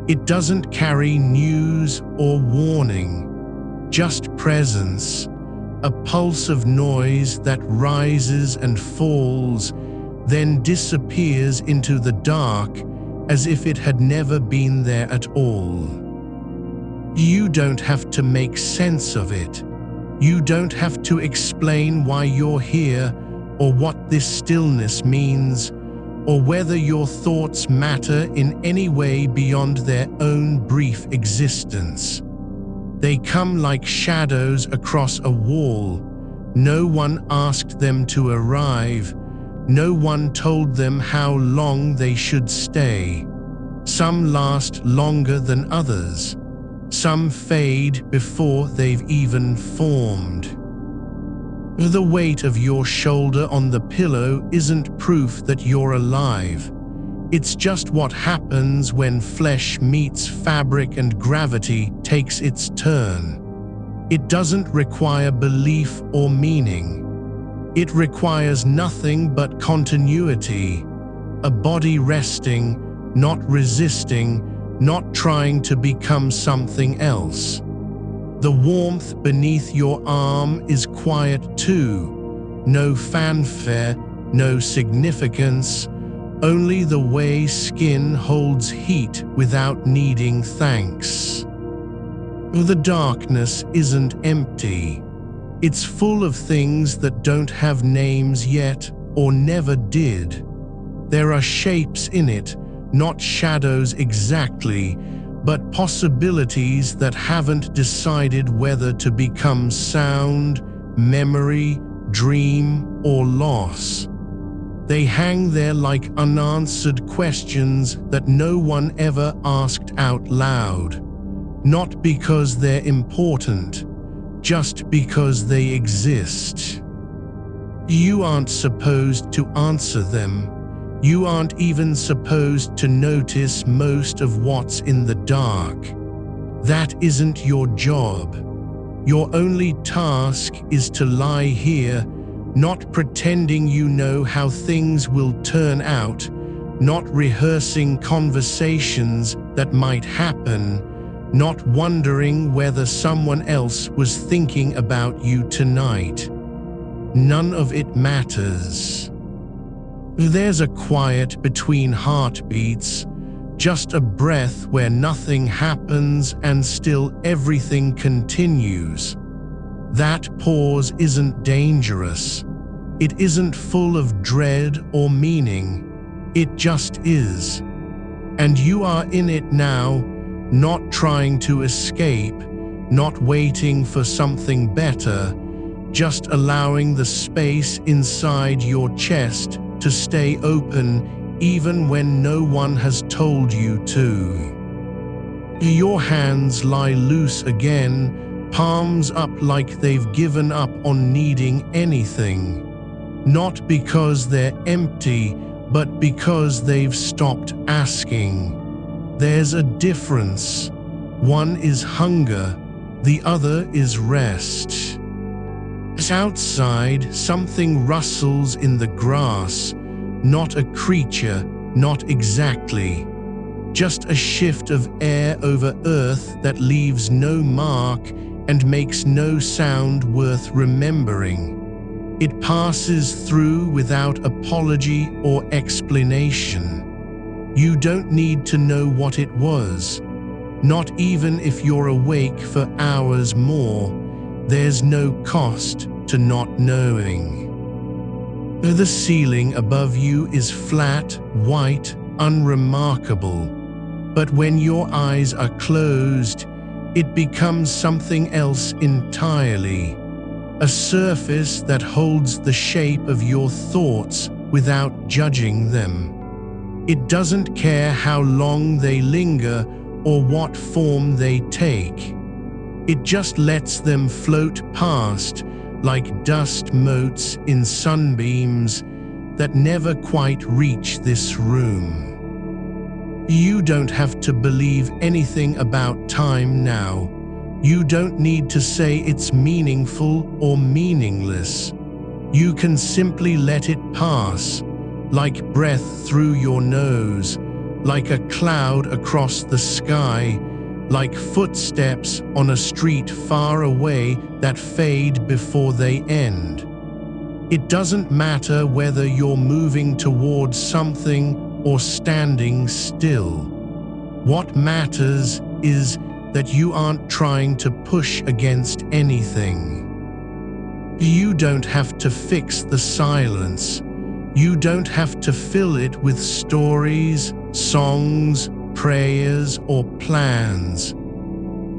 It doesn't carry news or warning, just presence, a pulse of noise that rises and falls, then disappears into the dark as if it had never been there at all. You don't have to make sense of it. You don't have to explain why you're here or what this stillness means, or whether your thoughts matter in any way beyond their own brief existence. They come like shadows across a wall. No one asked them to arrive. No one told them how long they should stay. Some last longer than others. Some fade before they've even formed. The weight of your shoulder on the pillow isn't proof that you're alive. It's just what happens when flesh meets fabric and gravity takes its turn. It doesn't require belief or meaning. It requires nothing but continuity, a body resting, not resisting, not trying to become something else. The warmth beneath your arm is quiet too. No fanfare, no significance, only the way skin holds heat without needing thanks. The darkness isn't empty. It's full of things that don't have names yet or never did. There are shapes in it, not shadows exactly, but possibilities that haven't decided whether to become sound, memory, dream, or loss. They hang there like unanswered questions that no one ever asked out loud. Not because they're important, just because they exist. You aren't supposed to answer them. You aren't even supposed to notice most of what's in the dark. That isn't your job. Your only task is to lie here, not pretending you know how things will turn out, not rehearsing conversations that might happen, not wondering whether someone else was thinking about you tonight. None of it matters. There's a quiet between heartbeats, just a breath where nothing happens and still everything continues. That pause isn't dangerous. It isn't full of dread or meaning. It just is. And you are in it now, not trying to escape, not waiting for something better, just allowing the space inside your chest to stay open even when no one has told you to. Your hands lie loose again, palms up like they've given up on needing anything. Not because they're empty, but because they've stopped asking. There's a difference. One is hunger, the other is rest. Outside, something rustles in the grass, not a creature, not exactly. Just a shift of air over earth that leaves no mark and makes no sound worth remembering. It passes through without apology or explanation. You don't need to know what it was, not even if you're awake for hours more. There's no cost to not knowing. The ceiling above you is flat, white, unremarkable. But when your eyes are closed, it becomes something else entirely. A surface that holds the shape of your thoughts without judging them. It doesn't care how long they linger or what form they take. It just lets them float past like dust motes in sunbeams that never quite reach this room. You don't have to believe anything about time now. You don't need to say it's meaningful or meaningless. You can simply let it pass, like breath through your nose, like a cloud across the sky, like footsteps on a street far away that fade before they end. It doesn't matter whether you're moving towards something or standing still. What matters is that you aren't trying to push against anything. You don't have to fix the silence. You don't have to fill it with stories, songs, prayers, or plans.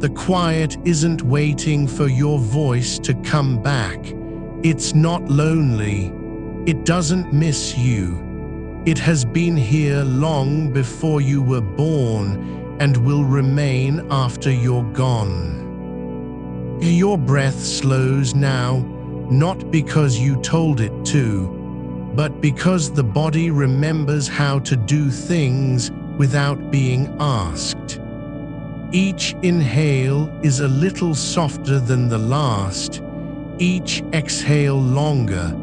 The quiet isn't waiting for your voice to come back. It's not lonely. It doesn't miss you. It has been here long before you were born and will remain after you're gone. Your breath slows now, not because you told it to, but because the body remembers how to do things without being asked. Each inhale is a little softer than the last, each exhale longer,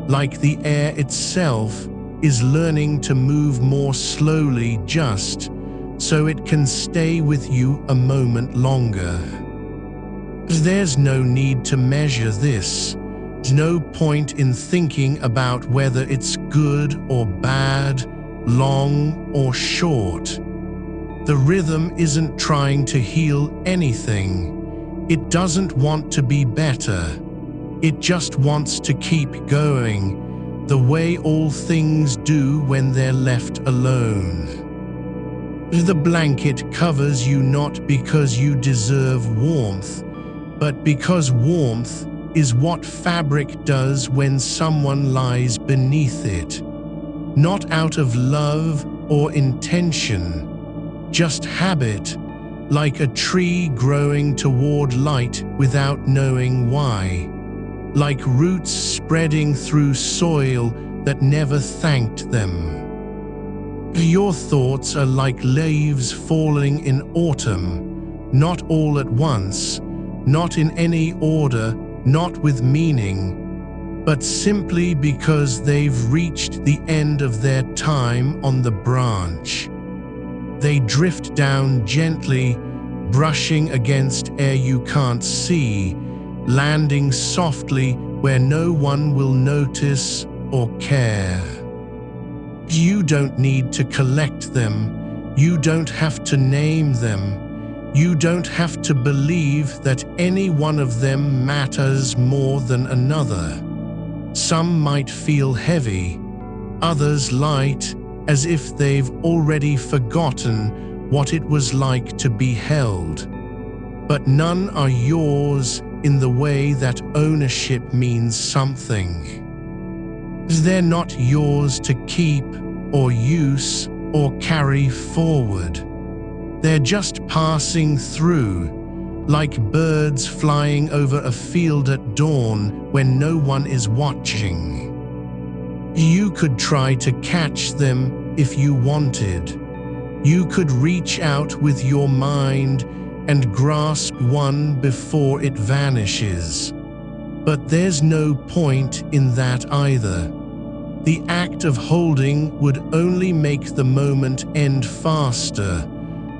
like the air itself is learning to move more slowly just so it can stay with you a moment longer. There's no need to measure this. There's no point in thinking about whether it's good or bad, long or short. The rhythm isn't trying to heal anything. It doesn't want to be better. It just wants to keep going, the way all things do when they're left alone. The blanket covers you not because you deserve warmth, but because warmth is what fabric does when someone lies beneath it. Not out of love or intention, just habit, like a tree growing toward light without knowing why, like roots spreading through soil that never thanked them. Your thoughts are like leaves falling in autumn, not all at once, not in any order, not with meaning, but simply because they've reached the end of their time on the branch. They drift down gently, brushing against air you can't see, landing softly where no one will notice or care. You don't need to collect them. You don't have to name them. You don't have to believe that any one of them matters more than another. Some might feel heavy, others light, as if they've already forgotten what it was like to be held. But none are yours in the way that ownership means something. They're not yours to keep or use or carry forward. They're just passing through, like birds flying over a field at dawn when no one is watching. You could try to catch them if you wanted. You could reach out with your mind and grasp one before it vanishes. But there's no point in that either. The act of holding would only make the moment end faster,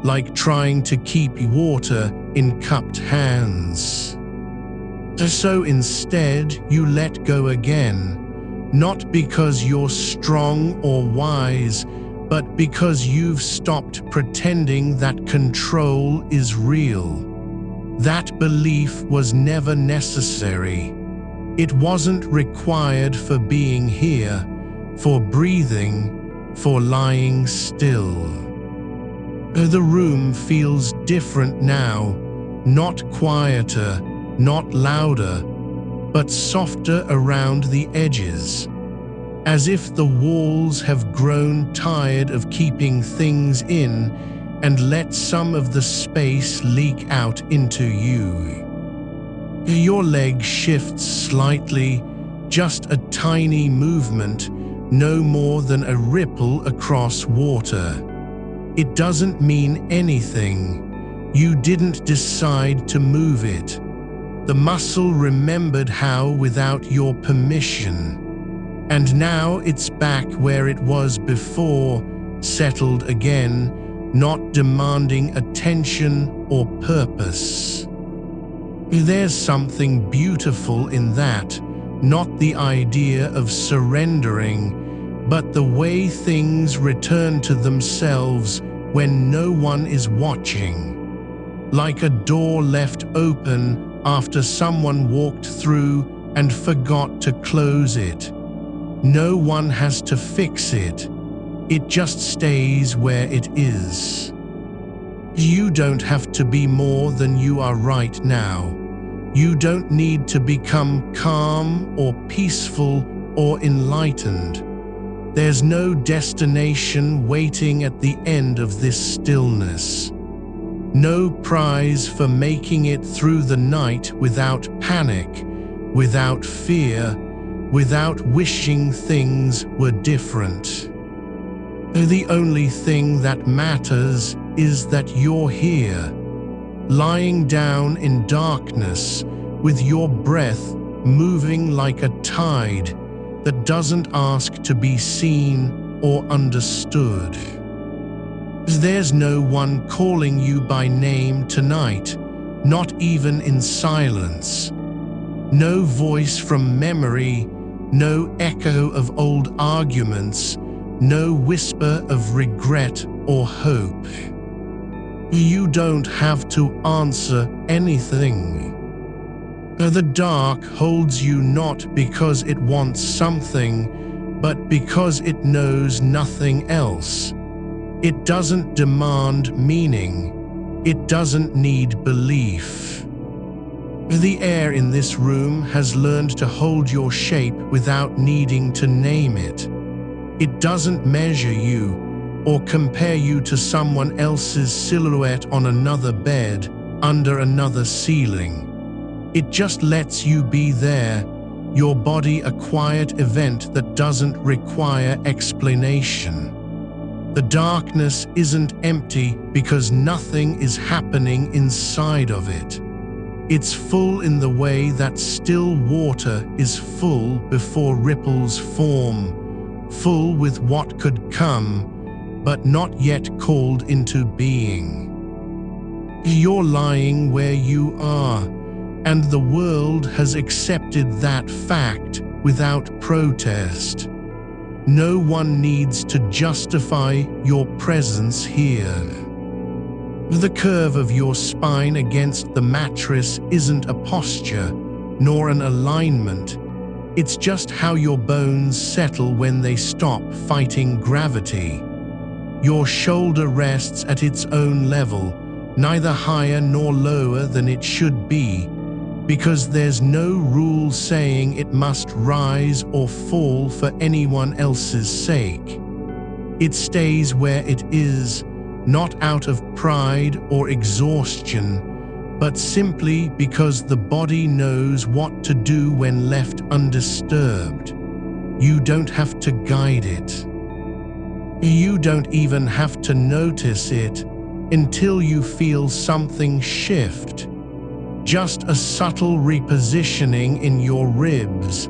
like trying to keep water in cupped hands. So instead, you let go again, not because you're strong or wise, but because you've stopped pretending that control is real. That belief was never necessary. It wasn't required for being here, for breathing, for lying still. The room feels different now, not quieter, not louder, but softer around the edges, as if the walls have grown tired of keeping things in and let some of the space leak out into you. Your leg shifts slightly, just a tiny movement, no more than a ripple across water. It doesn't mean anything. You didn't decide to move it. The muscle remembered how without your permission. And now it's back where it was before, settled again, not demanding attention or purpose. There's something beautiful in that, not the idea of surrendering, but the way things return to themselves when no one is watching. Like a door left open after someone walked through and forgot to close it. No one has to fix it. It just stays where it is. You don't have to be more than you are right now. You don't need to become calm or peaceful or enlightened. There's no destination waiting at the end of this stillness. No prize for making it through the night without panic, without fear, without wishing things were different. The only thing that matters is that you're here, lying down in darkness with your breath moving like a tide that doesn't ask to be seen or understood. There's no one calling you by name tonight, not even in silence. No voice from memory, no echo of old arguments, no whisper of regret or hope. You don't have to answer anything. The dark holds you not because it wants something, but because it knows nothing else. It doesn't demand meaning. It doesn't need belief. The air in this room has learned to hold your shape without needing to name it. It doesn't measure you or compare you to someone else's silhouette on another bed, under another ceiling. It just lets you be there, your body a quiet event that doesn't require explanation. The darkness isn't empty because nothing is happening inside of it. It's full in the way that still water is full before ripples form, full with what could come, but not yet called into being. You're lying where you are, and the world has accepted that fact without protest. No one needs to justify your presence here. The curve of your spine against the mattress isn't a posture, nor an alignment. It's just how your bones settle when they stop fighting gravity. Your shoulder rests at its own level, neither higher nor lower than it should be, because there's no rule saying it must rise or fall for anyone else's sake. It stays where it is, not out of pride or exhaustion, but simply because the body knows what to do when left undisturbed. You don't have to guide it. You don't even have to notice it until you feel something shift. Just a subtle repositioning in your ribs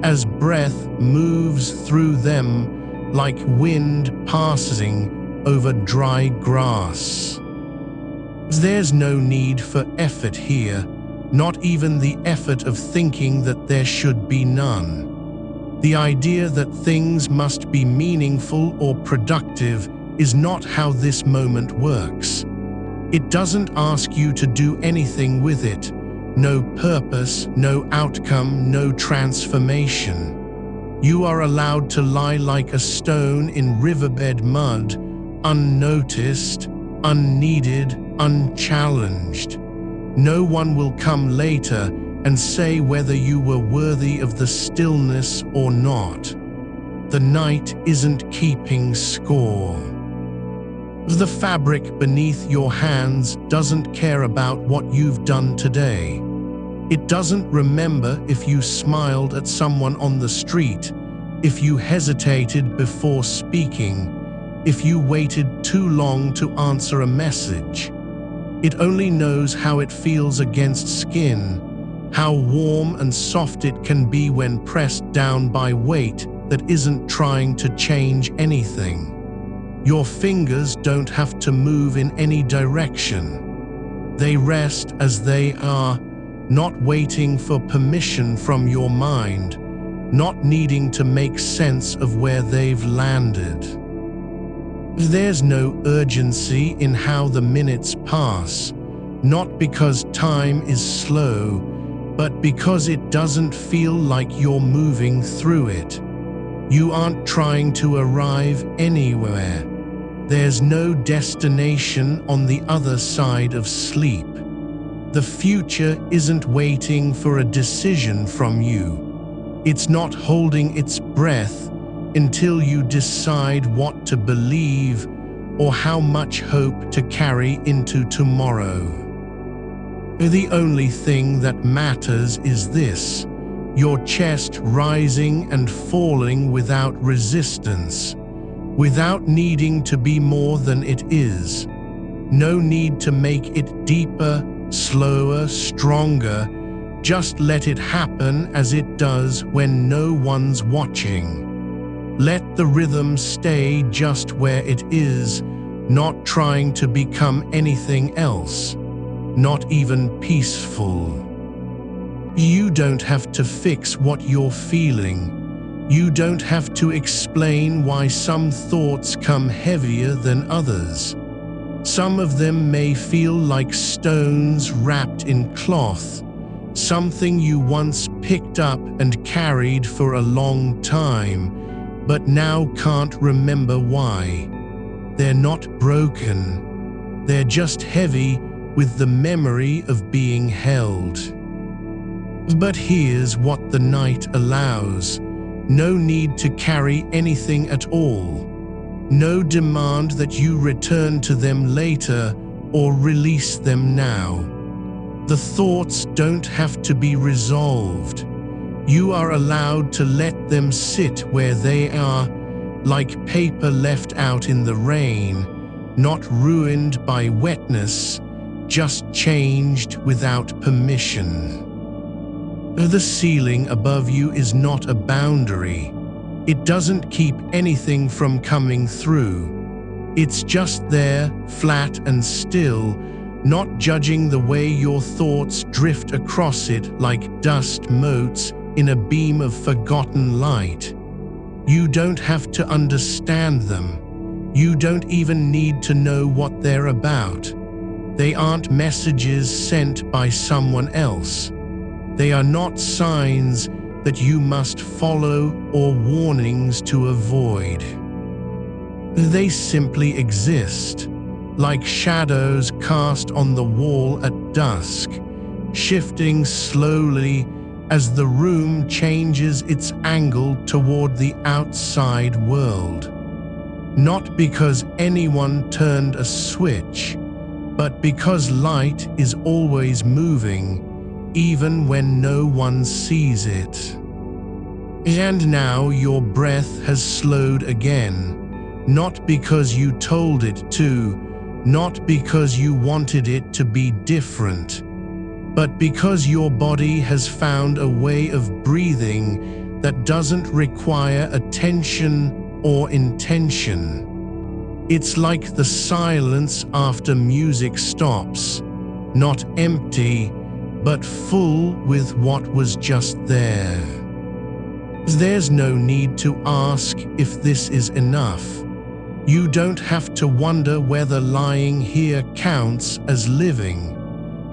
as breath moves through them like wind passing over dry grass. There's no need for effort here, not even the effort of thinking that there should be none. The idea that things must be meaningful or productive is not how this moment works. It doesn't ask you to do anything with it. No purpose, no outcome, no transformation. You are allowed to lie like a stone in riverbed mud, unnoticed, unneeded, unchallenged. No one will come later and say whether you were worthy of the stillness or not. The night isn't keeping score. The fabric beneath your hands doesn't care about what you've done today. It doesn't remember if you smiled at someone on the street, if you hesitated before speaking, if you waited too long to answer a message. It only knows how it feels against skin, how warm and soft it can be when pressed down by weight that isn't trying to change anything. Your fingers don't have to move in any direction. They rest as they are, not waiting for permission from your mind, not needing to make sense of where they've landed. There's no urgency in how the minutes pass, not because time is slow, but because it doesn't feel like you're moving through it. You aren't trying to arrive anywhere. There's no destination on the other side of sleep. The future isn't waiting for a decision from you. It's not holding its breath until you decide what to believe or how much hope to carry into tomorrow. The only thing that matters is this: your chest rising and falling without resistance, without needing to be more than it is. No need to make it deeper, slower, stronger. Just let it happen as it does when no one's watching. Let the rhythm stay just where it is, not trying to become anything else, not even peaceful. You don't have to fix what you're feeling. You don't have to explain why some thoughts come heavier than others. Some of them may feel like stones wrapped in cloth, something you once picked up and carried for a long time, but now can't remember why. They're not broken. They're just heavy with the memory of being held. But here's what the night allows: no need to carry anything at all. No demand that you return to them later or release them now. The thoughts don't have to be resolved. You are allowed to let them sit where they are, like paper left out in the rain, not ruined by wetness, just changed without permission. The ceiling above you is not a boundary. It doesn't keep anything from coming through. It's just there, flat and still, not judging the way your thoughts drift across it like dust motes in a beam of forgotten light. You don't have to understand them. You don't even need to know what they're about. They aren't messages sent by someone else. They are not signs that you must follow or warnings to avoid. They simply exist, like shadows cast on the wall at dusk, shifting slowly as the room changes its angle toward the outside world. Not because anyone turned a switch, but because light is always moving, even when no one sees it. And now your breath has slowed again, not because you told it to, not because you wanted it to be different, but because your body has found a way of breathing that doesn't require attention or intention. It's like the silence after music stops, not empty, but full with what was just there. There's no need to ask if this is enough. You don't have to wonder whether lying here counts as living.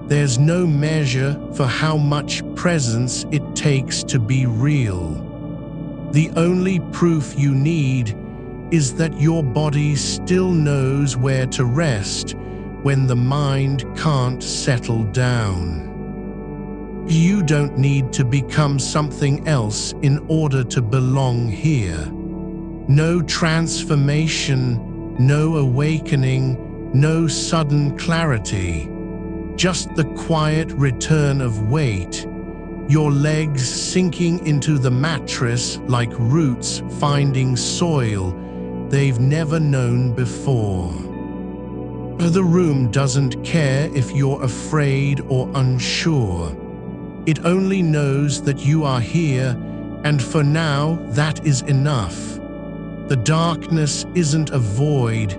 There's no measure for how much presence it takes to be real. The only proof you need is that your body still knows where to rest when the mind can't settle down. You don't need to become something else in order to belong here. No transformation, no awakening, no sudden clarity. Just the quiet return of weight, your legs sinking into the mattress like roots finding soil they've never known before. The room doesn't care if you're afraid or unsure. It only knows that you are here, and for now, that is enough. The darkness isn't a void.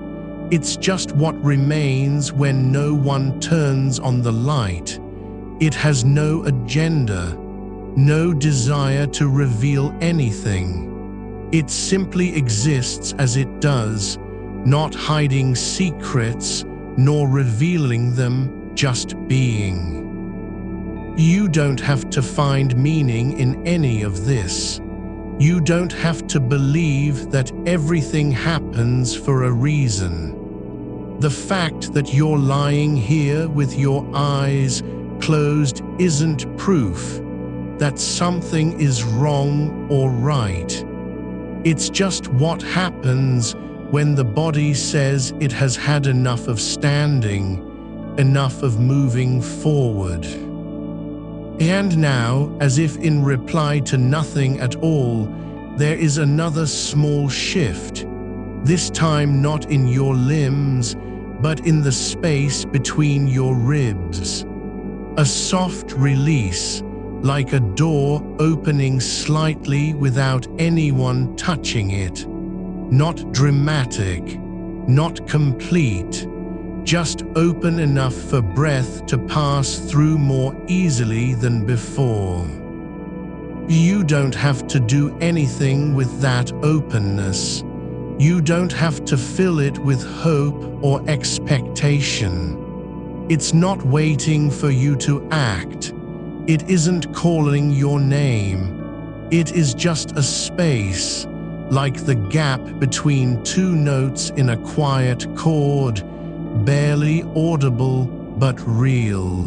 It's just what remains when no one turns on the light. It has no agenda, no desire to reveal anything. It simply exists as it does, not hiding secrets, nor revealing them, just being. You don't have to find meaning in any of this. You don't have to believe that everything happens for a reason. The fact that you're lying here with your eyes closed isn't proof that something is wrong or right. It's just what happens when the body says it has had enough of standing, enough of moving forward. And now, as if in reply to nothing at all, there is another small shift, this time not in your limbs, but in the space between your ribs. A soft release, like a door opening slightly without anyone touching it. Not dramatic, not complete, just open enough for breath to pass through more easily than before. You don't have to do anything with that openness. You don't have to fill it with hope or expectation. It's not waiting for you to act. It isn't calling your name. It is just a space, like the gap between two notes in a quiet chord, barely audible but real.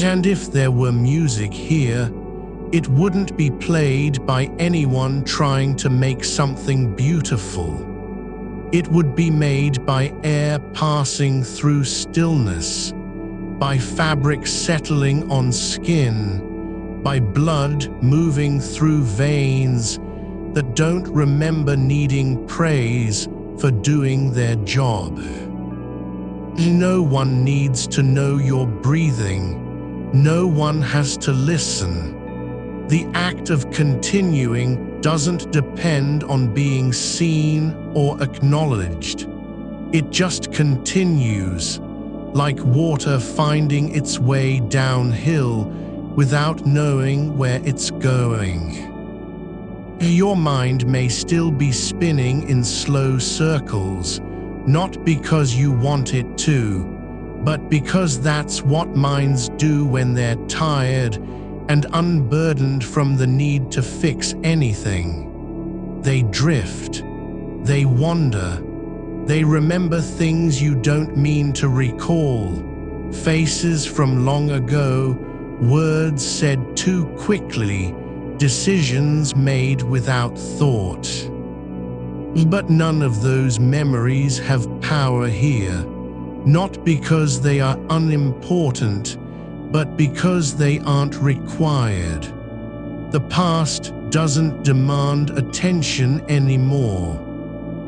And if there were music here, it wouldn't be played by anyone trying to make something beautiful. It would be made by air passing through stillness, by fabric settling on skin, by blood moving through veins that don't remember needing praise for doing their job. No one needs to know you're breathing. No one has to listen. The act of continuing doesn't depend on being seen or acknowledged. It just continues, like water finding its way downhill without knowing where it's going. Your mind may still be spinning in slow circles, not because you want it to, but because that's what minds do when they're tired and unburdened from the need to fix anything. They drift. They wander. They remember things you don't mean to recall, faces from long ago, words said too quickly, decisions made without thought. But none of those memories have power here, not because they are unimportant, but because they aren't required. The past doesn't demand attention anymore.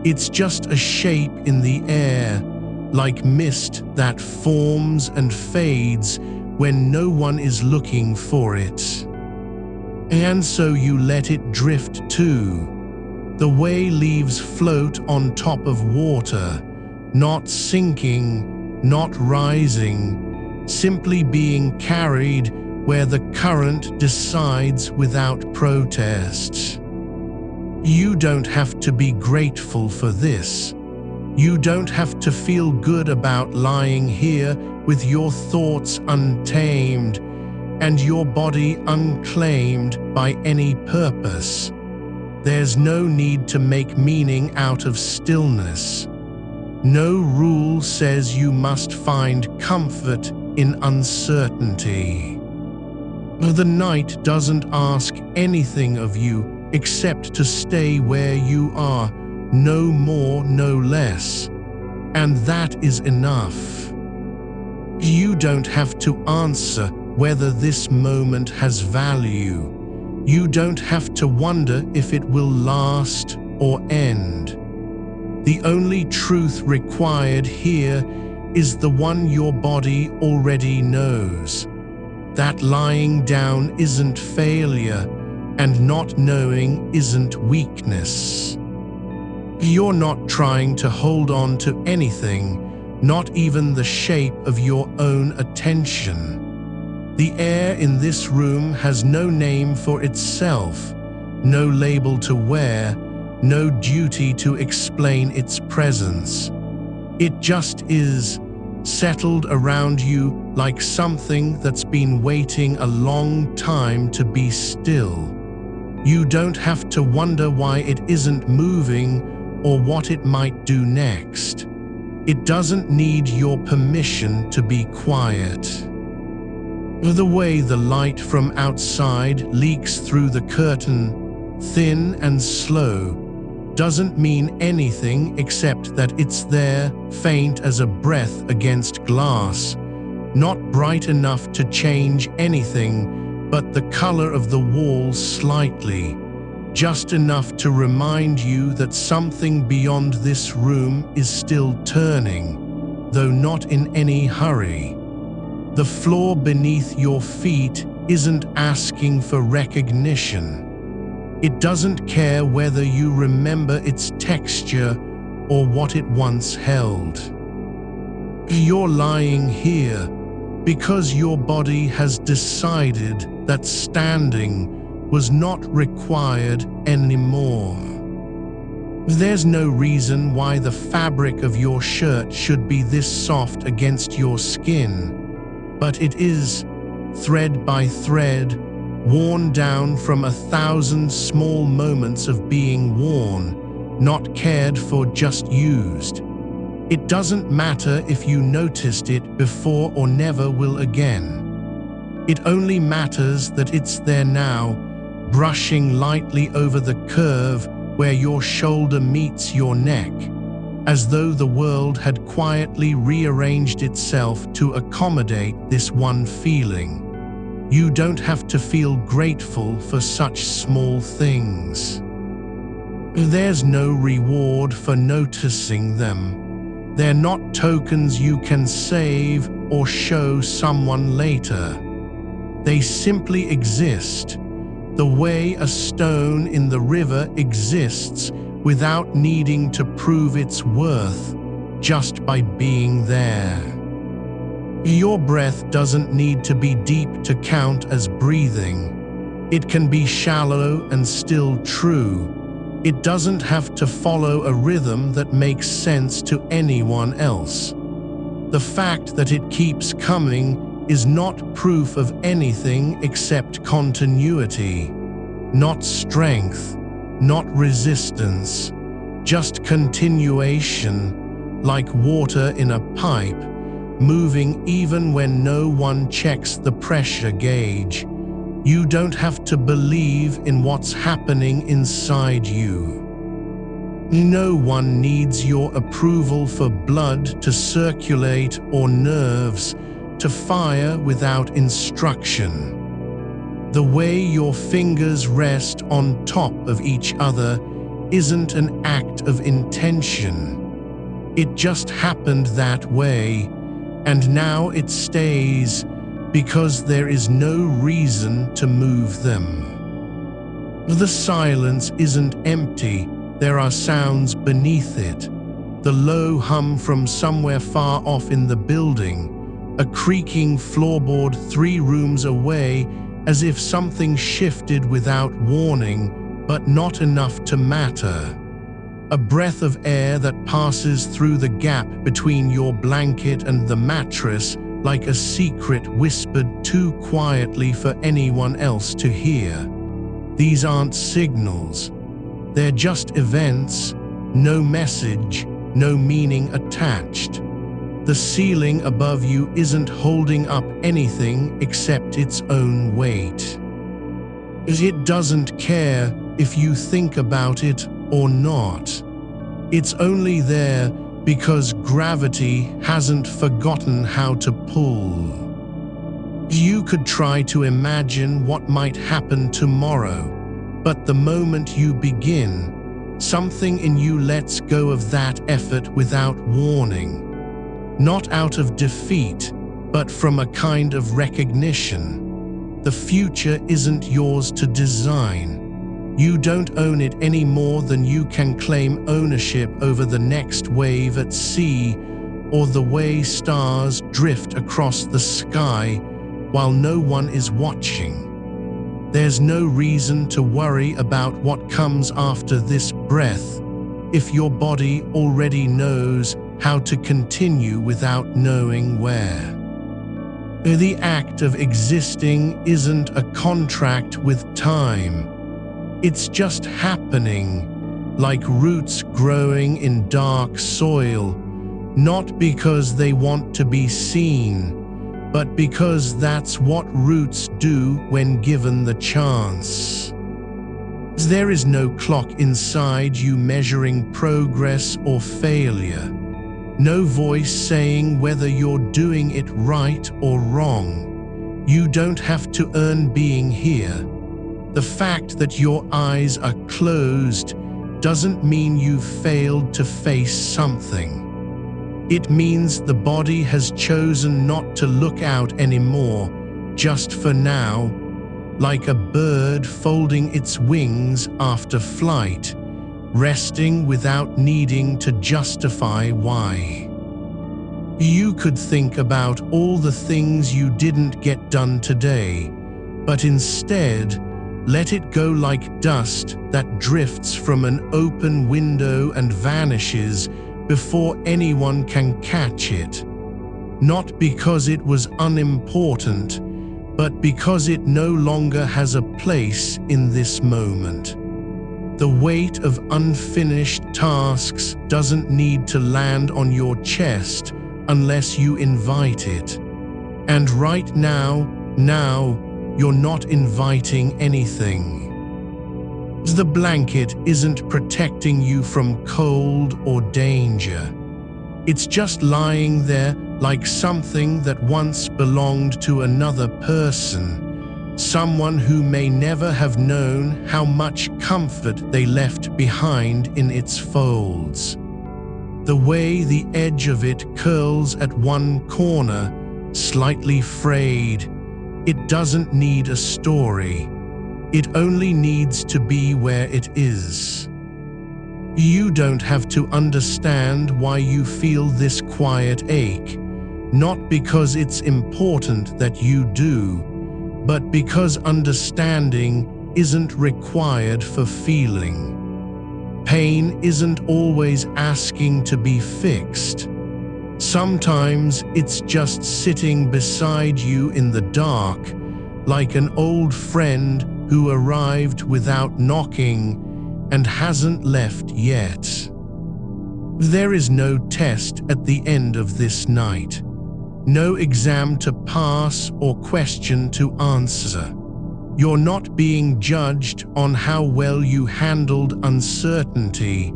It's just a shape in the air, like mist that forms and fades when no one is looking for it. And so you let it drift too, the way leaves float on top of water, not sinking, not rising, simply being carried where the current decides without protest. You don't have to be grateful for this. You don't have to feel good about lying here with your thoughts untamed and your body unclaimed by any purpose. There's no need to make meaning out of stillness. No rule says you must find comfort in uncertainty. The night doesn't ask anything of you except to stay where you are, no more, no less. And that is enough. You don't have to answer whether this moment has value. You don't have to wonder if it will last or end. The only truth required here is the one your body already knows. That lying down isn't failure, and not knowing isn't weakness. You're not trying to hold on to anything, not even the shape of your own attention. The air in this room has no name for itself, no label to wear, no duty to explain its presence. It just is, settled around you like something that's been waiting a long time to be still. You don't have to wonder why it isn't moving or what it might do next. It doesn't need your permission to be quiet. The way the light from outside leaks through the curtain, thin and slow, doesn't mean anything except that it's there, faint as a breath against glass, not bright enough to change anything but the color of the walls slightly, just enough to remind you that something beyond this room is still turning, though not in any hurry. The floor beneath your feet isn't asking for recognition. It doesn't care whether you remember its texture or what it once held. You're lying here because your body has decided that standing was not required anymore. There's no reason why the fabric of your shirt should be this soft against your skin, but it is, thread by thread, worn down from 1,000 small moments of being worn, not cared for, just used. It doesn't matter if you noticed it before or never will again. It only matters that it's there now, brushing lightly over the curve where your shoulder meets your neck, as though the world had quietly rearranged itself to accommodate this one feeling. You don't have to feel grateful for such small things. There's no reward for noticing them. They're not tokens you can save or show someone later. They simply exist, the way a stone in the river exists without needing to prove its worth, just by being there. Your breath doesn't need to be deep to count as breathing. It can be shallow and still true. It doesn't have to follow a rhythm that makes sense to anyone else. The fact that it keeps coming is not proof of anything except continuity, not strength, not resistance, just continuation, like water in a pipe, moving even when no one checks the pressure gauge. You don't have to believe in what's happening inside you. No one needs your approval for blood to circulate or nerves to fire without instruction. The way your fingers rest on top of each other isn't an act of intention. It just happened that way, and now it stays because there is no reason to move them. The silence isn't empty. There are sounds beneath it. The low hum from somewhere far off in the building, a creaking floorboard 3 rooms away, as if something shifted without warning, but not enough to matter. A breath of air that passes through the gap between your blanket and the mattress, like a secret whispered too quietly for anyone else to hear. These aren't signals. They're just events, no message, no meaning attached. The ceiling above you isn't holding up anything except its own weight. It doesn't care if you think about it or not. It's only there because gravity hasn't forgotten how to pull. You could try to imagine what might happen tomorrow, but the moment you begin, something in you lets go of that effort without warning. Not out of defeat, but from a kind of recognition. The future isn't yours to design. You don't own it any more than you can claim ownership over the next wave at sea or the way stars drift across the sky while no one is watching. There's no reason to worry about what comes after this breath if your body already knows how to continue without knowing where. The act of existing isn't a contract with time. It's just happening, like roots growing in dark soil, not because they want to be seen, but because that's what roots do when given the chance. There is no clock inside you measuring progress or failure. No voice saying whether you're doing it right or wrong. You don't have to earn being here. The fact that your eyes are closed doesn't mean you've failed to face something. It means the body has chosen not to look out anymore, just for now, like a bird folding its wings after flight, resting without needing to justify why. You could think about all the things you didn't get done today, but instead, let it go like dust that drifts from an open window and vanishes before anyone can catch it. Not because it was unimportant, but because it no longer has a place in this moment. The weight of unfinished tasks doesn't need to land on your chest unless you invite it. And right now, you're not inviting anything. The blanket isn't protecting you from cold or danger. It's just lying there like something that once belonged to another person, someone who may never have known how much comfort they left behind in its folds. The way the edge of it curls at one corner, slightly frayed, it doesn't need a story. It only needs to be where it is. You don't have to understand why you feel this quiet ache, not because it's important that you do, but because understanding isn't required for feeling. Pain isn't always asking to be fixed. Sometimes it's just sitting beside you in the dark, like an old friend who arrived without knocking and hasn't left yet. There is no test at the end of this night, no exam to pass or question to answer. You're not being judged on how well you handled uncertainty,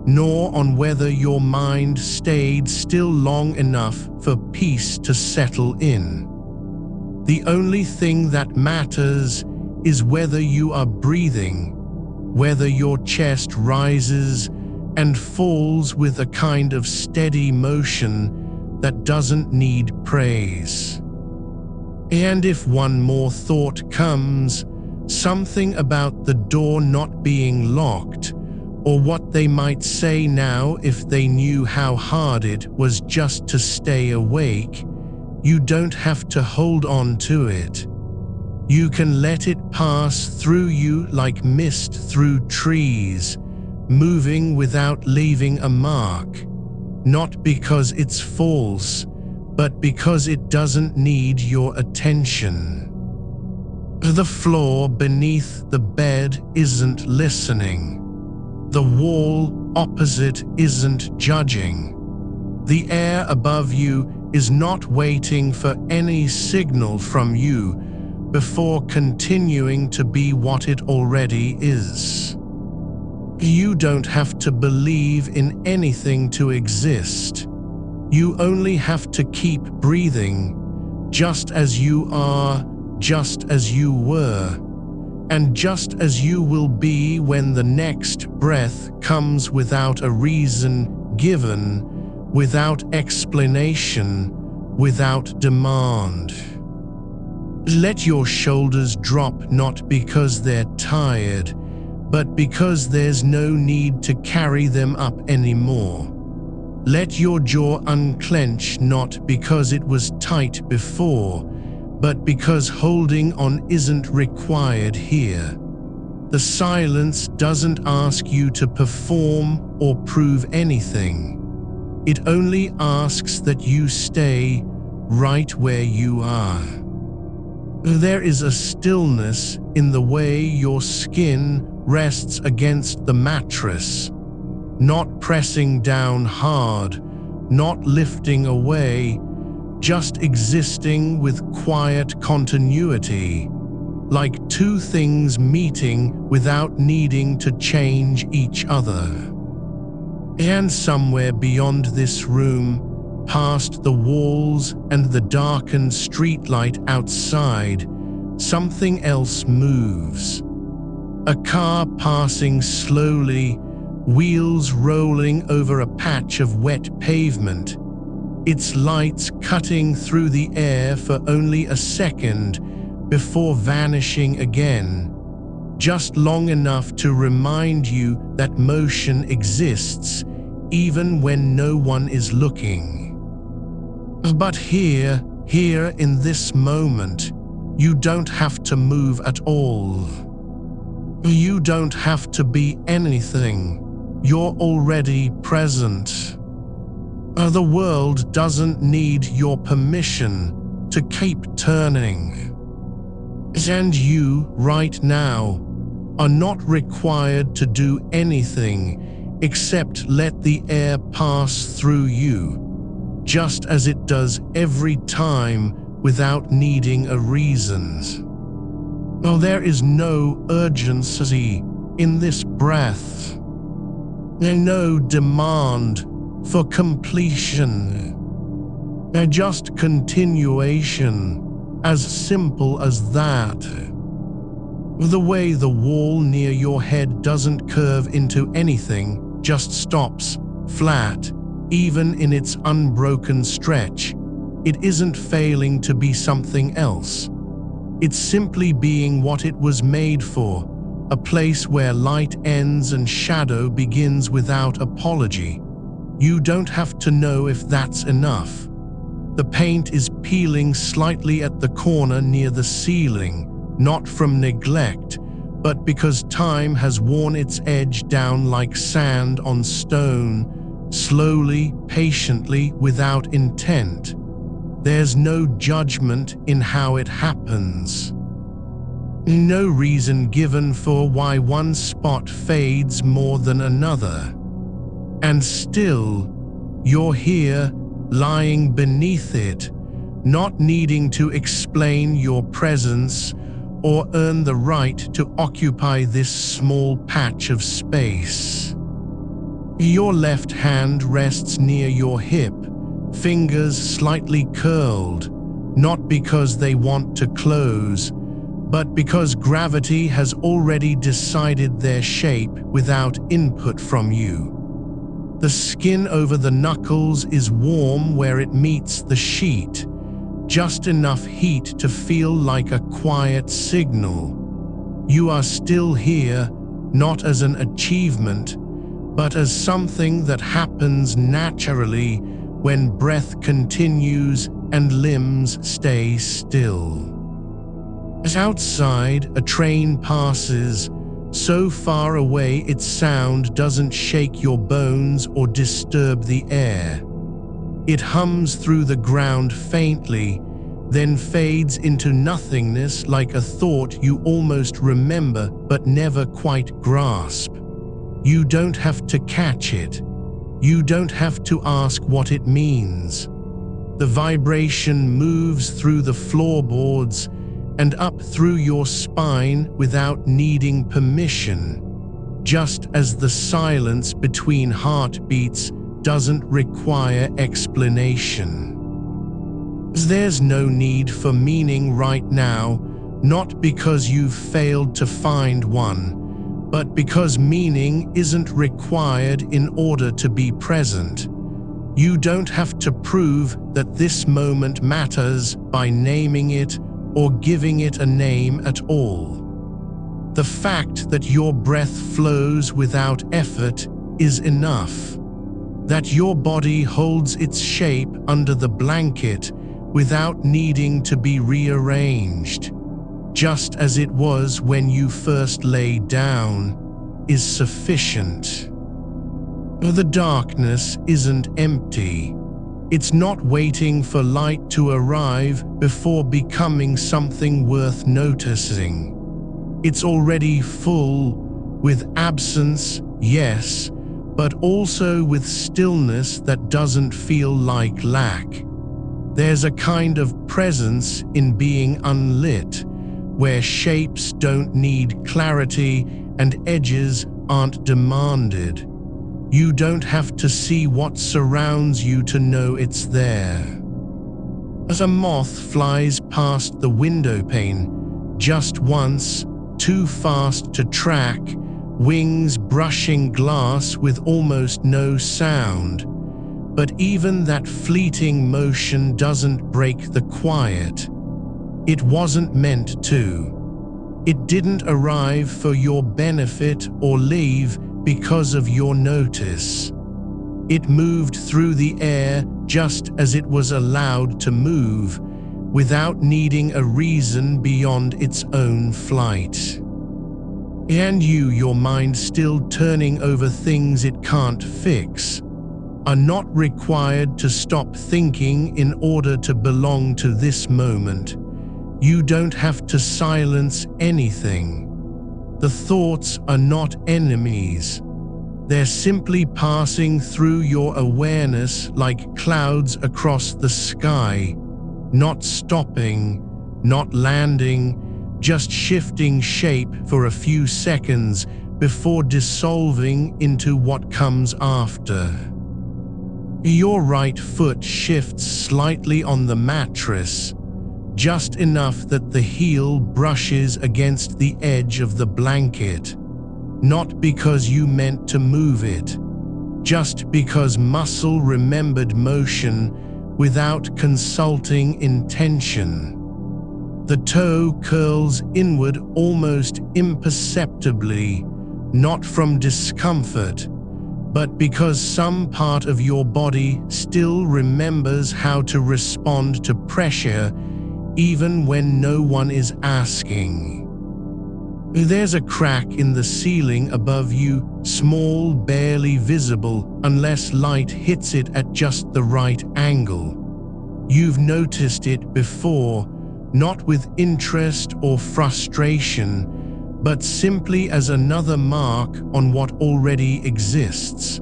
nor on whether your mind stayed still long enough for peace to settle in. The only thing that matters is whether you are breathing, whether your chest rises and falls with a kind of steady motion that doesn't need praise. And if one more thought comes, something about the door not being locked, or what they might say now if they knew how hard it was just to stay awake, you don't have to hold on to it. You can let it pass through you like mist through trees, moving without leaving a mark, not because it's false, but because it doesn't need your attention. The floor beneath the bed isn't listening. The wall opposite isn't judging. The air above you is not waiting for any signal from you before continuing to be what it already is. You don't have to believe in anything to exist. You only have to keep breathing, just as you are, just as you were, and just as you will be when the next breath comes without a reason given, without explanation, without demand. Let your shoulders drop not because they're tired, but because there's no need to carry them up anymore. Let your jaw unclench not because it was tight before, but because holding on isn't required here. The silence doesn't ask you to perform or prove anything. It only asks that you stay right where you are. There is a stillness in the way your skin rests against the mattress, not pressing down hard, not lifting away, just existing with quiet continuity, like two things meeting without needing to change each other. And somewhere beyond this room, past the walls and the darkened streetlight outside, something else moves. A car passing slowly, wheels rolling over a patch of wet pavement, its lights cutting through the air for only a second before vanishing again, just long enough to remind you that motion exists even when no one is looking. But here in this moment, you don't have to move at all. You don't have to be anything. You're already present. The world doesn't need your permission to keep turning. And you, right now, are not required to do anything except let the air pass through you, just as it does every time without needing a reason. There is no urgency in this breath. No demand for completion. Just continuation, as simple as that. The way the wall near your head doesn't curve into anything, just stops, flat, even in its unbroken stretch. It isn't failing to be something else. It's simply being what it was made for, a place where light ends and shadow begins without apology. You don't have to know if that's enough. The paint is peeling slightly at the corner near the ceiling, not from neglect, but because time has worn its edge down like sand on stone, slowly, patiently, without intent. There's no judgment in how it happens. No reason given for why one spot fades more than another. And still, you're here, lying beneath it, not needing to explain your presence or earn the right to occupy this small patch of space. Your left hand rests near your hip, fingers slightly curled, not because they want to close, but because gravity has already decided their shape without input from you. The skin over the knuckles is warm where it meets the sheet, just enough heat to feel like a quiet signal. You are still here, not as an achievement, but as something that happens naturally when breath continues and limbs stay still. As outside, a train passes, so far away its sound doesn't shake your bones or disturb the air. It hums through the ground faintly, then fades into nothingness like a thought you almost remember but never quite grasp. You don't have to catch it. You don't have to ask what it means. The vibration moves through the floorboards and up through your spine without needing permission, just as the silence between heartbeats doesn't require explanation. There's no need for meaning right now, not because you've failed to find one, but because meaning isn't required in order to be present. You don't have to prove that this moment matters by naming it or giving it a name at all. The fact that your breath flows without effort is enough. That your body holds its shape under the blanket without needing to be rearranged, just as it was when you first lay down, is sufficient. The darkness isn't empty. It's not waiting for light to arrive before becoming something worth noticing. It's already full, with absence, yes, but also with stillness that doesn't feel like lack. There's a kind of presence in being unlit, where shapes don't need clarity and edges aren't demanded. You don't have to see what surrounds you to know it's there. As a moth flies past the window pane, just once, too fast to track, wings brushing glass with almost no sound. But even that fleeting motion doesn't break the quiet. It wasn't meant to. It didn't arrive for your benefit or leave because of your notice. It moved through the air just as it was allowed to move, without needing a reason beyond its own flight. And you, your mind still turning over things it can't fix, are not required to stop thinking in order to belong to this moment. You don't have to silence anything. The thoughts are not enemies. They're simply passing through your awareness like clouds across the sky, not stopping, not landing, just shifting shape for a few seconds before dissolving into what comes after. Your right foot shifts slightly on the mattress, just enough that the heel brushes against the edge of the blanket, not because you meant to move it, just because muscle remembered motion without consulting intention. The toe curls inward almost imperceptibly, not from discomfort, but because some part of your body still remembers how to respond to pressure even when no one is asking. There's a crack in the ceiling above you, small, barely visible, unless light hits it at just the right angle. You've noticed it before, not with interest or frustration, but simply as another mark on what already exists.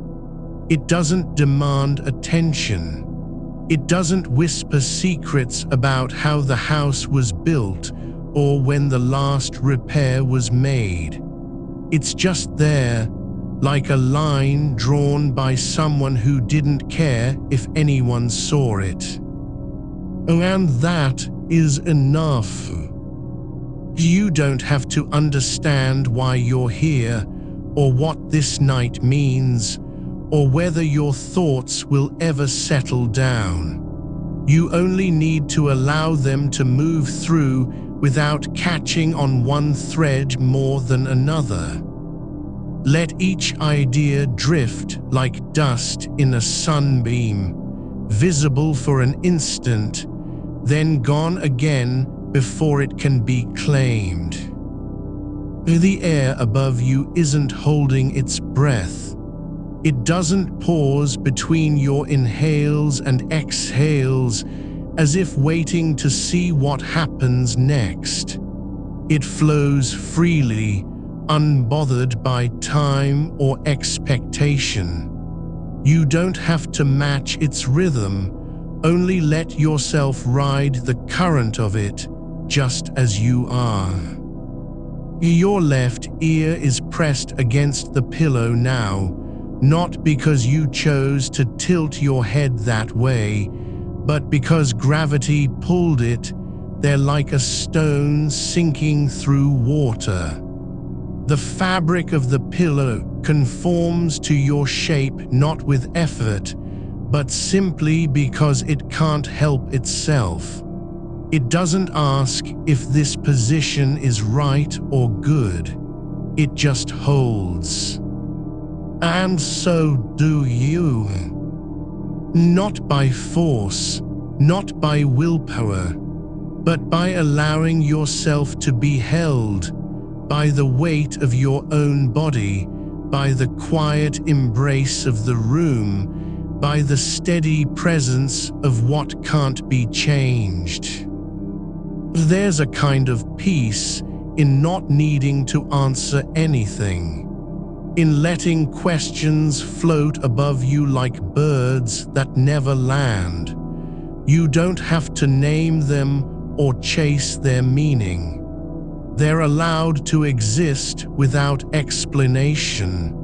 It doesn't demand attention. It doesn't whisper secrets about how the house was built or when the last repair was made. It's just there, like a line drawn by someone who didn't care if anyone saw it. And that is enough. You don't have to understand why you're here, or what this night means, or whether your thoughts will ever settle down. You only need to allow them to move through without catching on one thread more than another. Let each idea drift like dust in a sunbeam, visible for an instant, then gone again before it can be claimed. The air above you isn't holding its breath. It doesn't pause between your inhales and exhales, as if waiting to see what happens next. It flows freely, unbothered by time or expectation. You don't have to match its rhythm, only let yourself ride the current of it, just as you are. Your left ear is pressed against the pillow now, not because you chose to tilt your head that way, but because gravity pulled it there like a stone sinking through water. The fabric of the pillow conforms to your shape not with effort, but simply because it can't help itself. It doesn't ask if this position is right or good. It just holds. And so do you. Not by force, not by willpower, but by allowing yourself to be held, by the weight of your own body, by the quiet embrace of the room, by the steady presence of what can't be changed. There's a kind of peace in not needing to answer anything, in letting questions float above you like birds that never land. You don't have to name them or chase their meaning. They're allowed to exist without explanation,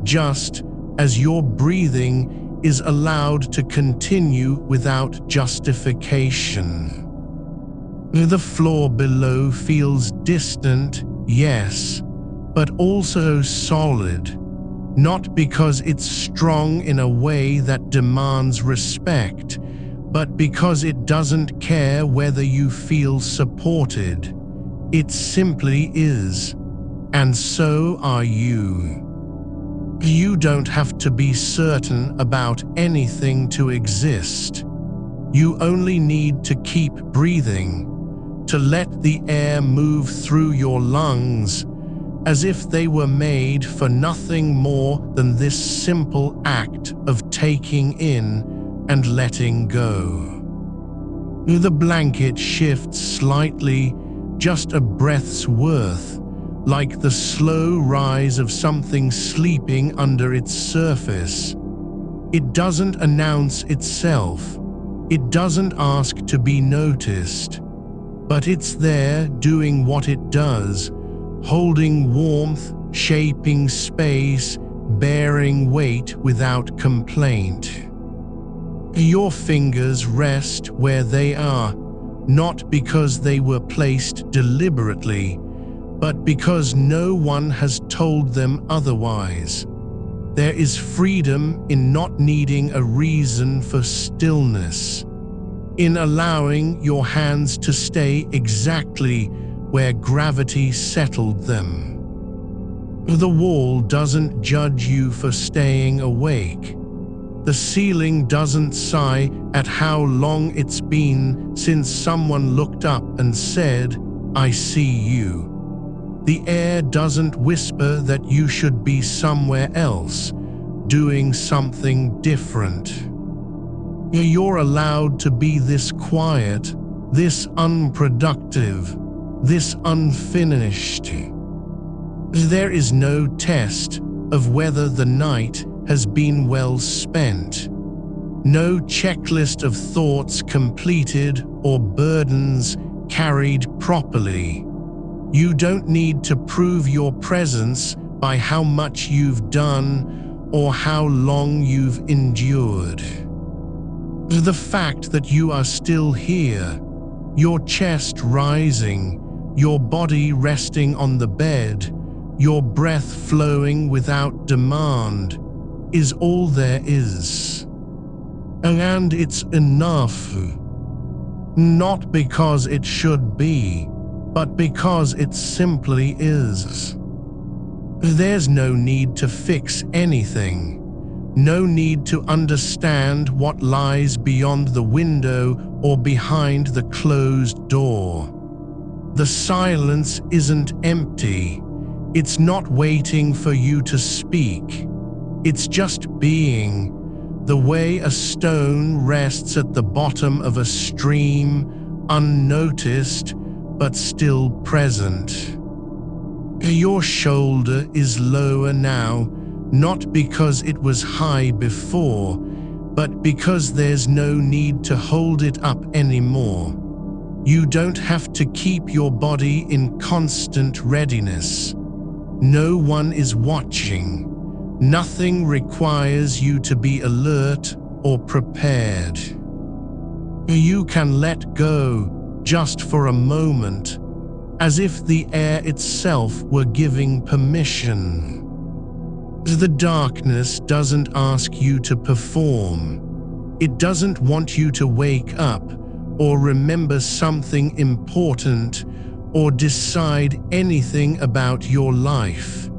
just as your breathing is allowed to continue without justification. The floor below feels distant, yes, but also solid, not because it's strong in a way that demands respect, but because it doesn't care whether you feel supported. It simply is, and so are you. You don't have to be certain about anything to exist. You only need to keep breathing, to let the air move through your lungs, as if they were made for nothing more than this simple act of taking in and letting go. The blanket shifts slightly, just a breath's worth, like the slow rise of something sleeping under its surface. It doesn't announce itself. It doesn't ask to be noticed. But it's there doing what it does, holding warmth, shaping space, bearing weight without complaint. Your fingers rest where they are, not because they were placed deliberately, but because no one has told them otherwise. There is freedom in not needing a reason for stillness, in allowing your hands to stay exactly where gravity settled them. The wall doesn't judge you for staying awake. The ceiling doesn't sigh at how long it's been since someone looked up and said, "I see you." The air doesn't whisper that you should be somewhere else, doing something different. You're allowed to be this quiet, this unproductive, this unfinished. There is no test of whether the night has been well spent. No checklist of thoughts completed or burdens carried properly. You don't need to prove your presence by how much you've done or how long you've endured. The fact that you are still here, your chest rising, your body resting on the bed, your breath flowing without demand, is all there is. And it's enough. Not because it should be, but because it simply is. There's no need to fix anything. No need to understand what lies beyond the window or behind the closed door. The silence isn't empty. It's not waiting for you to speak. It's just being, the way a stone rests at the bottom of a stream, unnoticed but still present. Your shoulder is lower now, not because it was high before, but because there's no need to hold it up anymore. You don't have to keep your body in constant readiness. No one is watching. Nothing requires you to be alert or prepared. You can let go just for a moment, as if the air itself were giving permission. The darkness doesn't ask you to perform. It doesn't want you to wake up or remember something important or decide anything about your life.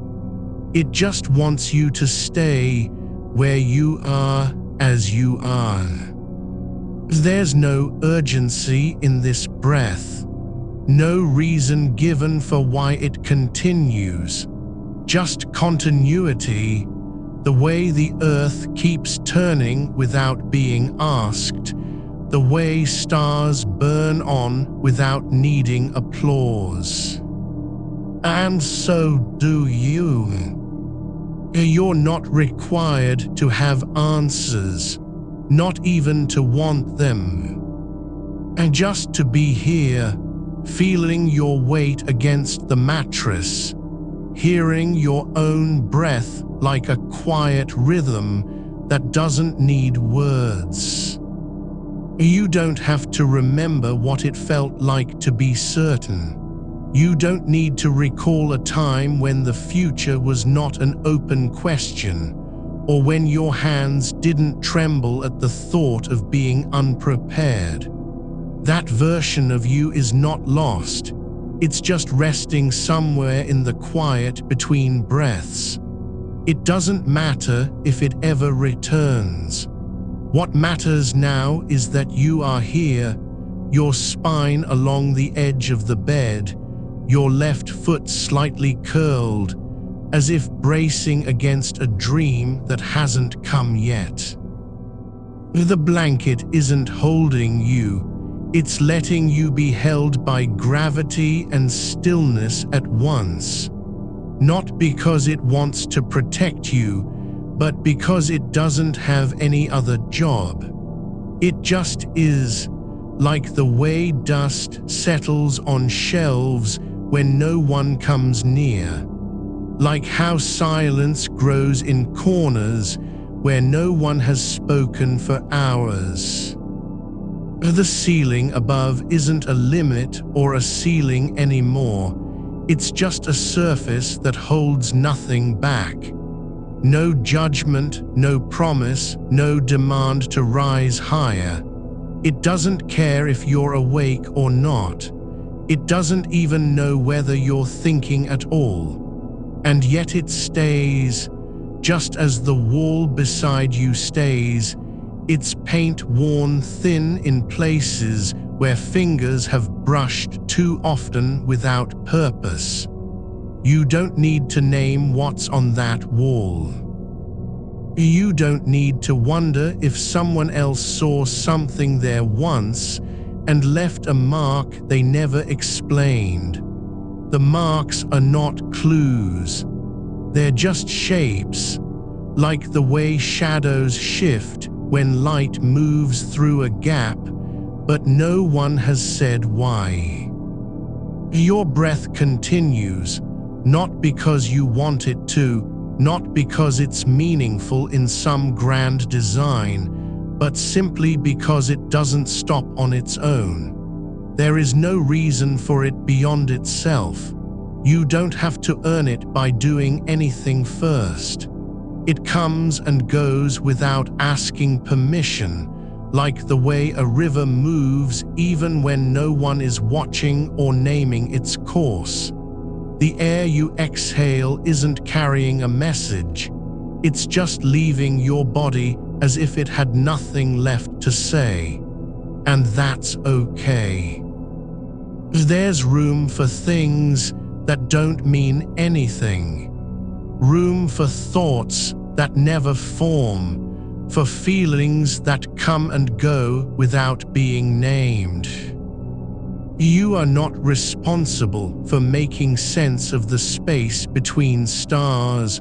It just wants you to stay where you are as you are. There's no urgency in this breath, no reason given for why it continues, just continuity, the way the earth keeps turning without being asked, the way stars burn on without needing applause. And so do you. You're not required to have answers, not even to want them. And just to be here, feeling your weight against the mattress, hearing your own breath like a quiet rhythm that doesn't need words. You don't have to remember what it felt like to be certain. You don't need to recall a time when the future was not an open question, or when your hands didn't tremble at the thought of being unprepared. That version of you is not lost. It's just resting somewhere in the quiet between breaths. It doesn't matter if it ever returns. What matters now is that you are here, your spine along the edge of the bed, your left foot slightly curled, as if bracing against a dream that hasn't come yet. The blanket isn't holding you, it's letting you be held by gravity and stillness at once. Not because it wants to protect you, but because it doesn't have any other job. It just is, like the way dust settles on shelves when no one comes near. Like how silence grows in corners where no one has spoken for hours. The ceiling above isn't a limit or a ceiling anymore. It's just a surface that holds nothing back. No judgment, no promise, no demand to rise higher. It doesn't care if you're awake or not. It doesn't even know whether you're thinking at all. And yet it stays, just as the wall beside you stays, its paint worn thin in places where fingers have brushed too often without purpose. You don't need to name what's on that wall. You don't need to wonder if someone else saw something there once and left a mark they never explained. The marks are not clues. They're just shapes, like the way shadows shift when light moves through a gap, but no one has said why. Your breath continues, not because you want it to, not because it's meaningful in some grand design, but simply because it doesn't stop on its own. There is no reason for it beyond itself. You don't have to earn it by doing anything first. It comes and goes without asking permission, like the way a river moves even when no one is watching or naming its course. The air you exhale isn't carrying a message. It's just leaving your body as if it had nothing left to say. And that's okay. There's room for things that don't mean anything. Room for thoughts that never form, for feelings that come and go without being named. You are not responsible for making sense of the space between stars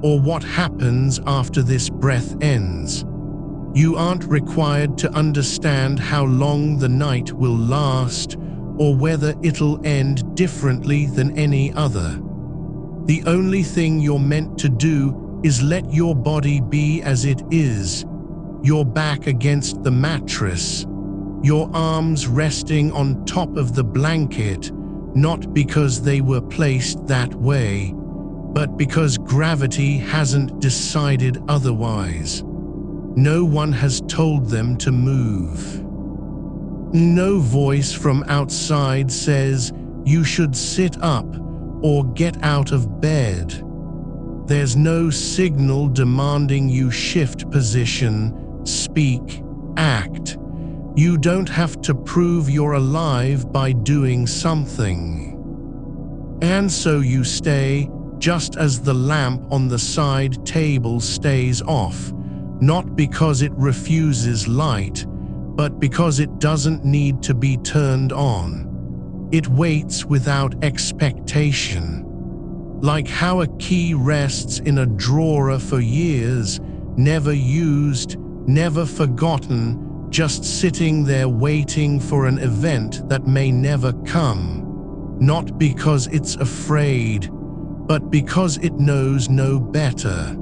or what happens after this breath ends. You aren't required to understand how long the night will last or whether it'll end differently than any other. The only thing you're meant to do is let your body be as it is, your back against the mattress, your arms resting on top of the blanket, not because they were placed that way, but because gravity hasn't decided otherwise. No one has told them to move. No voice from outside says you should sit up or get out of bed. There's no signal demanding you shift position, speak, act. You don't have to prove you're alive by doing something. And so you stay, just as the lamp on the side table stays off, not because it refuses light, but because it doesn't need to be turned on. It waits without expectation. Like how a key rests in a drawer for years, never used, never forgotten, just sitting there waiting for an event that may never come, not because it's afraid, but because it knows no better.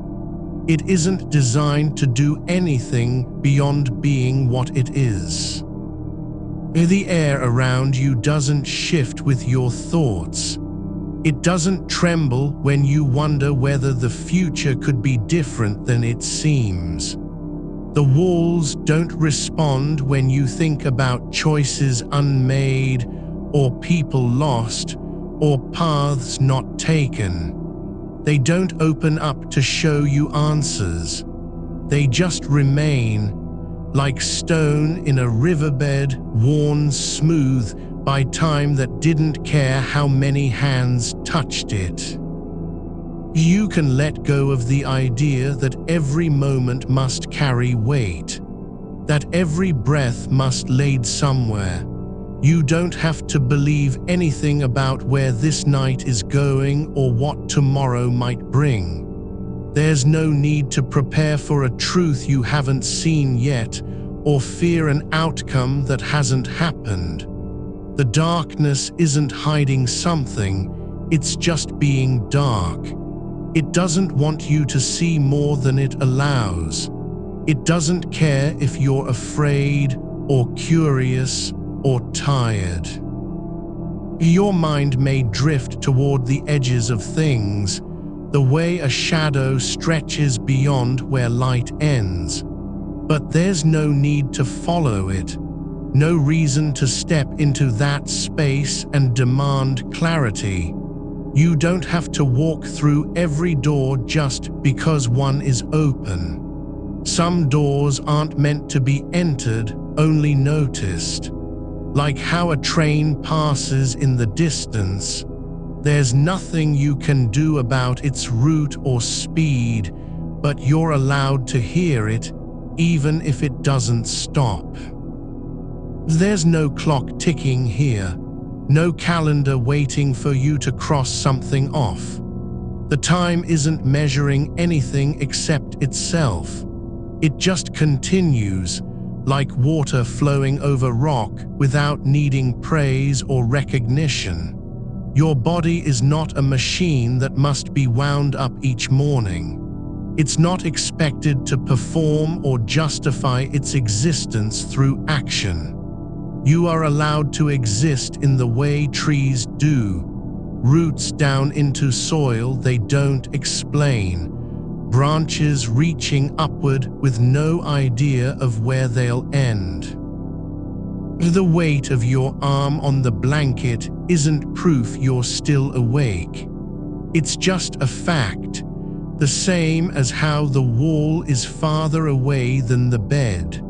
It isn't designed to do anything beyond being what it is. The air around you doesn't shift with your thoughts. It doesn't tremble when you wonder whether the future could be different than it seems. The walls don't respond when you think about choices unmade, or people lost, or paths not taken. They don't open up to show you answers. They just remain, like stone in a riverbed worn smooth by time that didn't care how many hands touched it. You can let go of the idea that every moment must carry weight, that every breath must lead somewhere. You don't have to believe anything about where this night is going or what tomorrow might bring. There's no need to prepare for a truth you haven't seen yet or fear an outcome that hasn't happened. The darkness isn't hiding something, it's just being dark. It doesn't want you to see more than it allows. It doesn't care if you're afraid or curious or tired. Your mind may drift toward the edges of things, the way a shadow stretches beyond where light ends. But there's no need to follow it, no reason to step into that space and demand clarity. You don't have to walk through every door just because one is open. Some doors aren't meant to be entered, only noticed. Like how a train passes in the distance, There's nothing you can do about its route or speed, but you're allowed to hear it, even if it doesn't stop. There's no clock ticking here, no calendar waiting for you to cross something off. The time isn't measuring anything except itself. It just continues, like water flowing over rock without needing praise or recognition. Your body is not a machine that must be wound up each morning. It's not expected to perform or justify its existence through action. You are allowed to exist in the way trees do, roots down into soil they don't explain, branches reaching upward with no idea of where they'll end. The weight of your arm on the blanket isn't proof you're still awake. It's just a fact, the same as how the wall is farther away than the bed.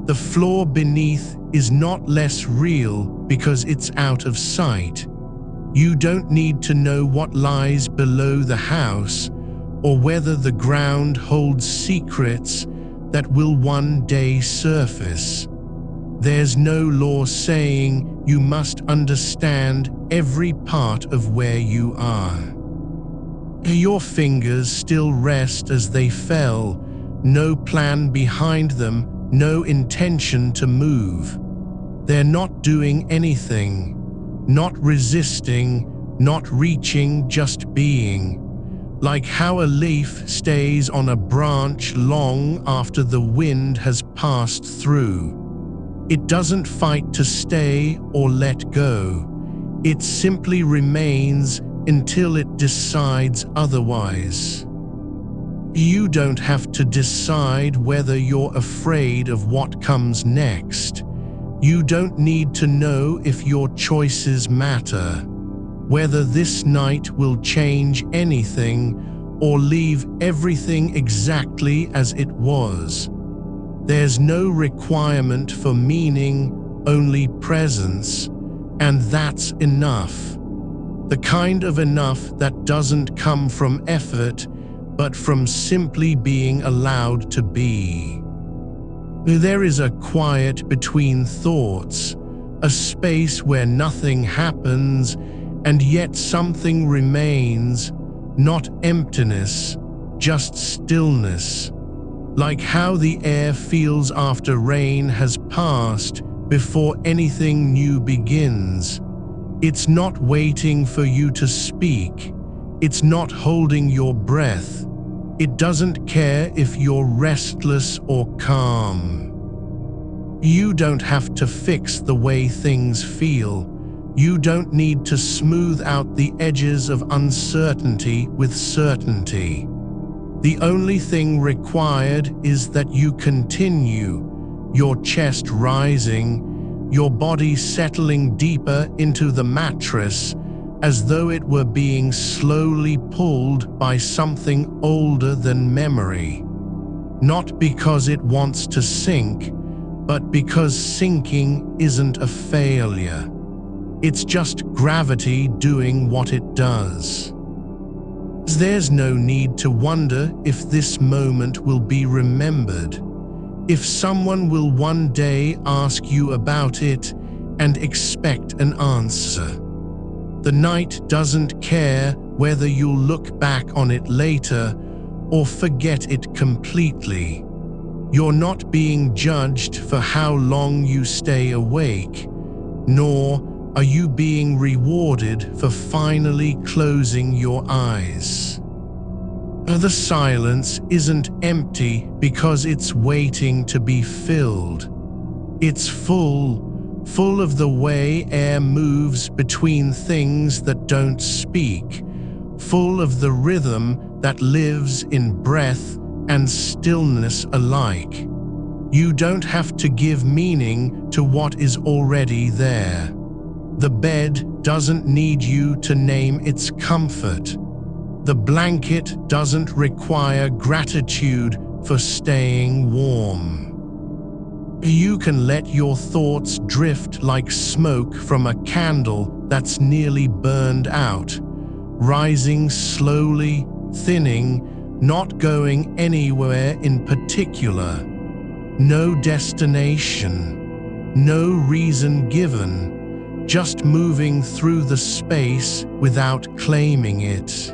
The floor beneath is not less real because it's out of sight. You don't need to know what lies below the house or whether the ground holds secrets that will one day surface. There's no law saying you must understand every part of where you are. Your fingers still rest as they fell, no plan behind them, no intention to move. They're not doing anything, not resisting, not reaching, just being. Like how a leaf stays on a branch long after the wind has passed through. It doesn't fight to stay or let go. It simply remains until it decides otherwise. You don't have to decide whether you're afraid of what comes next. You don't need to know if your choices matter, whether this night will change anything or leave everything exactly as it was. There's no requirement for meaning, only presence, and that's enough. The kind of enough that doesn't come from effort, but from simply being allowed to be. There is a quiet between thoughts, a space where nothing happens, and yet something remains, not emptiness, just stillness. Like how the air feels after rain has passed before anything new begins. It's not waiting for you to speak. It's not holding your breath. It doesn't care if you're restless or calm. You don't have to fix the way things feel. You don't need to smooth out the edges of uncertainty with certainty. The only thing required is that you continue, your chest rising, your body settling deeper into the mattress, as though it were being slowly pulled by something older than memory. Not because it wants to sink, but because sinking isn't a failure. It's just gravity doing what it does. There's no need to wonder if this moment will be remembered, if someone will one day ask you about it and expect an answer. The night doesn't care whether you'll look back on it later or forget it completely. You're not being judged for how long you stay awake, nor are you being rewarded for finally closing your eyes. The silence isn't empty because it's waiting to be filled. It's full of the way air moves between things that don't speak, full of the rhythm that lives in breath and stillness alike. You don't have to give meaning to what is already there. The bed doesn't need you to name its comfort. The blanket doesn't require gratitude for staying warm. You can let your thoughts drift like smoke from a candle that's nearly burned out, rising slowly, thinning, not going anywhere in particular. No destination, no reason given, just moving through the space without claiming it.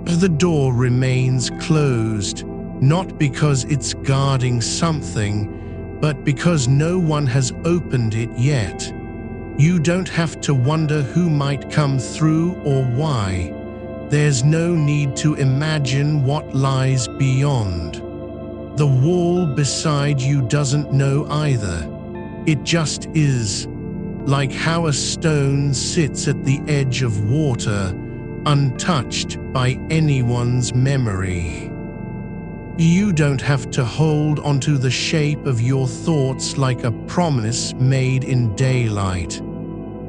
The door remains closed, not because it's guarding something, but because no one has opened it yet. You don't have to wonder who might come through or why. There's no need to imagine what lies beyond. The wall beside you doesn't know either. It just is, like how a stone sits at the edge of water, untouched by anyone's memory. You don't have to hold onto the shape of your thoughts like a promise made in daylight.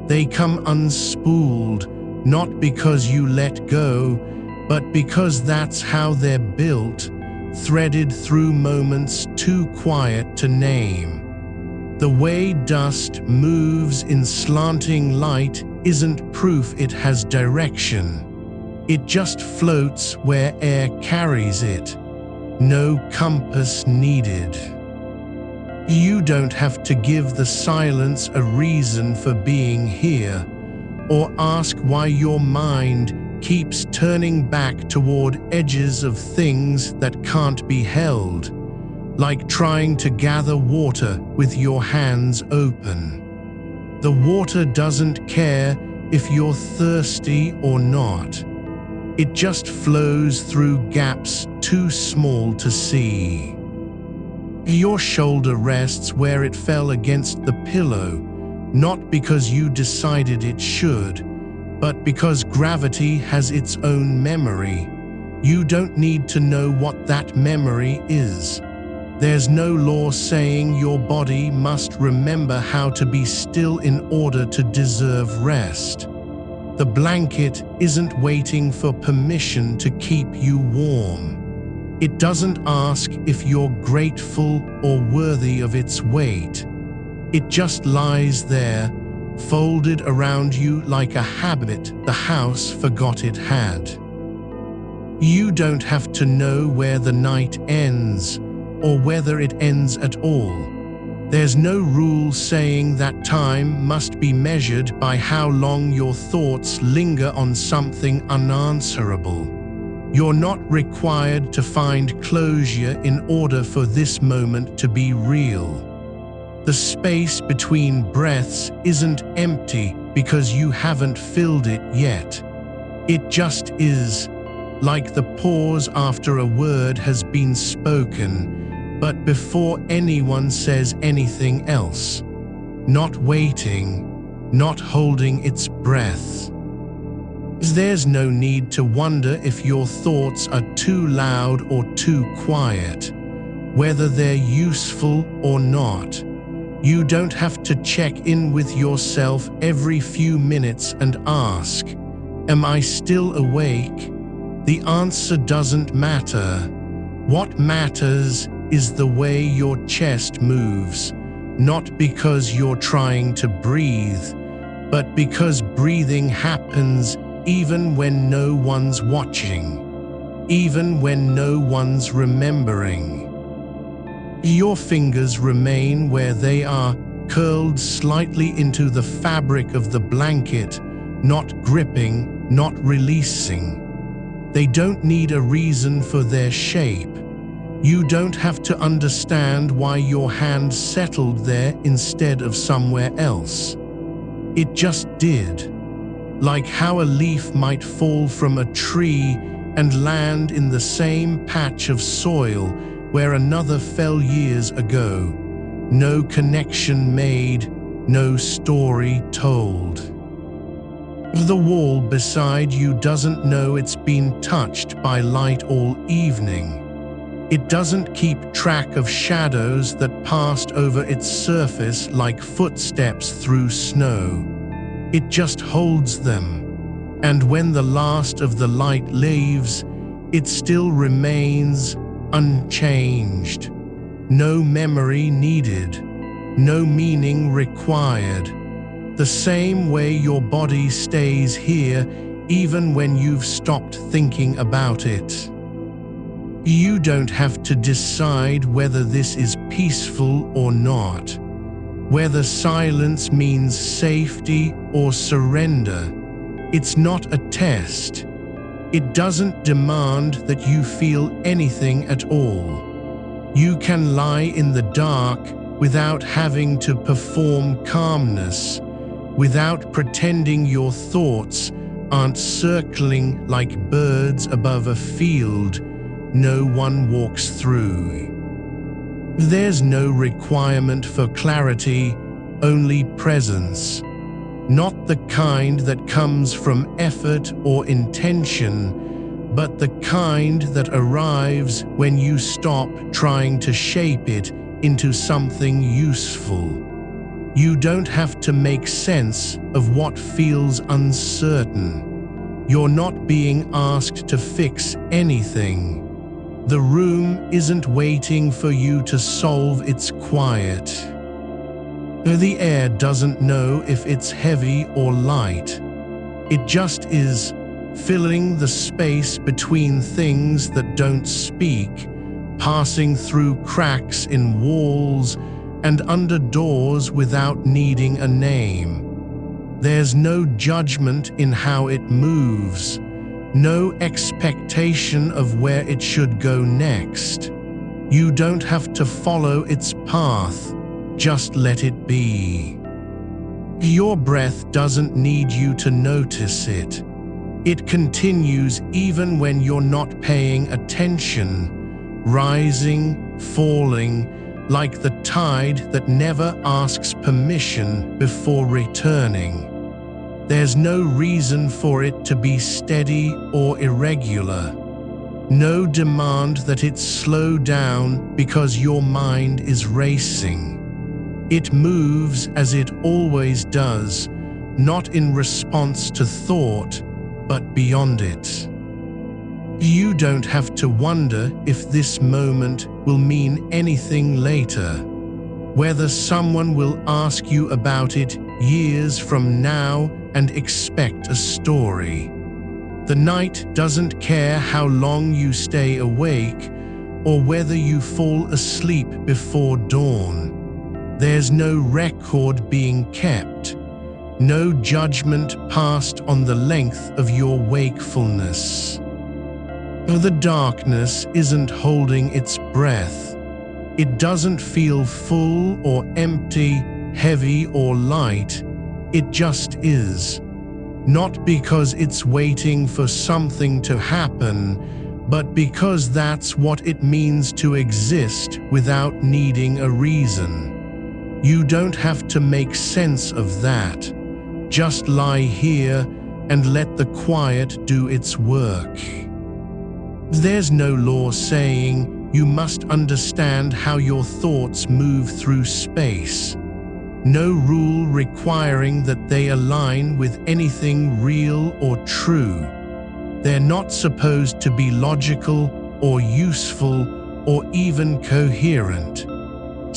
They come unspooled, not because you let go, but because that's how they're built, threaded through moments too quiet to name. The way dust moves in slanting light isn't proof it has direction. It just floats where air carries it. No compass needed. You don't have to give the silence a reason for being here, or ask why your mind keeps turning back toward edges of things that can't be held, like trying to gather water with your hands open. The water doesn't care if you're thirsty or not. It just flows through gaps too small to see. Your shoulder rests where it fell against the pillow, not because you decided it should, but because gravity has its own memory. You don't need to know what that memory is. There's no law saying your body must remember how to be still in order to deserve rest. The blanket isn't waiting for permission to keep you warm. It doesn't ask if you're grateful or worthy of its weight. It just lies there, folded around you like a habit the house forgot it had. You don't have to know where the night ends, or whether it ends at all. There's no rule saying that time must be measured by how long your thoughts linger on something unanswerable. You're not required to find closure in order for this moment to be real. The space between breaths isn't empty because you haven't filled it yet. It just is, like the pause after a word has been spoken, but before anyone says anything else. Not waiting, not holding its breath. There's no need to wonder if your thoughts are too loud or too quiet, whether they're useful or not. You don't have to check in with yourself every few minutes and ask, "Am I still awake?" The answer doesn't matter. What matters is the way your chest moves, not because you're trying to breathe, but because breathing happens even when no one's watching, even when no one's remembering. Your fingers remain where they are, curled slightly into the fabric of the blanket, not gripping, not releasing. They don't need a reason for their shape. You don't have to understand why your hand settled there instead of somewhere else. It just did. Like how a leaf might fall from a tree and land in the same patch of soil where another fell years ago. No connection made, no story told. The wall beside you doesn't know it's been touched by light all evening. It doesn't keep track of shadows that passed over its surface like footsteps through snow. It just holds them, and when the last of the light leaves, it still remains unchanged. No memory needed, no meaning required. The same way your body stays here even when you've stopped thinking about it. You don't have to decide whether this is peaceful or not, whether silence means safety or surrender. It's not a test. It doesn't demand that you feel anything at all. You can lie in the dark without having to perform calmness, without pretending your thoughts aren't circling like birds above a field no one walks through. There's no requirement for clarity, only presence. Not the kind that comes from effort or intention, but the kind that arrives when you stop trying to shape it into something useful. You don't have to make sense of what feels uncertain. You're not being asked to fix anything. The room isn't waiting for you to solve its quiet. The air doesn't know if it's heavy or light. It just is, filling the space between things that don't speak, passing through cracks in walls and under doors without needing a name. There's no judgment in how it moves, no expectation of where it should go next. You don't have to follow its path, just let it be. Your breath doesn't need you to notice it. It continues even when you're not paying attention, rising, falling, like the tide that never asks permission before returning. There's no reason for it to be steady or irregular. No demand that it slow down because your mind is racing. It moves as it always does, not in response to thought, but beyond it. You don't have to wonder if this moment will mean anything later, whether someone will ask you about it years from now and expect a story. The night doesn't care how long you stay awake or whether you fall asleep before dawn. There's no record being kept, no judgment passed on the length of your wakefulness. The darkness isn't holding its breath. It doesn't feel full or empty, heavy or light. It just is. Not because it's waiting for something to happen, but because that's what it means to exist without needing a reason. You don't have to make sense of that. Just lie here and let the quiet do its work. There's no law saying you must understand how your thoughts move through space. No rule requiring that they align with anything real or true. They're not supposed to be logical or useful or even coherent.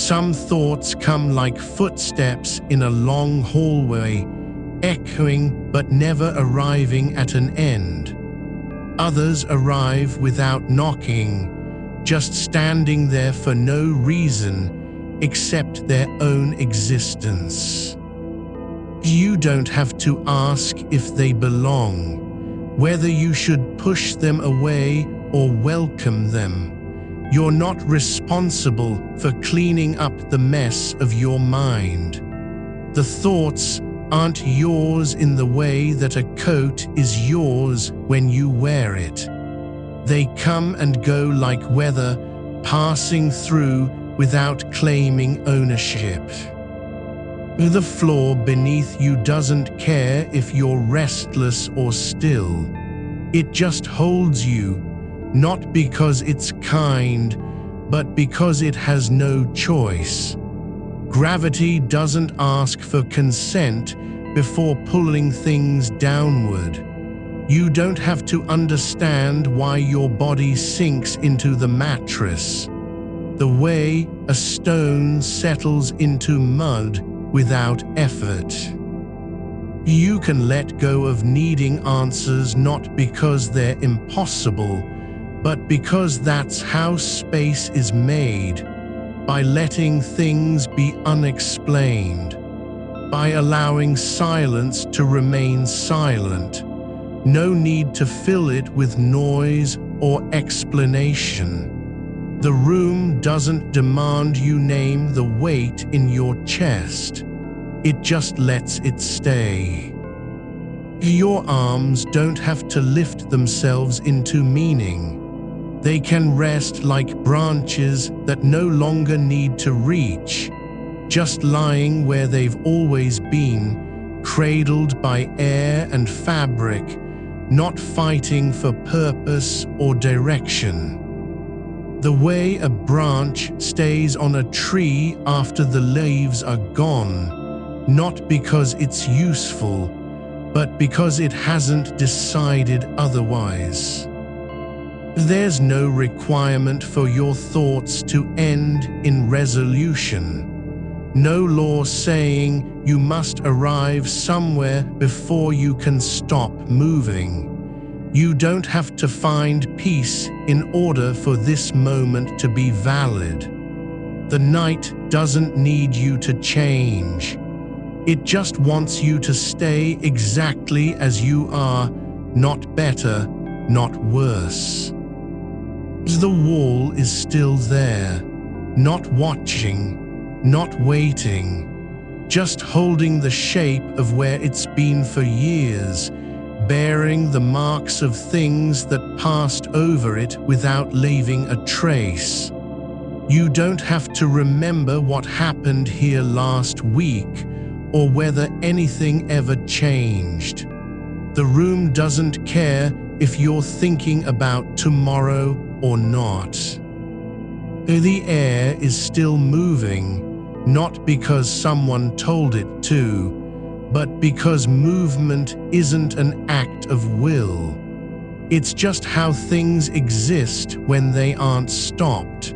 Some thoughts come like footsteps in a long hallway, echoing but never arriving at an end. Others arrive without knocking, just standing there for no reason except their own existence. You don't have to ask if they belong, whether you should push them away or welcome them. You're not responsible for cleaning up the mess of your mind. The thoughts aren't yours in the way that a coat is yours when you wear it. They come and go like weather, passing through without claiming ownership. The floor beneath you doesn't care if you're restless or still. It just holds you, not because it's kind, but because it has no choice. Gravity doesn't ask for consent before pulling things downward. You don't have to understand why your body sinks into the mattress, the way a stone settles into mud without effort. You can let go of needing answers not because they're impossible, but because that's how space is made, by letting things be unexplained, by allowing silence to remain silent. No need to fill it with noise or explanation. The room doesn't demand you name the weight in your chest. It just lets it stay. Your arms don't have to lift themselves into meaning. They can rest like branches that no longer need to reach, just lying where they've always been, cradled by air and fabric, not fighting for purpose or direction. The way a branch stays on a tree after the leaves are gone, not because it's useful, but because it hasn't decided otherwise. There's no requirement for your thoughts to end in resolution. No law saying you must arrive somewhere before you can stop moving. You don't have to find peace in order for this moment to be valid. The night doesn't need you to change. It just wants you to stay exactly as you are, not better, not worse. The wall is still there, not watching, not waiting, just holding the shape of where it's been for years, bearing the marks of things that passed over it without leaving a trace. You don't have to remember what happened here last week, or whether anything ever changed. The room doesn't care if you're thinking about tomorrow or not. The air is still moving, not because someone told it to, but because movement isn't an act of will. It's just how things exist when they aren't stopped.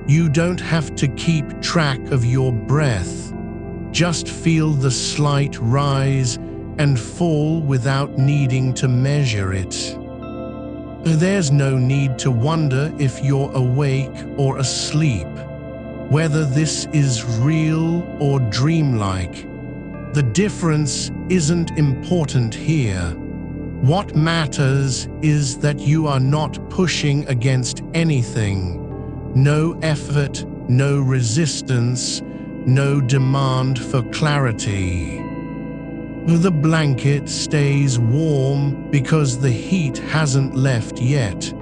You don't have to keep track of your breath. Just feel the slight rise and fall without needing to measure it. There's no need to wonder if you're awake or asleep, whether this is real or dreamlike. The difference isn't important here. What matters is that you are not pushing against anything. No effort, no resistance, no demand for clarity. The blanket stays warm because the heat hasn't left yet,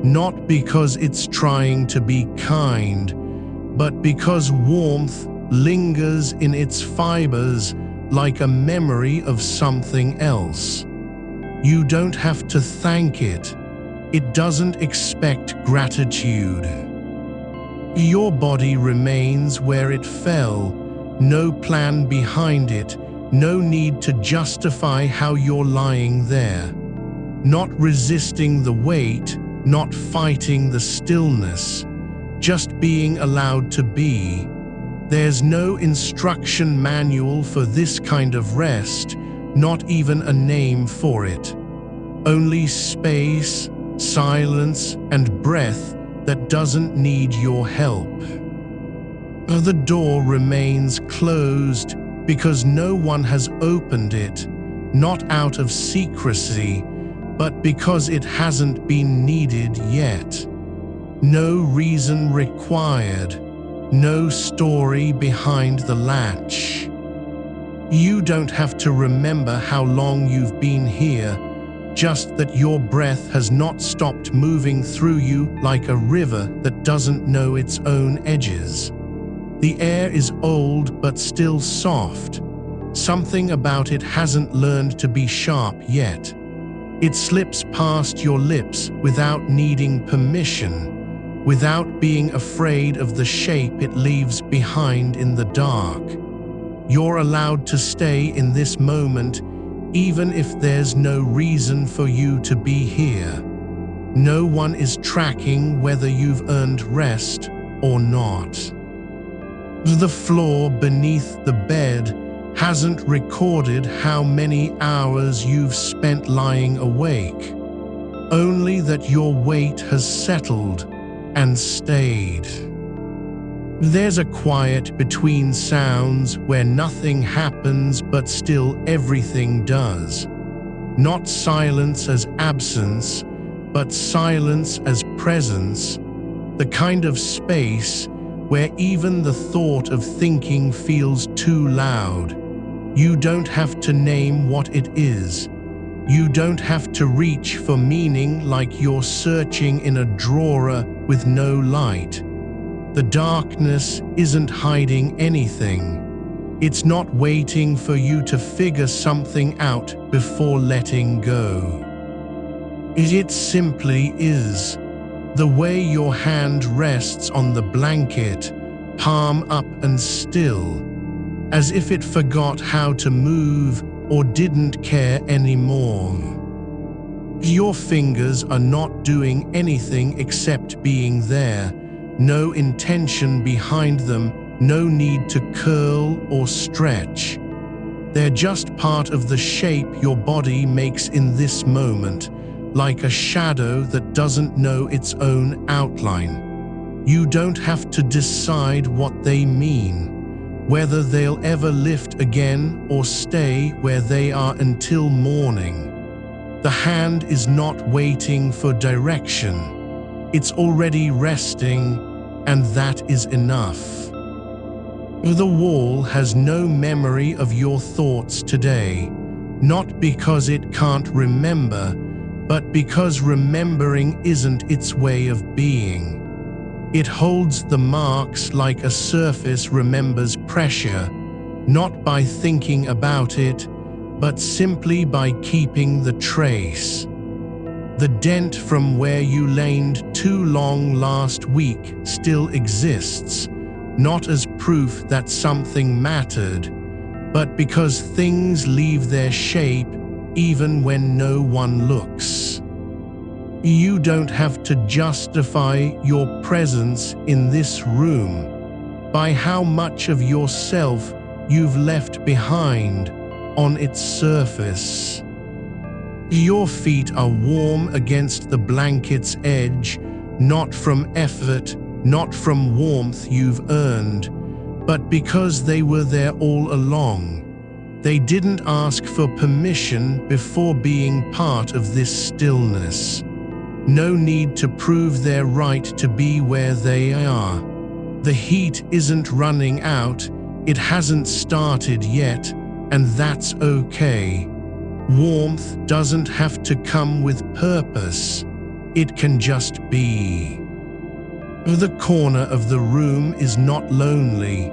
not because it's trying to be kind, but because warmth lingers in its fibers like a memory of something else. You don't have to thank it. It doesn't expect gratitude. Your body remains where it fell, no plan behind it, no need to justify how you're lying there. Not resisting the weight, not fighting the stillness, just being allowed to be. There's no instruction manual for this kind of rest, not even a name for it. Only space, silence, and breath that doesn't need your help. The door remains closed because no one has opened it, not out of secrecy, but because it hasn't been needed yet. No reason required, no story behind the latch. You don't have to remember how long you've been here, just that your breath has not stopped moving through you like a river that doesn't know its own edges. The air is old but still soft. Something about it hasn't learned to be sharp yet. It slips past your lips without needing permission, without being afraid of the shape it leaves behind in the dark. You're allowed to stay in this moment even if there's no reason for you to be here. No one is tracking whether you've earned rest or not. The floor beneath the bed hasn't recorded how many hours you've spent lying awake, only that your weight has settled and stayed. There's a quiet between sounds where nothing happens but still everything does. Not silence as absence, but silence as presence, the kind of space where even the thought of thinking feels too loud. You don't have to name what it is. You don't have to reach for meaning like you're searching in a drawer with no light. The darkness isn't hiding anything. It's not waiting for you to figure something out before letting go. It simply is. The way your hand rests on the blanket, palm up and still, as if it forgot how to move or didn't care anymore. Your fingers are not doing anything except being there. No intention behind them, no need to curl or stretch. They're just part of the shape your body makes in this moment, like a shadow that doesn't know its own outline. You don't have to decide what they mean, whether they'll ever lift again or stay where they are until morning. The hand is not waiting for direction. It's already resting, and that is enough. The wall has no memory of your thoughts today, not because it can't remember, but because remembering isn't its way of being. It holds the marks like a surface remembers pressure, not by thinking about it, but simply by keeping the trace. The dent from where you leaned too long last week still exists, not as proof that something mattered, but because things leave their shape even when no one looks. You don't have to justify your presence in this room by how much of yourself you've left behind on its surface. Your feet are warm against the blanket's edge, not from effort, not from warmth you've earned, but because they were there all along. They didn't ask for permission before being part of this stillness. No need to prove their right to be where they are. The heat isn't running out, it hasn't started yet, and that's okay. Warmth doesn't have to come with purpose. It can just be. The corner of the room is not lonely,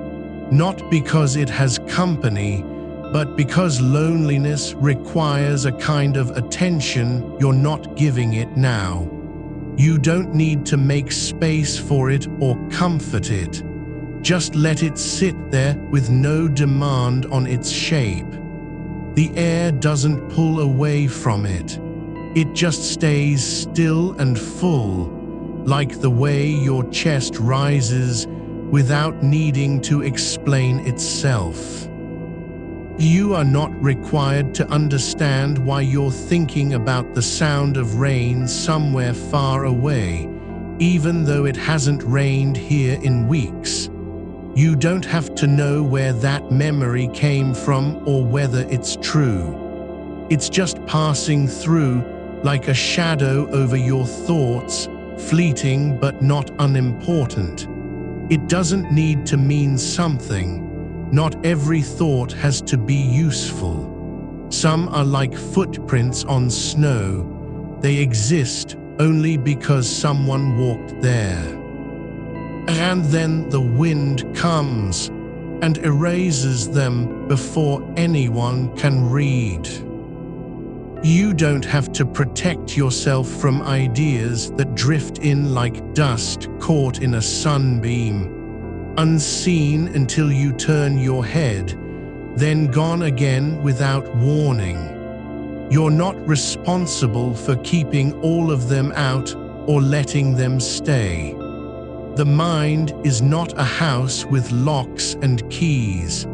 not because it has company, but because loneliness requires a kind of attention you're not giving it now. You don't need to make space for it or comfort it. Just let it sit there with no demand on its shape. The air doesn't pull away from it. It just stays still and full, like the way your chest rises without needing to explain itself. You are not required to understand why you're thinking about the sound of rain somewhere far away, even though it hasn't rained here in weeks. You don't have to know where that memory came from or whether it's true. It's just passing through like a shadow over your thoughts, fleeting but not unimportant. It doesn't need to mean something. Not every thought has to be useful. Some are like footprints on snow. They exist only because someone walked there. And then the wind comes and erases them before anyone can read. You don't have to protect yourself from ideas that drift in like dust caught in a sunbeam, unseen until you turn your head, then gone again without warning. You're not responsible for keeping all of them out or letting them stay. The mind is not a house with locks and keys.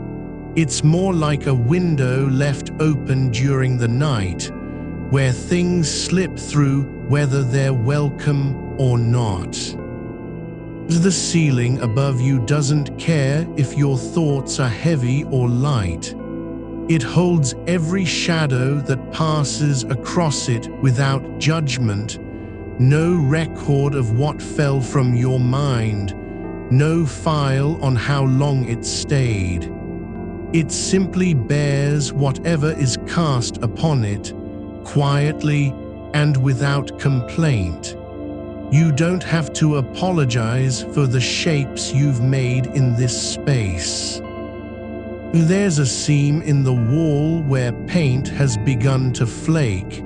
It's more like a window left open during the night, where things slip through whether they're welcome or not. The ceiling above you doesn't care if your thoughts are heavy or light. It holds every shadow that passes across it without judgment, no record of what fell from your mind, no file on how long it stayed. It simply bears whatever is cast upon it, quietly and without complaint. You don't have to apologize for the shapes you've made in this space. There's a seam in the wall where paint has begun to flake,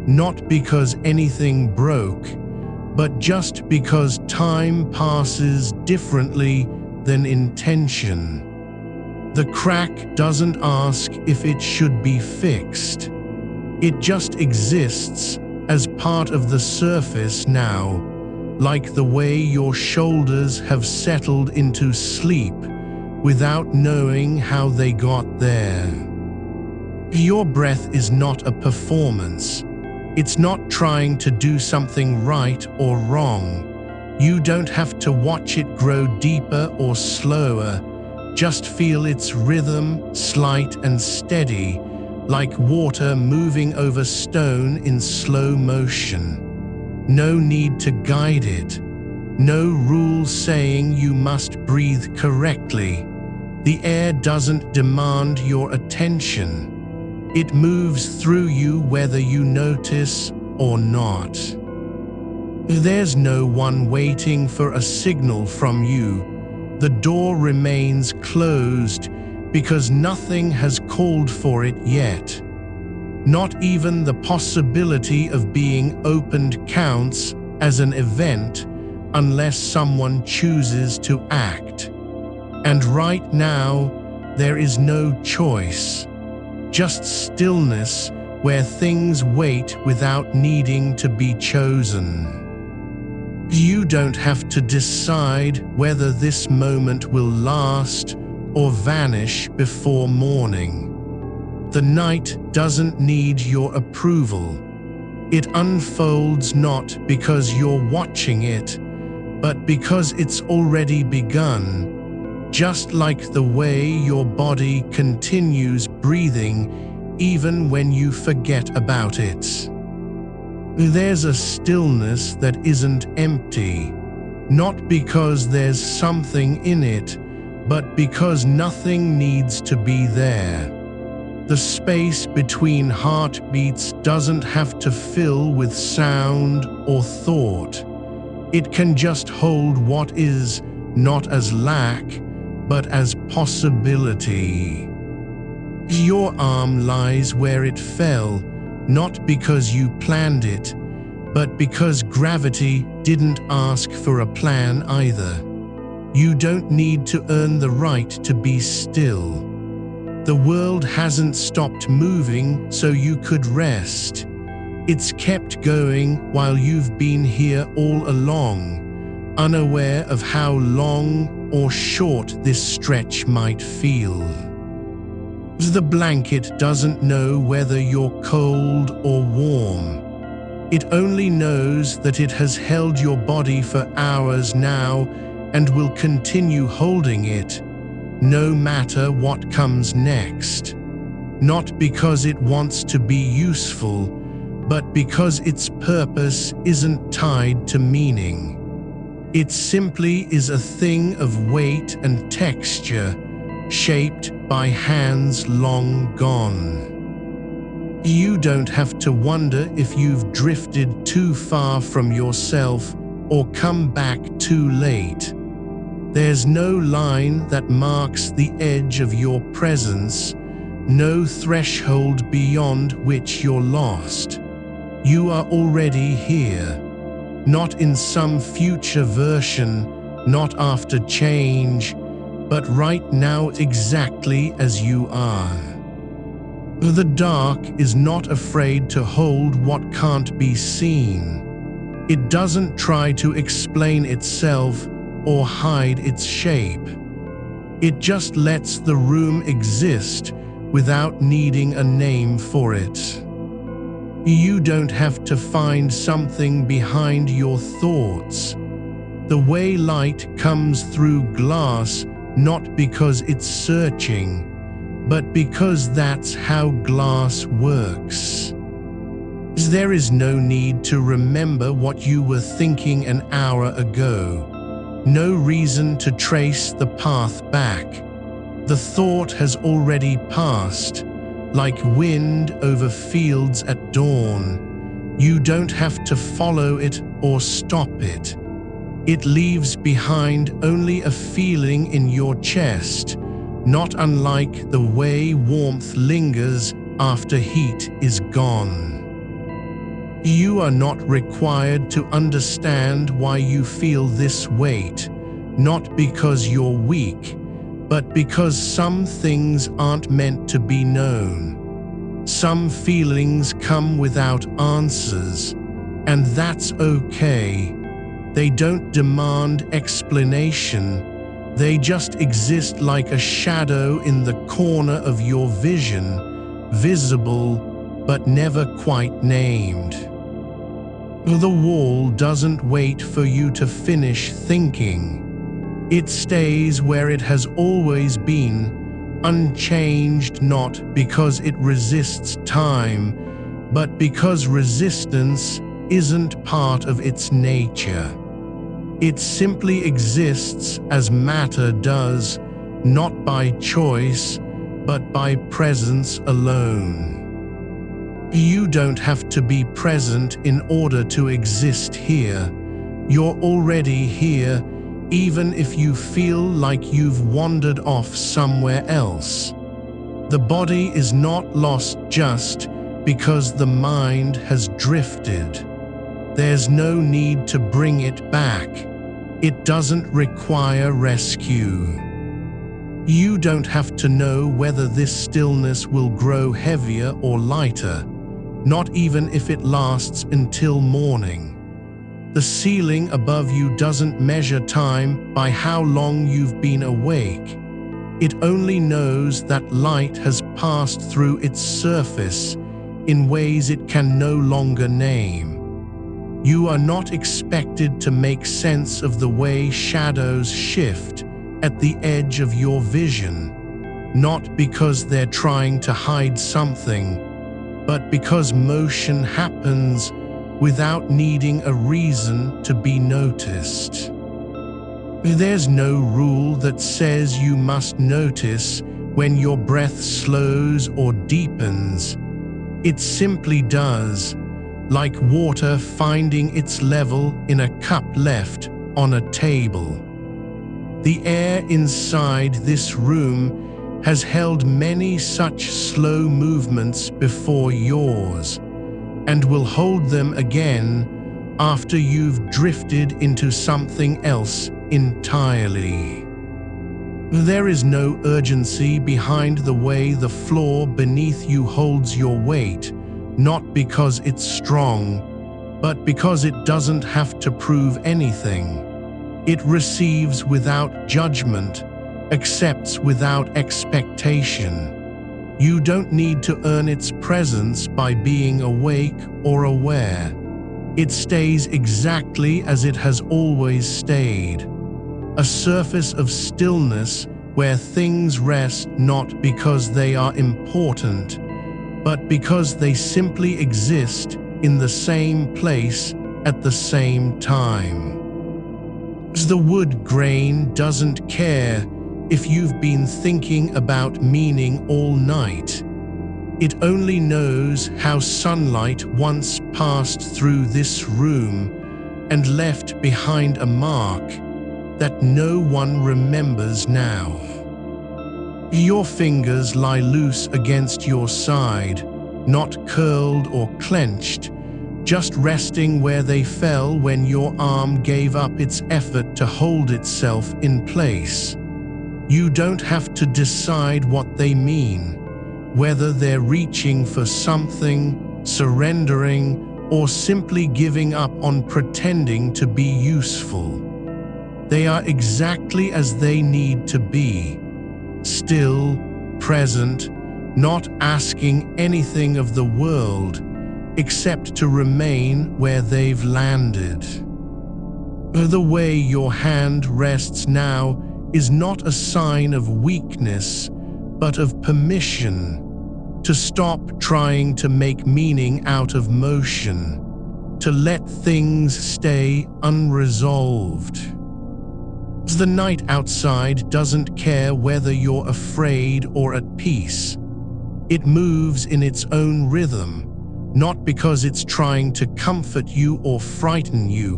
not because anything broke, but just because time passes differently than intention. The crack doesn't ask if it should be fixed. It just exists as part of the surface now, like the way your shoulders have settled into sleep without knowing how they got there. Your breath is not a performance. It's not trying to do something right or wrong. You don't have to watch it grow deeper or slower. Just feel its rhythm, slight and steady, like water moving over stone in slow motion. No need to guide it. No rule saying you must breathe correctly. The air doesn't demand your attention. It moves through you whether you notice or not. There's no one waiting for a signal from you. The door remains closed because nothing has called for it yet. Not even the possibility of being opened counts as an event unless someone chooses to act. And right now, there is no choice. Just stillness where things wait without needing to be chosen. You don't have to decide whether this moment will last or vanish before morning. The night doesn't need your approval. It unfolds not because you're watching it, but because it's already begun. Just like the way your body continues breathing even when you forget about it. There's a stillness that isn't empty, not because there's something in it, but because nothing needs to be there. The space between heartbeats doesn't have to fill with sound or thought. It can just hold what is, not as lack, but as possibility. Your arm lies where it fell, not because you planned it, but because gravity didn't ask for a plan either. You don't need to earn the right to be still. The world hasn't stopped moving so you could rest. It's kept going while you've been here all along, unaware of how long or short this stretch might feel. The blanket doesn't know whether you're cold or warm. It only knows that it has held your body for hours now and will continue holding it, no matter what comes next. Not because it wants to be useful, but because its purpose isn't tied to meaning. It simply is a thing of weight and texture, shaped by hands long gone. You don't have to wonder if you've drifted too far from yourself or come back too late. There's no line that marks the edge of your presence, no threshold beyond which you're lost. You are already here. Not in some future version, not after change, but right now exactly as you are. The dark is not afraid to hold what can't be seen. It doesn't try to explain itself or hide its shape. It just lets the room exist without needing a name for it. You don't have to find something behind your thoughts. The way light comes through glass, not because it's searching, but because that's how glass works. There is no need to remember what you were thinking an hour ago. No reason to trace the path back. The thought has already passed, like wind over fields at dawn. You don't have to follow it or stop it. It leaves behind only a feeling in your chest, not unlike the way warmth lingers after heat is gone. You are not required to understand why you feel this weight, not because you're weak, but because some things aren't meant to be known. Some feelings come without answers, and that's okay. They don't demand explanation. They just exist like a shadow in the corner of your vision, visible but never quite named. The wall doesn't wait for you to finish thinking. It stays where it has always been, unchanged, not because it resists time, but because resistance isn't part of its nature. It simply exists as matter does, not by choice, but by presence alone. You don't have to be present in order to exist here. You're already here, even if you feel like you've wandered off somewhere else. The body is not lost just because the mind has drifted. There's no need to bring it back. It doesn't require rescue. You don't have to know whether this stillness will grow heavier or lighter, not even if it lasts until morning. The ceiling above you doesn't measure time by how long you've been awake. It only knows that light has passed through its surface in ways it can no longer name. You are not expected to make sense of the way shadows shift at the edge of your vision, not because they're trying to hide something, but because motion happens without needing a reason to be noticed. There's no rule that says you must notice when your breath slows or deepens. It simply does, like water finding its level in a cup left on a table. The air inside this room has held many such slow movements before yours, and will hold them again after you've drifted into something else entirely. There is no urgency behind the way the floor beneath you holds your weight, not because it's strong, but because it doesn't have to prove anything. It receives without judgment, accepts without expectation. You don't need to earn its presence by being awake or aware. It stays exactly as it has always stayed. A surface of stillness where things rest not because they are important, but because they simply exist in the same place at the same time. The wood grain doesn't care if you've been thinking about meaning all night. It only knows how sunlight once passed through this room and left behind a mark that no one remembers now. Your fingers lie loose against your side, not curled or clenched, just resting where they fell when your arm gave up its effort to hold itself in place. You don't have to decide what they mean, whether they're reaching for something, surrendering, or simply giving up on pretending to be useful. They are exactly as they need to be, still, present, not asking anything of the world except to remain where they've landed. The way your hand rests now is not a sign of weakness, but of permission to stop trying to make meaning out of motion, to let things stay unresolved. The night outside doesn't care whether you're afraid or at peace. It moves in its own rhythm, not because it's trying to comfort you or frighten you,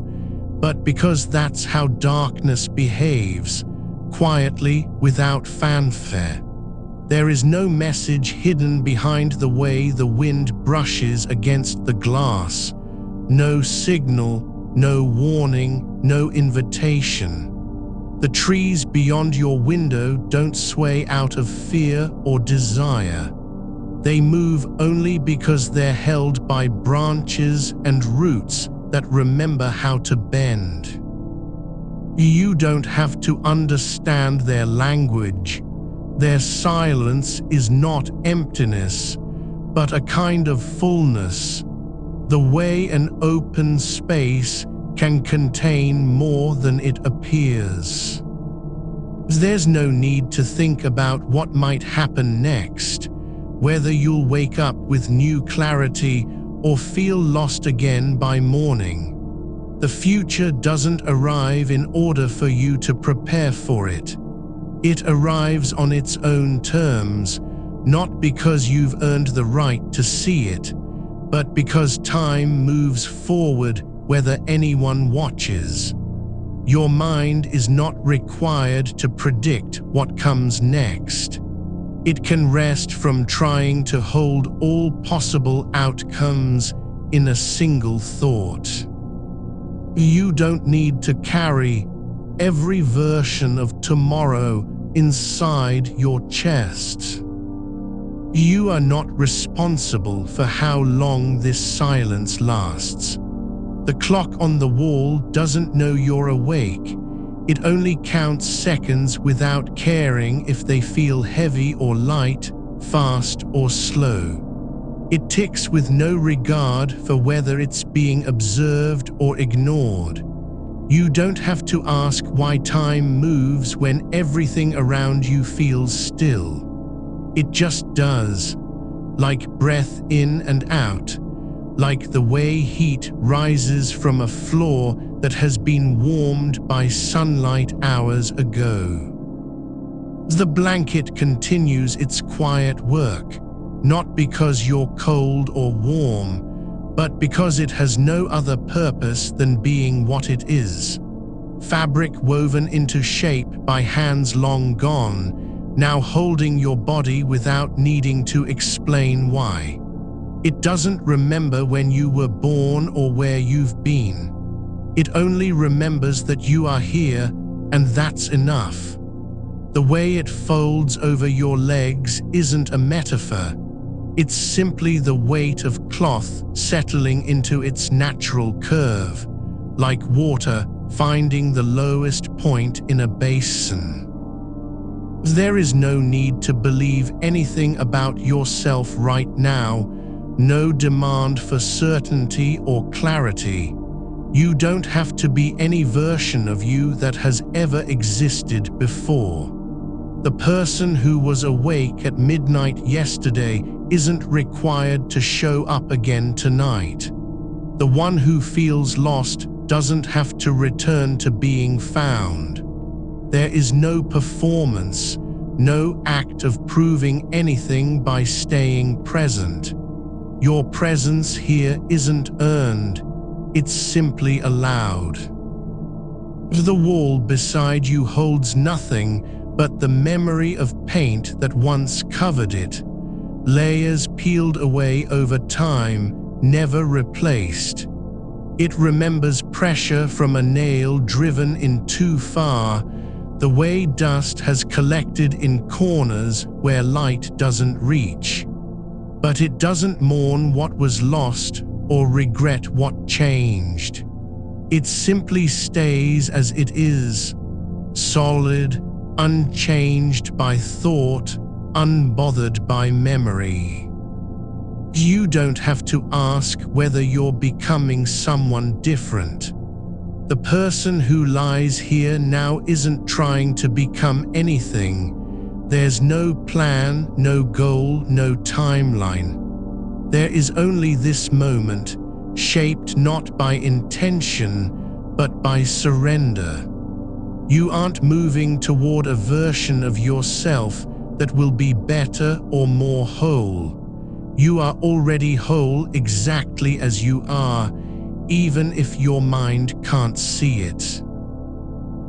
but because that's how darkness behaves, quietly, without fanfare. There is no message hidden behind the way the wind brushes against the glass, no signal, no warning, no invitation. The trees beyond your window don't sway out of fear or desire. They move only because they're held by branches and roots that remember how to bend. You don't have to understand their language. Their silence is not emptiness, but a kind of fullness, the way an open space can contain more than it appears. There's no need to think about what might happen next, whether you'll wake up with new clarity or feel lost again by morning. The future doesn't arrive in order for you to prepare for it. It arrives on its own terms, not because you've earned the right to see it, but because time moves forward whether anyone watches. Your mind is not required to predict what comes next. It can rest from trying to hold all possible outcomes in a single thought. You don't need to carry every version of tomorrow inside your chest. You are not responsible for how long this silence lasts. The clock on the wall doesn't know you're awake. It only counts seconds without caring if they feel heavy or light, fast or slow. It ticks with no regard for whether it's being observed or ignored. You don't have to ask why time moves when everything around you feels still. It just does, like breath in and out, like the way heat rises from a floor that has been warmed by sunlight hours ago. The blanket continues its quiet work, not because you're cold or warm, but because it has no other purpose than being what it is. Fabric woven into shape by hands long gone, now holding your body without needing to explain why. It doesn't remember when you were born or where you've been. It only remembers that you are here, and that's enough. The way it folds over your legs isn't a metaphor. It's simply the weight of cloth settling into its natural curve, like water finding the lowest point in a basin. There is no need to believe anything about yourself right now, no demand for certainty or clarity. You don't have to be any version of you that has ever existed before. The person who was awake at midnight yesterday isn't required to show up again tonight. The one who feels lost doesn't have to return to being found. There is no performance, no act of proving anything by staying present. Your presence here isn't earned, it's simply allowed. The wall beside you holds nothing but the memory of paint that once covered it, layers peeled away over time, never replaced. It remembers pressure from a nail driven in too far, the way dust has collected in corners where light doesn't reach. But it doesn't mourn what was lost or regret what changed. It simply stays as it is, solid, unchanged by thought, unbothered by memory. You don't have to ask whether you're becoming someone different. The person who lies here now isn't trying to become anything. There's no plan, no goal, no timeline. There is only this moment, shaped not by intention, but by surrender. You aren't moving toward a version of yourself that will be better or more whole. You are already whole exactly as you are, even if your mind can't see it.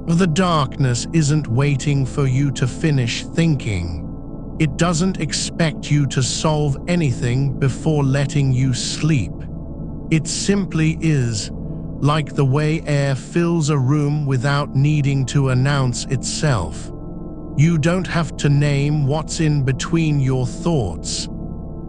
The darkness isn't waiting for you to finish thinking. It doesn't expect you to solve anything before letting you sleep. It simply is, like the way air fills a room without needing to announce itself. You don't have to name what's in between your thoughts.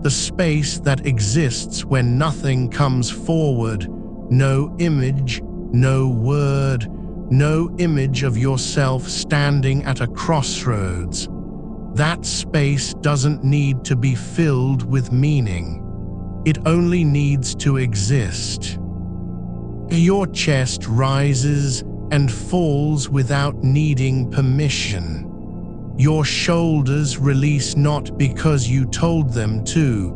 The space that exists when nothing comes forward, no image, no word, no image of yourself standing at a crossroads. That space doesn't need to be filled with meaning. It only needs to exist. Your chest rises and falls without needing permission. Your shoulders release not because you told them to,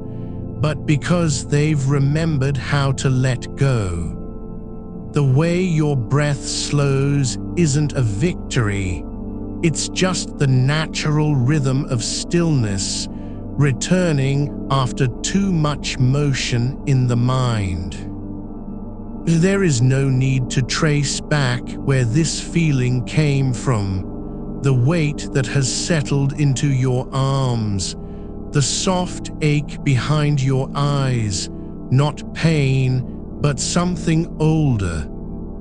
but because they've remembered how to let go. The way your breath slows isn't a victory. It's just the natural rhythm of stillness, returning after too much motion in the mind. There is no need to trace back where this feeling came from, the weight that has settled into your arms, the soft ache behind your eyes, not pain, but something older,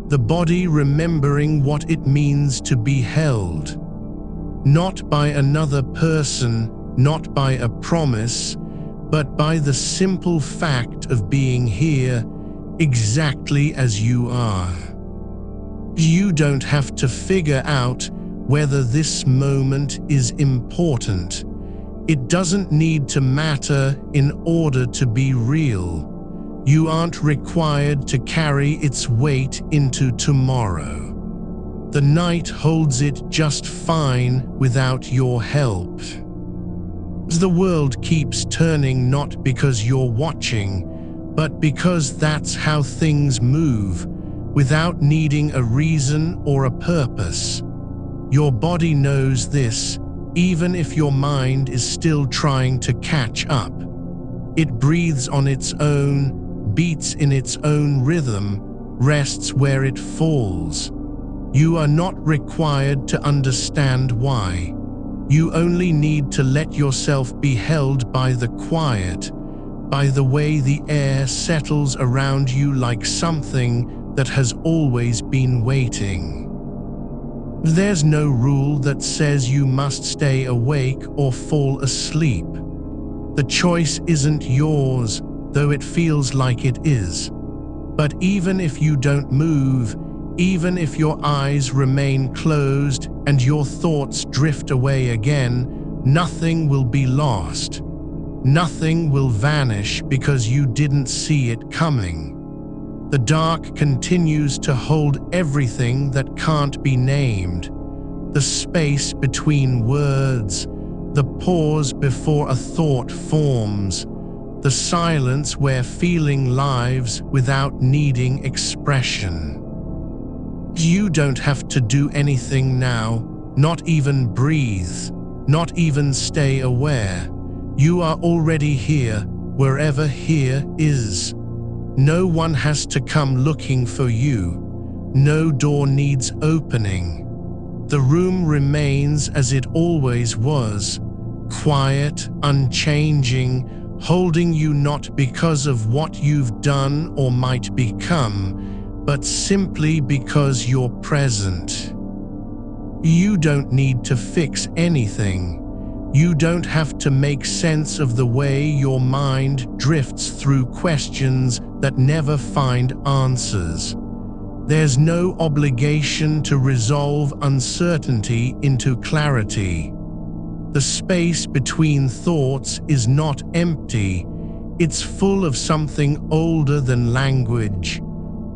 the body remembering what it means to be held. Not by another person, not by a promise, but by the simple fact of being here, exactly as you are. You don't have to figure out whether this moment is important. It doesn't need to matter in order to be real. You aren't required to carry its weight into tomorrow. The night holds it just fine without your help. The world keeps turning not because you're watching, but because that's how things move, without needing a reason or a purpose. Your body knows this, even if your mind is still trying to catch up. It breathes on its own, beats in its own rhythm, rests where it falls. You are not required to understand why. You only need to let yourself be held by the quiet, by the way the air settles around you like something that has always been waiting. There's no rule that says you must stay awake or fall asleep. The choice isn't yours, though it feels like it is. But even if you don't move, even if your eyes remain closed and your thoughts drift away again, nothing will be lost. Nothing will vanish because you didn't see it coming. The dark continues to hold everything that can't be named. The space between words, the pause before a thought forms, the silence where feeling lives without needing expression. You don't have to do anything now, not even breathe, not even stay aware. You are already here, wherever here is. No one has to come looking for you. No door needs opening. The room remains as it always was, quiet, unchanging, holding you not because of what you've done or might become, but simply because you're present. You don't need to fix anything. You don't have to make sense of the way your mind drifts through questions that never find answers. There's no obligation to resolve uncertainty into clarity. The space between thoughts is not empty, it's full of something older than language: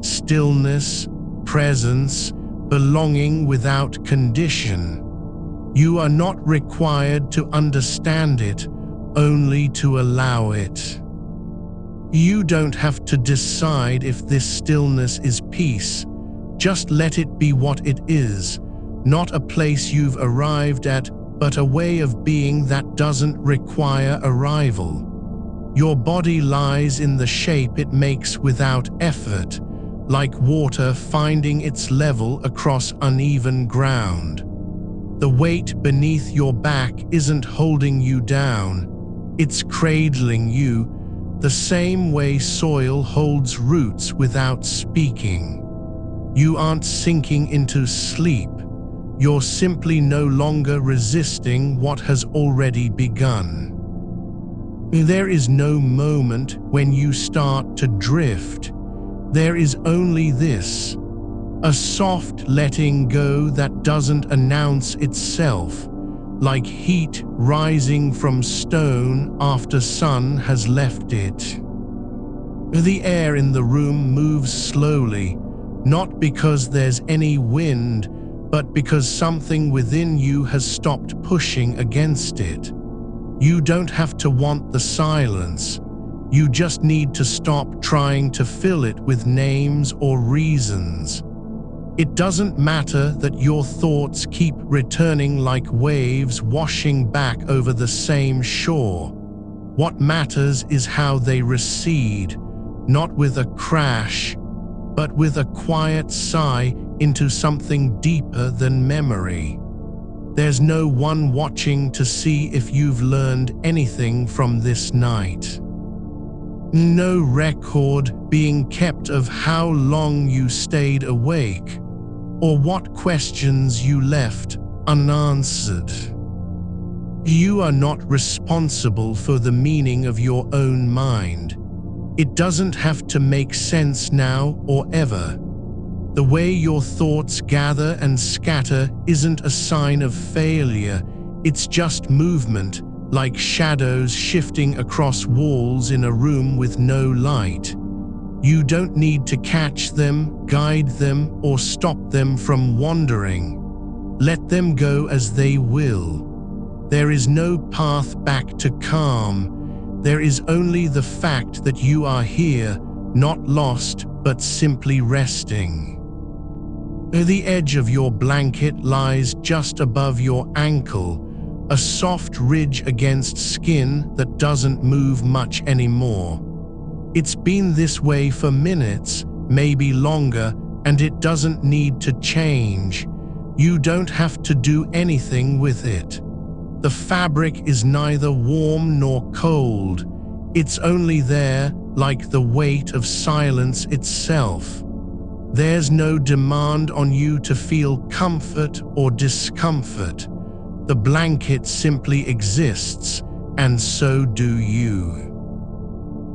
stillness, presence, belonging without condition. You are not required to understand it, only to allow it. You don't have to decide if this stillness is peace. Just let it be what it is, not a place you've arrived at, but a way of being that doesn't require arrival. Your body lies in the shape it makes without effort, like water finding its level across uneven ground. The weight beneath your back isn't holding you down, it's cradling you, the same way soil holds roots without speaking. You aren't sinking into sleep, you're simply no longer resisting what has already begun. There is no moment when you start to drift. There is only this, a soft letting go that doesn't announce itself, like heat rising from stone after sun has left it. The air in the room moves slowly, not because there's any wind, but because something within you has stopped pushing against it. You don't have to want the silence. You just need to stop trying to fill it with names or reasons. It doesn't matter that your thoughts keep returning like waves washing back over the same shore. What matters is how they recede, not with a crash, but with a quiet sigh into something deeper than memory. There's no one watching to see if you've learned anything from this night. No record being kept of how long you stayed awake, or what questions you left unanswered. You are not responsible for the meaning of your own mind. It doesn't have to make sense now or ever. The way your thoughts gather and scatter isn't a sign of failure, it's just movement, like shadows shifting across walls in a room with no light. You don't need to catch them, guide them, or stop them from wandering. Let them go as they will. There is no path back to calm. There is only the fact that you are here, not lost, but simply resting. The edge of your blanket lies just above your ankle, a soft ridge against skin that doesn't move much anymore. It's been this way for minutes, maybe longer, and it doesn't need to change. You don't have to do anything with it. The fabric is neither warm nor cold. It's only there, like the weight of silence itself. There's no demand on you to feel comfort or discomfort. The blanket simply exists, and so do you.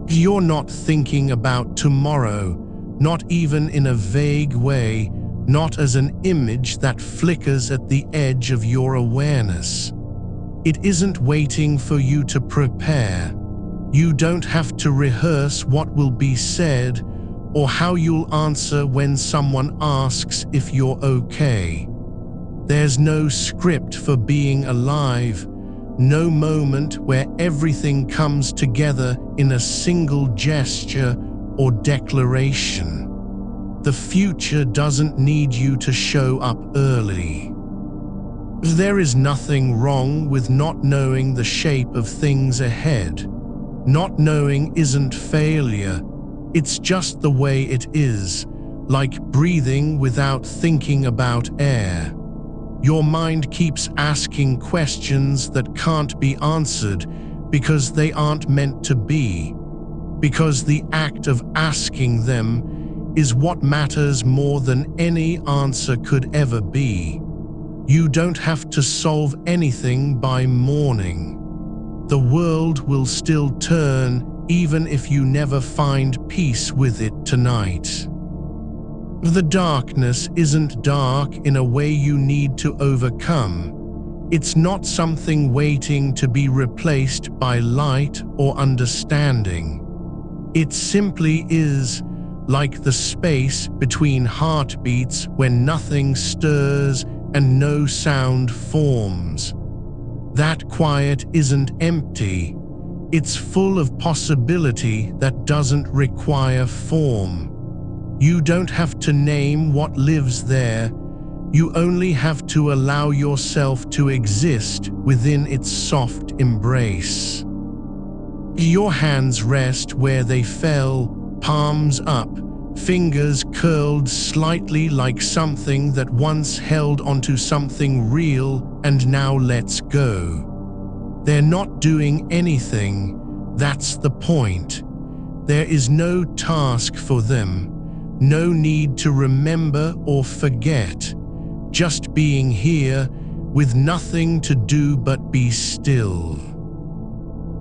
You're not thinking about tomorrow, not even in a vague way, not as an image that flickers at the edge of your awareness. It isn't waiting for you to prepare. You don't have to rehearse what will be said or how you'll answer when someone asks if you're okay. There's no script for being alive, no moment where everything comes together in a single gesture or declaration. The future doesn't need you to show up early. There is nothing wrong with not knowing the shape of things ahead. Not knowing isn't failure, it's just the way it is, like breathing without thinking about air. Your mind keeps asking questions that can't be answered because they aren't meant to be, because the act of asking them is what matters more than any answer could ever be. You don't have to solve anything by morning. The world will still turn even if you never find peace with it tonight. The darkness isn't dark in a way you need to overcome. It's not something waiting to be replaced by light or understanding. It simply is, like the space between heartbeats when nothing stirs and no sound forms. That quiet isn't empty. It's full of possibility that doesn't require form. You don't have to name what lives there. You only have to allow yourself to exist within its soft embrace. Your hands rest where they fell, palms up, fingers curled slightly like something that once held onto something real and now lets go. They're not doing anything. That's the point. There is no task for them, no need to remember or forget. Just being here with nothing to do but be still.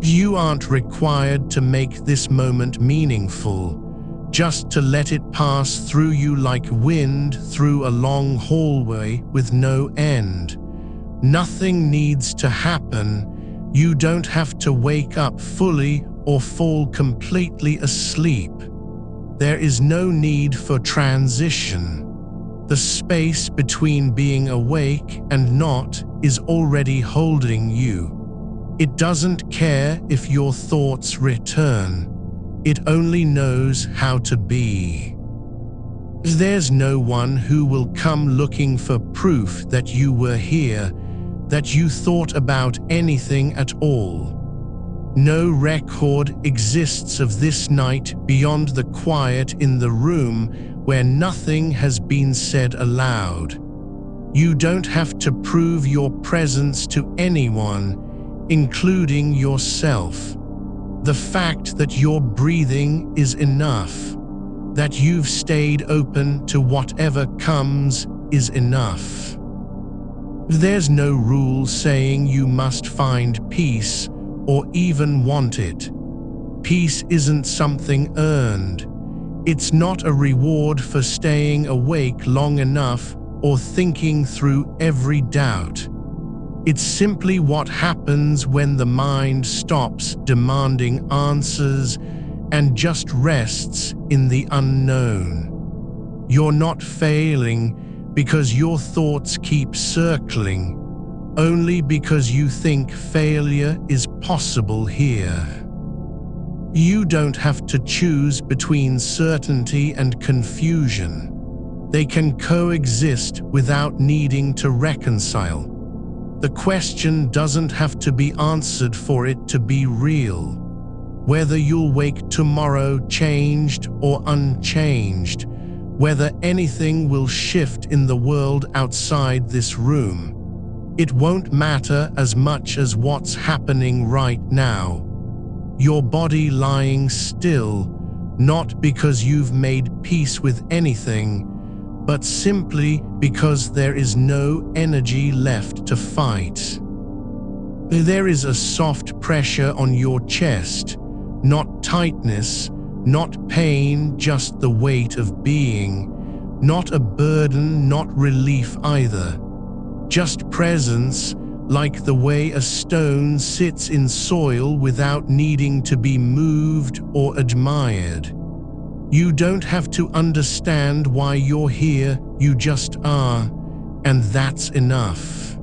You aren't required to make this moment meaningful, just to let it pass through you like wind through a long hallway with no end. Nothing needs to happen. You don't have to wake up fully or fall completely asleep. There is no need for transition. The space between being awake and not is already holding you. It doesn't care if your thoughts return. It only knows how to be. There's no one who will come looking for proof that you were here, that you thought about anything at all. No record exists of this night beyond the quiet in the room where nothing has been said aloud. You don't have to prove your presence to anyone, including yourself. The fact that you're breathing is enough. That you've stayed open to whatever comes is enough. There's no rule saying you must find peace or even want it. Peace isn't something earned. It's not a reward for staying awake long enough or thinking through every doubt. It's simply what happens when the mind stops demanding answers and just rests in the unknown. You're not failing because your thoughts keep circling, only because you think failure is possible here. You don't have to choose between certainty and confusion. They can coexist without needing to reconcile. The question doesn't have to be answered for it to be real. Whether you'll wake tomorrow changed or unchanged, whether anything will shift in the world outside this room, it won't matter as much as what's happening right now. Your body lying still, not because you've made peace with anything, but simply because there is no energy left to fight. There is a soft pressure on your chest, not tightness, not pain, just the weight of being, not a burden, not relief either. Just presence, like the way a stone sits in soil without needing to be moved or admired. You don't have to understand why you're here, you just are, and that's enough.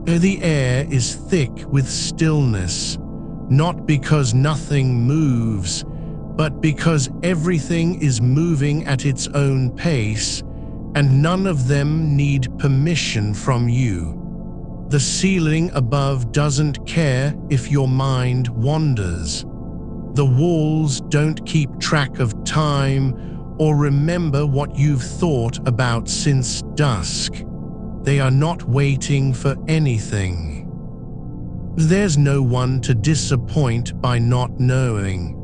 The air is thick with stillness, not because nothing moves, but because everything is moving at its own pace, and none of them need permission from you. The ceiling above doesn't care if your mind wanders. The walls don't keep track of time or remember what you've thought about since dusk. They are not waiting for anything. There's no one to disappoint by not knowing.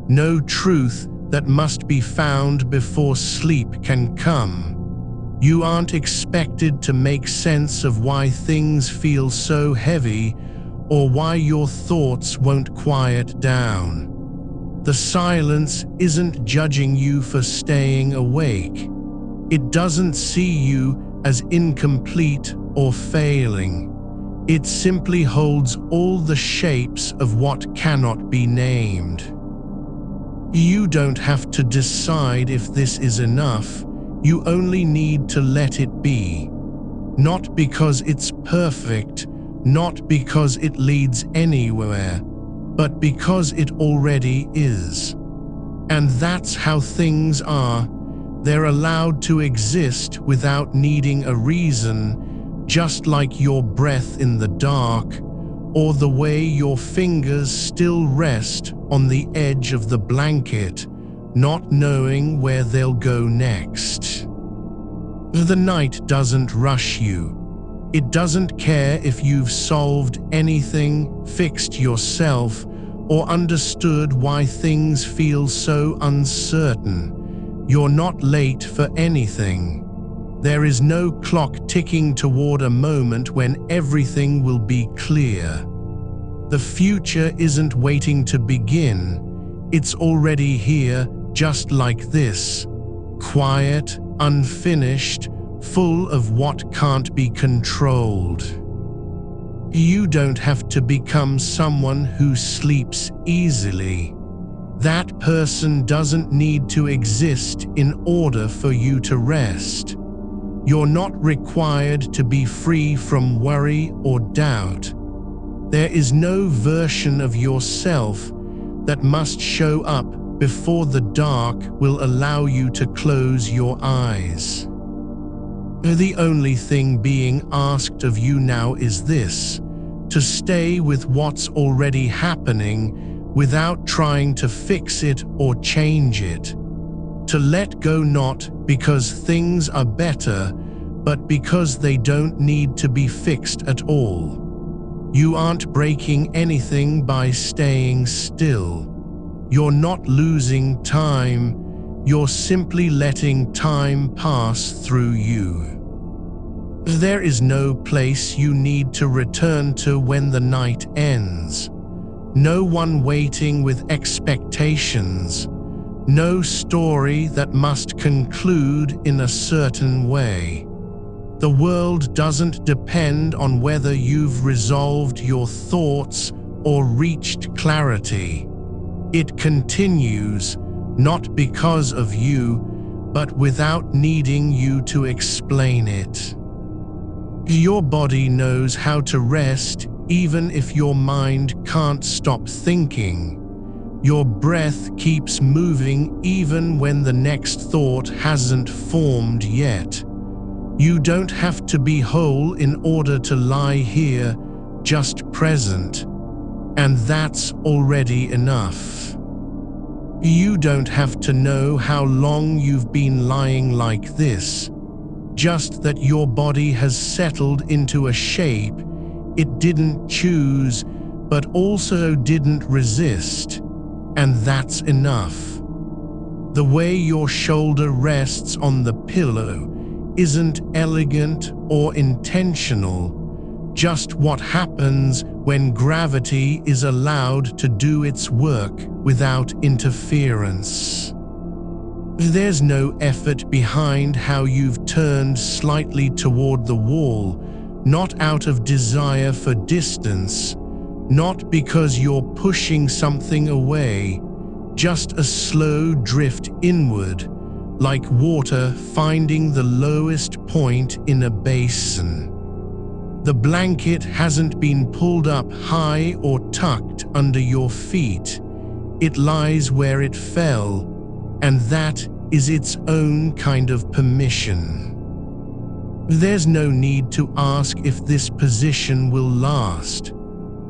No truth that must be found before sleep can come. You aren't expected to make sense of why things feel so heavy or why your thoughts won't quiet down. The silence isn't judging you for staying awake. It doesn't see you as incomplete or failing. It simply holds all the shapes of what cannot be named. You don't have to decide if this is enough, you only need to let it be. Not because it's perfect, not because it leads anywhere, but because it already is. And that's how things are. They're allowed to exist without needing a reason, just like your breath in the dark, or the way your fingers still rest on the edge of the blanket, not knowing where they'll go next. The night doesn't rush you. It doesn't care if you've solved anything, fixed yourself, or understood why things feel so uncertain. You're not late for anything. There is no clock ticking toward a moment when everything will be clear. The future isn't waiting to begin. It's already here, just like this. Quiet, unfinished, full of what can't be controlled. You don't have to become someone who sleeps easily. That person doesn't need to exist in order for you to rest. You're not required to be free from worry or doubt. There is no version of yourself that must show up before the dark will allow you to close your eyes. The only thing being asked of you now is this: to stay with what's already happening without trying to fix it or change it. To let go not because things are better, but because they don't need to be fixed at all. You aren't breaking anything by staying still. You're not losing time. You're simply letting time pass through you. There is no place you need to return to when the night ends. No one waiting with expectations. No story that must conclude in a certain way. The world doesn't depend on whether you've resolved your thoughts or reached clarity. It continues, not because of you, but without needing you to explain it. Your body knows how to rest even if your mind can't stop thinking. Your breath keeps moving even when the next thought hasn't formed yet. You don't have to be whole in order to lie here, just present. And that's already enough. You don't have to know how long you've been lying like this, just that your body has settled into a shape it didn't choose, but also didn't resist, and that's enough. The way your shoulder rests on the pillow isn't elegant or intentional, just what happens when gravity is allowed to do its work without interference. There's no effort behind how you've turned slightly toward the wall, not out of desire for distance, not because you're pushing something away, just a slow drift inward, like water finding the lowest point in a basin. The blanket hasn't been pulled up high or tucked under your feet. It lies where it fell, and that is its own kind of permission. There's no need to ask if this position will last.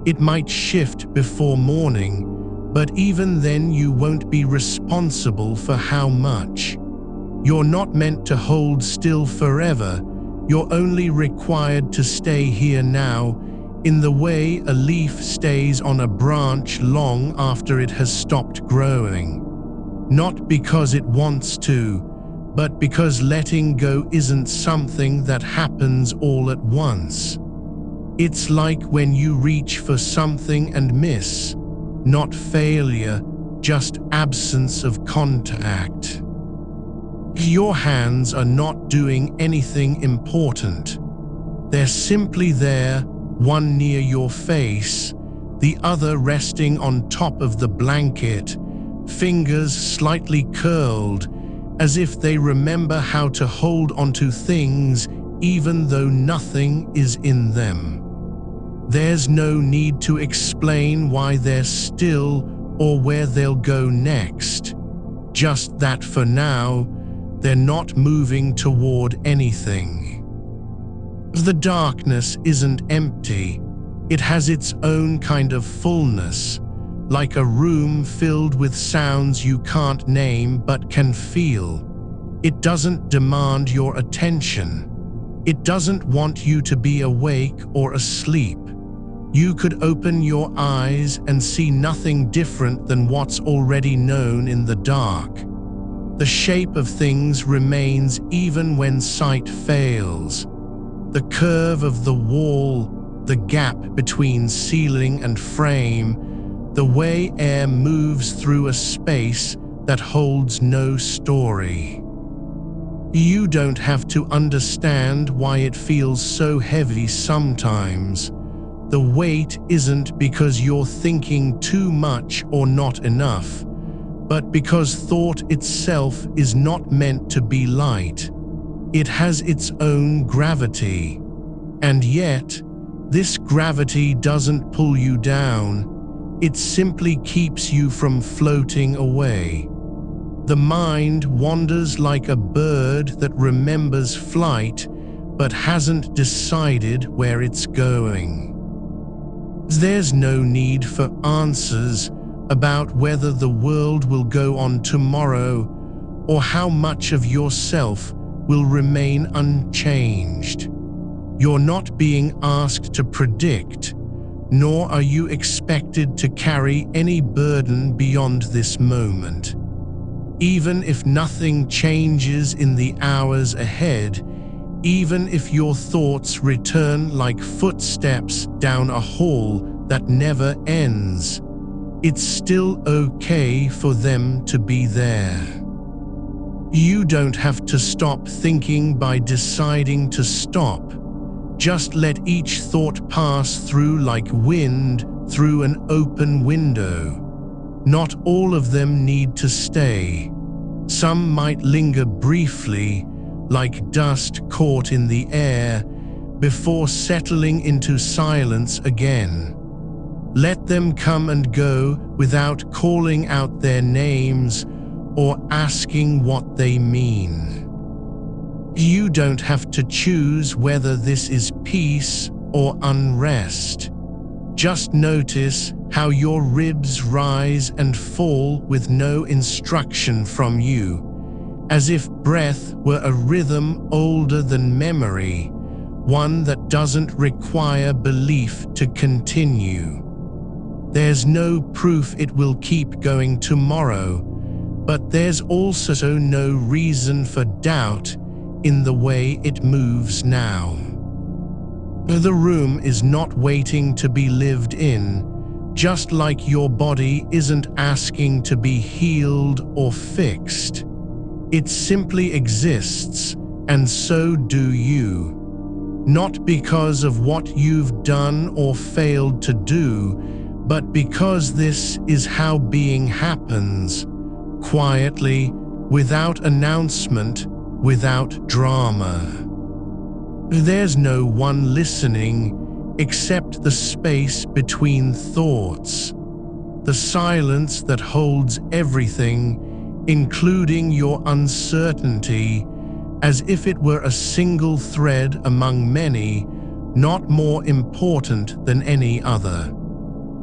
It might shift before morning, but even then you won't be responsible for how much. You're not meant to hold still forever. You're only required to stay here now, in the way a leaf stays on a branch long after it has stopped growing. Not because it wants to, but because letting go isn't something that happens all at once. It's like when you reach for something and miss, not failure, just absence of contact. Your hands are not doing anything important. They're simply there, one near your face, the other resting on top of the blanket, fingers slightly curled, as if they remember how to hold onto things even though nothing is in them. There's no need to explain why they're still or where they'll go next. Just that for now, they're not moving toward anything. The darkness isn't empty. It has its own kind of fullness, like a room filled with sounds you can't name but can feel. It doesn't demand your attention. It doesn't want you to be awake or asleep. You could open your eyes and see nothing different than what's already known in the dark. The shape of things remains even when sight fails. The curve of the wall, the gap between ceiling and frame, the way air moves through a space that holds no story. You don't have to understand why it feels so heavy sometimes. The weight isn't because you're thinking too much or not enough, but because thought itself is not meant to be light. It has its own gravity. And yet, this gravity doesn't pull you down. It simply keeps you from floating away. The mind wanders like a bird that remembers flight but hasn't decided where it's going. There's no need for answers about whether the world will go on tomorrow or how much of yourself will remain unchanged. You're not being asked to predict, nor are you expected to carry any burden beyond this moment. Even if nothing changes in the hours ahead, even if your thoughts return like footsteps down a hall that never ends, it's still okay for them to be there. You don't have to stop thinking by deciding to stop. Just let each thought pass through like wind through an open window. Not all of them need to stay. Some might linger briefly, like dust caught in the air, before settling into silence again. Let them come and go without calling out their names or asking what they mean. You don't have to choose whether this is peace or unrest. Just notice how your ribs rise and fall with no instruction from you, as if breath were a rhythm older than memory, one that doesn't require belief to continue. There's no proof it will keep going tomorrow, but there's also no reason for doubt in the way it moves now. The room is not waiting to be lived in, just like your body isn't asking to be healed or fixed. It simply exists, and so do you. Not because of what you've done or failed to do, but because this is how being happens, quietly, without announcement, without drama. There's no one listening except the space between thoughts, the silence that holds everything, including your uncertainty, as if it were a single thread among many, not more important than any other.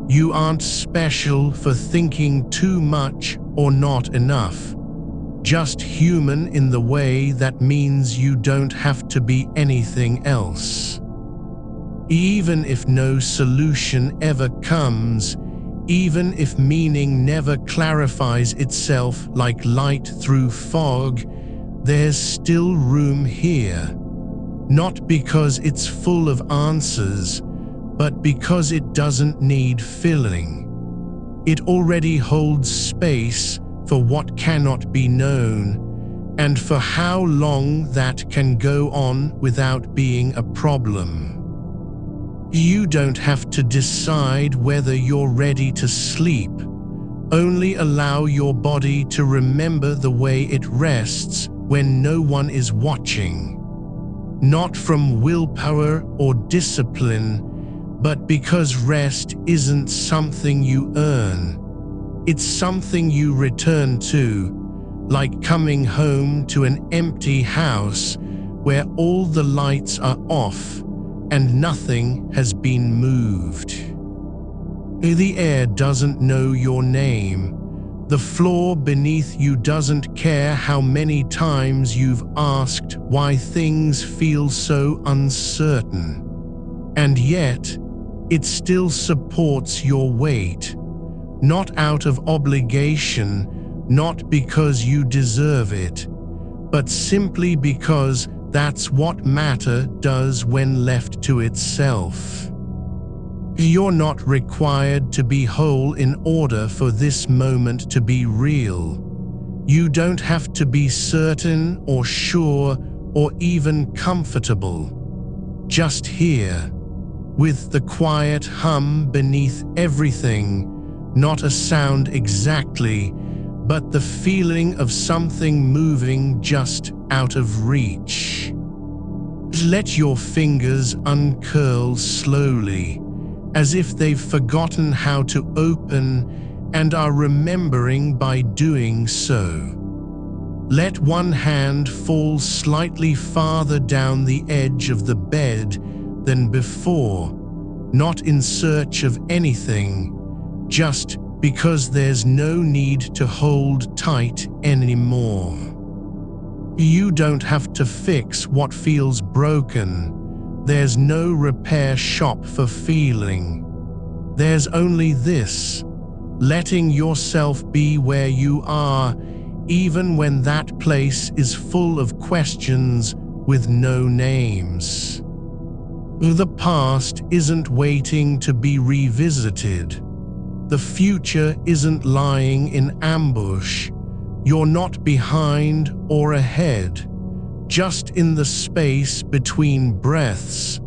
You aren't special for thinking too much or not enough. Just human in the way that means you don't have to be anything else. Even if no solution ever comes, even if meaning never clarifies itself like light through fog, there's still room here. Not because it's full of answers, but because it doesn't need filling. It already holds space for what cannot be known, and for how long that can go on without being a problem. You don't have to decide whether you're ready to sleep. Only allow your body to remember the way it rests when no one is watching. Not from willpower or discipline, but because rest isn't something you earn. It's something you return to, like coming home to an empty house where all the lights are off and nothing has been moved. The air doesn't know your name. The floor beneath you doesn't care how many times you've asked why things feel so uncertain. And yet, it still supports your weight, not out of obligation, not because you deserve it, but simply because that's what matter does when left to itself. You're not required to be whole in order for this moment to be real. You don't have to be certain or sure or even comfortable. Just here, with the quiet hum beneath everything, not a sound exactly, but the feeling of something moving just out of reach. Let your fingers uncurl slowly, as if they've forgotten how to open and are remembering by doing so. Let one hand fall slightly farther down the edge of the bed than before, not in search of anything, just because there's no need to hold tight anymore. You don't have to fix what feels broken. There's no repair shop for feeling. There's only this, letting yourself be where you are, even when that place is full of questions with no names. The past isn't waiting to be revisited. The future isn't lying in ambush. You're not behind or ahead, just in the space between breaths,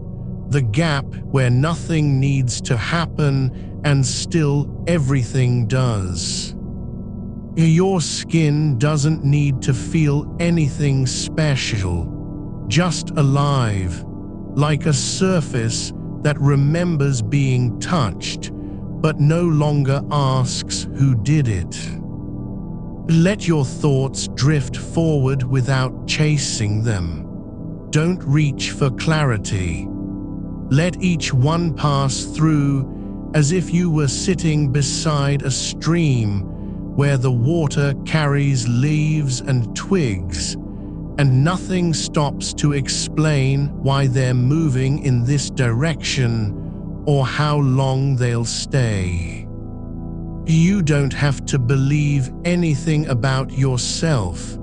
the gap where nothing needs to happen and still everything does. Your skin doesn't need to feel anything special, just alive, like a surface that remembers being touched, but no longer asks who did it. Let your thoughts drift forward without chasing them. Don't reach for clarity. Let each one pass through as if you were sitting beside a stream where the water carries leaves and twigs, and nothing stops to explain why they're moving in this direction or how long they'll stay. You don't have to believe anything about yourself.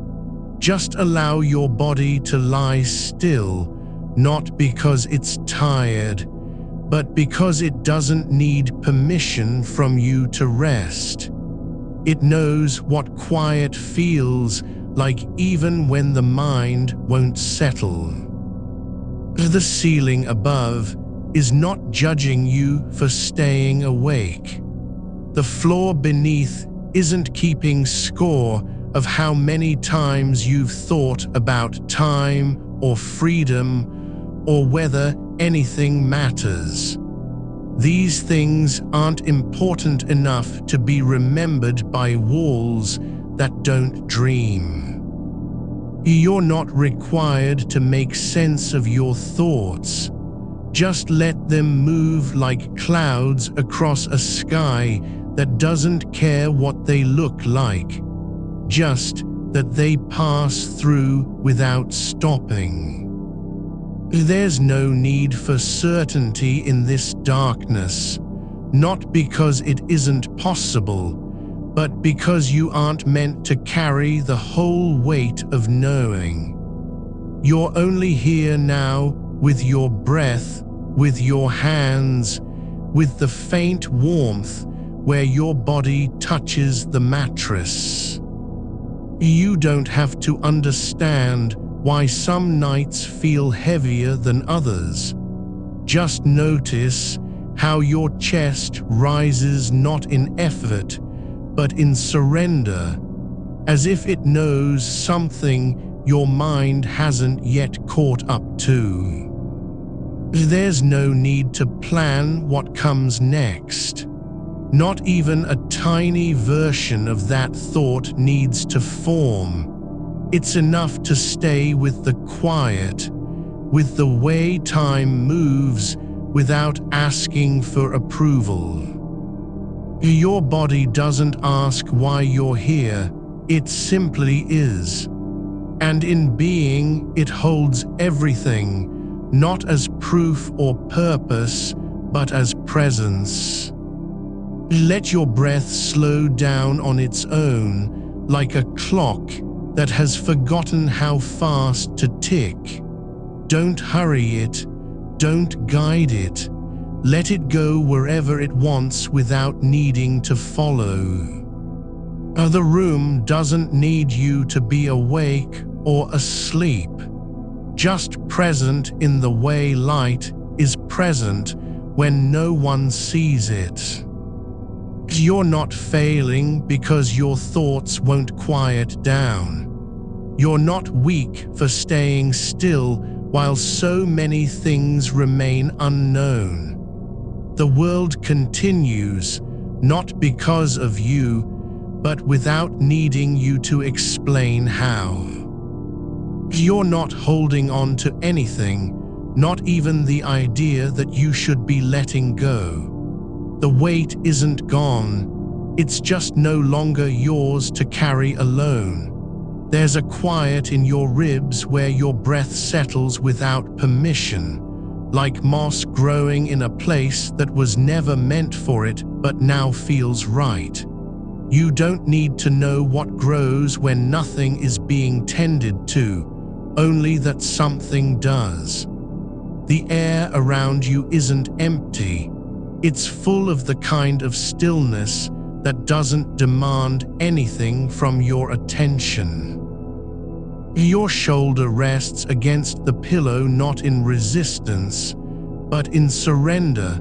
Just allow your body to lie still, not because it's tired, but because it doesn't need permission from you to rest. It knows what quiet feels like even when the mind won't settle. The ceiling above is not judging you for staying awake. The floor beneath isn't keeping score of how many times you've thought about time or freedom or whether anything matters. These things aren't important enough to be remembered by walls that don't dream. You're not required to make sense of your thoughts. Just let them move like clouds across a sky that doesn't care what they look like, just that they pass through without stopping. There's no need for certainty in this darkness, not because it isn't possible, but because you aren't meant to carry the whole weight of knowing. You're only here now with your breath, with your hands, with the faint warmth where your body touches the mattress. You don't have to understand why some nights feel heavier than others. Just notice how your chest rises not in effort, but in surrender, as if it knows something your mind hasn't yet caught up to. There's no need to plan what comes next. Not even a tiny version of that thought needs to form. It's enough to stay with the quiet, with the way time moves without asking for approval. Your body doesn't ask why you're here, it simply is. And in being, it holds everything, not as proof or purpose, but as presence. Let your breath slow down on its own, like a clock that has forgotten how fast to tick. Don't hurry it, don't guide it. Let it go wherever it wants without needing to follow. The room doesn't need you to be awake or asleep, just present in the way light is present when no one sees it. You're not failing because your thoughts won't quiet down. You're not weak for staying still while so many things remain unknown. The world continues, not because of you, but without needing you to explain how. You're not holding on to anything, not even the idea that you should be letting go. The weight isn't gone, it's just no longer yours to carry alone. There's a quiet in your ribs where your breath settles without permission, like moss growing in a place that was never meant for it but now feels right. You don't need to know what grows when nothing is being tended to, only that something does. The air around you isn't empty. It's full of the kind of stillness that doesn't demand anything from your attention. Your shoulder rests against the pillow not in resistance, but in surrender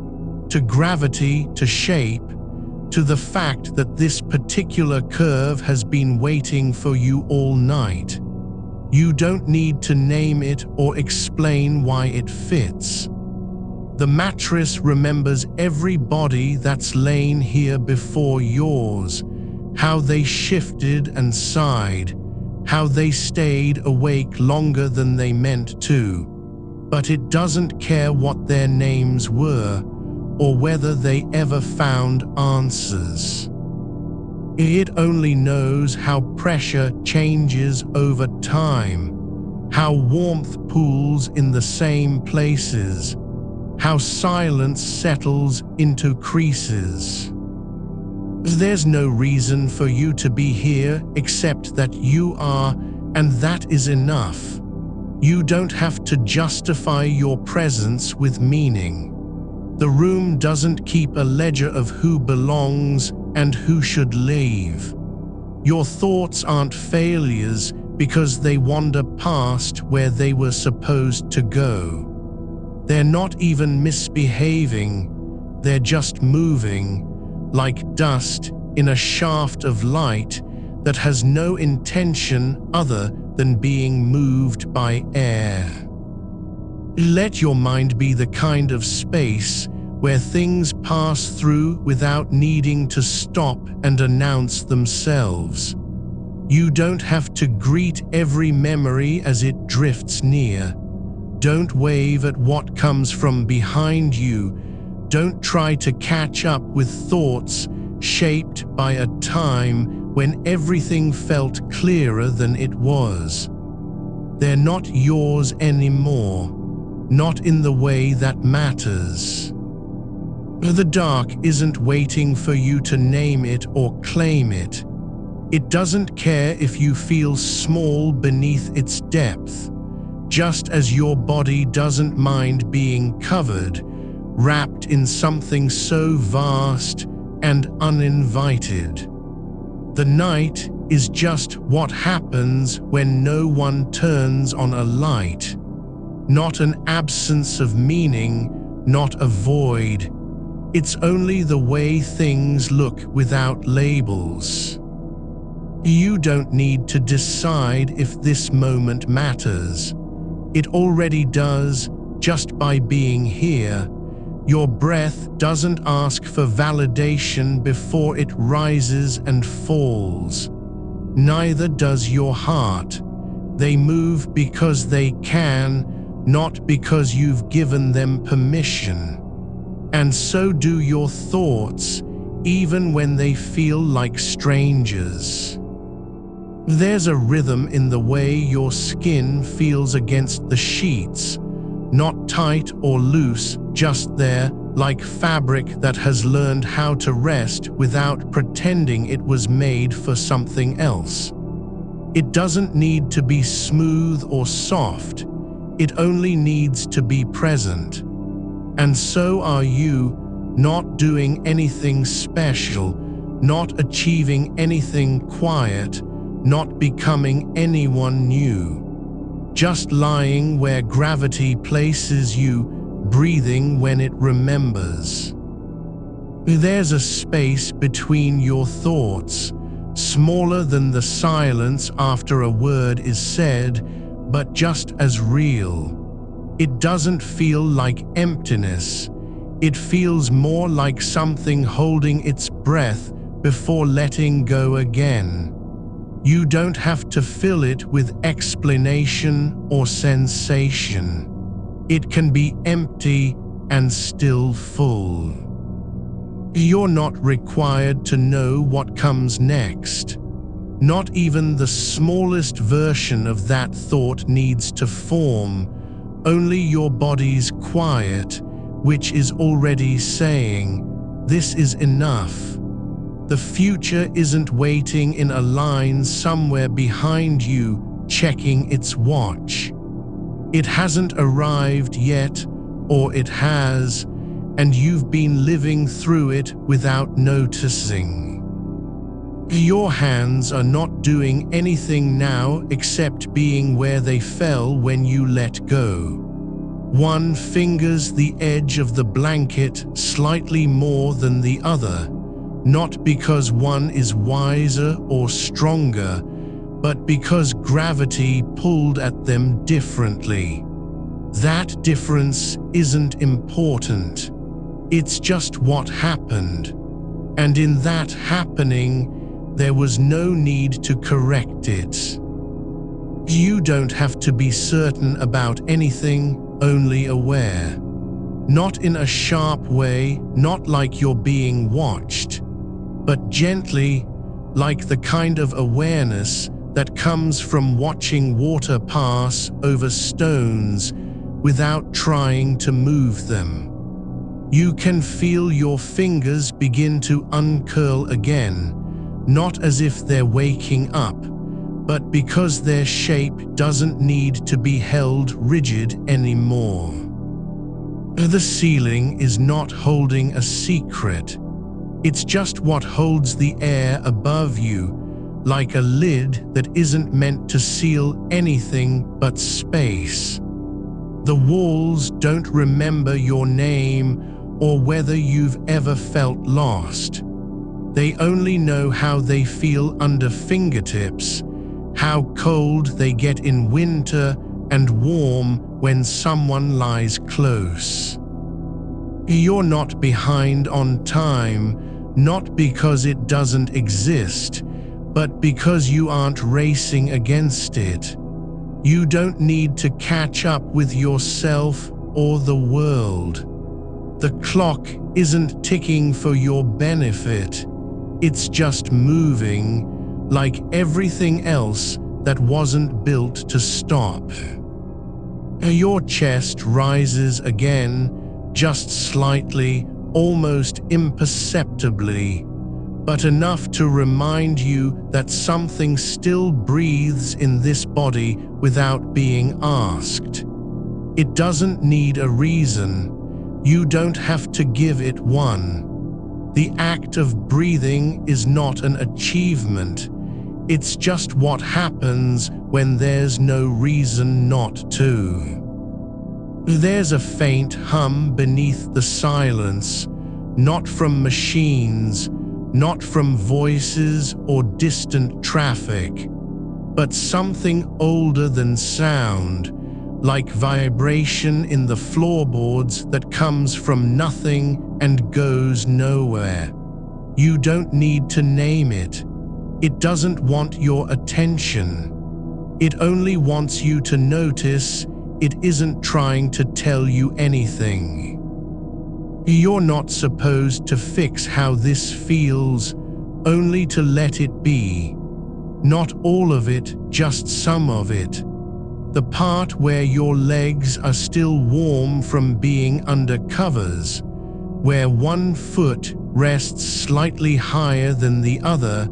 to gravity, to shape, to the fact that this particular curve has been waiting for you all night. You don't need to name it or explain why it fits. The mattress remembers every body that's lain here before yours, how they shifted and sighed, how they stayed awake longer than they meant to, but it doesn't care what their names were or whether they ever found answers. It only knows how pressure changes over time, how warmth pools in the same places, how silence settles into creases. There's no reason for you to be here except that you are, and that is enough. You don't have to justify your presence with meaning. The room doesn't keep a ledger of who belongs and who should leave. Your thoughts aren't failures because they wander past where they were supposed to go. They're not even misbehaving, they're just moving, like dust in a shaft of light that has no intention other than being moved by air. Let your mind be the kind of space where things pass through without needing to stop and announce themselves. You don't have to greet every memory as it drifts near. Don't wave at what comes from behind you. Don't try to catch up with thoughts shaped by a time when everything felt clearer than it was. They're not yours anymore, not in the way that matters. The dark isn't waiting for you to name it or claim it. It doesn't care if you feel small beneath its depth, just as your body doesn't mind being covered, wrapped in something so vast and uninvited. The night is just what happens when no one turns on a light. Not an absence of meaning, not a void. It's only the way things look without labels. You don't need to decide if this moment matters. It already does, just by being here. Your breath doesn't ask for validation before it rises and falls. Neither does your heart. They move because they can, not because you've given them permission. And so do your thoughts, even when they feel like strangers. There's a rhythm in the way your skin feels against the sheets, not tight or loose, just there, like fabric that has learned how to rest without pretending it was made for something else. It doesn't need to be smooth or soft. It only needs to be present. And so are you, not doing anything special, not achieving anything quiet, not becoming anyone new. Just lying where gravity places you, breathing when it remembers. There's a space between your thoughts, smaller than the silence after a word is said, but just as real. It doesn't feel like emptiness. It feels more like something holding its breath before letting go again. You don't have to fill it with explanation or sensation. It can be empty and still full. You're not required to know what comes next. Not even the smallest version of that thought needs to form. Only your body's quiet, which is already saying, "This is enough." The future isn't waiting in a line somewhere behind you, checking its watch. It hasn't arrived yet, or it has, and you've been living through it without noticing. Your hands are not doing anything now except being where they fell when you let go. One fingers the edge of the blanket slightly more than the other, not because one is wiser or stronger, but because gravity pulled at them differently. That difference isn't important. It's just what happened. And in that happening, there was no need to correct it. You don't have to be certain about anything, only aware. Not in a sharp way, not like you're being watched, but gently, like the kind of awareness that comes from watching water pass over stones without trying to move them. You can feel your fingers begin to uncurl again, not as if they're waking up, but because their shape doesn't need to be held rigid anymore. The ceiling is not holding a secret. It's just what holds the air above you, like a lid that isn't meant to seal anything but space. The walls don't remember your name or whether you've ever felt lost. They only know how they feel under fingertips, how cold they get in winter and warm when someone lies close. You're not behind on time, not because it doesn't exist, but because you aren't racing against it. You don't need to catch up with yourself or the world. The clock isn't ticking for your benefit. It's just moving, like everything else that wasn't built to stop. Your chest rises again, just slightly, almost imperceptibly, but enough to remind you that something still breathes in this body without being asked. It doesn't need a reason. You don't have to give it one. The act of breathing is not an achievement. It's just what happens when there's no reason not to. There's a faint hum beneath the silence, not from machines, not from voices or distant traffic, but something older than sound, like vibration in the floorboards that comes from nothing and goes nowhere. You don't need to name it. It doesn't want your attention. It only wants you to notice. It isn't trying to tell you anything. You're not supposed to fix how this feels, only to let it be. Not all of it, just some of it. The part where your legs are still warm from being under covers, where one foot rests slightly higher than the other,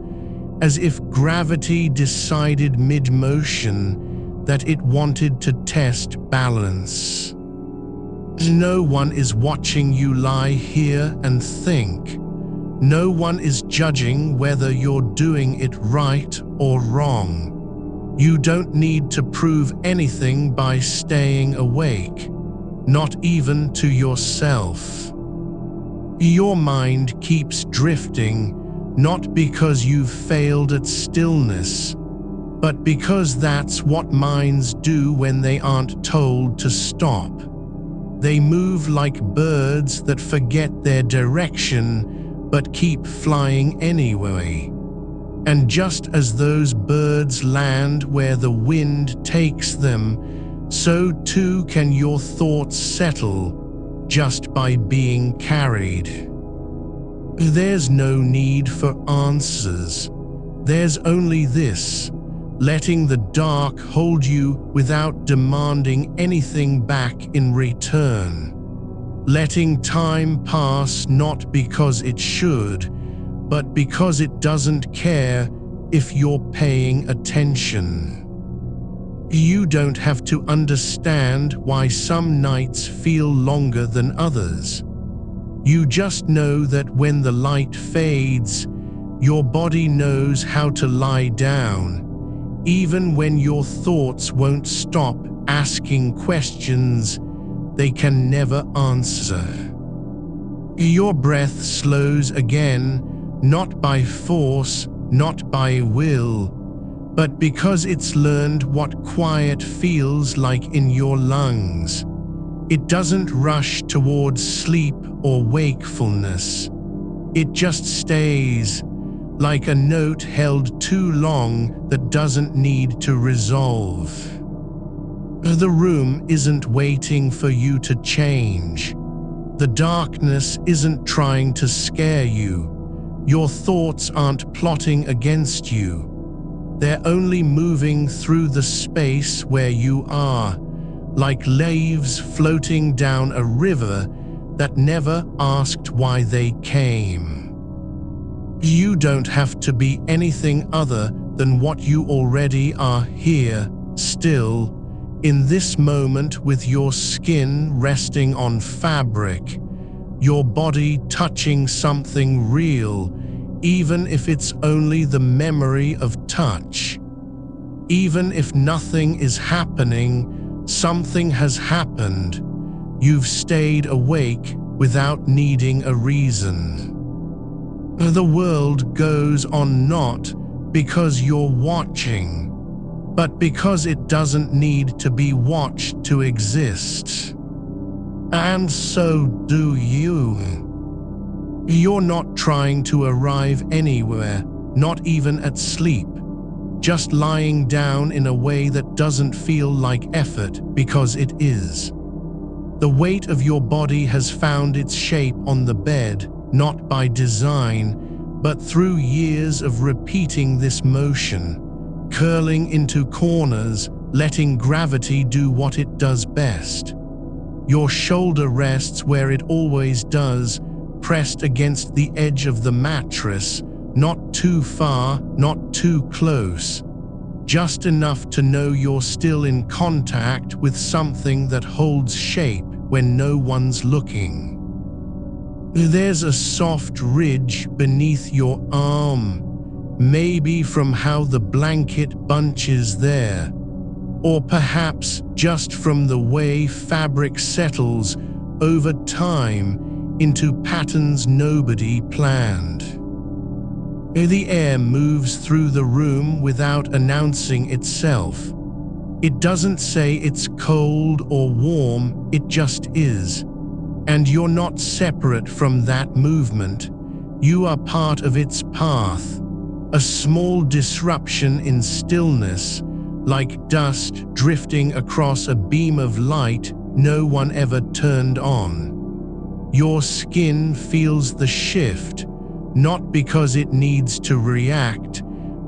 as if gravity decided mid-motion that it wanted to test balance. No one is watching you lie here and think. No one is judging whether you're doing it right or wrong. You don't need to prove anything by staying awake, not even to yourself. Your mind keeps drifting, not because you've failed at stillness, but because that's what minds do when they aren't told to stop. They move like birds that forget their direction, but keep flying anyway. And just as those birds land where the wind takes them, so too can your thoughts settle just by being carried. There's no need for answers. There's only this: letting the dark hold you without demanding anything back in return. Letting time pass not because it should, but because it doesn't care if you're paying attention. You don't have to understand why some nights feel longer than others. You just know that when the light fades, your body knows how to lie down, even when your thoughts won't stop asking questions they can never answer. Your breath slows again, not by force, not by will, but because it's learned what quiet feels like in your lungs. It doesn't rush towards sleep or wakefulness. It just stays, like a note held too long that doesn't need to resolve. The room isn't waiting for you to change. The darkness isn't trying to scare you. Your thoughts aren't plotting against you. They're only moving through the space where you are, like leaves floating down a river that never asked why they came. You don't have to be anything other than what you already are here, still, in this moment, with your skin resting on fabric, your body touching something real, even if it's only the memory of touch. Even if nothing is happening, something has happened. You've stayed awake without needing a reason. The world goes on not because you're watching, but because it doesn't need to be watched to exist. And so do you. You're not trying to arrive anywhere, not even at sleep, just lying down in a way that doesn't feel like effort because it is. The weight of your body has found its shape on the bed, not by design, but through years of repeating this motion, curling into corners, letting gravity do what it does best. Your shoulder rests where it always does, pressed against the edge of the mattress, not too far, not too close, just enough to know you're still in contact with something that holds shape when no one's looking. There's a soft ridge beneath your arm, maybe from how the blanket bunches there, or perhaps just from the way fabric settles over time into patterns nobody planned. The air moves through the room without announcing itself. It doesn't say it's cold or warm, it just is. And you're not separate from that movement. You are part of its path. A small disruption in stillness, like dust drifting across a beam of light no one ever turned on. Your skin feels the shift, not because it needs to react,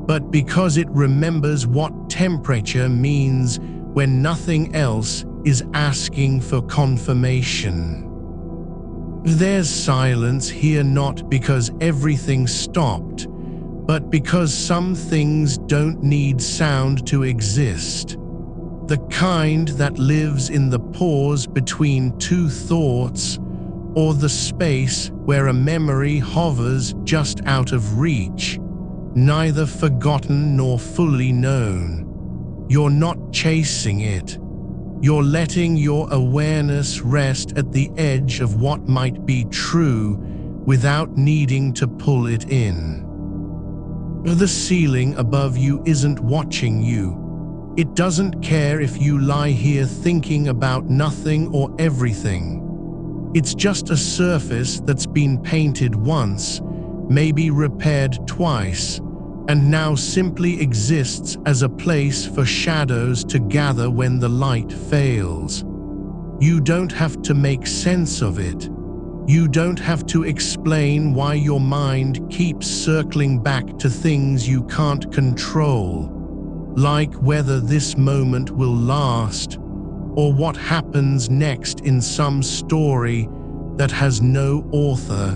but because it remembers what temperature means when nothing else is asking for confirmation. There's silence here not because everything stopped, but because some things don't need sound to exist. The kind that lives in the pause between two thoughts, or the space where a memory hovers just out of reach, neither forgotten nor fully known. You're not chasing it. You're letting your awareness rest at the edge of what might be true without needing to pull it in. The ceiling above you isn't watching you. It doesn't care if you lie here thinking about nothing or everything. It's just a surface that's been painted once, maybe repaired twice, and now simply exists as a place for shadows to gather when the light fails. You don't have to make sense of it. You don't have to explain why your mind keeps circling back to things you can't control, like whether this moment will last, or what happens next in some story that has no author.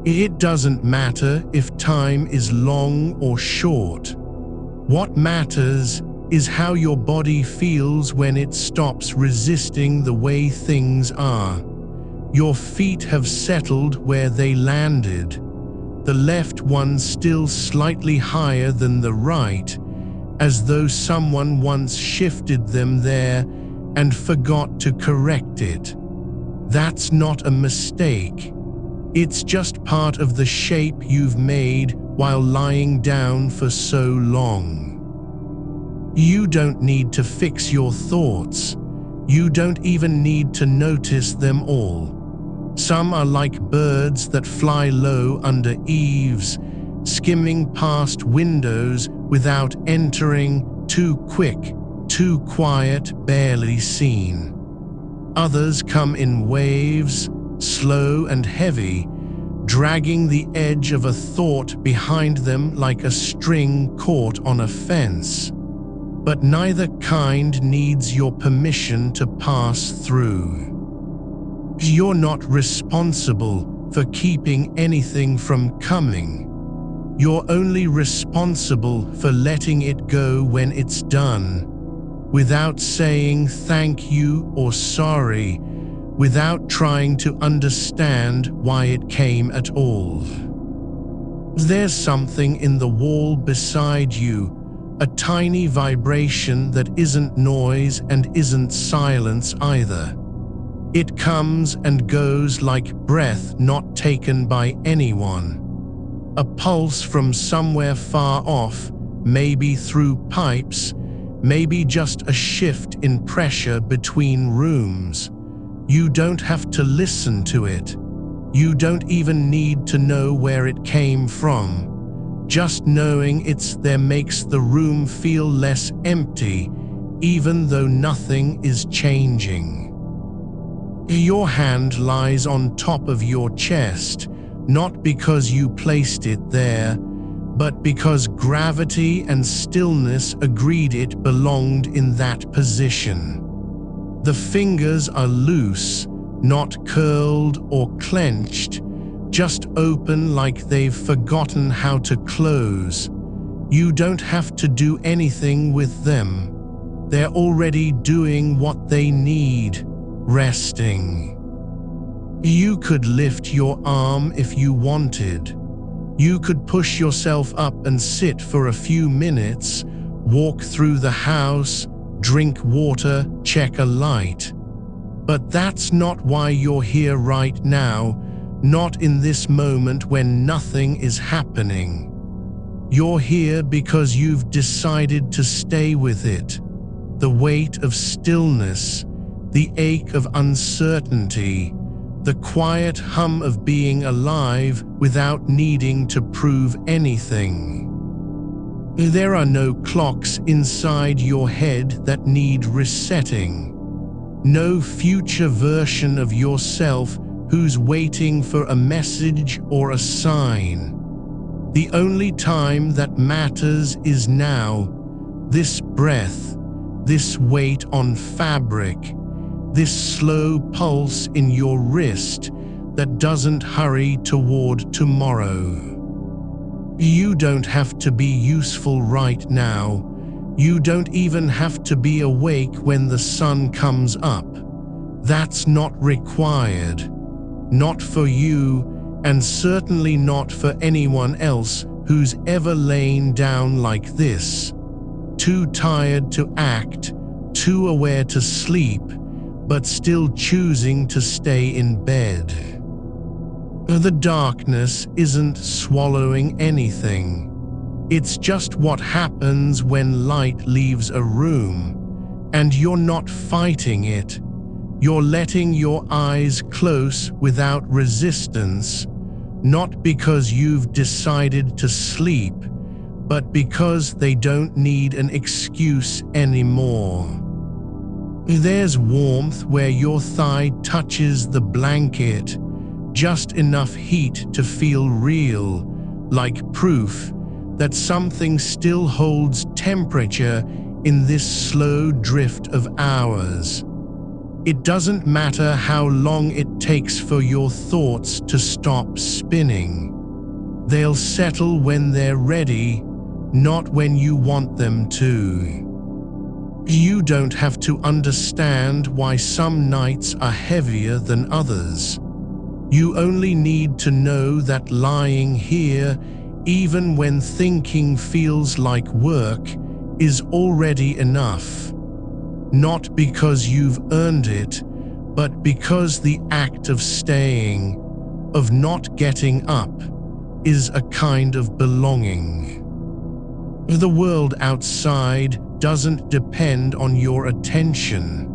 It doesn't matter if time is long or short. What matters is how your body feels when it stops resisting the way things are. Your feet have settled where they landed, the left one still slightly higher than the right, as though someone once shifted them there and forgot to correct it. That's not a mistake. It's just part of the shape you've made while lying down for so long. You don't need to fix your thoughts. You don't even need to notice them all. Some are like birds that fly low under eaves, skimming past windows without entering, too quick, too quiet, barely seen. Others come in waves, slow and heavy, dragging the edge of a thought behind them like a string caught on a fence. But neither kind needs your permission to pass through. You're not responsible for keeping anything from coming. You're only responsible for letting it go when it's done, without saying thank you or sorry, without trying to understand why it came at all. There's something in the wall beside you, a tiny vibration that isn't noise and isn't silence either. It comes and goes like breath not taken by anyone. A pulse from somewhere far off, maybe through pipes, maybe just a shift in pressure between rooms. You don't have to listen to it. You don't even need to know where it came from. Just knowing it's there makes the room feel less empty, even though nothing is changing. Your hand lies on top of your chest, not because you placed it there, but because gravity and stillness agreed it belonged in that position. The fingers are loose, not curled or clenched, just open like they've forgotten how to close. You don't have to do anything with them. They're already doing what they need, resting. You could lift your arm if you wanted. You could push yourself up and sit for a few minutes, walk through the house, drink water, check a light. But that's not why you're here right now, not in this moment when nothing is happening. You're here because you've decided to stay with it. The weight of stillness, the ache of uncertainty, the quiet hum of being alive without needing to prove anything. There are no clocks inside your head that need resetting. No future version of yourself who's waiting for a message or a sign. The only time that matters is now. This breath, this weight on fabric, this slow pulse in your wrist that doesn't hurry toward tomorrow. You don't have to be useful right now. You don't even have to be awake when the sun comes up. That's not required. Not for you, and certainly not for anyone else who's ever lain down like this. Too tired to act, too aware to sleep, but still choosing to stay in bed. The darkness isn't swallowing anything. It's just what happens when light leaves a room, and you're not fighting it. You're letting your eyes close without resistance, not because you've decided to sleep, but because they don't need an excuse anymore. There's warmth where your thigh touches the blanket, just enough heat to feel real, like proof that something still holds temperature in this slow drift of hours. It doesn't matter how long it takes for your thoughts to stop spinning. They'll settle when they're ready, not when you want them to. You don't have to understand why some nights are heavier than others. You only need to know that lying here, even when thinking feels like work, is already enough. Not because you've earned it, but because the act of staying, of not getting up, is a kind of belonging. The world outside doesn't depend on your attention.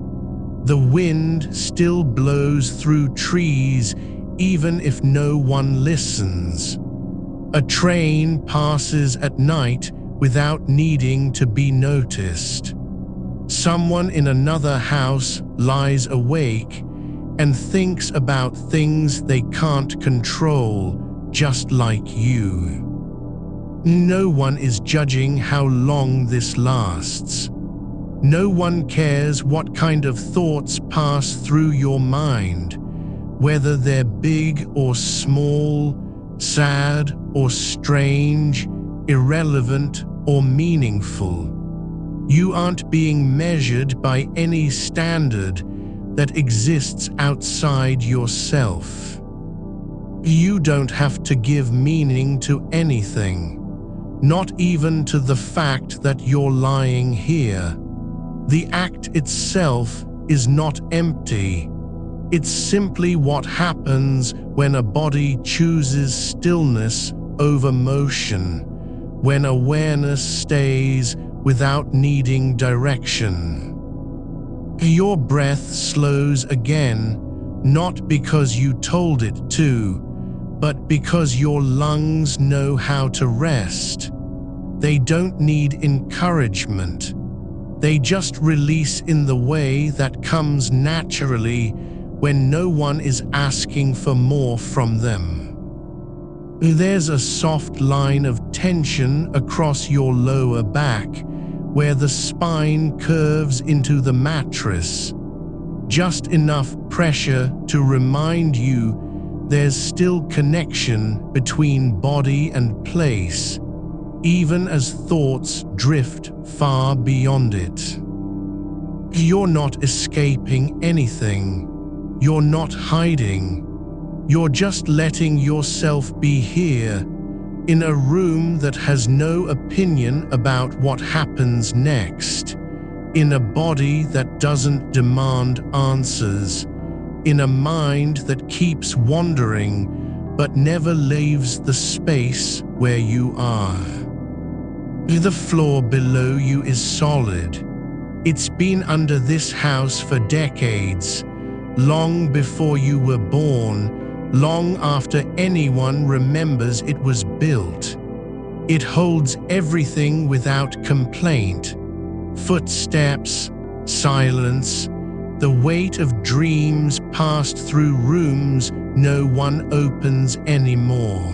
The wind still blows through trees even if no one listens. A train passes at night without needing to be noticed. Someone in another house lies awake and thinks about things they can't control, just like you. No one is judging how long this lasts. No one cares what kind of thoughts pass through your mind, whether they're big or small, sad or strange, irrelevant or meaningful. You aren't being measured by any standard that exists outside yourself. You don't have to give meaning to anything, not even to the fact that you're lying here. The act itself is not empty. It's simply what happens when a body chooses stillness over motion, when awareness stays without needing direction. Your breath slows again, not because you told it to, but because your lungs know how to rest. They don't need encouragement. They just release in the way that comes naturally when no one is asking for more from them. There's a soft line of tension across your lower back, where the spine curves into the mattress. Just enough pressure to remind you there's still connection between body and place, even as thoughts drift far beyond it. You're not escaping anything. You're not hiding. You're just letting yourself be here, in a room that has no opinion about what happens next, in a body that doesn't demand answers, in a mind that keeps wandering but never leaves the space where you are. The floor below you is solid. It's been under this house for decades, long before you were born, long after anyone remembers it was built. It holds everything without complaint: footsteps, silence, the weight of dreams passed through rooms no one opens anymore.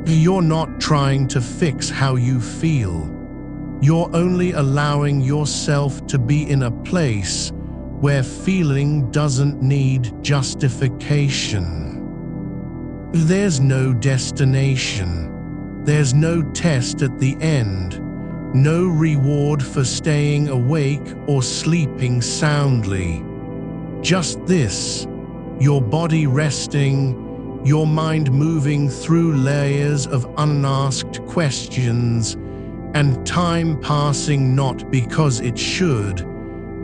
You're not trying to fix how you feel. You're only allowing yourself to be in a place where feeling doesn't need justification. There's no destination. There's no test at the end. No reward for staying awake or sleeping soundly. Just this: your body resting, your mind moving through layers of unasked questions, and time passing not because it should,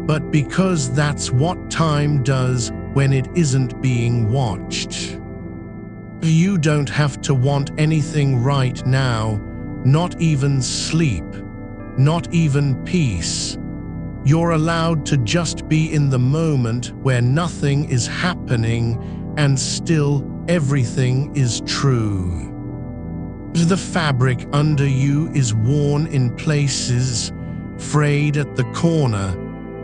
but because that's what time does when it isn't being watched. You don't have to want anything right now, not even sleep, not even peace. You're allowed to just be in the moment where nothing is happening and still everything is true. The fabric under you is worn in places, frayed at the corner,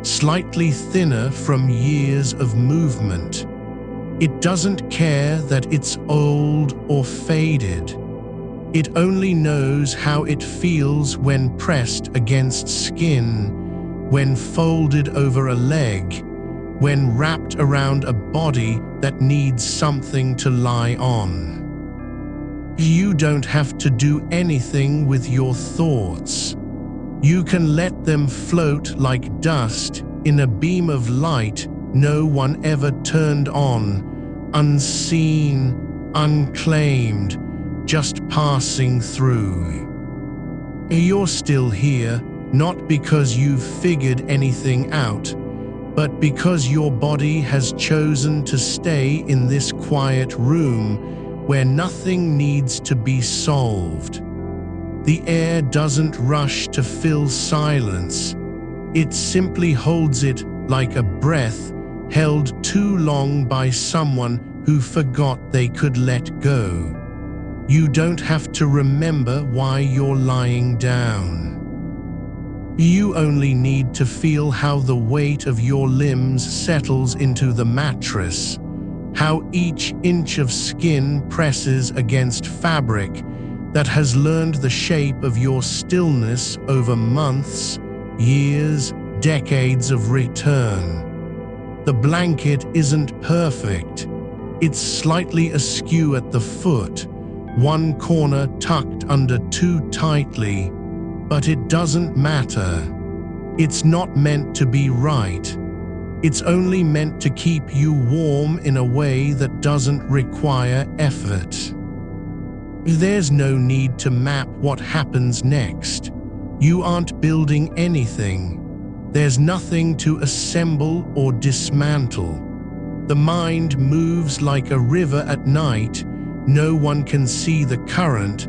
slightly thinner from years of movement. It doesn't care that it's old or faded. It only knows how it feels when pressed against skin, when folded over a leg, when wrapped around a body that needs something to lie on. You don't have to do anything with your thoughts. You can let them float like dust in a beam of light no one ever turned on, unseen, unclaimed, just passing through. You're still here, not because you've figured anything out, but because your body has chosen to stay in this quiet room where nothing needs to be solved. The air doesn't rush to fill silence. It simply holds it like a breath held too long by someone who forgot they could let go. You don't have to remember why you're lying down. You only need to feel how the weight of your limbs settles into the mattress, how each inch of skin presses against fabric that has learned the shape of your stillness over months, years, decades of return. The blanket isn't perfect. It's slightly askew at the foot, one corner tucked under too tightly, but it doesn't matter. It's not meant to be right. It's only meant to keep you warm in a way that doesn't require effort. There's no need to map what happens next. You aren't building anything. There's nothing to assemble or dismantle. The mind moves like a river at night. No one can see the current,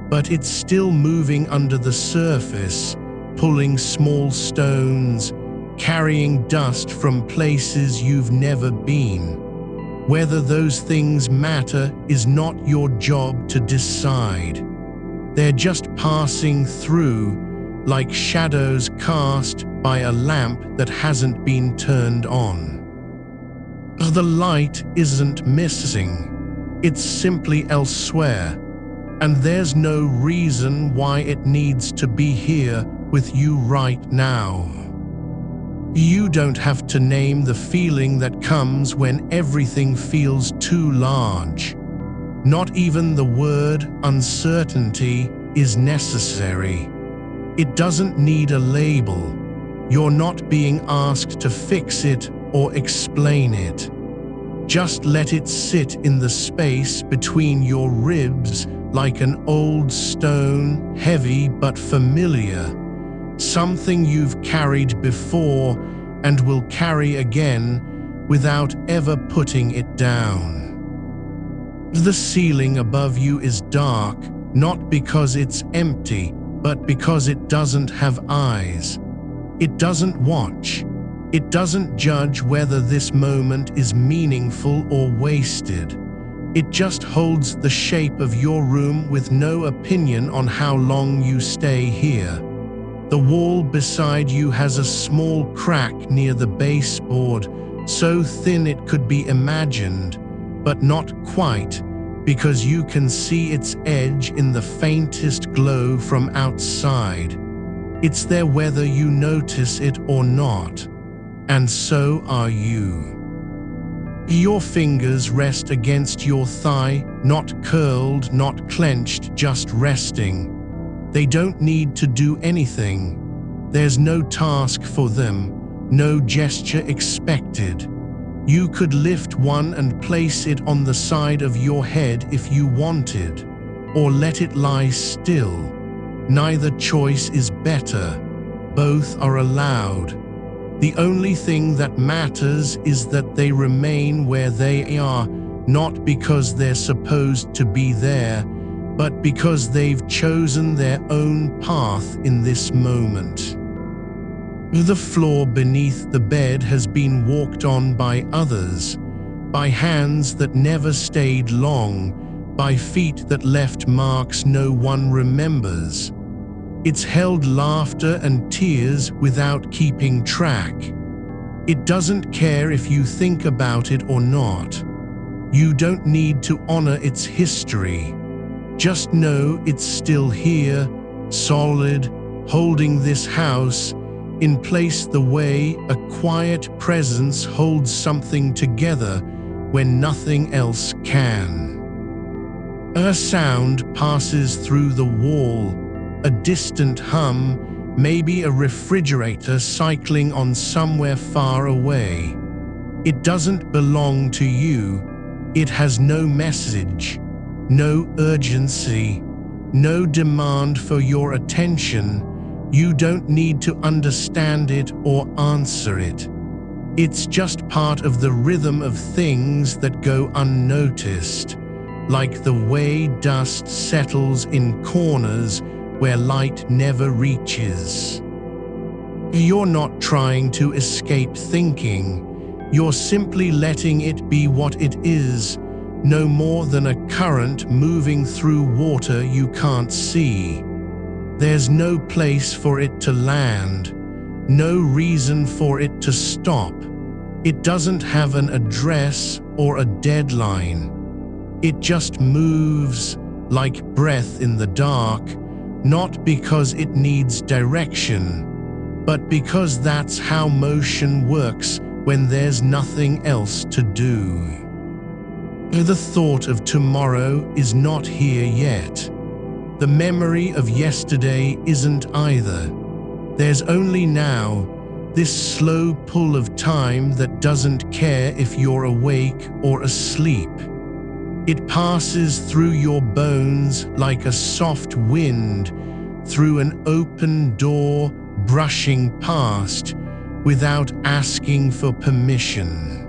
but it's still moving under the surface, pulling small stones, carrying dust from places you've never been. Whether those things matter is not your job to decide. They're just passing through, like shadows cast by a lamp that hasn't been turned on. The light isn't missing. It's simply elsewhere, and there's no reason why it needs to be here with you right now. You don't have to name the feeling that comes when everything feels too large. Not even the word uncertainty is necessary. It doesn't need a label. You're not being asked to fix it or explain it. Just let it sit in the space between your ribs like an old stone, heavy but familiar, something you've carried before and will carry again without ever putting it down. The ceiling above you is dark, not because it's empty, but because it doesn't have eyes. It doesn't watch. It doesn't judge whether this moment is meaningful or wasted. It just holds the shape of your room with no opinion on how long you stay here. The wall beside you has a small crack near the baseboard, so thin it could be imagined, but not quite, because you can see its edge in the faintest glow from outside. It's there whether you notice it or not, and so are you. Your fingers rest against your thigh, not curled, not clenched, just resting. They don't need to do anything. There's no task for them, no gesture expected. You could lift one and place it on the side of your head if you wanted, or let it lie still. Neither choice is better. Both are allowed. The only thing that matters is that they remain where they are, not because they're supposed to be there, but because they've chosen their own path in this moment. The floor beneath the bed has been walked on by others, by hands that never stayed long, by feet that left marks no one remembers. It's held laughter and tears without keeping track. It doesn't care if you think about it or not. You don't need to honor its history. Just know it's still here, solid, holding this house in place the way a quiet presence holds something together when nothing else can. A sound passes through the wall, a distant hum, maybe a refrigerator cycling on somewhere far away. It doesn't belong to you. It has no message, no urgency, no demand for your attention. You don't need to understand it or answer it. It's just part of the rhythm of things that go unnoticed, like the way dust settles in corners where light never reaches. You're not trying to escape thinking. You're simply letting it be what it is, no more than a current moving through water you can't see. There's no place for it to land, no reason for it to stop. It doesn't have an address or a deadline. It just moves like breath in the dark, not because it needs direction, but because that's how motion works when there's nothing else to do. The thought of tomorrow is not here yet. The memory of yesterday isn't either. There's only now, this slow pull of time that doesn't care if you're awake or asleep. It passes through your bones like a soft wind through an open door, brushing past without asking for permission.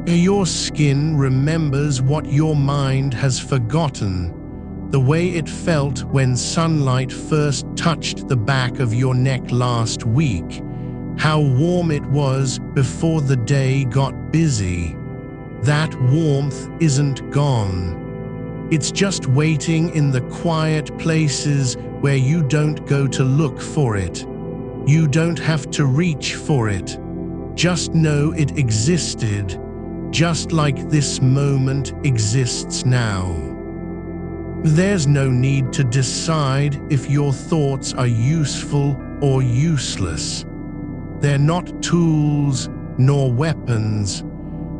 Your skin remembers what your mind has forgotten, the way it felt when sunlight first touched the back of your neck last week, how warm it was before the day got busy. That warmth isn't gone. It's just waiting in the quiet places where you don't go to look for it. You don't have to reach for it. Just know it existed, just like this moment exists now. There's no need to decide if your thoughts are useful or useless. They're not tools nor weapons.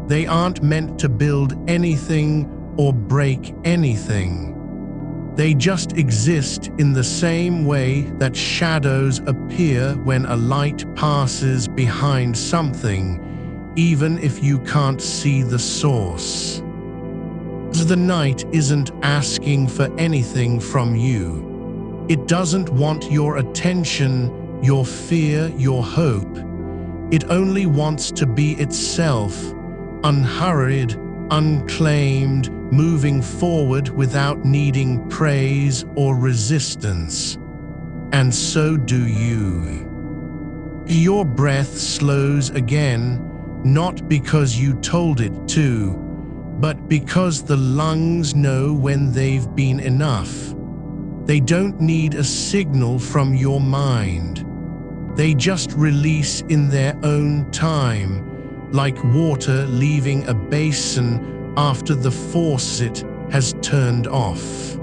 They aren't meant to build anything or break anything. They just exist in the same way that shadows appear when a light passes behind something, even if you can't see the source. The night isn't asking for anything from you. It doesn't want your attention, your fear, your hope. It only wants to be itself, unhurried, unclaimed, moving forward without needing praise or resistance. And so do you. Your breath slows again, not because you told it to, but because the lungs know when they've been enough. They don't need a signal from your mind. They just release in their own time, like water leaving a basin after the faucet has turned off.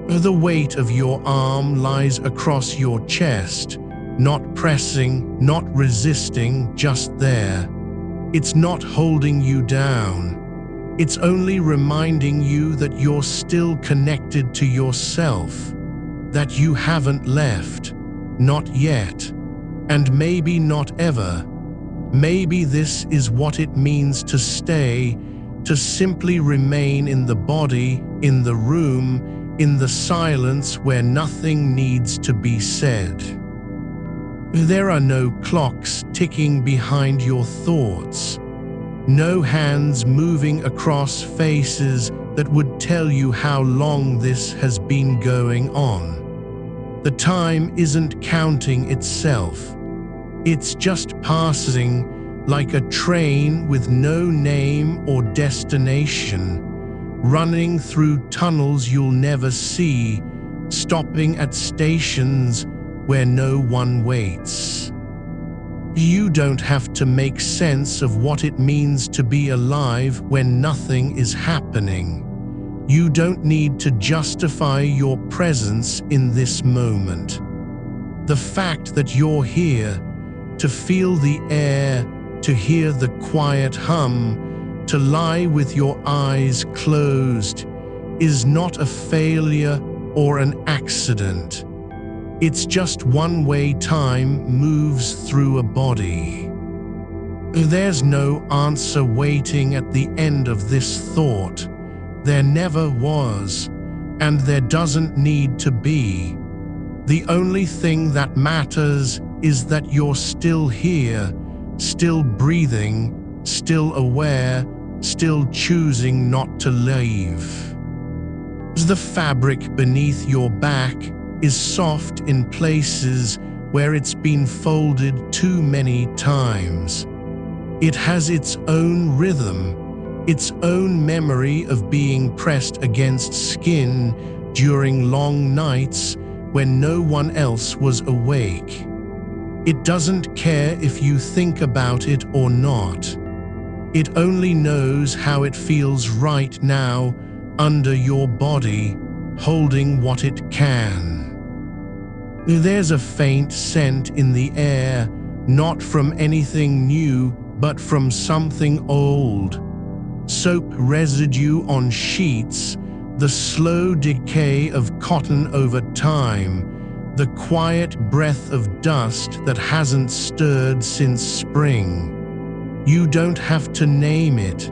The weight of your arm lies across your chest, not pressing, not resisting, just there. It's not holding you down. It's only reminding you that you're still connected to yourself, that you haven't left, not yet, and maybe not ever. Maybe this is what it means to stay, to simply remain in the body, in the room, in the silence where nothing needs to be said. There are no clocks ticking behind your thoughts, no hands moving across faces that would tell you how long this has been going on. The time isn't counting itself. It's just passing like a train with no name or destination, running through tunnels you'll never see, stopping at stations where no one waits. You don't have to make sense of what it means to be alive when nothing is happening. You don't need to justify your presence in this moment. The fact that you're here, to feel the air, to hear the quiet hum, to lie with your eyes closed, is not a failure or an accident. It's just one way time moves through a body. There's no answer waiting at the end of this thought. There never was, and there doesn't need to be. The only thing that matters is that you're still here, still breathing, still aware, still choosing not to leave. The fabric beneath your back is soft in places where it's been folded too many times. It has its own rhythm, its own memory of being pressed against skin during long nights when no one else was awake. It doesn't care if you think about it or not. It only knows how it feels right now under your body, holding what it can. There's a faint scent in the air, not from anything new, but from something old. Soap residue on sheets, the slow decay of cotton over time, the quiet breath of dust that hasn't stirred since spring. You don't have to name it.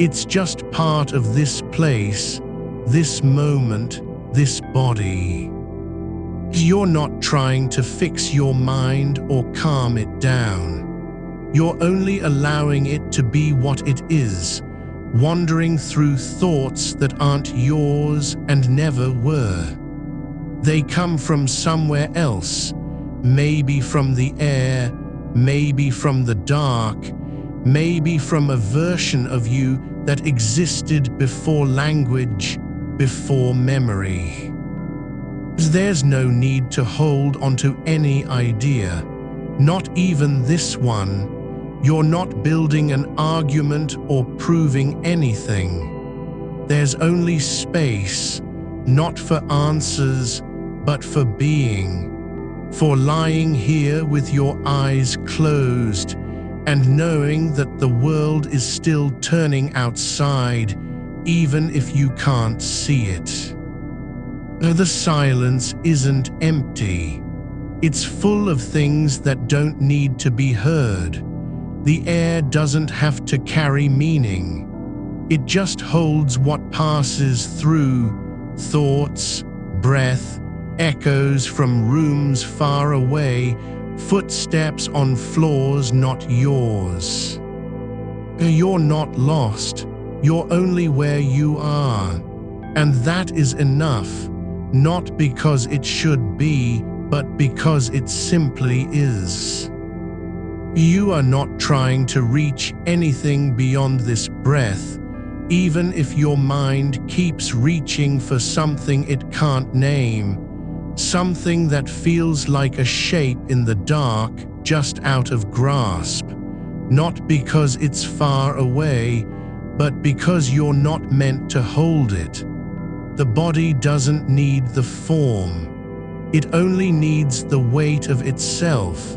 It's just part of this place, this moment, this body. You're not trying to fix your mind or calm it down. You're only allowing it to be what it is, wandering through thoughts that aren't yours and never were. They come from somewhere else, maybe from the air, maybe from the dark, maybe from a version of you that existed before language, before memory. There's no need to hold onto any idea, not even this one. You're not building an argument or proving anything. There's only space, not for answers, but for being, for lying here with your eyes closed and knowing that the world is still turning outside, even if you can't see it. The silence isn't empty. It's full of things that don't need to be heard. The air doesn't have to carry meaning. It just holds what passes through: thoughts, breath, echoes from rooms far away, footsteps on floors not yours. You're not lost. You're only where you are. And that is enough, not because it should be, but because it simply is. You are not trying to reach anything beyond this breath, even if your mind keeps reaching for something it can't name, something that feels like a shape in the dark, just out of grasp, not because it's far away, but because you're not meant to hold it. The body doesn't need the form. It only needs the weight of itself,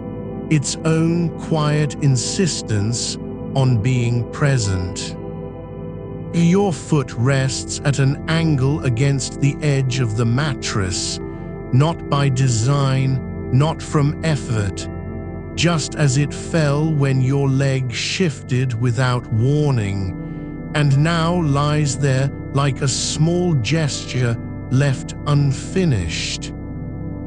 its own quiet insistence on being present. Your foot rests at an angle against the edge of the mattress, not by design, not from effort, just as it fell when your leg shifted without warning, and now lies there like a small gesture left unfinished.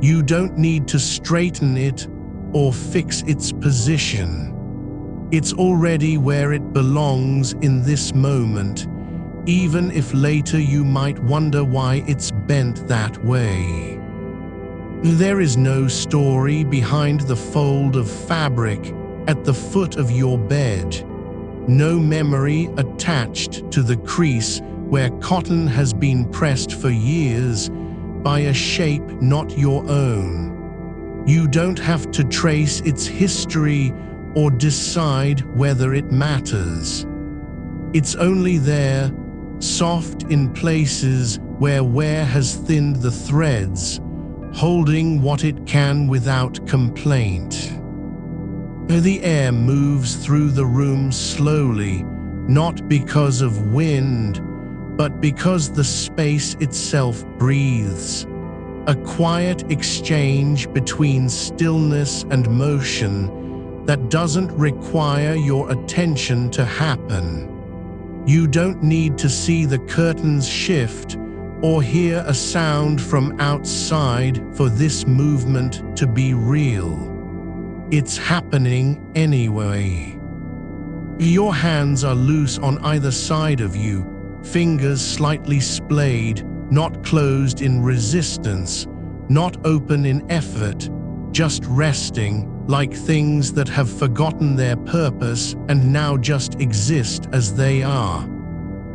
You don't need to straighten it or fix its position. It's already where it belongs in this moment, even if later you might wonder why it's bent that way. There is no story behind the fold of fabric at the foot of your bed, no memory attached to the crease where cotton has been pressed for years by a shape not your own. You don't have to trace its history or decide whether it matters. It's only there, soft in places where wear has thinned the threads, holding what it can without complaint. The air moves through the room slowly, not because of wind, but because the space itself breathes. A quiet exchange between stillness and motion that doesn't require your attention to happen. You don't need to see the curtains shift or hear a sound from outside for this movement to be real. It's happening anyway. Your hands are loose on either side of you, fingers slightly splayed, not closed in resistance, not open in effort, just resting, like things that have forgotten their purpose and now just exist as they are.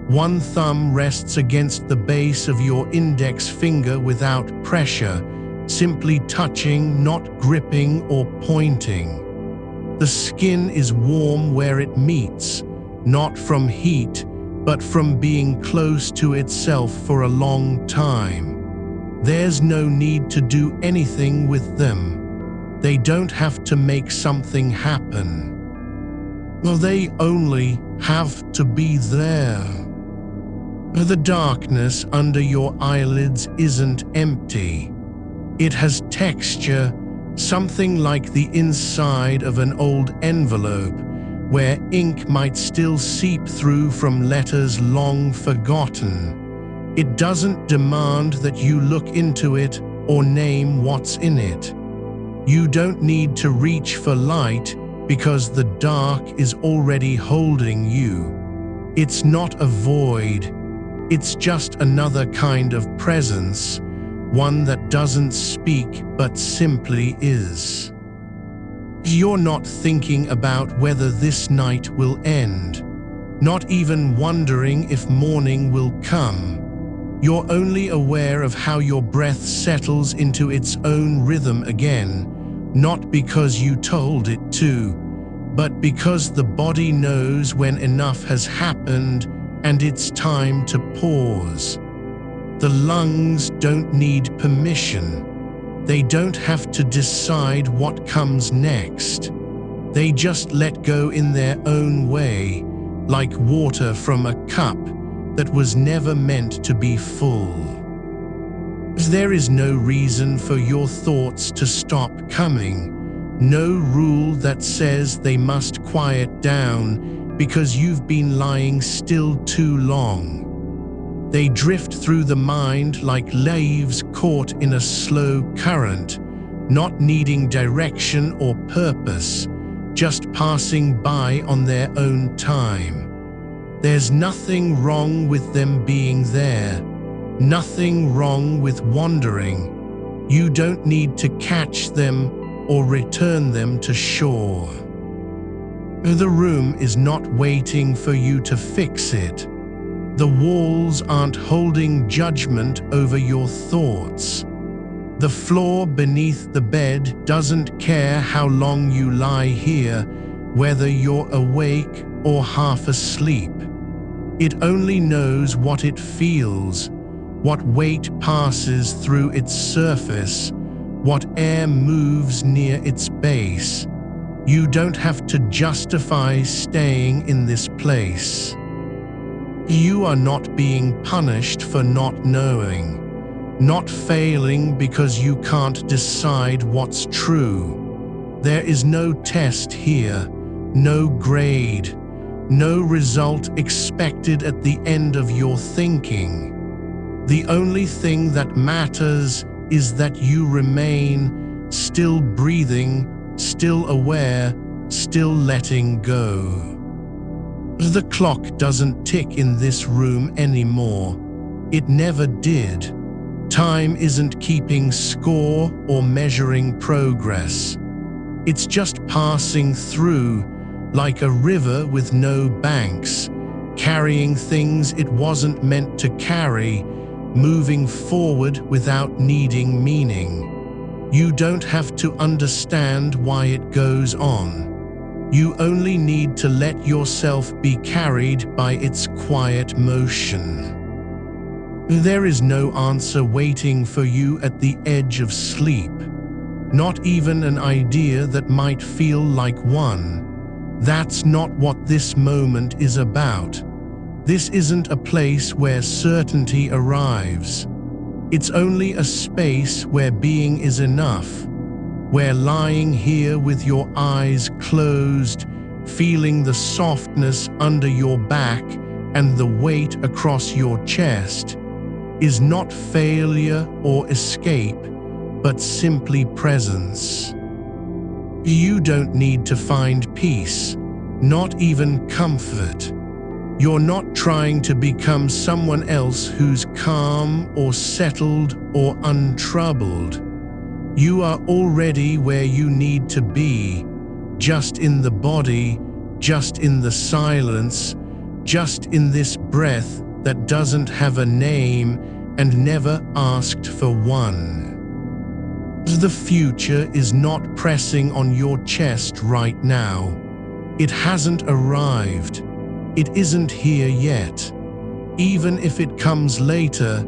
One thumb rests against the base of your index finger without pressure, simply touching, not gripping or pointing. The skin is warm where it meets, not from heat, but from being close to itself for a long time. There's no need to do anything with them. They don't have to make something happen. Well, they only have to be there. The darkness under your eyelids isn't empty. It has texture, something like the inside of an old envelope, where ink might still seep through from letters long forgotten. It doesn't demand that you look into it or name what's in it. You don't need to reach for light because the dark is already holding you. It's not a void. It's just another kind of presence, one that doesn't speak but simply is. You're not thinking about whether this night will end, not even wondering if morning will come. You're only aware of how your breath settles into its own rhythm again, not because you told it to, but because the body knows when enough has happened and it's time to pause. The lungs don't need permission. They don't have to decide what comes next. They just let go in their own way, like water from a cup that was never meant to be full. There is no reason for your thoughts to stop coming, No rule that says they must quiet down because you've been lying still too long. They drift through the mind like leaves caught in a slow current, not needing direction or purpose, just passing by on their own time. There's nothing wrong with them being there, nothing wrong with wandering. You don't need to catch them or return them to shore. The room is not waiting for you to fix it. The walls aren't holding judgment over your thoughts. The floor beneath the bed doesn't care how long you lie here, whether you're awake or half asleep. It only knows what it feels, what weight passes through its surface, what air moves near its base. You don't have to justify staying in this place. You are not being punished for not knowing, not failing because you can't decide what's true. There is no test here, no grade, no result expected at the end of your thinking. The only thing that matters is that you remain still breathing, still aware, still letting go. The clock doesn't tick in this room anymore. It never did. Time isn't keeping score or measuring progress. It's just passing through, like a river with no banks, carrying things it wasn't meant to carry, moving forward without needing meaning. You don't have to understand why it goes on. You only need to let yourself be carried by its quiet motion. There is no answer waiting for you at the edge of sleep, not even an idea that might feel like one. That's not what this moment is about. This isn't a place where certainty arrives. It's only a space where being is enough, where lying here with your eyes closed, feeling the softness under your back and the weight across your chest, is not failure or escape, but simply presence. You don't need to find peace, not even comfort. You're not trying to become someone else who's calm or settled or untroubled. You are already where you need to be, just in the body, just in the silence, just in this breath that doesn't have a name and never asked for one. The future is not pressing on your chest right now. It hasn't arrived. It isn't here yet. Even if it comes later,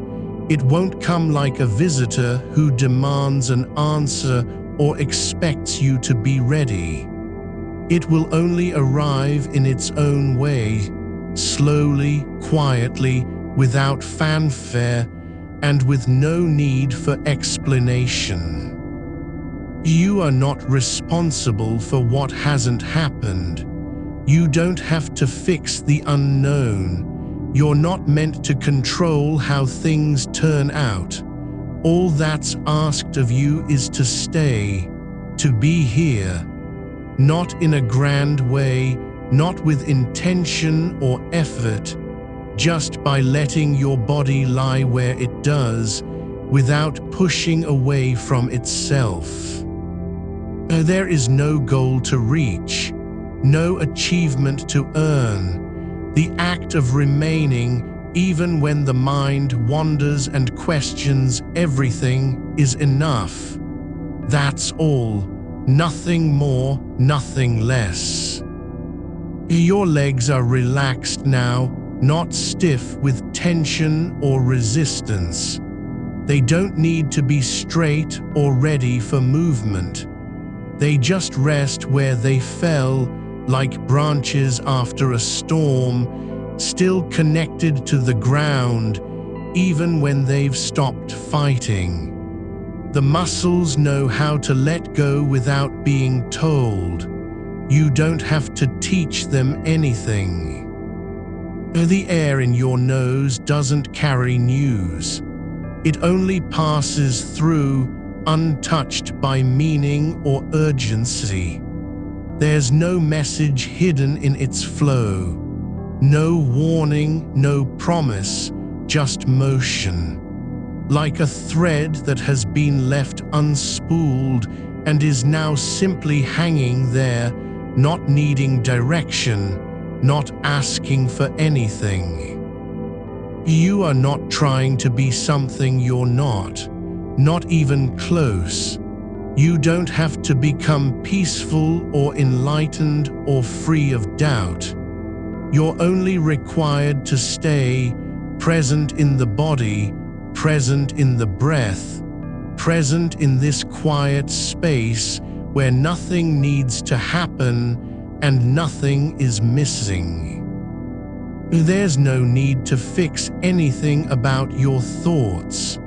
it won't come like a visitor who demands an answer or expects you to be ready. It will only arrive in its own way, slowly, quietly, without fanfare, and with no need for explanation. You are not responsible for what hasn't happened. You don't have to fix the unknown. You're not meant to control how things turn out. All that's asked of you is to stay, to be here. Not in a grand way, not with intention or effort, just by letting your body lie where it does, without pushing away from itself. There is no goal to reach, no achievement to earn. The act of remaining, even when the mind wanders and questions everything, is enough. That's all, nothing more, nothing less. Your legs are relaxed now, not stiff with tension or resistance. They don't need to be straight or ready for movement. They just rest where they fell, like branches after a storm, still connected to the ground, even when they've stopped fighting. The muscles know how to let go without being told. You don't have to teach them anything. The air in your nose doesn't carry news. It only passes through, untouched by meaning or urgency. There's no message hidden in its flow. No warning, no promise, just motion. Like a thread that has been left unspooled and is now simply hanging there, not needing direction, not asking for anything. You are not trying to be something you're not even close. You don't have to become peaceful or enlightened or free of doubt. You're only required to stay present in the body, present in the breath, present in this quiet space where nothing needs to happen and nothing is missing. There's no need to fix anything about your thoughts.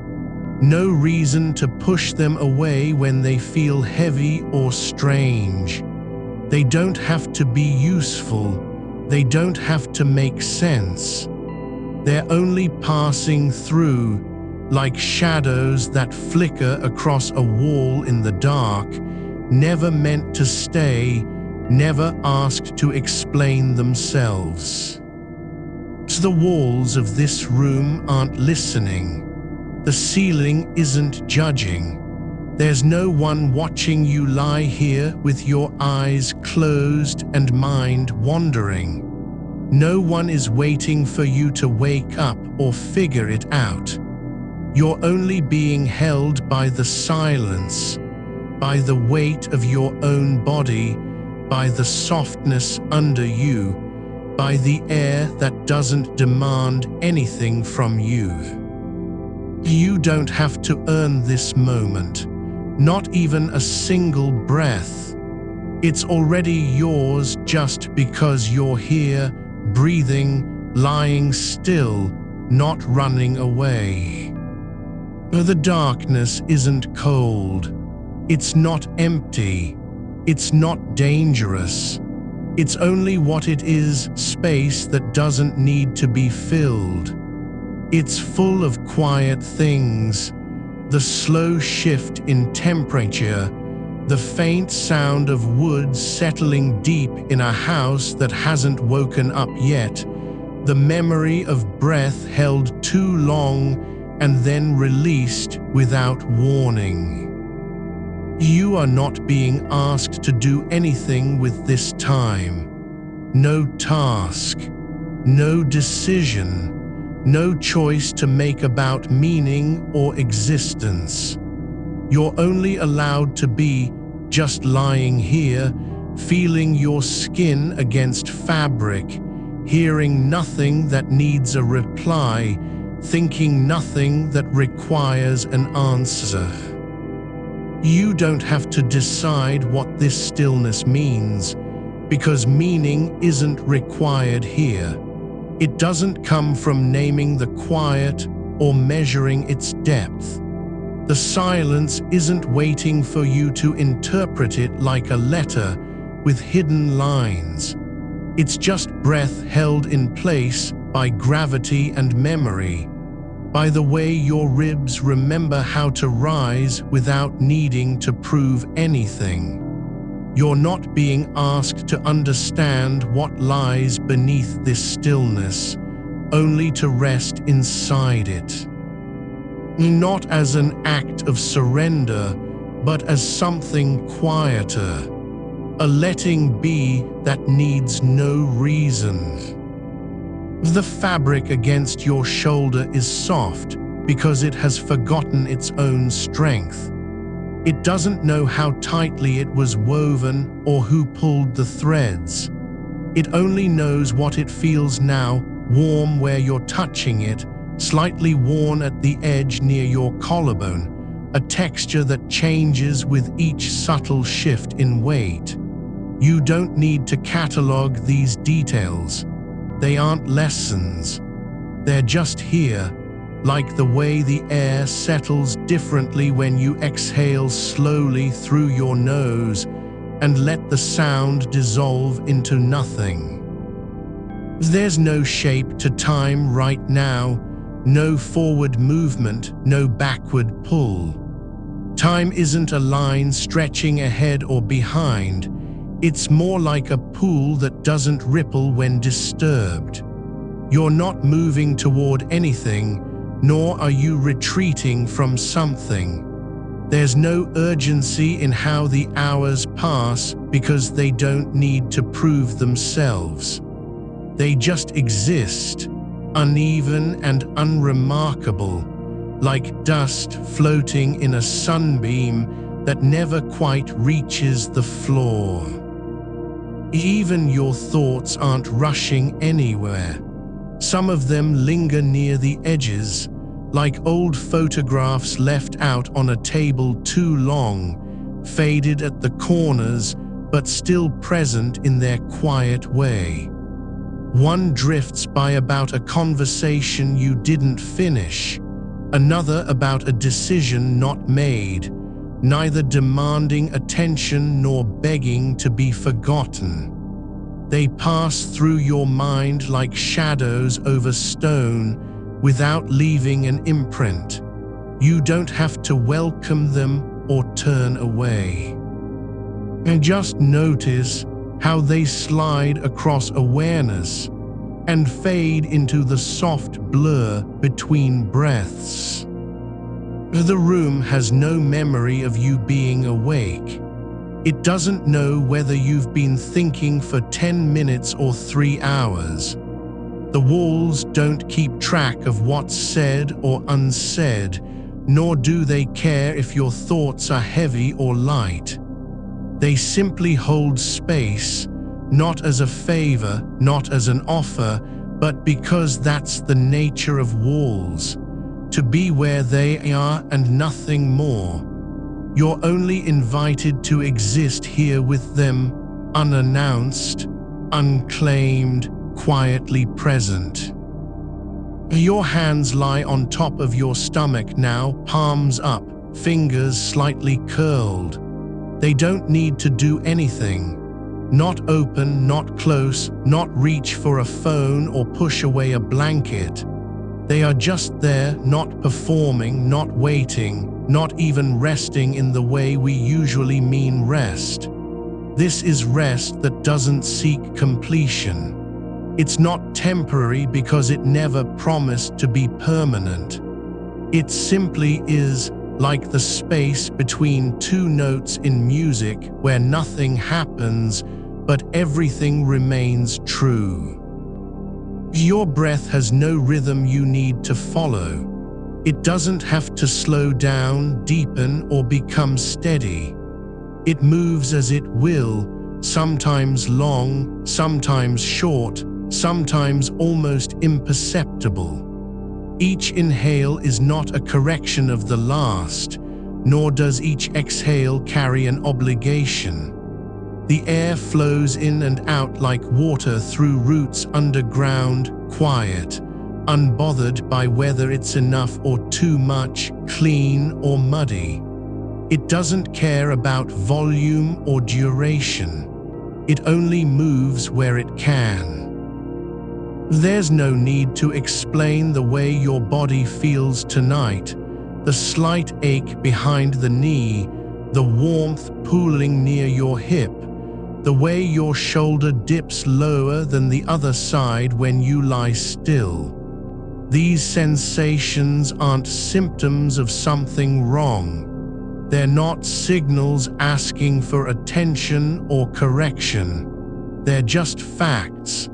No reason to push them away when they feel heavy or strange. They don't have to be useful. They don't have to make sense. They're only passing through, like shadows that flicker across a wall in the dark, never meant to stay, never asked to explain themselves. The walls of this room aren't listening. The ceiling isn't judging. There's no one watching you lie here with your eyes closed and mind wandering. No one is waiting for you to wake up or figure it out. You're only being held by the silence, by the weight of your own body, by the softness under you, by the air that doesn't demand anything from you. You don't have to earn this moment, not even a single breath. It's already yours just because you're here, breathing, lying still, not running away. The darkness isn't cold. It's not empty. It's not dangerous. It's only what it is, space that doesn't need to be filled. It's full of quiet things, the slow shift in temperature, the faint sound of wood settling deep in a house that hasn't woken up yet, the memory of breath held too long and then released without warning. You are not being asked to do anything with this time. No task, no decision, no choice to make about meaning or existence. You're only allowed to be just lying here, feeling your skin against fabric, hearing nothing that needs a reply, thinking nothing that requires an answer. You don't have to decide what this stillness means, because meaning isn't required here. It doesn't come from naming the quiet or measuring its depth. The silence isn't waiting for you to interpret it like a letter with hidden lines. It's just breath held in place by gravity and memory, by the way your ribs remember how to rise without needing to prove anything. You're not being asked to understand what lies beneath this stillness, only to rest inside it. Not as an act of surrender, but as something quieter, a letting be that needs no reason. The fabric against your shoulder is soft because it has forgotten its own strength. It doesn't know how tightly it was woven or who pulled the threads. It only knows what it feels now, warm where you're touching it, slightly worn at the edge near your collarbone, a texture that changes with each subtle shift in weight. You don't need to catalog these details. They aren't lessons. They're just here, like the way the air settles differently when you exhale slowly through your nose and let the sound dissolve into nothing. There's no shape to time right now, no forward movement, no backward pull. Time isn't a line stretching ahead or behind. It's more like a pool that doesn't ripple when disturbed. You're not moving toward anything, nor are you retreating from something. There's no urgency in how the hours pass because they don't need to prove themselves. They just exist, uneven and unremarkable, like dust floating in a sunbeam that never quite reaches the floor. Even your thoughts aren't rushing anywhere. Some of them linger near the edges, like old photographs left out on a table too long, faded at the corners, but still present in their quiet way. One drifts by about a conversation you didn't finish, another about a decision not made, neither demanding attention nor begging to be forgotten. They pass through your mind like shadows over stone without leaving an imprint. You don't have to welcome them or turn away. And just notice how they slide across awareness and fade into the soft blur between breaths. The room has no memory of you being awake. It doesn't know whether you've been thinking for 10 minutes or 3 hours. The walls don't keep track of what's said or unsaid, nor do they care if your thoughts are heavy or light. They simply hold space, not as a favor, not as an offer, but because that's the nature of walls, to be where they are and nothing more. You're only invited to exist here with them, unannounced, unclaimed, quietly present. Your hands lie on top of your stomach now, palms up, fingers slightly curled. They don't need to do anything. Not open, not close, not reach for a phone or push away a blanket. They are just there, not performing, not waiting, not even resting in the way we usually mean rest. This is rest that doesn't seek completion. It's not temporary because it never promised to be permanent. It simply is, like the space between two notes in music where nothing happens, but everything remains true. Your breath has no rhythm you need to follow. It doesn't have to slow down, deepen, or become steady. It moves as it will, sometimes long, sometimes short, sometimes almost imperceptible. Each inhale is not a correction of the last, nor does each exhale carry an obligation. The air flows in and out like water through roots underground, quiet, unbothered by whether it's enough or too much, clean or muddy. It doesn't care about volume or duration. It only moves where it can. There's no need to explain the way your body feels tonight, the slight ache behind the knee, the warmth pooling near your hip, the way your shoulder dips lower than the other side when you lie still. These sensations aren't symptoms of something wrong. They're not signals asking for attention or correction. They're just facts,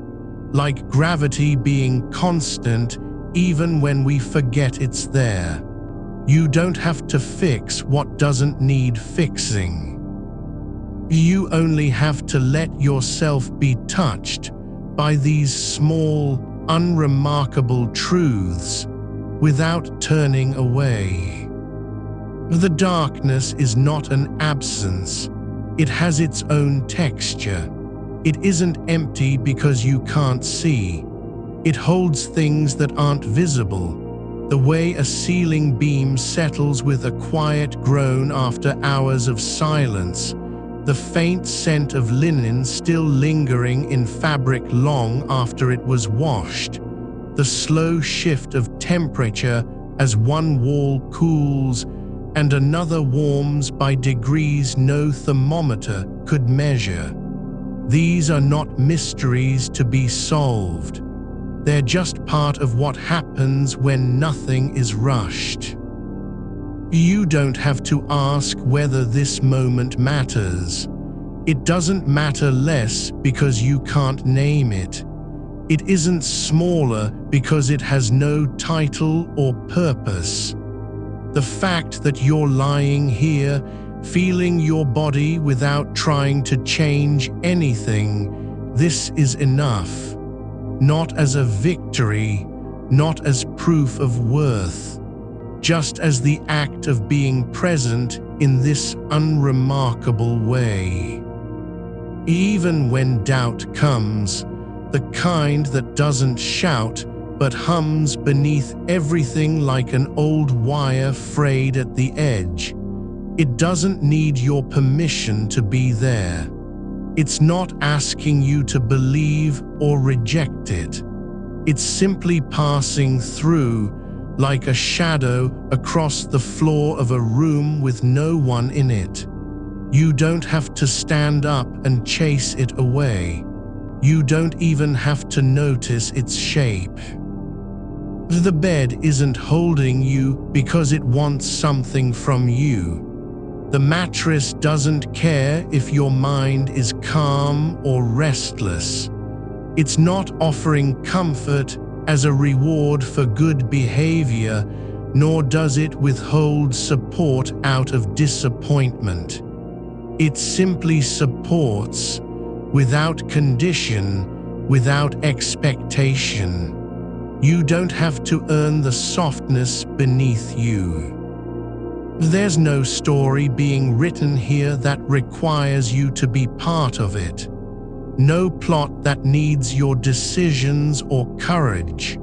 like gravity being constant even when we forget it's there. You don't have to fix what doesn't need fixing. You only have to let yourself be touched by these small, unremarkable truths without turning away. The darkness is not an absence. It has its own texture. It isn't empty because you can't see. It holds things that aren't visible, The way a ceiling beam settles with a quiet groan after hours of silence, the faint scent of linen still lingering in fabric long after it was washed, the slow shift of temperature as one wall cools and another warms by degrees no thermometer could measure. These are not mysteries to be solved. They're just part of what happens when nothing is rushed. You don't have to ask whether this moment matters. It doesn't matter less because you can't name it. It isn't smaller because it has no title or purpose. The fact that you're lying here, feeling your body without trying to change anything, this is enough. Not as a victory, not as proof of worth, just as the act of being present in this unremarkable way. Even when doubt comes, the kind that doesn't shout but hums beneath everything like an old wire frayed at the edge, it doesn't need your permission to be there. It's not asking you to believe or reject it. It's simply passing through, like a shadow across the floor of a room with no one in it. You don't have to stand up and chase it away. You don't even have to notice its shape. The bed isn't holding you because it wants something from you. The mattress doesn't care if your mind is calm or restless. It's not offering comfort as a reward for good behavior, nor does it withhold support out of disappointment. It simply supports, without condition, without expectation. You don't have to earn the softness beneath you. There's no story being written here that requires you to be part of it. No plot that needs your decisions or courage.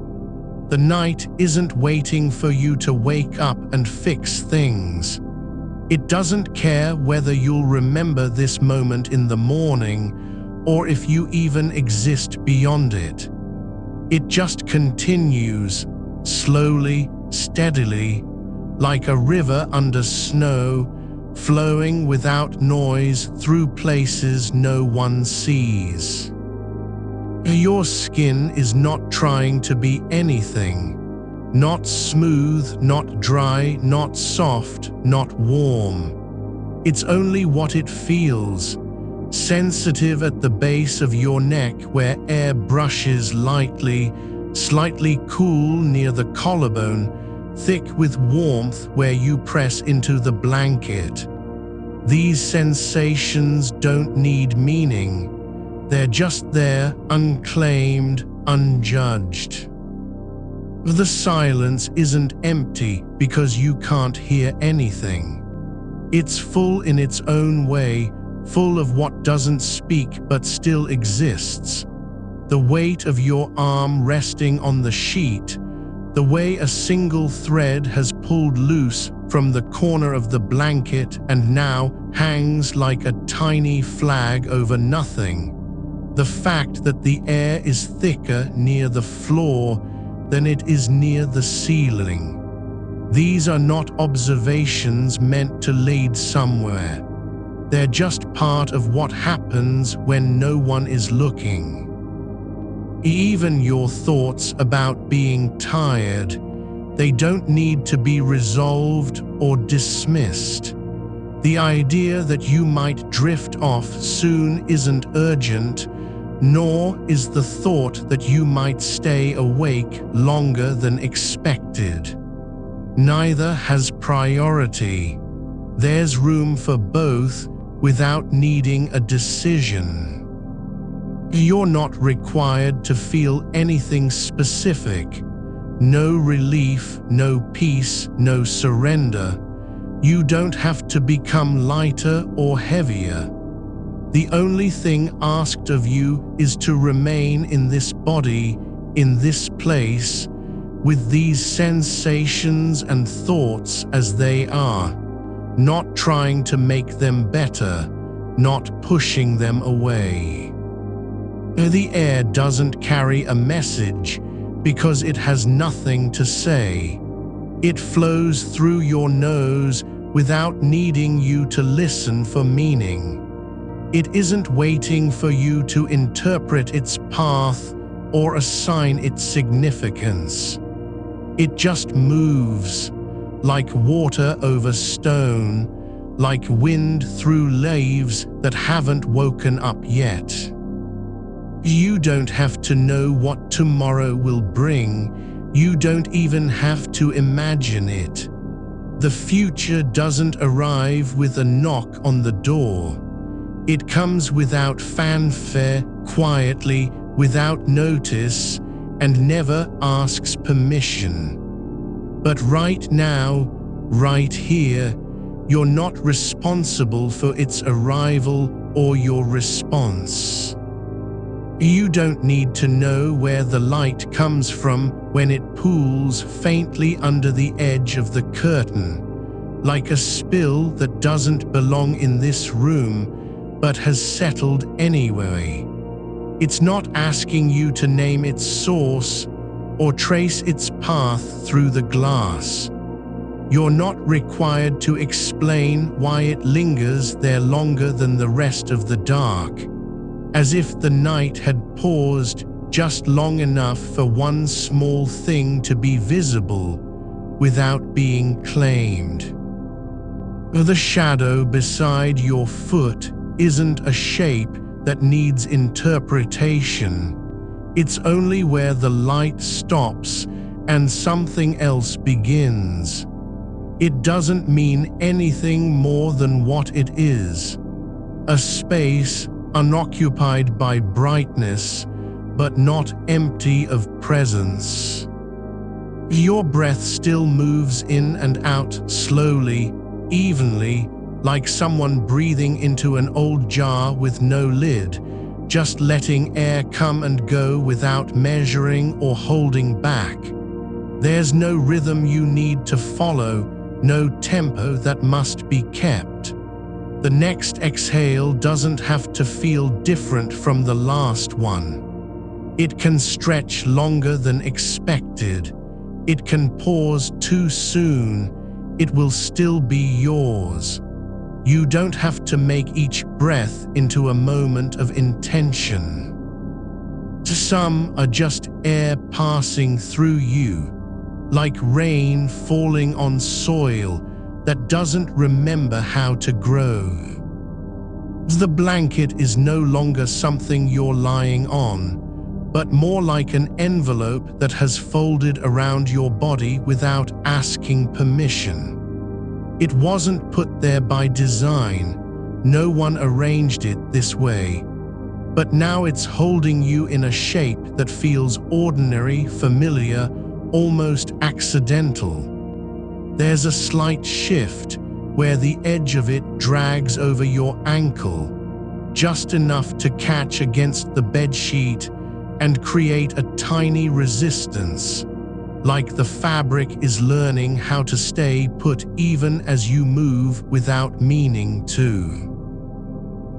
The night isn't waiting for you to wake up and fix things. It doesn't care whether you'll remember this moment in the morning or if you even exist beyond it. It just continues, slowly, steadily, like a river under snow, flowing without noise through places no one sees. Your skin is not trying to be anything. Not smooth, not dry, not soft, not warm. It's only what it feels, sensitive at the base of your neck where air brushes lightly, slightly cool near the collarbone, thick with warmth where you press into the blanket. These sensations don't need meaning. They're just there, unclaimed, unjudged. The silence isn't empty because you can't hear anything. It's full in its own way, full of what doesn't speak but still exists. The weight of your arm resting on the sheet, the way a single thread has pulled loose from the corner of the blanket and now hangs like a tiny flag over nothing. The fact that the air is thicker near the floor than it is near the ceiling. These are not observations meant to lead somewhere. They're just part of what happens when no one is looking. Even your thoughts about being tired, they don't need to be resolved or dismissed. The idea that you might drift off soon isn't urgent, nor is the thought that you might stay awake longer than expected. Neither has priority. There's room for both without needing a decision. You're not required to feel anything specific. No relief, no peace, no surrender. You don't have to become lighter or heavier. The only thing asked of you is to remain in this body, in this place, with these sensations and thoughts as they are, not trying to make them better, not pushing them away. The air doesn't carry a message because it has nothing to say. It flows through your nose without needing you to listen for meaning. It isn't waiting for you to interpret its path or assign its significance. It just moves, like water over stone, like wind through leaves that haven't woken up yet. You don't have to know what tomorrow will bring. You don't even have to imagine it. The future doesn't arrive with a knock on the door. It comes without fanfare, quietly, without notice, and never asks permission. But right now, right here, you're not responsible for its arrival or your response. You don't need to know where the light comes from when it pools faintly under the edge of the curtain, like a spill that doesn't belong in this room but has settled anyway. It's not asking you to name its source or trace its path through the glass. You're not required to explain why it lingers there longer than the rest of the dark, as if the night had paused just long enough for one small thing to be visible without being claimed. The shadow beside your foot isn't a shape that needs interpretation. It's only where the light stops and something else begins. It doesn't mean anything more than what it is: a space unoccupied by brightness, but not empty of presence. Your breath still moves in and out slowly, evenly, like someone breathing into an old jar with no lid, just letting air come and go without measuring or holding back. There's no rhythm you need to follow, no tempo that must be kept. The next exhale doesn't have to feel different from the last one. It can stretch longer than expected. It can pause too soon. It will still be yours. You don't have to make each breath into a moment of intention. Some are just air passing through you, like rain falling on soil that doesn't remember how to grow. The blanket is no longer something you're lying on, but more like an envelope that has folded around your body without asking permission. It wasn't put there by design. No one arranged it this way. But now it's holding you in a shape that feels ordinary, familiar, almost accidental. There's a slight shift where the edge of it drags over your ankle, just enough to catch against the bedsheet and create a tiny resistance, like the fabric is learning how to stay put even as you move without meaning to.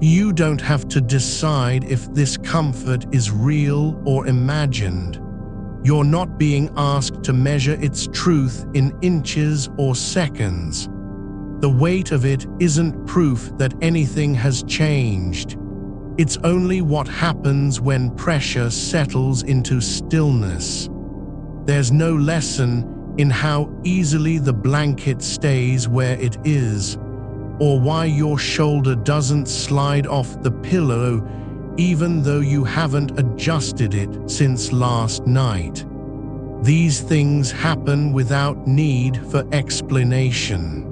You don't have to decide if this comfort is real or imagined. You're not being asked to measure its truth in inches or seconds. The weight of it isn't proof that anything has changed. It's only what happens when pressure settles into stillness. There's no lesson in how easily the blanket stays where it is, or why your shoulder doesn't slide off the pillow even though you haven't adjusted it since last night. These things happen without need for explanation.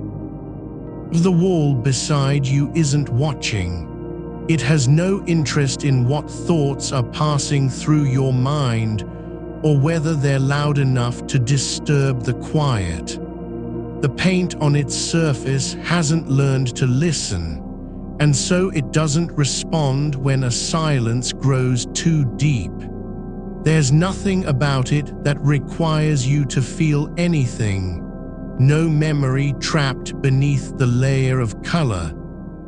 The wall beside you isn't watching. It has no interest in what thoughts are passing through your mind or whether they're loud enough to disturb the quiet. The paint on its surface hasn't learned to listen, and so it doesn't respond when a silence grows too deep. There's nothing about it that requires you to feel anything. No memory trapped beneath the layer of color.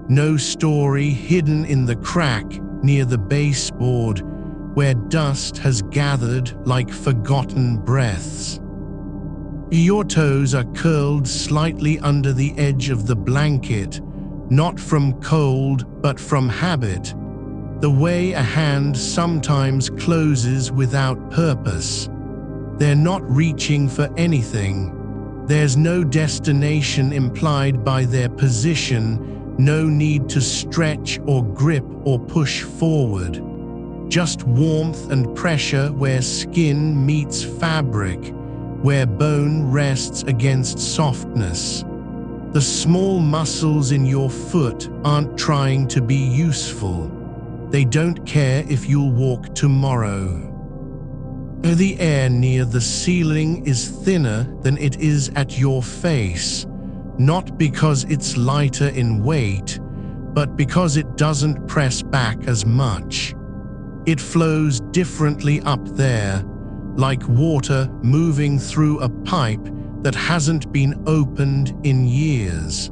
No story hidden in the crack near the baseboard where dust has gathered like forgotten breaths. Your toes are curled slightly under the edge of the blanket, not from cold but from habit, the way a hand sometimes closes without purpose. They're not reaching for anything. There's no destination implied by their position, no need to stretch or grip or push forward. Just warmth and pressure where skin meets fabric, where bone rests against softness. The small muscles in your foot aren't trying to be useful. They don't care if you'll walk tomorrow. The air near the ceiling is thinner than it is at your face, not because it's lighter in weight, but because it doesn't press back as much. It flows differently up there, like water moving through a pipe that hasn't been opened in years.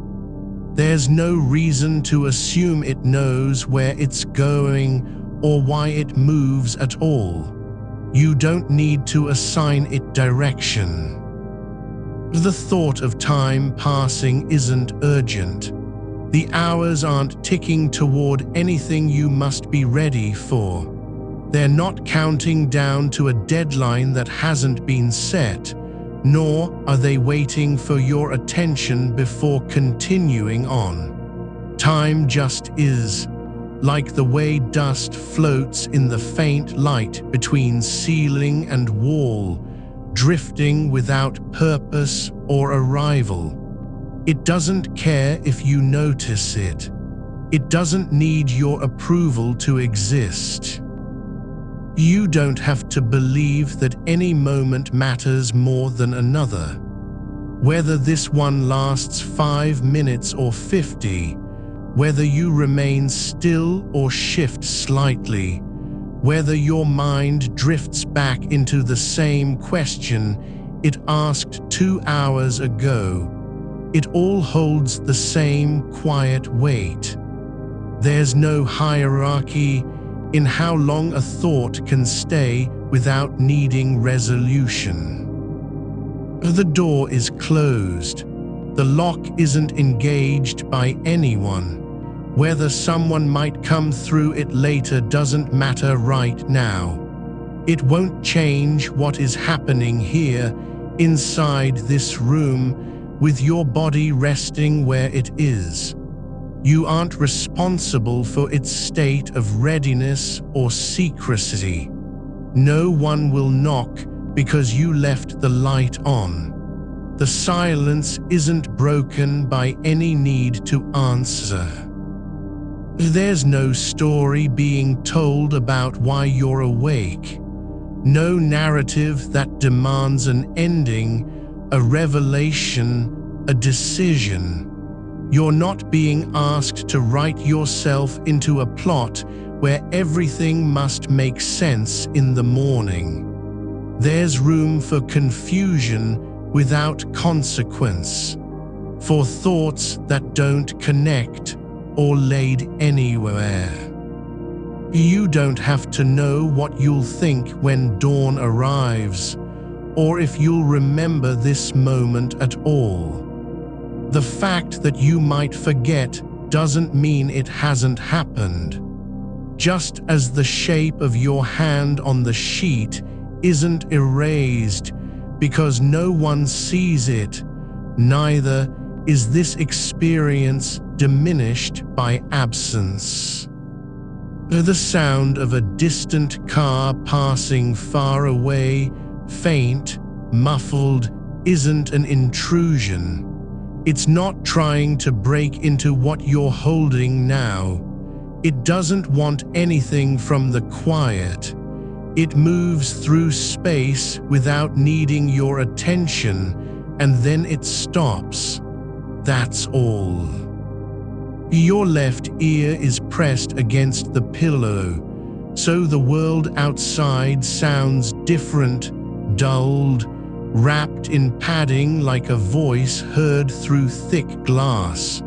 There's no reason to assume it knows where it's going or why it moves at all. You don't need to assign it direction. The thought of time passing isn't urgent. The hours aren't ticking toward anything you must be ready for. They're not counting down to a deadline that hasn't been set, nor are they waiting for your attention before continuing on. Time just is, like the way dust floats in the faint light between ceiling and wall, drifting without purpose or arrival. It doesn't care if you notice it. It doesn't need your approval to exist. You don't have to believe that any moment matters more than another. Whether this one lasts 5 minutes or 50, whether you remain still or shift slightly, whether your mind drifts back into the same question it asked 2 hours ago, it all holds the same quiet weight. There's no hierarchy in how long a thought can stay without needing resolution. The door is closed. The lock isn't engaged by anyone. Whether someone might come through it later doesn't matter right now. It won't change what is happening here, inside this room, with your body resting where it is. You aren't responsible for its state of readiness or secrecy. No one will knock because you left the light on. The silence isn't broken by any need to answer. There's no story being told about why you're awake. No narrative that demands an ending, a revelation, a decision. You're not being asked to write yourself into a plot where everything must make sense in the morning. There's room for confusion without consequence, for thoughts that don't connect or lead anywhere. You don't have to know what you'll think when dawn arrives, or if you'll remember this moment at all. The fact that you might forget doesn't mean it hasn't happened. Just as the shape of your hand on the sheet isn't erased because no one sees it, neither is this experience diminished by absence. The sound of a distant car passing far away, faint, muffled, isn't an intrusion. It's not trying to break into what you're holding now. It doesn't want anything from the quiet. It moves through space without needing your attention, and then it stops. That's all. Your left ear is pressed against the pillow. So the world outside sounds different, dulled, wrapped in padding like a voice heard through thick glass.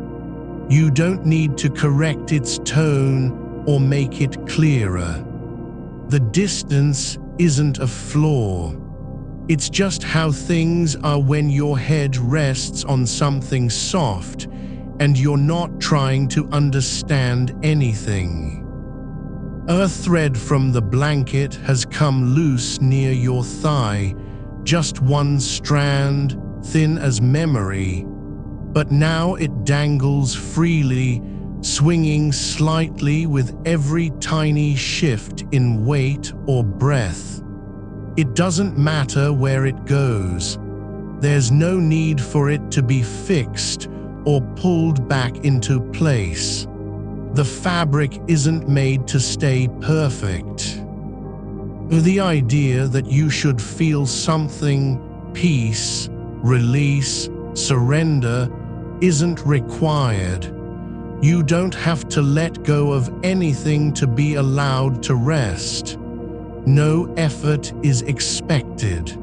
You don't need to correct its tone or make it clearer. The distance isn't a flaw. It's just how things are when your head rests on something soft and you're not trying to understand anything. A thread from the blanket has come loose near your thigh, just one strand, thin as memory, but now it dangles freely, swinging slightly with every tiny shift in weight or breath. It doesn't matter where it goes. There's no need for it to be fixed or pulled back into place. The fabric isn't made to stay perfect. The idea that you should feel something, peace, release, surrender, isn't required. You don't have to let go of anything to be allowed to rest. No effort is expected.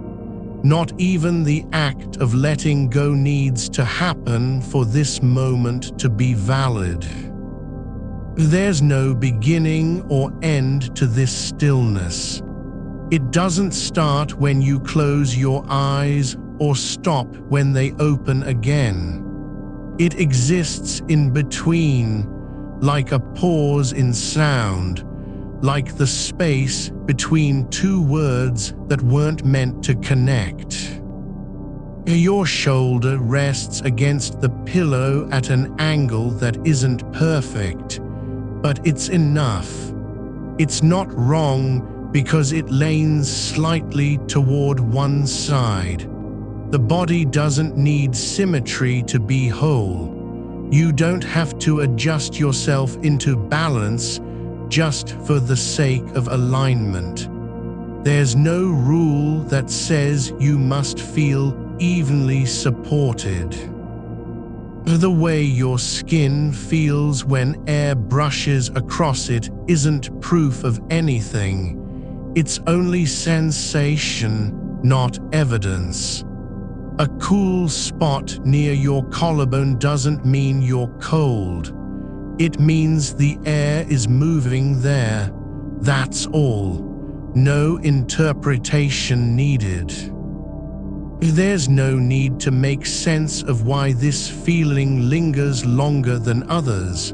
Not even the act of letting go needs to happen for this moment to be valid. There's no beginning or end to this stillness. It doesn't start when you close your eyes or stop when they open again. It exists in between, like a pause in sound, like the space between two words that weren't meant to connect. Your shoulder rests against the pillow at an angle that isn't perfect, but it's enough. It's not wrong because it leans slightly toward one side. The body doesn't need symmetry to be whole. You don't have to adjust yourself into balance just for the sake of alignment. There's no rule that says you must feel evenly supported. The way your skin feels when air brushes across it isn't proof of anything. It's only sensation, not evidence. A cool spot near your collarbone doesn't mean you're cold. It means the air is moving there. That's all. No interpretation needed. There's no need to make sense of why this feeling lingers longer than others,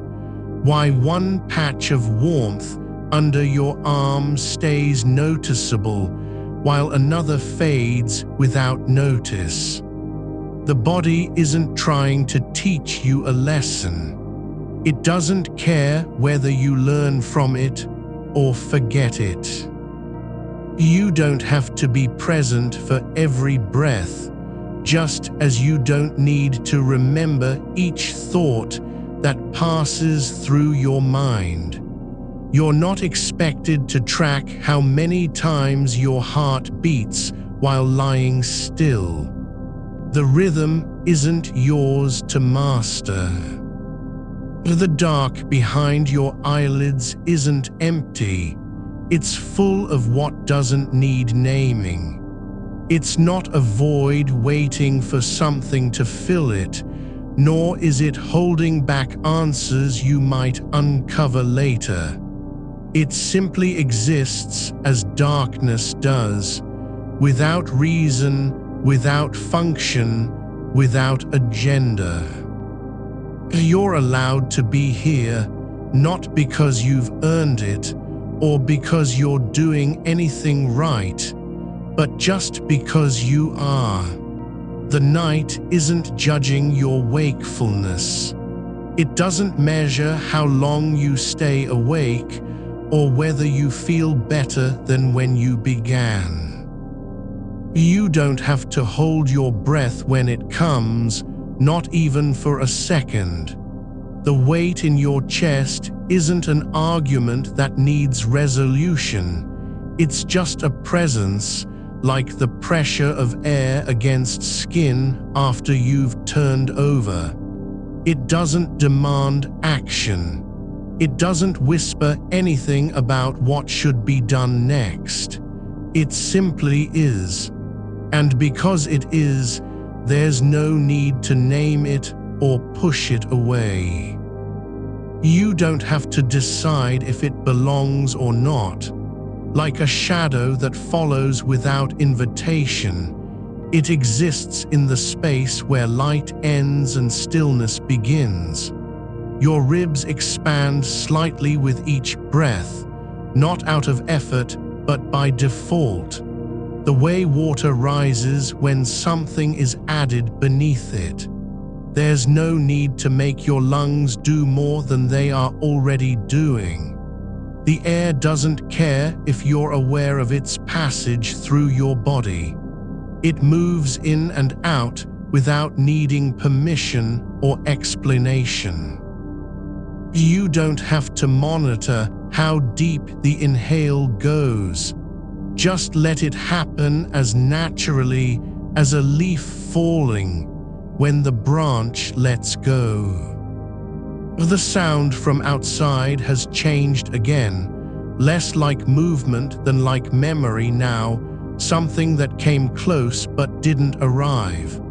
why one patch of warmth under your arm stays noticeable while another fades without notice. The body isn't trying to teach you a lesson. It doesn't care whether you learn from it or forget it. You don't have to be present for every breath, just as you don't need to remember each thought that passes through your mind. You're not expected to track how many times your heart beats while lying still. The rhythm isn't yours to master. The dark behind your eyelids isn't empty. It's full of what doesn't need naming. It's not a void waiting for something to fill it, nor is it holding back answers you might uncover later. It simply exists as darkness does, without reason, without function, without agenda. You're allowed to be here, not because you've earned it, or because you're doing anything right, but just because you are. The night isn't judging your wakefulness. It doesn't measure how long you stay awake or whether you feel better than when you began. You don't have to hold your breath when it comes, not even for a second. The weight in your chest isn't an argument that needs resolution. It's just a presence, like the pressure of air against skin after you've turned over. It doesn't demand action. It doesn't whisper anything about what should be done next. It simply is. And because it is, there's no need to name it or push it away. You don't have to decide if it belongs or not. Like a shadow that follows without invitation, it exists in the space where light ends and stillness begins. Your ribs expand slightly with each breath, not out of effort, but by default. The way water rises when something is added beneath it. There's no need to make your lungs do more than they are already doing. The air doesn't care if you're aware of its passage through your body. It moves in and out without needing permission or explanation. You don't have to monitor how deep the inhale goes. Just let it happen as naturally as a leaf falling when the branch lets go. The sound from outside has changed again, less like movement than like memory now, something that came close but didn't arrive.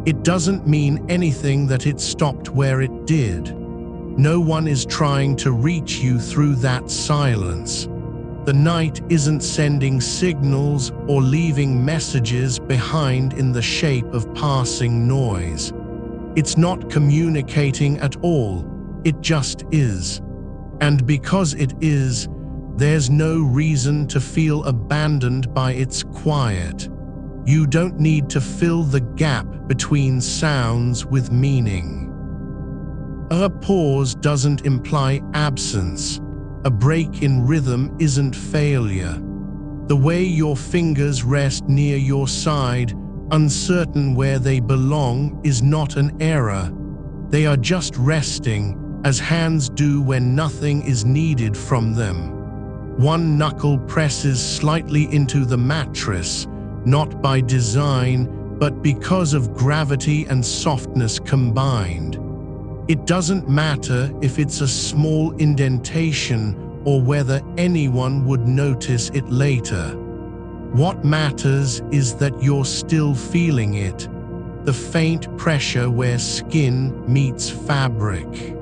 It doesn't mean anything that it stopped where it did. No one is trying to reach you through that silence. The night isn't sending signals or leaving messages behind in the shape of passing noise. It's not communicating at all, it just is. And because it is, there's no reason to feel abandoned by its quiet. You don't need to fill the gap between sounds with meaning. A pause doesn't imply absence. A break in rhythm isn't failure. The way your fingers rest near your side, uncertain where they belong, is not an error. They are just resting, as hands do when nothing is needed from them. One knuckle presses slightly into the mattress, not by design, but because of gravity and softness combined. It doesn't matter if it's a small indentation or whether anyone would notice it later. What matters is that you're still feeling it, the faint pressure where skin meets fabric.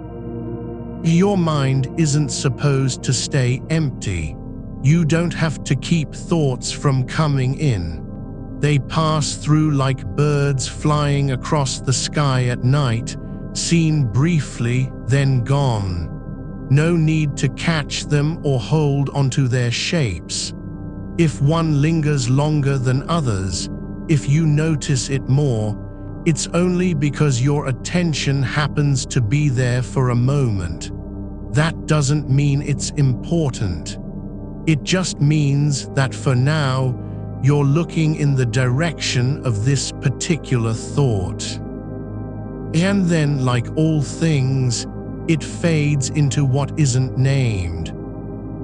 Your mind isn't supposed to stay empty. You don't have to keep thoughts from coming in. They pass through like birds flying across the sky at night, seen briefly, then gone. No need to catch them or hold onto their shapes. If one lingers longer than others, if you notice it more, it's only because your attention happens to be there for a moment. That doesn't mean it's important. It just means that for now, you're looking in the direction of this particular thought. And then, like all things, it fades into what isn't named.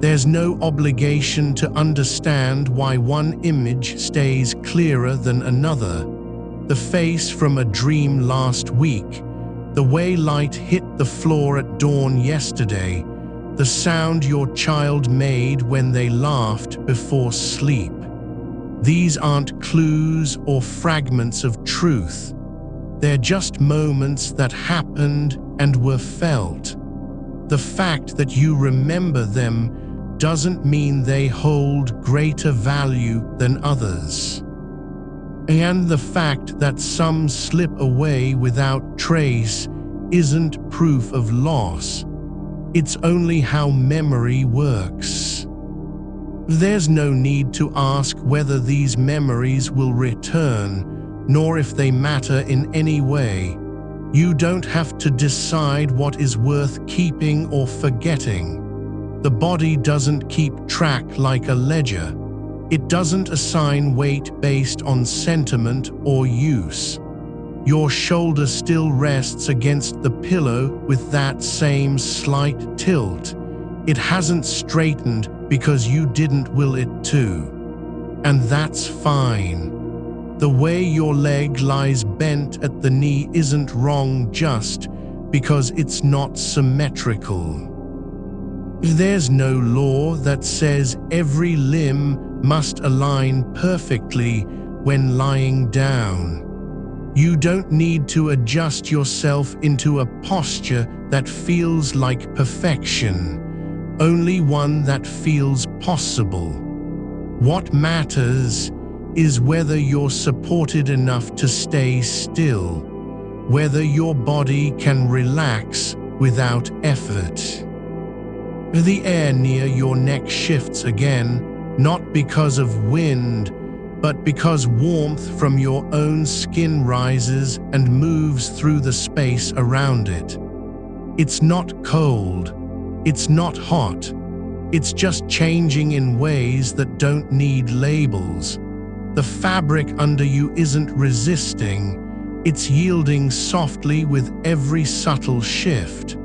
There's no obligation to understand why one image stays clearer than another. The face from a dream last week, the way light hit the floor at dawn yesterday, the sound your child made when they laughed before sleep. These aren't clues or fragments of truth. They're just moments that happened and were felt. The fact that you remember them doesn't mean they hold greater value than others. And the fact that some slip away without trace isn't proof of loss. It's only how memory works. There's no need to ask whether these memories will return, nor if they matter in any way. You don't have to decide what is worth keeping or forgetting. The body doesn't keep track like a ledger. It doesn't assign weight based on sentiment or use. Your shoulder still rests against the pillow with that same slight tilt. It hasn't straightened because you didn't will it to. And that's fine. The way your leg lies bent at the knee isn't wrong just because it's not symmetrical. There's no law that says every limb must align perfectly when lying down. You don't need to adjust yourself into a posture that feels like perfection, only one that feels possible. What matters is whether you're supported enough to stay still, whether your body can relax without effort. The air near your neck shifts again, not because of wind, but because warmth from your own skin rises and moves through the space around it. It's not cold, it's not hot, it's just changing in ways that don't need labels. The fabric under you isn't resisting, it's yielding softly with every subtle shift.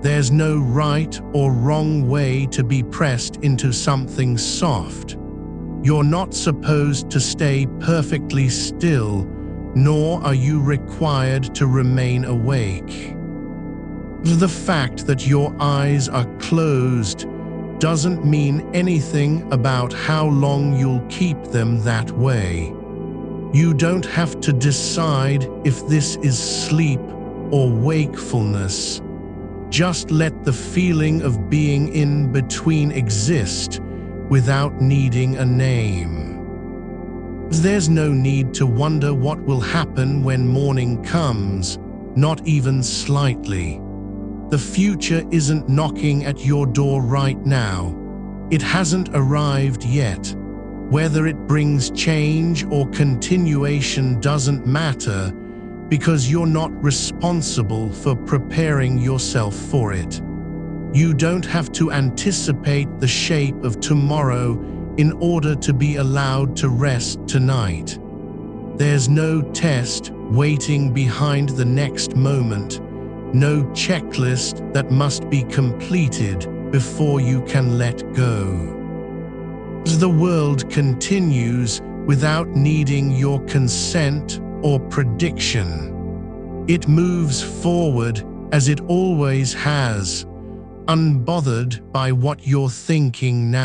There's no right or wrong way to be pressed into something soft. You're not supposed to stay perfectly still, nor are you required to remain awake. The fact that your eyes are closed doesn't mean anything about how long you'll keep them that way. You don't have to decide if this is sleep or wakefulness. Just let the feeling of being in between exist without needing a name. There's no need to wonder what will happen when morning comes, not even slightly. The future isn't knocking at your door right now. It hasn't arrived yet. Whether it brings change or continuation doesn't matter, because you're not responsible for preparing yourself for it. You don't have to anticipate the shape of tomorrow in order to be allowed to rest tonight. There's no test waiting behind the next moment, no checklist that must be completed before you can let go. The world continues without needing your consent or prediction. It moves forward as it always has, unbothered by what you're thinking now.